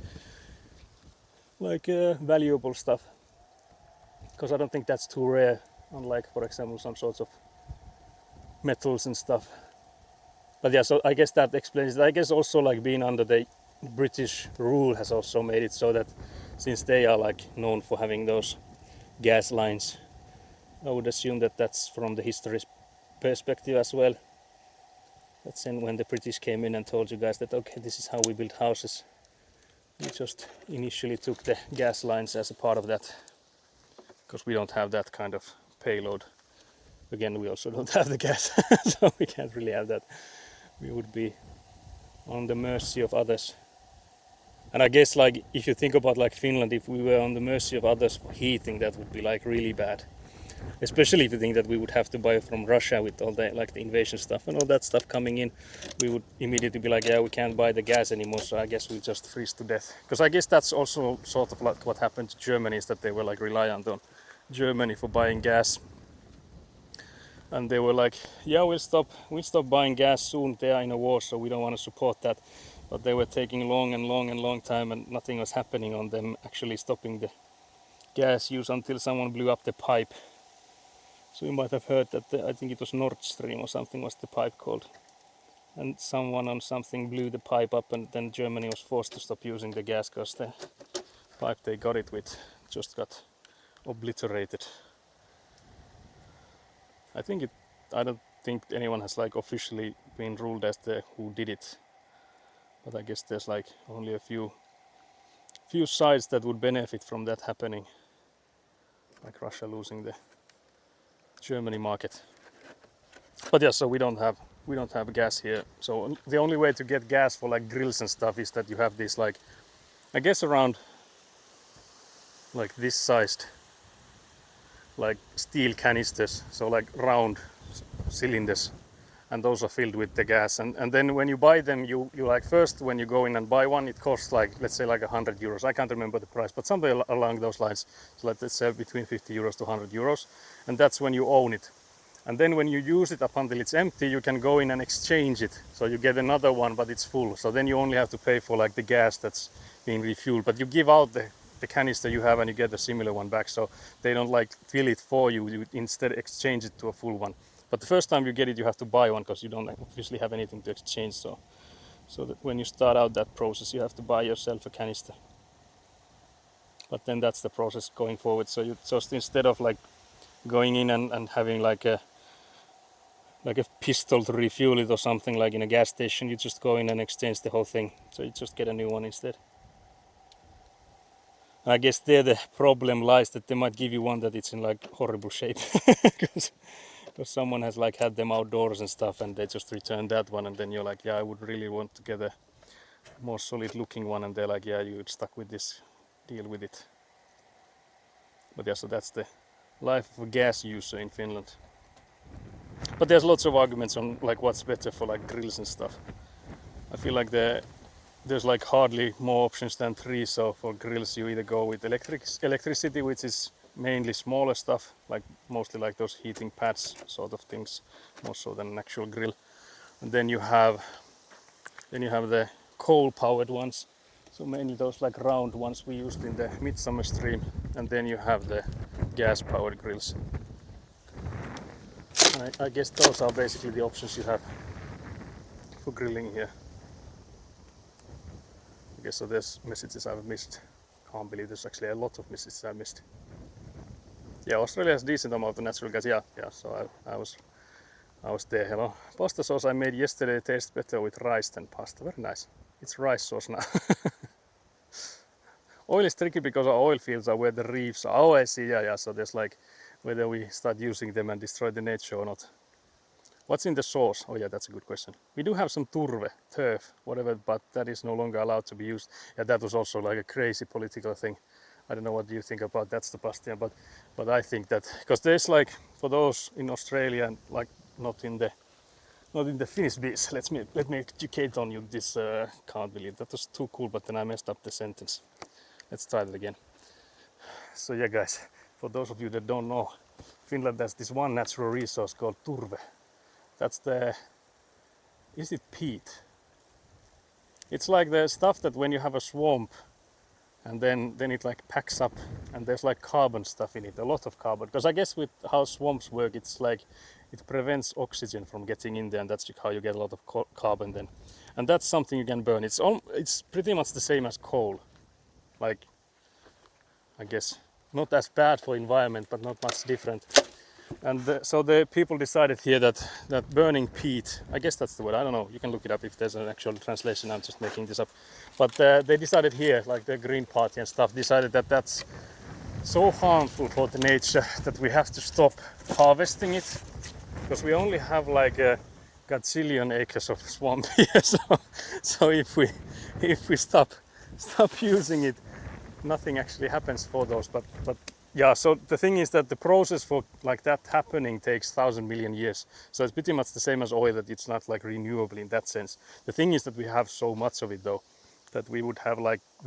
Speaker 1: valuable stuff, because I don't think that's too rare. Unlike, for example, some sorts of metals and stuff. But yeah, so I guess that explains it. I guess also like being under the British rule has also made it so that since they are like known for having those gas lines, I would assume that that's from the history perspective as well. That's when the British came in and told you guys that okay, this is how we build houses. We just initially took the gas lines as a part of that, because we don't have that kind of payload. Again, we also don't have the gas, so we can't really have that. We would be on the mercy of others. And I guess like if you think about like Finland, if we were on the mercy of others for heating, that would be like really bad. Especially if you think that we would have to buy from Russia with all the like the invasion stuff and all that stuff coming in, we would immediately be like, yeah, we can't buy the gas anymore, so I guess we just freeze to death. Because I guess that's also sort of like what happened to Germany, is that they were like reliant on Germany for buying gas. And they were like, yeah, we'll stop buying gas soon, they are in a war, so we don't want to support that. But they were taking long time, and nothing was happening on them actually stopping the gas use until someone blew up the pipe. So you might have heard that I think it was Nord Stream or something was the pipe called. And someone on something blew the pipe up, and then Germany was forced to stop using the gas because the pipe they got it with just got obliterated. I don't think anyone has like officially been ruled as the who did it. But I guess there's like only a few sides that would benefit from that happening, like Russia losing the Germany market. But yeah, so we don't have gas here. So the only way to get gas for like grills and stuff is that you have these like, I guess around like this sized like steel canisters, so like round cylinders, and those are filled with the gas, and then when you buy them, you like first when you go in and buy one, it costs like, let's say like 100 euros. I can't remember the price, but something along those lines. So let's say between 50 euros to 100 euros, and that's when you own it. And then when you use it up until it's empty, you can go in and exchange it. So you get another one, but it's full. So then you only have to pay for like the gas that's being refueled, but you give out the canister you have and you get a similar one back. So they don't like fill it for you. You instead exchange it to a full one. But the first time you get it, you have to buy one because you don't obviously have anything to exchange. So that when you start out that process, you have to buy yourself a canister. But then that's the process going forward. So you just, instead of like going in and having like a pistol to refuel it or something like in a gas station, you just go in and exchange the whole thing. So you just get a new one instead. I guess there the problem lies that they might give you one that it's in like horrible shape because someone has like had them outdoors and stuff, and they just return that one, and then you're like, yeah, I would really want to get a more solid looking one, and they're like, yeah, you're stuck with this, deal with it. But yeah, so that's the life of a gas user in Finland. But there's lots of arguments on like what's better for like grills and stuff. I feel like there's like hardly more options than 3. So for grills, you either go with electricity, which is mainly smaller stuff, like mostly like those heating pads sort of things, more so than an actual grill. And then you have the coal-powered ones. So mainly those like round ones we used in the Midsummer Stream, and then you have the gas-powered grills. And I guess those are basically the options you have for grilling here. I guess so. There's messages I've missed. Can't believe there's actually a lot of messages I missed. Yeah, Australia has decent amount of natural gas. Yeah. So I was there. Hello. Pasta sauce I made yesterday tastes better with rice than pasta. Very nice. It's rice sauce now. Oil is tricky because our oil fields are where the reefs are. Oh, I see. Yeah. So there's like whether we start using them and destroy the nature or not. What's in the sauce? Oh yeah, that's a good question. We do have some turf, whatever, but that is no longer allowed to be used. Yeah, that was also like a crazy political thing. I don't know what you think about that, Sebastian, but I think that because there's like for those in Australia and like not in the Finnish bees. Let me educate on you this. Can't believe that was too cool, but then I messed up the sentence. Let's try that again. So yeah, guys, for those of you that don't know, Finland has this one natural resource called turve. That's is it peat? It's like the stuff that when you have a swamp and then it like packs up and there's like carbon stuff in it, a lot of carbon. Because I guess with how swamps work, it's like it prevents oxygen from getting in there, and that's how you get a lot of carbon then. And that's something you can burn. It's pretty much the same as coal. Like, I guess not as bad for environment, but not much different. And so the people decided here that burning peat, I guess that's the word, I don't know, you can look it up if there's an actual translation, I'm just making this up. But they decided here, like the Green Party and stuff, decided that that's so harmful for the nature that we have to stop harvesting it. Because we only have like a gazillion acres of swamp here, so if we stop using it, nothing actually happens for those. But yeah, so the thing is that the process for like that happening takes 1,000 million years. So it's pretty much the same as oil, that it's not like renewable in that sense. The thing is that we have so much of it though, that we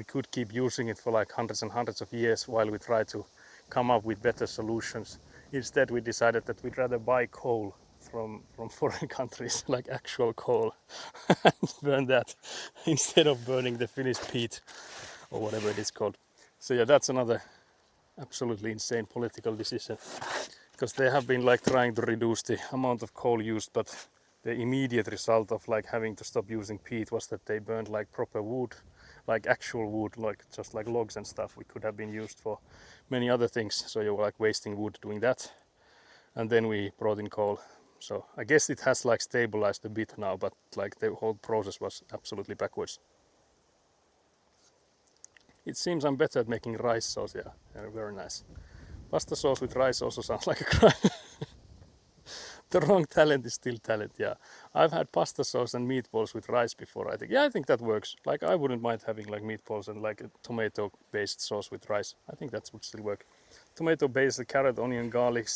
Speaker 1: could keep using it for like hundreds and hundreds of years while we try to come up with better solutions. Instead we decided that we'd rather buy coal from foreign countries, like actual coal, and burn that instead of burning the Finnish peat or whatever it is called. So yeah, that's another absolutely insane political decision, because they have been like trying to reduce the amount of coal used, but the immediate result of like having to stop using peat was that they burned like proper wood, like actual wood, like just like logs and stuff. We could have been used for many other things, so you were like wasting wood doing that, and then we brought in coal. So I guess it has like stabilized a bit now, but like the whole process was absolutely backwards. It seems I'm better at making rice sauce. Yeah, very nice. Pasta sauce with rice also sounds like a crime. The wrong talent is still talent. Yeah, I've had pasta sauce and meatballs with rice before. I think that works. Like, I wouldn't mind having like meatballs and like a tomato based sauce with rice. I think that would still work. Tomato based, carrot, onion, garlic,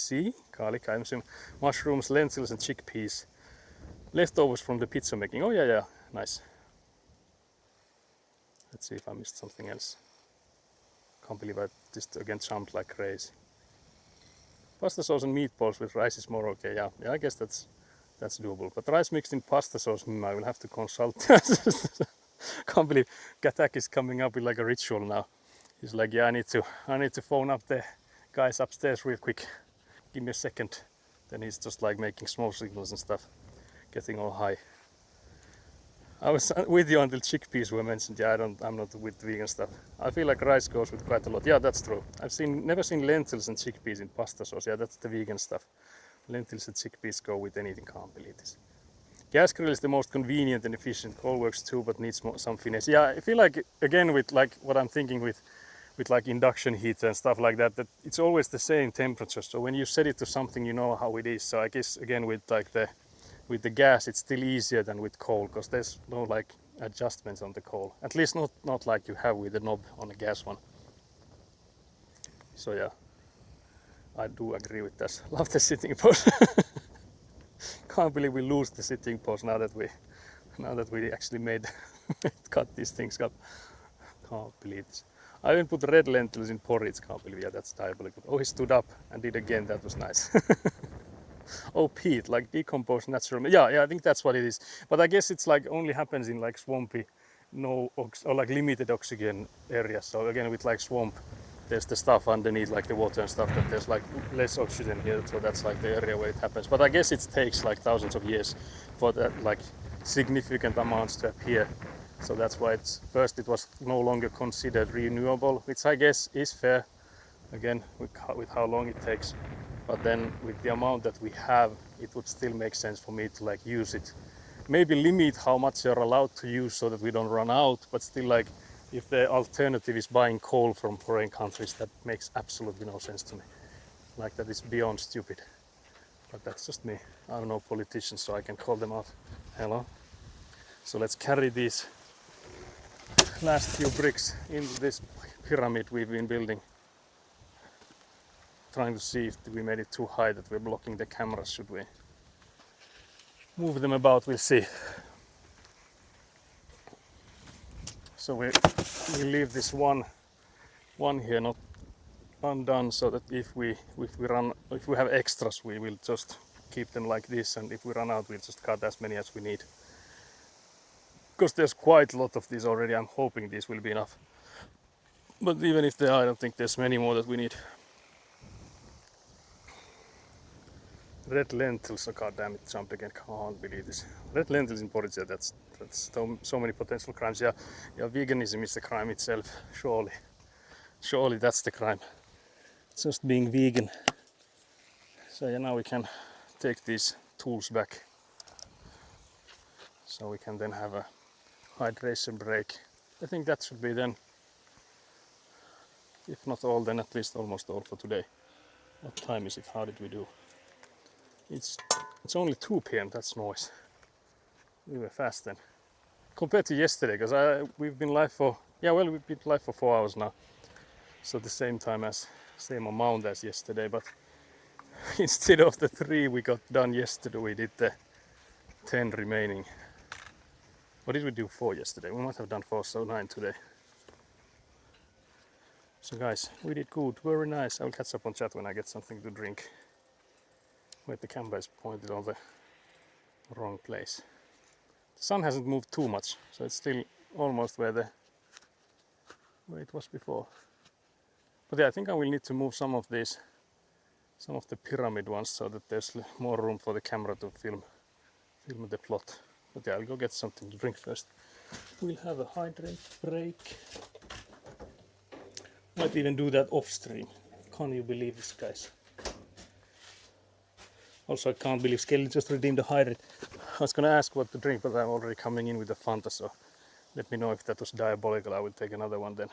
Speaker 1: I assume, mushrooms, lentils and chickpeas. Leftovers from the pizza making. Oh yeah, nice. Let's see if I missed something else. Can't believe I just again jumped like crazy. Pasta sauce and meatballs with rice is more okay. Yeah, I guess that's doable. But rice mixed in pasta sauce, I will have to consult. Can't believe Gatak is coming up with like a ritual now. He's like, yeah, I need to phone up the guys upstairs real quick. Give me a second. Then he's just like making smoke signals and stuff, getting all high. I was with you until chickpeas were mentioned. Yeah, I'm not with vegan stuff. I feel like rice goes with quite a lot. Yeah, that's true. Never seen lentils and chickpeas in pasta sauce. Yeah, that's the vegan stuff. Lentils and chickpeas go with anything. Can't believe this. Gas grill is the most convenient and efficient. Coal works too, but needs some finesse. Yeah, I feel like again with like what I'm thinking with like induction heater and stuff like that, that it's always the same temperature. So when you set it to something, you know how it is. So I guess again with like with the gas, it's still easier than with coal, because there's no like adjustments on the coal. At least not like you have with the knob on the gas one. So yeah, I do agree with that. Love the sitting pose. Can't believe we lose the sitting pose now that we Now that we actually made cut these things up. Can't believe this. I even put red lentils in porridge. Can't believe, yeah, that's diabolical. Oh, he stood up and did again. That was nice. Oh, peat, like decomposed natural. Yeah, I think that's what it is. But I guess it's like only happens in like swampy, or like limited oxygen areas. So again, with like swamp, there's the stuff underneath, like the water and stuff, that there's like less oxygen here. So that's like the area where it happens. But I guess it takes like thousands of years for that like significant amounts to appear. So that's why it's first it was no longer considered renewable, which I guess is fair. Again, with how long it takes. But then with the amount that we have, it would still make sense for me to like use it. Maybe limit how much you're allowed to use so that we don't run out, but still like if the alternative is buying coal from foreign countries, that makes absolutely no sense to me. Like that is beyond stupid. But that's just me. I'm no politician, so I can call them out. Hello. So let's carry these last few bricks into this pyramid we've been building. Trying to see if we made it too high that we're blocking the cameras. Should we move them about? We'll see. So we leave this one here not undone, so that if we have extras, we will just keep them like this, and if we run out, we'll just cut as many as we need. Because there's quite a lot of these already. I'm hoping these will be enough. But even if they are, I don't think there's many more that we need. Red lentils, oh god damn it, jump again, can't believe this. Red lentils in porridge, yeah, that's so many potential crimes. Yeah, veganism is the crime itself, surely. Surely that's the crime. Just being vegan. So yeah, now we can take these tools back. So we can then have a hydration break. I think that should be then, if not all, then at least almost all for today. What time is it? How did we do? It's only 2 p.m. That's noise. We were fast then. Compared to yesterday, because we've been live for 4 hours now. So the same amount as yesterday, but instead of the 3 we got done yesterday, we did the 10 remaining. What did we do 4 yesterday? We might have done 4, so 9 today. So guys, we did good, very nice. I'll catch up on chat when I get something to drink. Wait, the camera is pointed on the wrong place. The sun hasn't moved too much, so it's still almost where it was before. But yeah, I think I will need to move some of the pyramid ones, so that there's more room for the camera to film the plot. But yeah, I'll go get something to drink first. We'll have a hydrate break. Might even do that off stream. Can you believe this, guys? Also, I can't believe Skelly just redeemed a hydrate. I was gonna ask what to drink, but I'm already coming in with the Fanta, so let me know if that was diabolical. I will take another one then.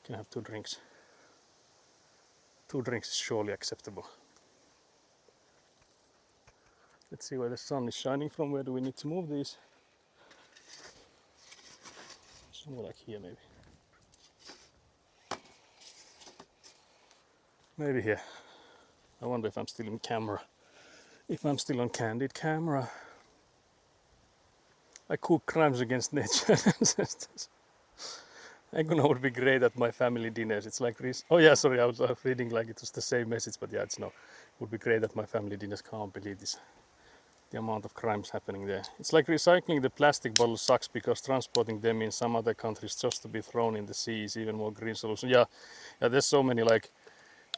Speaker 1: Can have 2 drinks. 2 drinks is surely acceptable. Let's see where the sun is shining from. Where do we need to move these? Somewhere like here, maybe. Maybe here. I wonder if I'm still in camera. If I'm still on candid camera. I cook crimes against nature. Eggno would be great at my family dinners. It's like this. Oh yeah, sorry, I was reading like it was the same message, but yeah, it's no. Would be great at my family dinners. Can't believe this. The amount of crimes happening there. It's like recycling the plastic bottles sucks, because transporting them in some other countries just to be thrown in the sea is even more green solution. Yeah, there's so many like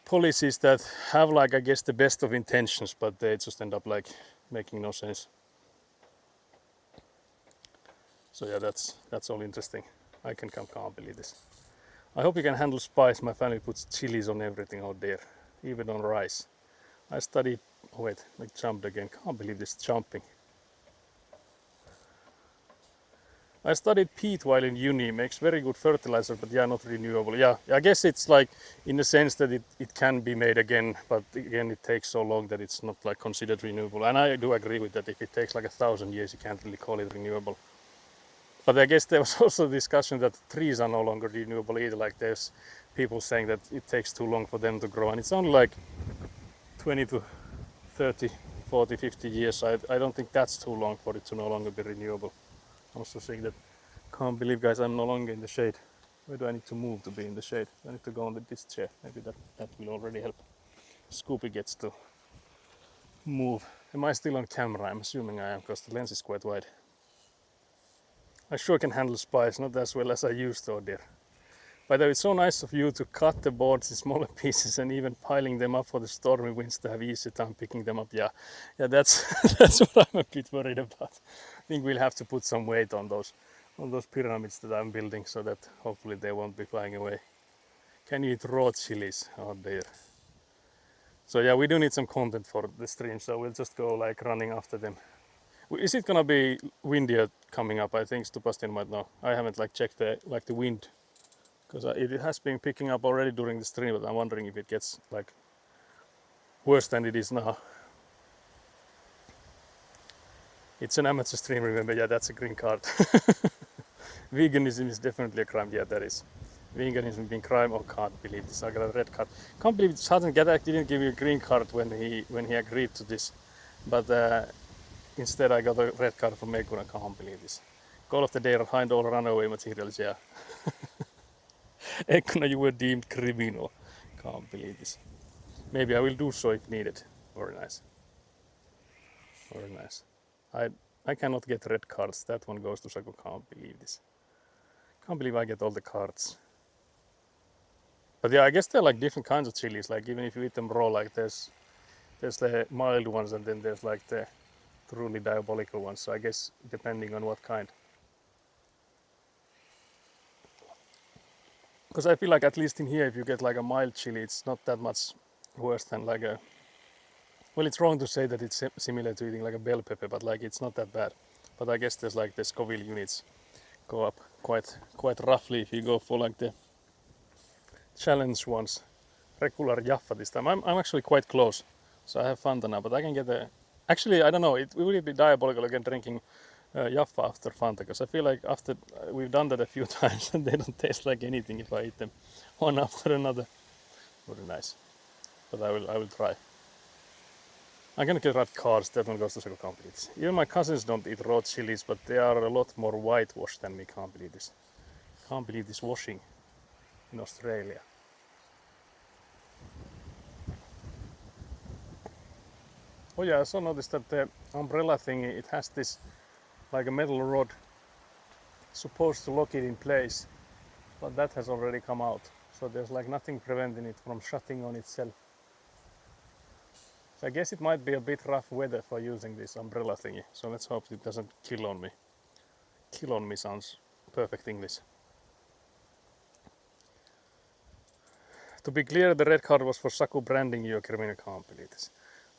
Speaker 1: policies that have like, I guess, the best of intentions, but they just end up like making no sense. So yeah, that's all interesting. I can't believe this. I hope you can handle spice. My family puts chilies on everything out there, even on rice. I studied, oh wait, I jumped again. Can't believe this jumping. I studied peat while in uni. Makes very good fertilizer, but yeah, not renewable. Yeah, I guess it's like in the sense that it can be made again, but again it takes so long that it's not like considered renewable. And I do agree with that. If it takes like 1,000 years, you can't really call it renewable. But I guess there was also discussion that trees are no longer renewable either. Like there's people saying that it takes too long for them to grow, and it's only like 20 to 30, 40, 50 years, I don't think that's too long for it to no longer be renewable. I'm also saying that, can't believe guys, I'm no longer in the shade. Where do I need to move to be in the shade? I need to go on this chair. Maybe that will already help. Scoopy gets to move. Am I still on camera? I'm assuming I am because the lens is quite wide. I sure can handle spice, not as well as I used to, oh dear. By the way, it's so nice of you to cut the boards in smaller pieces and even piling them up for the stormy winds to have easy time picking them up. Yeah, that's that's what I'm a bit worried about. I think we'll have to put some weight on those pyramids that I'm building so that hopefully they won't be flying away. Can you eat raw chilies? Oh dear. So yeah, we do need some content for the stream, so we'll just go like running after them. Is it gonna be windier coming up? I think Sebastian might know. I haven't like checked the wind, because it has been picking up already during the stream, but I'm wondering if it gets like worse than it is now. It's an amateur stream, remember? Yeah, that's a green card. Veganism is definitely a crime. Yeah, that is. Veganism being crime. Oh, can't believe this. I got a red card. Can't believe Sutton Gadak didn't give me a green card when he agreed to this, but instead I got a red card from Egun. I can't believe this. Call of the day behind all runaway materials. Yeah. Egun, you were deemed criminal. Can't believe this. Maybe I will do so if needed. Very nice. Very nice. I cannot get red cards. That one goes to Saku. Can't believe this. Can't believe I get all the cards. But yeah, I guess there are like different kinds of chilies. Like even if you eat them raw, like there's the mild ones and then there's like the truly diabolical ones. So I guess depending on what kind. Because I feel like at least in here, if you get like a mild chili, it's not that much worse than like a. Well, it's wrong to say that it's similar to eating like a bell pepper, but like it's not that bad. But I guess there's like the Scoville units go up quite roughly if you go for like the challenge ones. Regular Jaffa this time. I'm actually quite close, so I have Fanta now, but I can get a. Actually, I don't know. It will be diabolical again drinking Jaffa after Fanta, because I feel like after we've done that a few times and they don't taste like anything if I eat them one after another. Very nice, but I will try. I'm gonna get red cards. That one goes to Seko Companies. Even my cousins don't eat raw chilies, but they are a lot more whitewashed than me. Can't believe this. Can't believe this washing in Australia. Oh yeah, I also noticed that the umbrella thingy, it has this like a metal rod supposed to lock it in place, but that has already come out. So there's like nothing preventing it from shutting on itself. So I guess it might be a bit rough weather for using this umbrella thingy. So let's hope it doesn't kill on me. Kill on me sounds perfect English. To be clear, the red card was for Saku branding you a criminal. Can't believe this.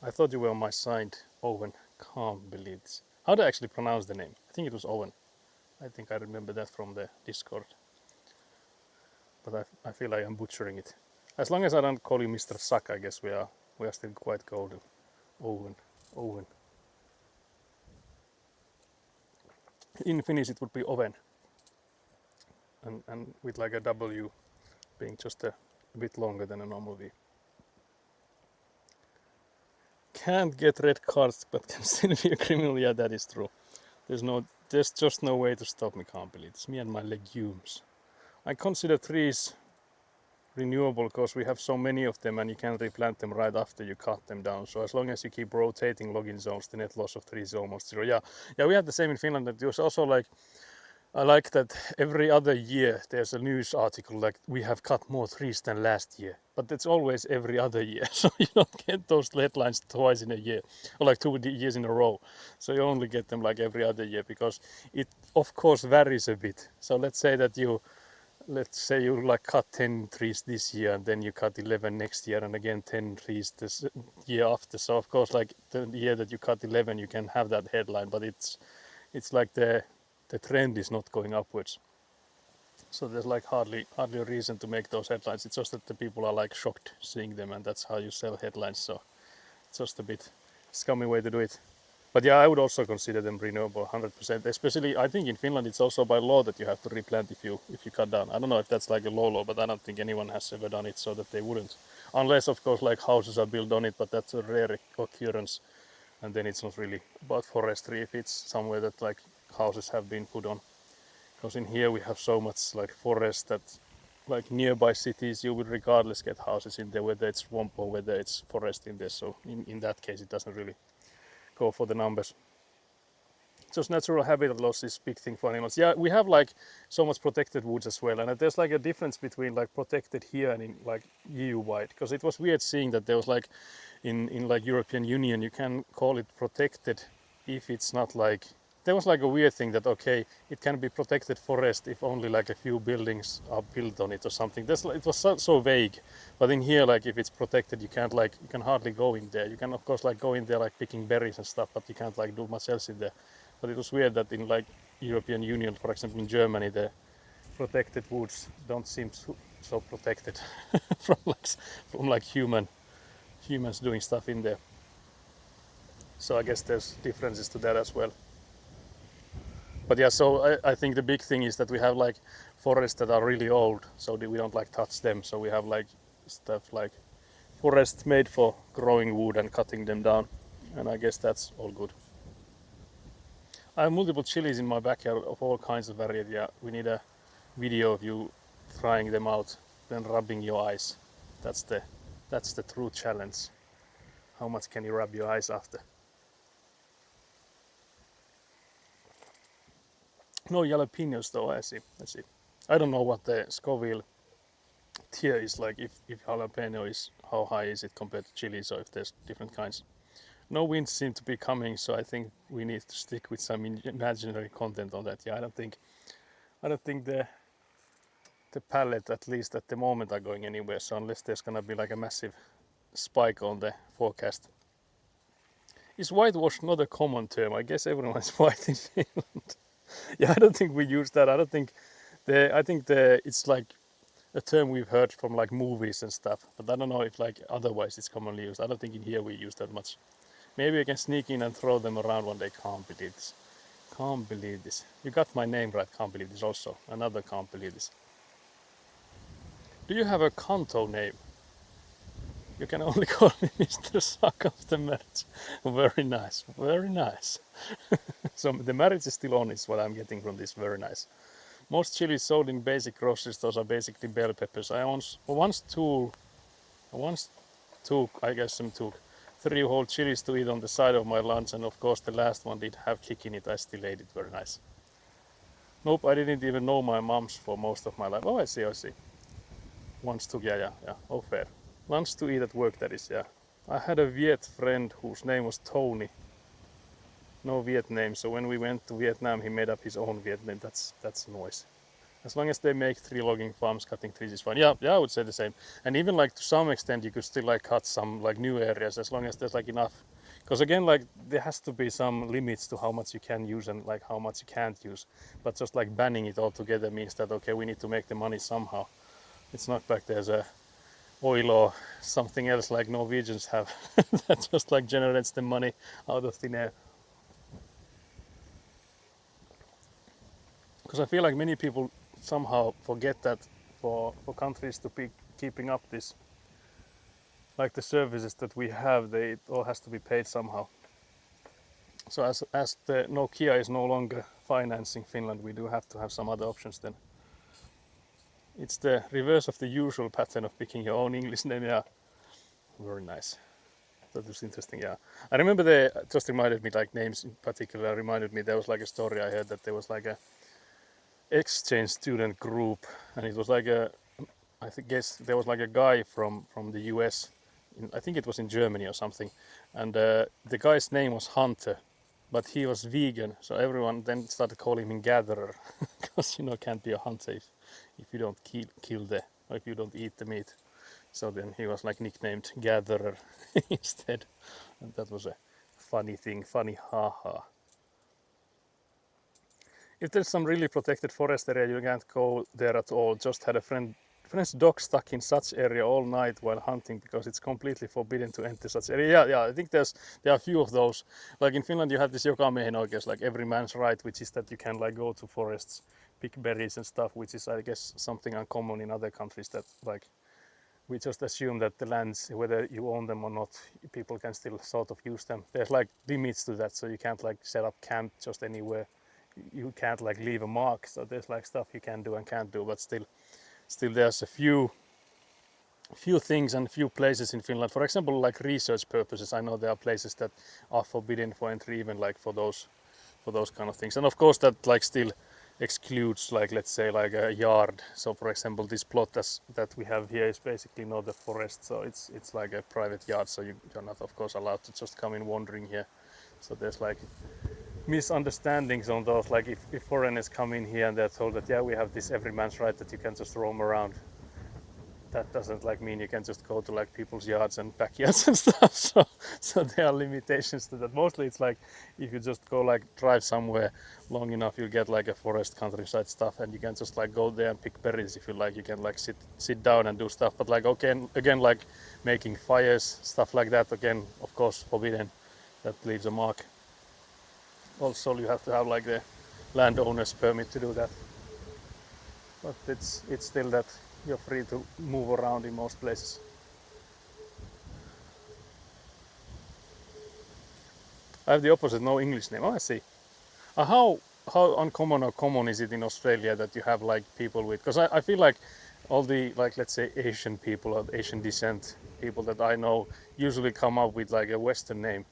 Speaker 1: I thought you were on my side, Owen. Can't believe this. How do I actually pronounce the name? I think it was Owen. I think I remember that from the Discord. But I feel like I'm butchering it. As long as I don't call you Mr. Suck, I guess we are still quite golden. Owen. In Finnish it would be Oven. And with like a W being just a bit longer than a normal V. Can't get red cards but can still be a criminal. Yeah, that is true. There's just no way to stop me. Can't believe it's me and my legumes. I consider trees renewable because we have so many of them and you can replant them right after you cut them down. So as long as you keep rotating logging zones, the net loss of trees is almost zero. Yeah, we have the same in Finland. That there's also like, I like that every other year there's a news article like we have cut more trees than last year, but it's always every other year. So you don't get those headlines twice in a year or like 2 years in a row. So you only get them like every other year because it of course varies a bit. So let's say you like cut 10 trees this year and then you cut 11 next year and again 10 trees this year after. So of course like the year that you cut 11 you can have that headline, but it's like the trend is not going upwards. So there's like hardly a reason to make those headlines. It's just that the people are like shocked seeing them and that's how you sell headlines. So it's just a bit scummy way to do it. But yeah, I would also consider them renewable 100%. Especially, I think in Finland it's also by law that you have to replant if you cut down. I don't know if that's like a law, but I don't think anyone has ever done it so that they wouldn't. Unless, of course, like houses are built on it, but that's a rare occurrence. and then it's not really about forestry if it's somewhere that like houses have been put on. Because in here we have so much like forest that like nearby cities you would regardless get houses in there, whether it's swamp or whether it's forest in there. So in that case it doesn't really go for the numbers. Just natural habitat loss is a big thing for animals. Yeah, we have like so much protected woods as well, and there's like a difference between like protected here and in like EU wide, because it was weird seeing that there was like in like European Union you can call it protected if it's not like, there was like a weird thing that okay, it can be protected forest if only like a few buildings are built on it or something. It was so vague. But in here, like if it's protected, you can't like, you can hardly go in there. You can of course like go in there like picking berries and stuff, but you can't like do much else in there. But it was weird that in like European Union, for example in Germany, the protected woods don't seem so protected from like humans doing stuff in there. So I guess there's differences to that as well. But yeah, so I think the big thing is that we have like forests that are really old, so we don't like touch them. So we have like stuff like forests made for growing wood and cutting them down, and I guess that's all good. I have multiple chilies in my backyard of all kinds of variety. Yeah, we need a video of you trying them out, then rubbing your eyes. That's the true challenge. How much can you rub your eyes after? No jalapenos though, I see. I don't know what the Scoville tier is like, if jalapeno is, how high is it compared to chili, so if there's different kinds. No winds seem to be coming, so I think we need to stick with some imaginary content on that. Yeah, I don't think the palette, at least at the moment, are going anywhere, so unless there's gonna be like a massive spike on the forecast. Is whitewash not a common term? I guess everyone is white in Finland. Yeah, I don't think we use that. I think it's like a term we've heard from like movies and stuff, but I don't know if like otherwise it's commonly used. I don't think in here we use that much. Maybe I can sneak in and throw them around one day. Can't believe this. Can't believe this. You got my name right. Can't believe this also. Another can't believe this. Do you have a Kanto name? You can only call me Mr. Suck of the marriage. Very nice. Very nice. So the marriage is still on, is what I'm getting from this. Very nice. Most chilies sold in basic grocery stores are basically bell peppers. I once took, I guess I took 3 whole chilies to eat on the side of my lunch, and of course the last one did have kick in it. I still ate it. Very nice. Nope, I didn't even know my mom's for most of my life. Oh, I see. Once took, yeah. Oh, fair. Lunch to eat at work, that is, yeah. I had a Viet friend whose name was Tony. No Viet name, so when we went to Vietnam, he made up his own Viet name. That's a noise. As long as they make 3 logging farms, cutting trees is fine. Yeah, I would say the same. And even like to some extent, you could still like cut some like new areas as long as there's like enough. Because again, like there has to be some limits to how much you can use and like how much you can't use. But just like banning it all together means that okay, we need to make the money somehow. It's not like there's a oil or something else like Norwegians have that just like generates the money out of thin air. Because I feel like many people somehow forget that for countries to be keeping up this, like the services that we have, it all has to be paid somehow. So as the Nokia is no longer financing Finland, we do have to have some other options then. It's the reverse of the usual pattern of picking your own English name. Yeah, very nice. That was interesting. Yeah, I remember just reminded me, like names in particular reminded me, there was like a story I heard that there was like a exchange student group, and it was like guess there was like a guy from the US, I think it was in Germany or something, and the guy's name was Hunter, but he was vegan, so everyone then started calling him Gatherer, because can't be a hunter if you don't kill or if you don't eat the meat. So then he was like nicknamed Gatherer instead, and that was a funny thing, funny haha. If there's some really protected forest area, you can't go there at all. Just had a friend's dog stuck in such area all night while hunting because it's completely forbidden to enter such area. Yeah, I think there are a few of those. Like in Finland, you have this jokamiehenoikeus, like every man's right, which is that you can like go to forests, pick berries and stuff, which is I guess something uncommon in other countries, that like we just assume that the lands, whether you own them or not, people can still sort of use them. There's like limits to that, so you can't like set up camp just anywhere. You can't like leave a mark. So there's like stuff you can do and can't do, but still there's a few things and few places in Finland. For example, like research purposes, I know there are places that are forbidden for entry, even like for those kind of things. And of course, that like still excludes, like, let's say, like a yard. So for example, this plot that we have here is basically not a forest, so it's like a private yard, so you're not of course allowed to just come in wandering here. So there's like misunderstandings on those, like if foreigners come in here and they're told that yeah, we have this every man's right that you can just roam around, that doesn't like mean you can just go to like people's yards and backyards and stuff. So there are limitations to that. Mostly it's like if you just go like drive somewhere long enough, you'll get like a forest countryside stuff, and you can just like go there and pick berries if you like. You can like sit down and do stuff. But like again like making fires, stuff like that, again of course forbidden. That leaves a mark. Also you have to have like the landowner's permit to do that. But it's still that you're free to move around in most places. I have the opposite, no English name. Oh, I see. How uncommon or common is it in Australia that you have like people with? Because I feel like all the like, let's say, Asian people or Asian descent people that I know usually come up with like a Western name.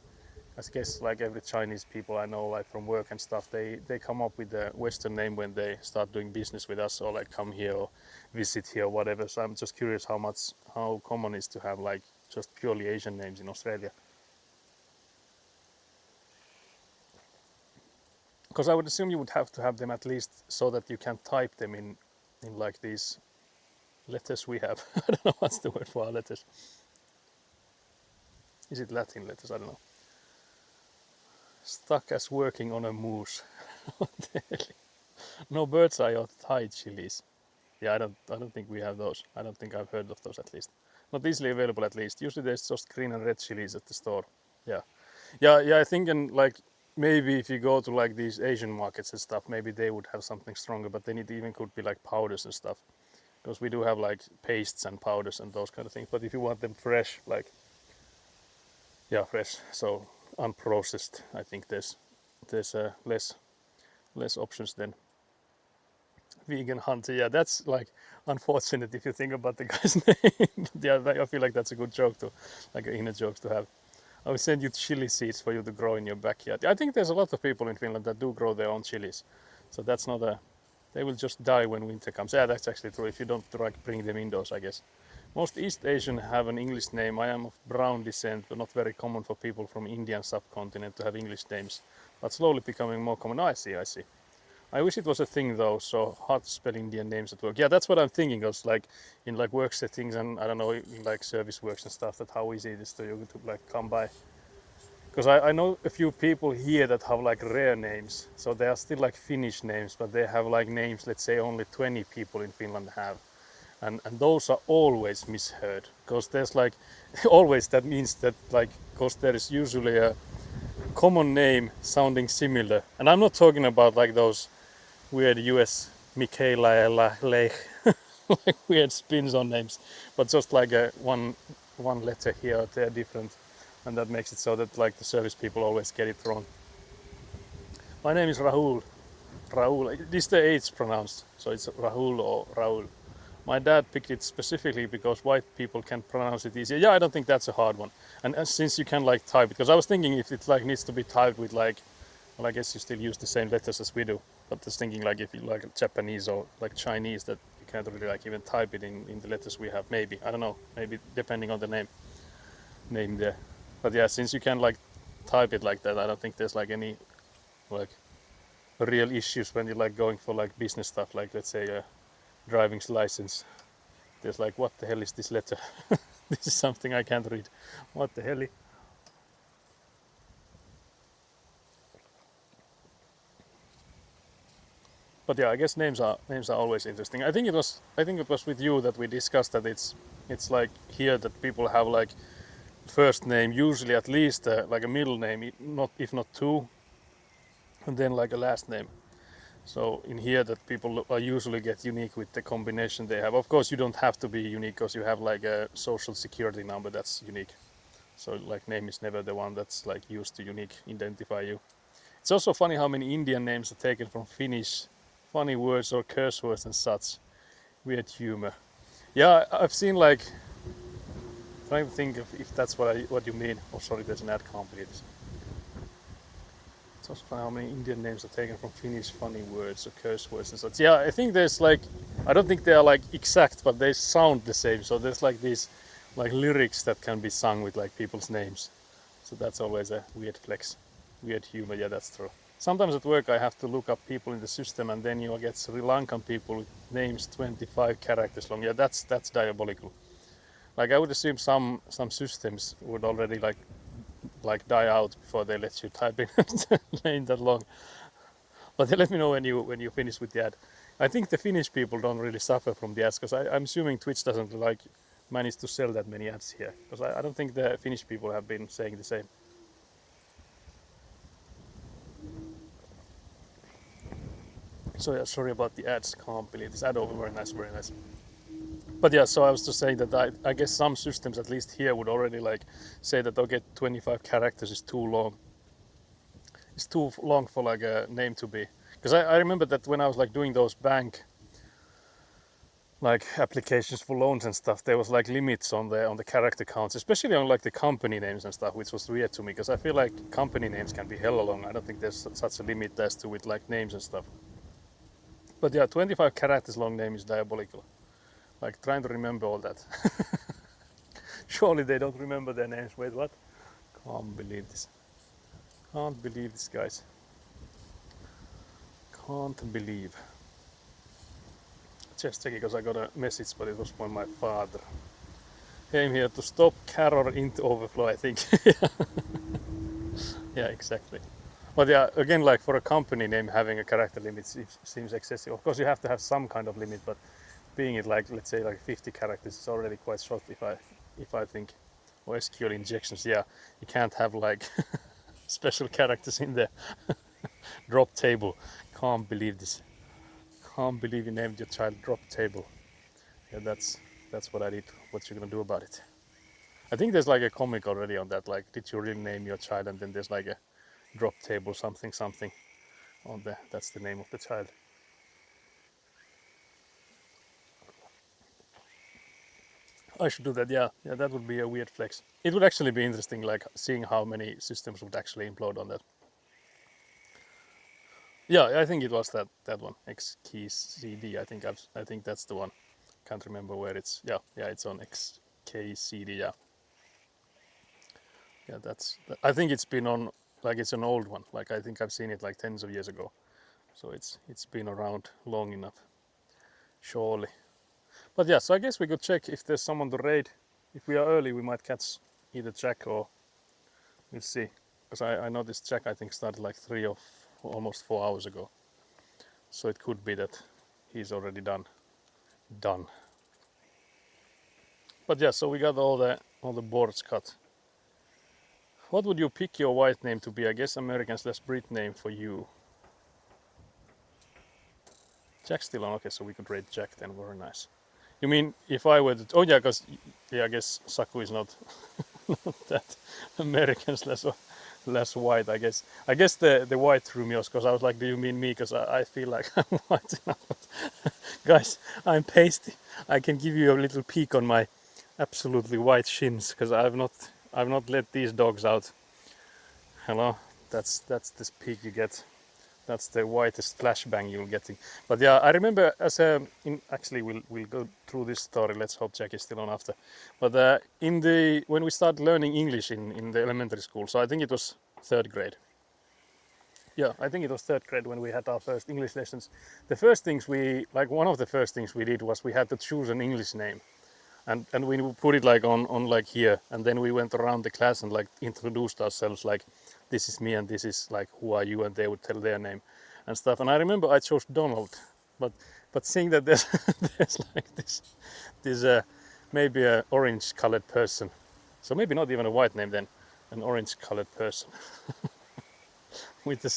Speaker 1: I guess like every Chinese people I know, like from work and stuff, they come up with a Western name when they start doing business with us or like come here or visit here or whatever. So I'm just curious how common it is to have like just purely Asian names in Australia. Because I would assume you would have to have them at least so that you can type them in like these letters we have. I don't know what's the word for our letters. Is it Latin letters? I don't know. Stuck as working on a moose. What the hell? No bird's eye or Thai chilies. Yeah, I don't think we have those. I don't think I've heard of those at least. Not easily available at least. Usually there's just green and red chilies at the store. Yeah. I think like maybe if you go to like these Asian markets and stuff, maybe they would have something stronger. But then it even could be like powders and stuff, because we do have like pastes and powders and those kind of things. But if you want them fresh, like fresh, so unprocessed, I think there's less options then. Vegan hunter, yeah, that's like unfortunate if you think about the guy's name. Yeah, I feel like that's a good joke to, like an inner joke to have. I will send you chili seeds for you to grow in your backyard. I think there's a lot of people in Finland that do grow their own chilies, so that's not they will just die when winter comes. Yeah, that's actually true if you don't like bring them indoors, I guess. Most East Asian have an English name. I am of brown descent, but not very common for people from Indian subcontinent to have English names, but slowly becoming more common. I see. I wish it was a thing though, so hard to spell Indian names at work. Yeah, that's what I'm thinking of, like in like work settings and I don't know, in like service works and stuff, that how easy it is to like come by. Because I know a few people here that have like rare names, so they are still like Finnish names, but they have like names, let's say only 20 people in Finland have. And those are always misheard, because there's like always, that means that like, because there is usually a common name sounding similar. And I'm not talking about like those weird US Michaela Lech like weird spins on names, but just like a one letter here or there different, and that makes it so that like the service people always get it wrong. My name is Rahul. This is the H pronounced, so it's Rahul or Raul. My dad picked it specifically because white people can pronounce it easier. Yeah, I don't think that's a hard one. And since you can like type it, because I was thinking if it like needs to be typed with like, well, I guess you still use the same letters as we do. But just thinking like if you like Japanese or like Chinese, that you can't really like even type it in the letters we have. Maybe, I don't know, maybe depending on the name there. But yeah, since you can like type it like that, I don't think there's like any like real issues when you're like going for like business stuff, like let's say a driving license. There's like, what the hell is this letter? This is something I can't read. What the hell? But yeah, I guess names are always interesting. I think it was with you that we discussed that it's like here that people have like first name, usually at least like a middle name, if not two, and then like a last name. So in here that people usually get unique with the combination they have. Of course you don't have to be unique because you have like a social security number that's unique. So like name is never the one that's like used to unique identify you. It's also funny how many Indian names are taken from Finnish funny words or curse words and such. Weird humor. Yeah, I've seen like trying to think if that's what you mean. Oh sorry, there's an ad company. It's also funny how many Indian names are taken from Finnish funny words or curse words and such. Yeah, I think there's like, I don't think they are like exact, but they sound the same. So there's like these like lyrics that can be sung with like people's names. So that's always a weird flex, weird humor. Yeah, that's true. Sometimes at work I have to look up people in the system, and then you get Sri Lankan people with names 25 characters long. Yeah, that's diabolical. Like I would assume some systems would already like die out before they let you type in a name that long. But let me know when you finish with the ad. I think the Finnish people don't really suffer from the ads because I'm assuming Twitch doesn't like manage to sell that many ads here, because I don't think the Finnish people have been saying the same. So yeah, sorry about the ads. Can't believe this ad over. Very nice, very nice. But yeah, so I was just saying that I guess some systems, at least here, would already like say that okay, 25 characters is too long. It's too long for like a name to be. Because I remember that when I was like doing those bank like applications for loans and stuff, there was like limits on the character counts, especially on like the company names and stuff, which was weird to me because I feel like company names can be hella long. I don't think there's such a limit as to with like names and stuff. But yeah, 25 characters long name is diabolical. Like trying to remember all that. Surely they don't remember their names. Wait, what? Can't believe this. Can't believe this, guys. Can't believe. Just checking because I got a message, but it was from my father. Came here to stop Carror into overflow, I think. Yeah, exactly. But yeah, again, like for a company name, having a character limit seems excessive. Of course, you have to have some kind of limit, but being it like, let's say like 50 characters is already quite short if I think. Or SQL injections, yeah, you can't have like special characters in there. Drop table. Can't believe this. Can't believe you named your child drop table. Yeah, that's what I did. What you gonna do about it? I think there's like a comic already on that. Like, did you really name your child? And then there's like a drop table something on there. That's the name of the child. I should do that. Yeah, that would be a weird flex. It would actually be interesting, like seeing how many systems would actually implode on that. Yeah, I think it was that one. X key CD. I think that's the one. Can't remember where it's. Yeah, it's on XKCD. Yeah, that's. I think it's been on, like it's an old one. Like I think I've seen it like tens of years ago. So it's been around long enough, surely. But yeah, so I guess we could check if there's someone to raid. If we are early, we might catch either Jack or we'll see. Because I know this Jack I think started like 3 or almost 4 hours ago. So it could be that he's already done. But yeah, so we got all the boards cut. What would you pick your white name to be? I guess American/Brit name for you. Jack's still on. Okay, so we could rate Jack then. Very nice. You mean if I were to? Oh yeah, because yeah, I guess Saku is not, not that American/less white. I guess the white threw me off because I was like, do you mean me? Because I feel like I'm white enough. Guys, I'm pasty. I can give you a little peek on my absolutely white shins because I've not let these dogs out. Hello, that's this peak you get. That's the whitest flashbang you're getting. But yeah, I remember actually we'll go through this story. Let's hope Jack is still on after. But when we started learning English in the elementary school, so I think it was 3rd grade. Yeah, I think it was 3rd grade when we had our first English lessons. One of the first things we did was we had to choose an English name. And we put it like on like here, and then we went around the class and like introduced ourselves, like this is me and this is like who are you, and they would tell their name and stuff. And I remember I chose Donald, but seeing that there's there's like this maybe a orange colored person, so maybe not even a white name then, an orange colored person with the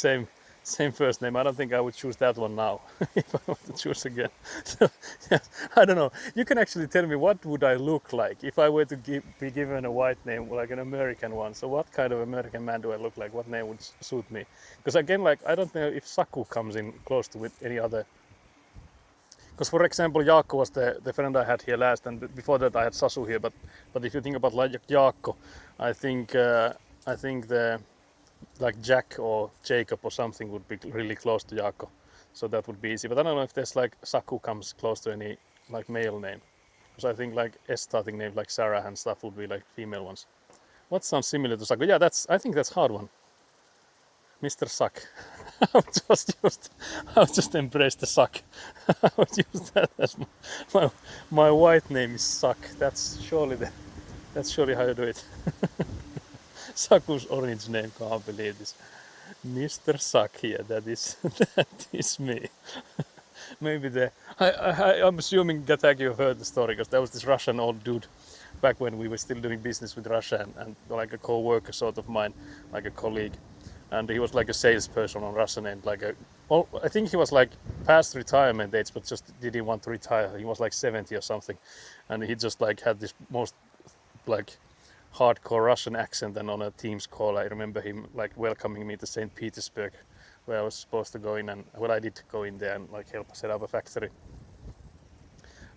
Speaker 1: same first name. I don't think I would choose that one now if I want to choose again. So, yeah, I don't know. You can actually tell me what would I look like if I were to be given a white name, like an American one. So what kind of American man do I look like? What name would suit me? Because again, like I don't know if Saku comes in close to with any other. Because for example, Jaakko was the friend I had here last, and before that I had Sasu here. But if you think about like Jaakko, I think the like Jack or Jacob or something would be really close to Jaakko, so that would be easy. But I don't know if there's like Saku comes close to any like male name, because I think like S starting names like Sarah and stuff would be like female ones. What sounds similar to Saku? Yeah, I think that's hard one. Mr. Suck. I'll just embrace the suck. I would use that as my white name is Suck. That's surely how you do it. Saku's orange name, can't believe this. Mr. Suck here, that is me. Maybe I'm assuming Gatag you've heard the story, because there was this Russian old dude back when we were still doing business with Russia, and like a co-worker sort of mine, like a colleague, and he was like a salesperson on Russian, and I think he was like past retirement age, but just didn't want to retire. He was like 70 or something, and he just like had this most like hardcore Russian accent, and on a Teams call I remember him like welcoming me to St. Petersburg, where I was supposed to go in, and I did go in there and like help set up a factory.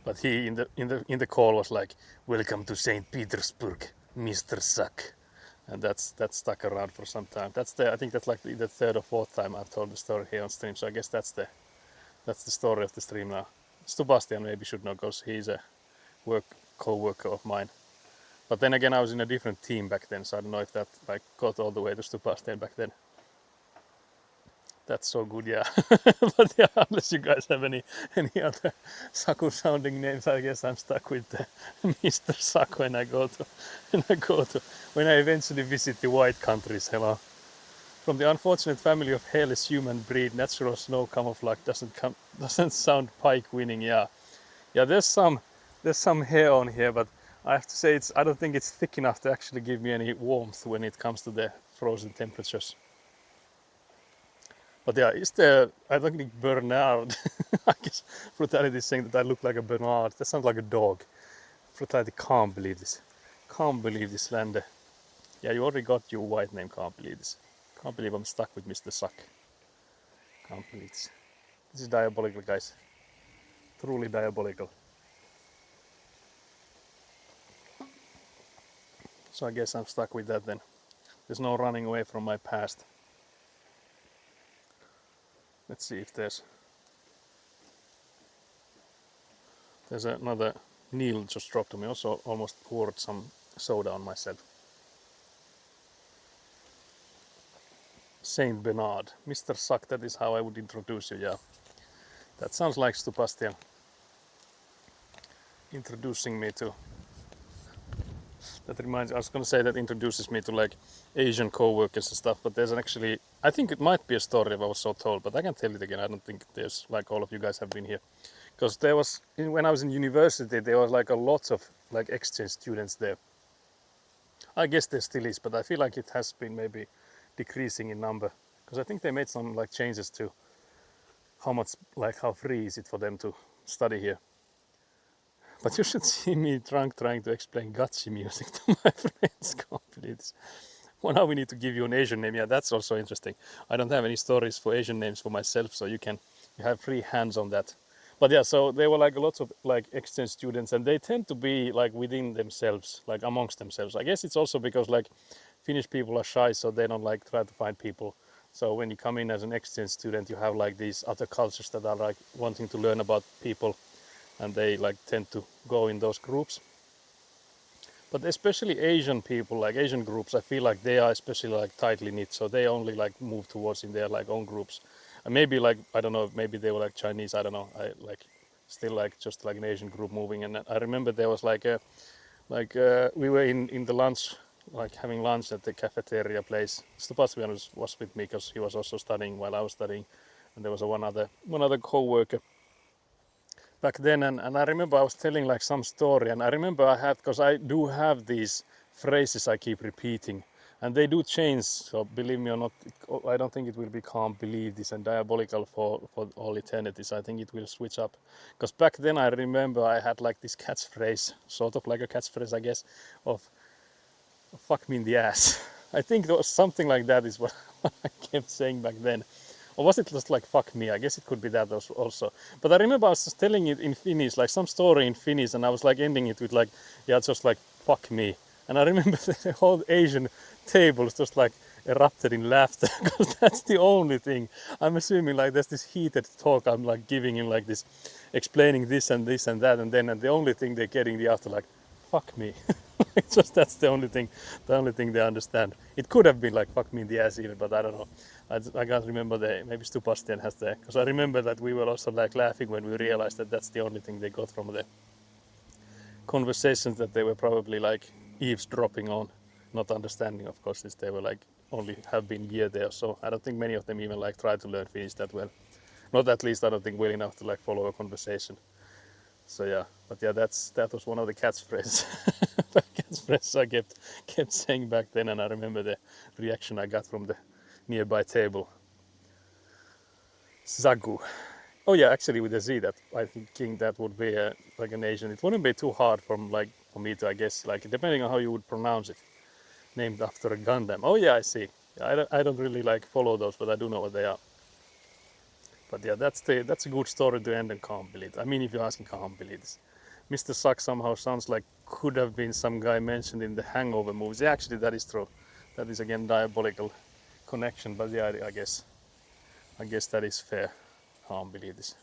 Speaker 1: But he in the call was like, "Welcome to St. Petersburg, Mr. Suck," and that stuck around for some time. I think that's like the third or fourth time I've told the story here on stream. So I guess that's the story of the stream now. Sebastian maybe should know, because he's a co-worker of mine. But then again, I was in a different team back then, so I don't know if that like got all the way to Sebastian back then. That's so good, yeah. But yeah, unless you guys have any other Saku sounding names, I guess I'm stuck with the Mr. Saku when I eventually visit the white countries. Hello. From the unfortunate family of hairless human breed, natural snow camouflage doesn't sound pike winning. Yeah, there's some hair on here, but I have to say I don't think it's thick enough to actually give me any warmth when it comes to the frozen temperatures. But yeah, I don't think Bernard. I guess Brutality is saying that I look like a Bernard. That sounds like a dog. Brutality can't believe this. Can't believe this, Lander. Yeah, you already got your white name. Can't believe this. Can't believe I'm stuck with Mr. Suck. Can't believe this. This is diabolical, guys. Truly diabolical. So I guess I'm stuck with that then. There's no running away from my past. Let's see if there's another. Neil just dropped me. Also almost poured some soda on myself. Saint Bernard, Mr. Suck. That is how I would introduce you. Yeah, that sounds like Sebastian introducing me to. That reminds. I was going to say that introduces me to like Asian co-workers and stuff, but there's actually. I think it might be a story if I was so told, but I can tell it again. I don't think there's like all of you guys have been here, because there was when I was in university there was like a lot of like exchange students there. I guess there still is, but I feel like it has been maybe decreasing in number, because I think they made some like changes to how free is it for them to study here. But you should see me drunk trying to explain Gachi music to my friends. Complete. Well, now we need to give you an Asian name. Yeah, that's also interesting. I don't have any stories for Asian names for myself, so you have free hands on that. But yeah, so there were like lots of like exchange students, and they tend to be like within themselves, like amongst themselves. I guess it's also because like Finnish people are shy, so they don't like try to find people. So when you come in as an exchange student, you have like these other cultures that are like wanting to learn about people, and they like tend to go in those groups. But especially Asian people, like Asian groups, I feel like they are especially like tightly knit, so they only like move towards in their like own groups. And maybe like I don't know, maybe they were like Chinese, I don't know. I like still like just like an Asian group moving. And I remember there was like we were in the lunch, like having lunch at the cafeteria place. Sebastian was with me because he was also studying while I was studying, and there was one other co-worker back then, and I remember I was telling like some story, and I remember because I do have these phrases I keep repeating, And they do change, so believe me or not, I don't think it will be Can't Believe This and Diabolical for all eternity. So I think it will switch up. Because back then I remember I had like this catchphrase, sort of like a catchphrase I guess, of fuck me in the ass. I think there was something like that is what I kept saying back then. Or was it just like fuck me? I guess it could be that also. But I remember I was just telling it in Finnish, like some story in Finnish, and I was like ending it with like, yeah, just like fuck me. And I remember the whole Asian tables just like erupted in laughter because that's the only thing. I'm assuming like there's this heated talk I'm like giving him like this, explaining this and that, and the only thing they're getting the after like, fuck me. It's just that's the only thing they understand. It could have been like fuck me in the ass even, but I don't know. I can't remember maybe Stu Bastian has the, because I remember that we were also like laughing when we realized that that's the only thing they got from the conversations that they were probably like eavesdropping on, not understanding of course, since they were like only have been year there. So I don't think many of them even like try to learn Finnish that well. Not at least I don't think well enough to like follow a conversation. So yeah, but yeah, that was one of the catchphrases. Catchphrases I kept saying back then, and I remember the reaction I got from the nearby table. Zagu. Oh yeah, actually with a Z, that I think that would be like an Asian. It wouldn't be too hard for me to, I guess, like depending on how you would pronounce it. Named after a Gundam. Oh yeah, I see. I don't really like follow those, but I do know what they are. But yeah, that's a good story to end and Can't Believe It. I mean, if you're asking Can't Believe This. Mr. Suck somehow sounds like could have been some guy mentioned in the Hangover movies. Yeah, actually, that is true. That is again diabolical connection, but yeah, I guess that is fair. Can't believe this.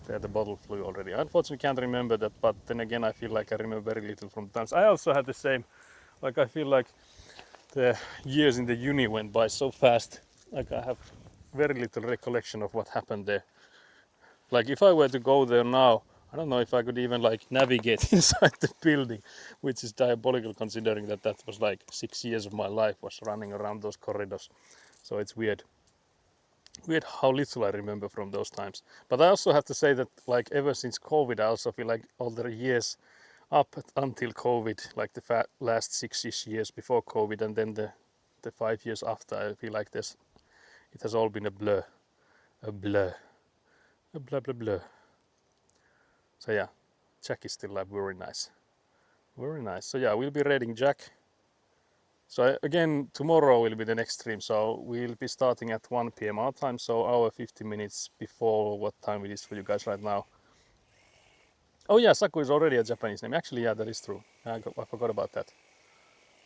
Speaker 1: There, the bottle flew already. Unfortunately, can't remember that, but then again, I feel like I remember very little from times. I also had the same. Like I feel like the years in the uni went by so fast. Like I have very little recollection of what happened there. Like if I were to go there now, I don't know if I could even like navigate inside the building, which is diabolical considering that was like 6 years of my life was running around those corridors. So it's weird how little I remember from those times. But I also have to say that like ever since COVID, I also feel like all the years up until COVID, like the last 6-ish years before COVID, and then the 5 years after, I feel like it has all been a blur. So yeah, Jack is still very nice. So yeah, we'll be raiding Jack. So again, tomorrow will be the next stream. So we'll be starting at 1 p.m. our time. So hour 50 minutes before what time it is for you guys right now. Oh yeah, Saku is already a Japanese name. Actually, yeah, that is true. I forgot about that.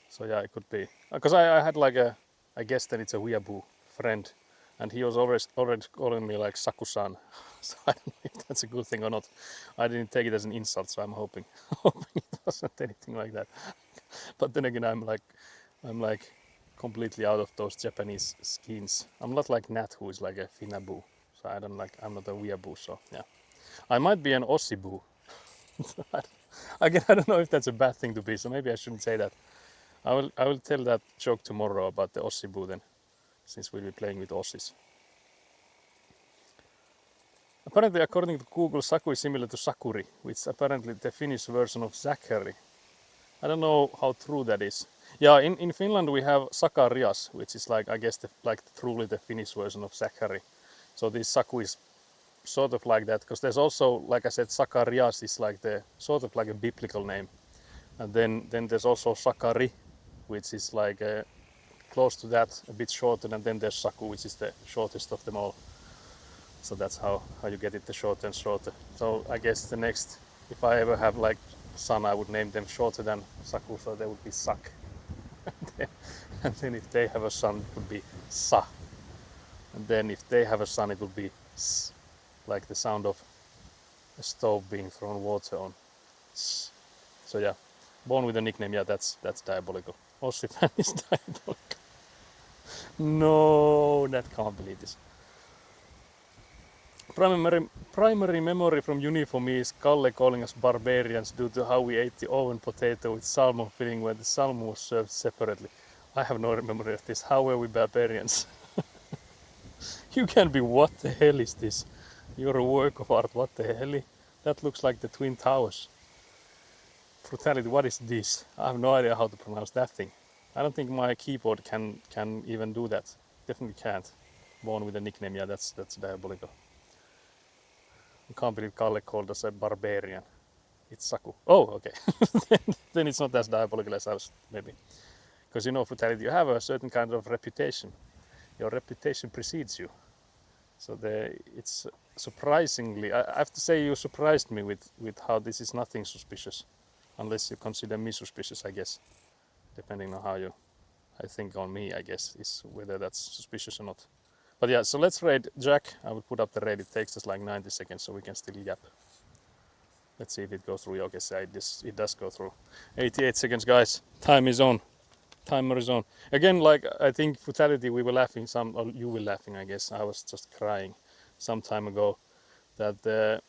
Speaker 1: So yeah, it could be. Because I had like I guess that it's a weeaboo friend. And he was already calling me like Saku-san. So I don't know if that's a good thing or not. I didn't take it as an insult, so I'm hoping it wasn't anything like that. But then again, I'm like completely out of those Japanese schemes. I'm not like Nat, who is like a Finaboo. So I'm not a weeaboo, so yeah. I might be an Ossiboo. Again, I don't know if that's a bad thing to be, so maybe I shouldn't say that. I will tell that joke tomorrow about the Ossiboo then, since we'll be playing with Ossis. Apparently, according to Google, Saku is similar to Sakuri, which is apparently the Finnish version of Zachary. I don't know how true that is. Yeah, in Finland we have Sakarias, which is like, I guess, truly the Finnish version of Zachary. So this Saku is sort of like that, because there's also, like I said, Sakarias is like sort of like a biblical name. And then there's also Sakari, which is like close to that, a bit shorter, and then there's Saku, which is the shortest of them all. So that's how you get it, the shorter and shorter. So I guess the next, if I ever have like son, I would name them shorter than Saku, so they would be Sak. And then if they have a son, it would be Sa. And then if they have a son, it would be S, like the sound of a stove being thrown water on. S. So yeah, born with a nickname, yeah, that's diabolical. Ossi fan is diabolical. No, that can't believe this. Primary memory from uni for me is Kalle calling us barbarians due to how we ate the oven potato with salmon filling where the salmon was served separately. I have no memory of this. How were we barbarians? You can be, what the hell is this? You're a work of art, what the hell? That looks like the Twin Towers. Frutality, what is this? I have no idea how to pronounce that thing. I don't think my keyboard can even do that. Definitely can't. Born with a nickname, yeah, that's diabolical. I can't believe Kalle called us a barbarian. It's Saku. Oh, okay. Then it's not as diabolical as I was, maybe. Because you know, Futality, you have a certain kind of reputation. Your reputation precedes you. So it's surprisingly, I have to say, you surprised me with how this is nothing suspicious. Unless you consider me suspicious, I guess. Depending on how I think on me, I guess, is whether that's suspicious or not. But yeah, so let's raid Jack. I will put up the raid. It takes us like 90 seconds, so we can still yap. Let's see if it goes through. Okay, so it does go through. 88 seconds, guys. Time is on. Timer is on. Again, like I think Futality, we were laughing or you were laughing, I guess. I was just crying some time ago that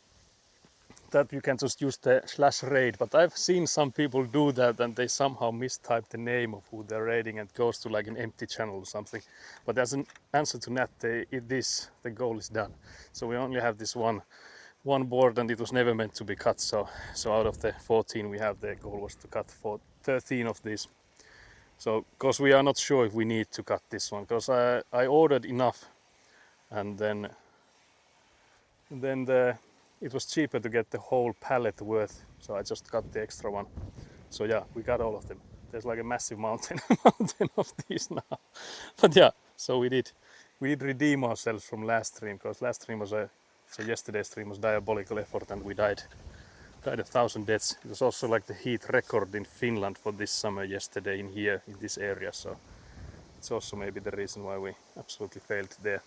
Speaker 1: you can just use the /raid, but I've seen some people do that and they somehow mistype the name of who they're raiding and goes to like an empty channel or something. But as an answer to that, the goal is done. So we only have this one board and it was never meant to be cut. So out of the 14 we have, the goal was to cut 13 of these. So because we are not sure if we need to cut this one, because I ordered enough and then it was cheaper to get the whole pallet worth, so I just got the extra one. So yeah, we got all of them. There's like a massive mountain of these now. But yeah, so we did redeem ourselves from last stream, because last stream was yesterday's stream was diabolical effort and we died 1,000 deaths. It was also like the heat record in Finland for this summer yesterday in this area, so it's also maybe the reason why we absolutely failed there.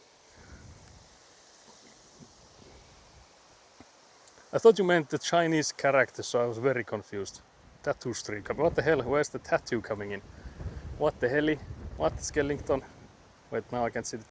Speaker 1: I thought you meant the Chinese character, so I was very confused. Tattoo stream. What the hell? Where's the tattoo coming in? What the hell? What? Skellington? Wait, now I can see the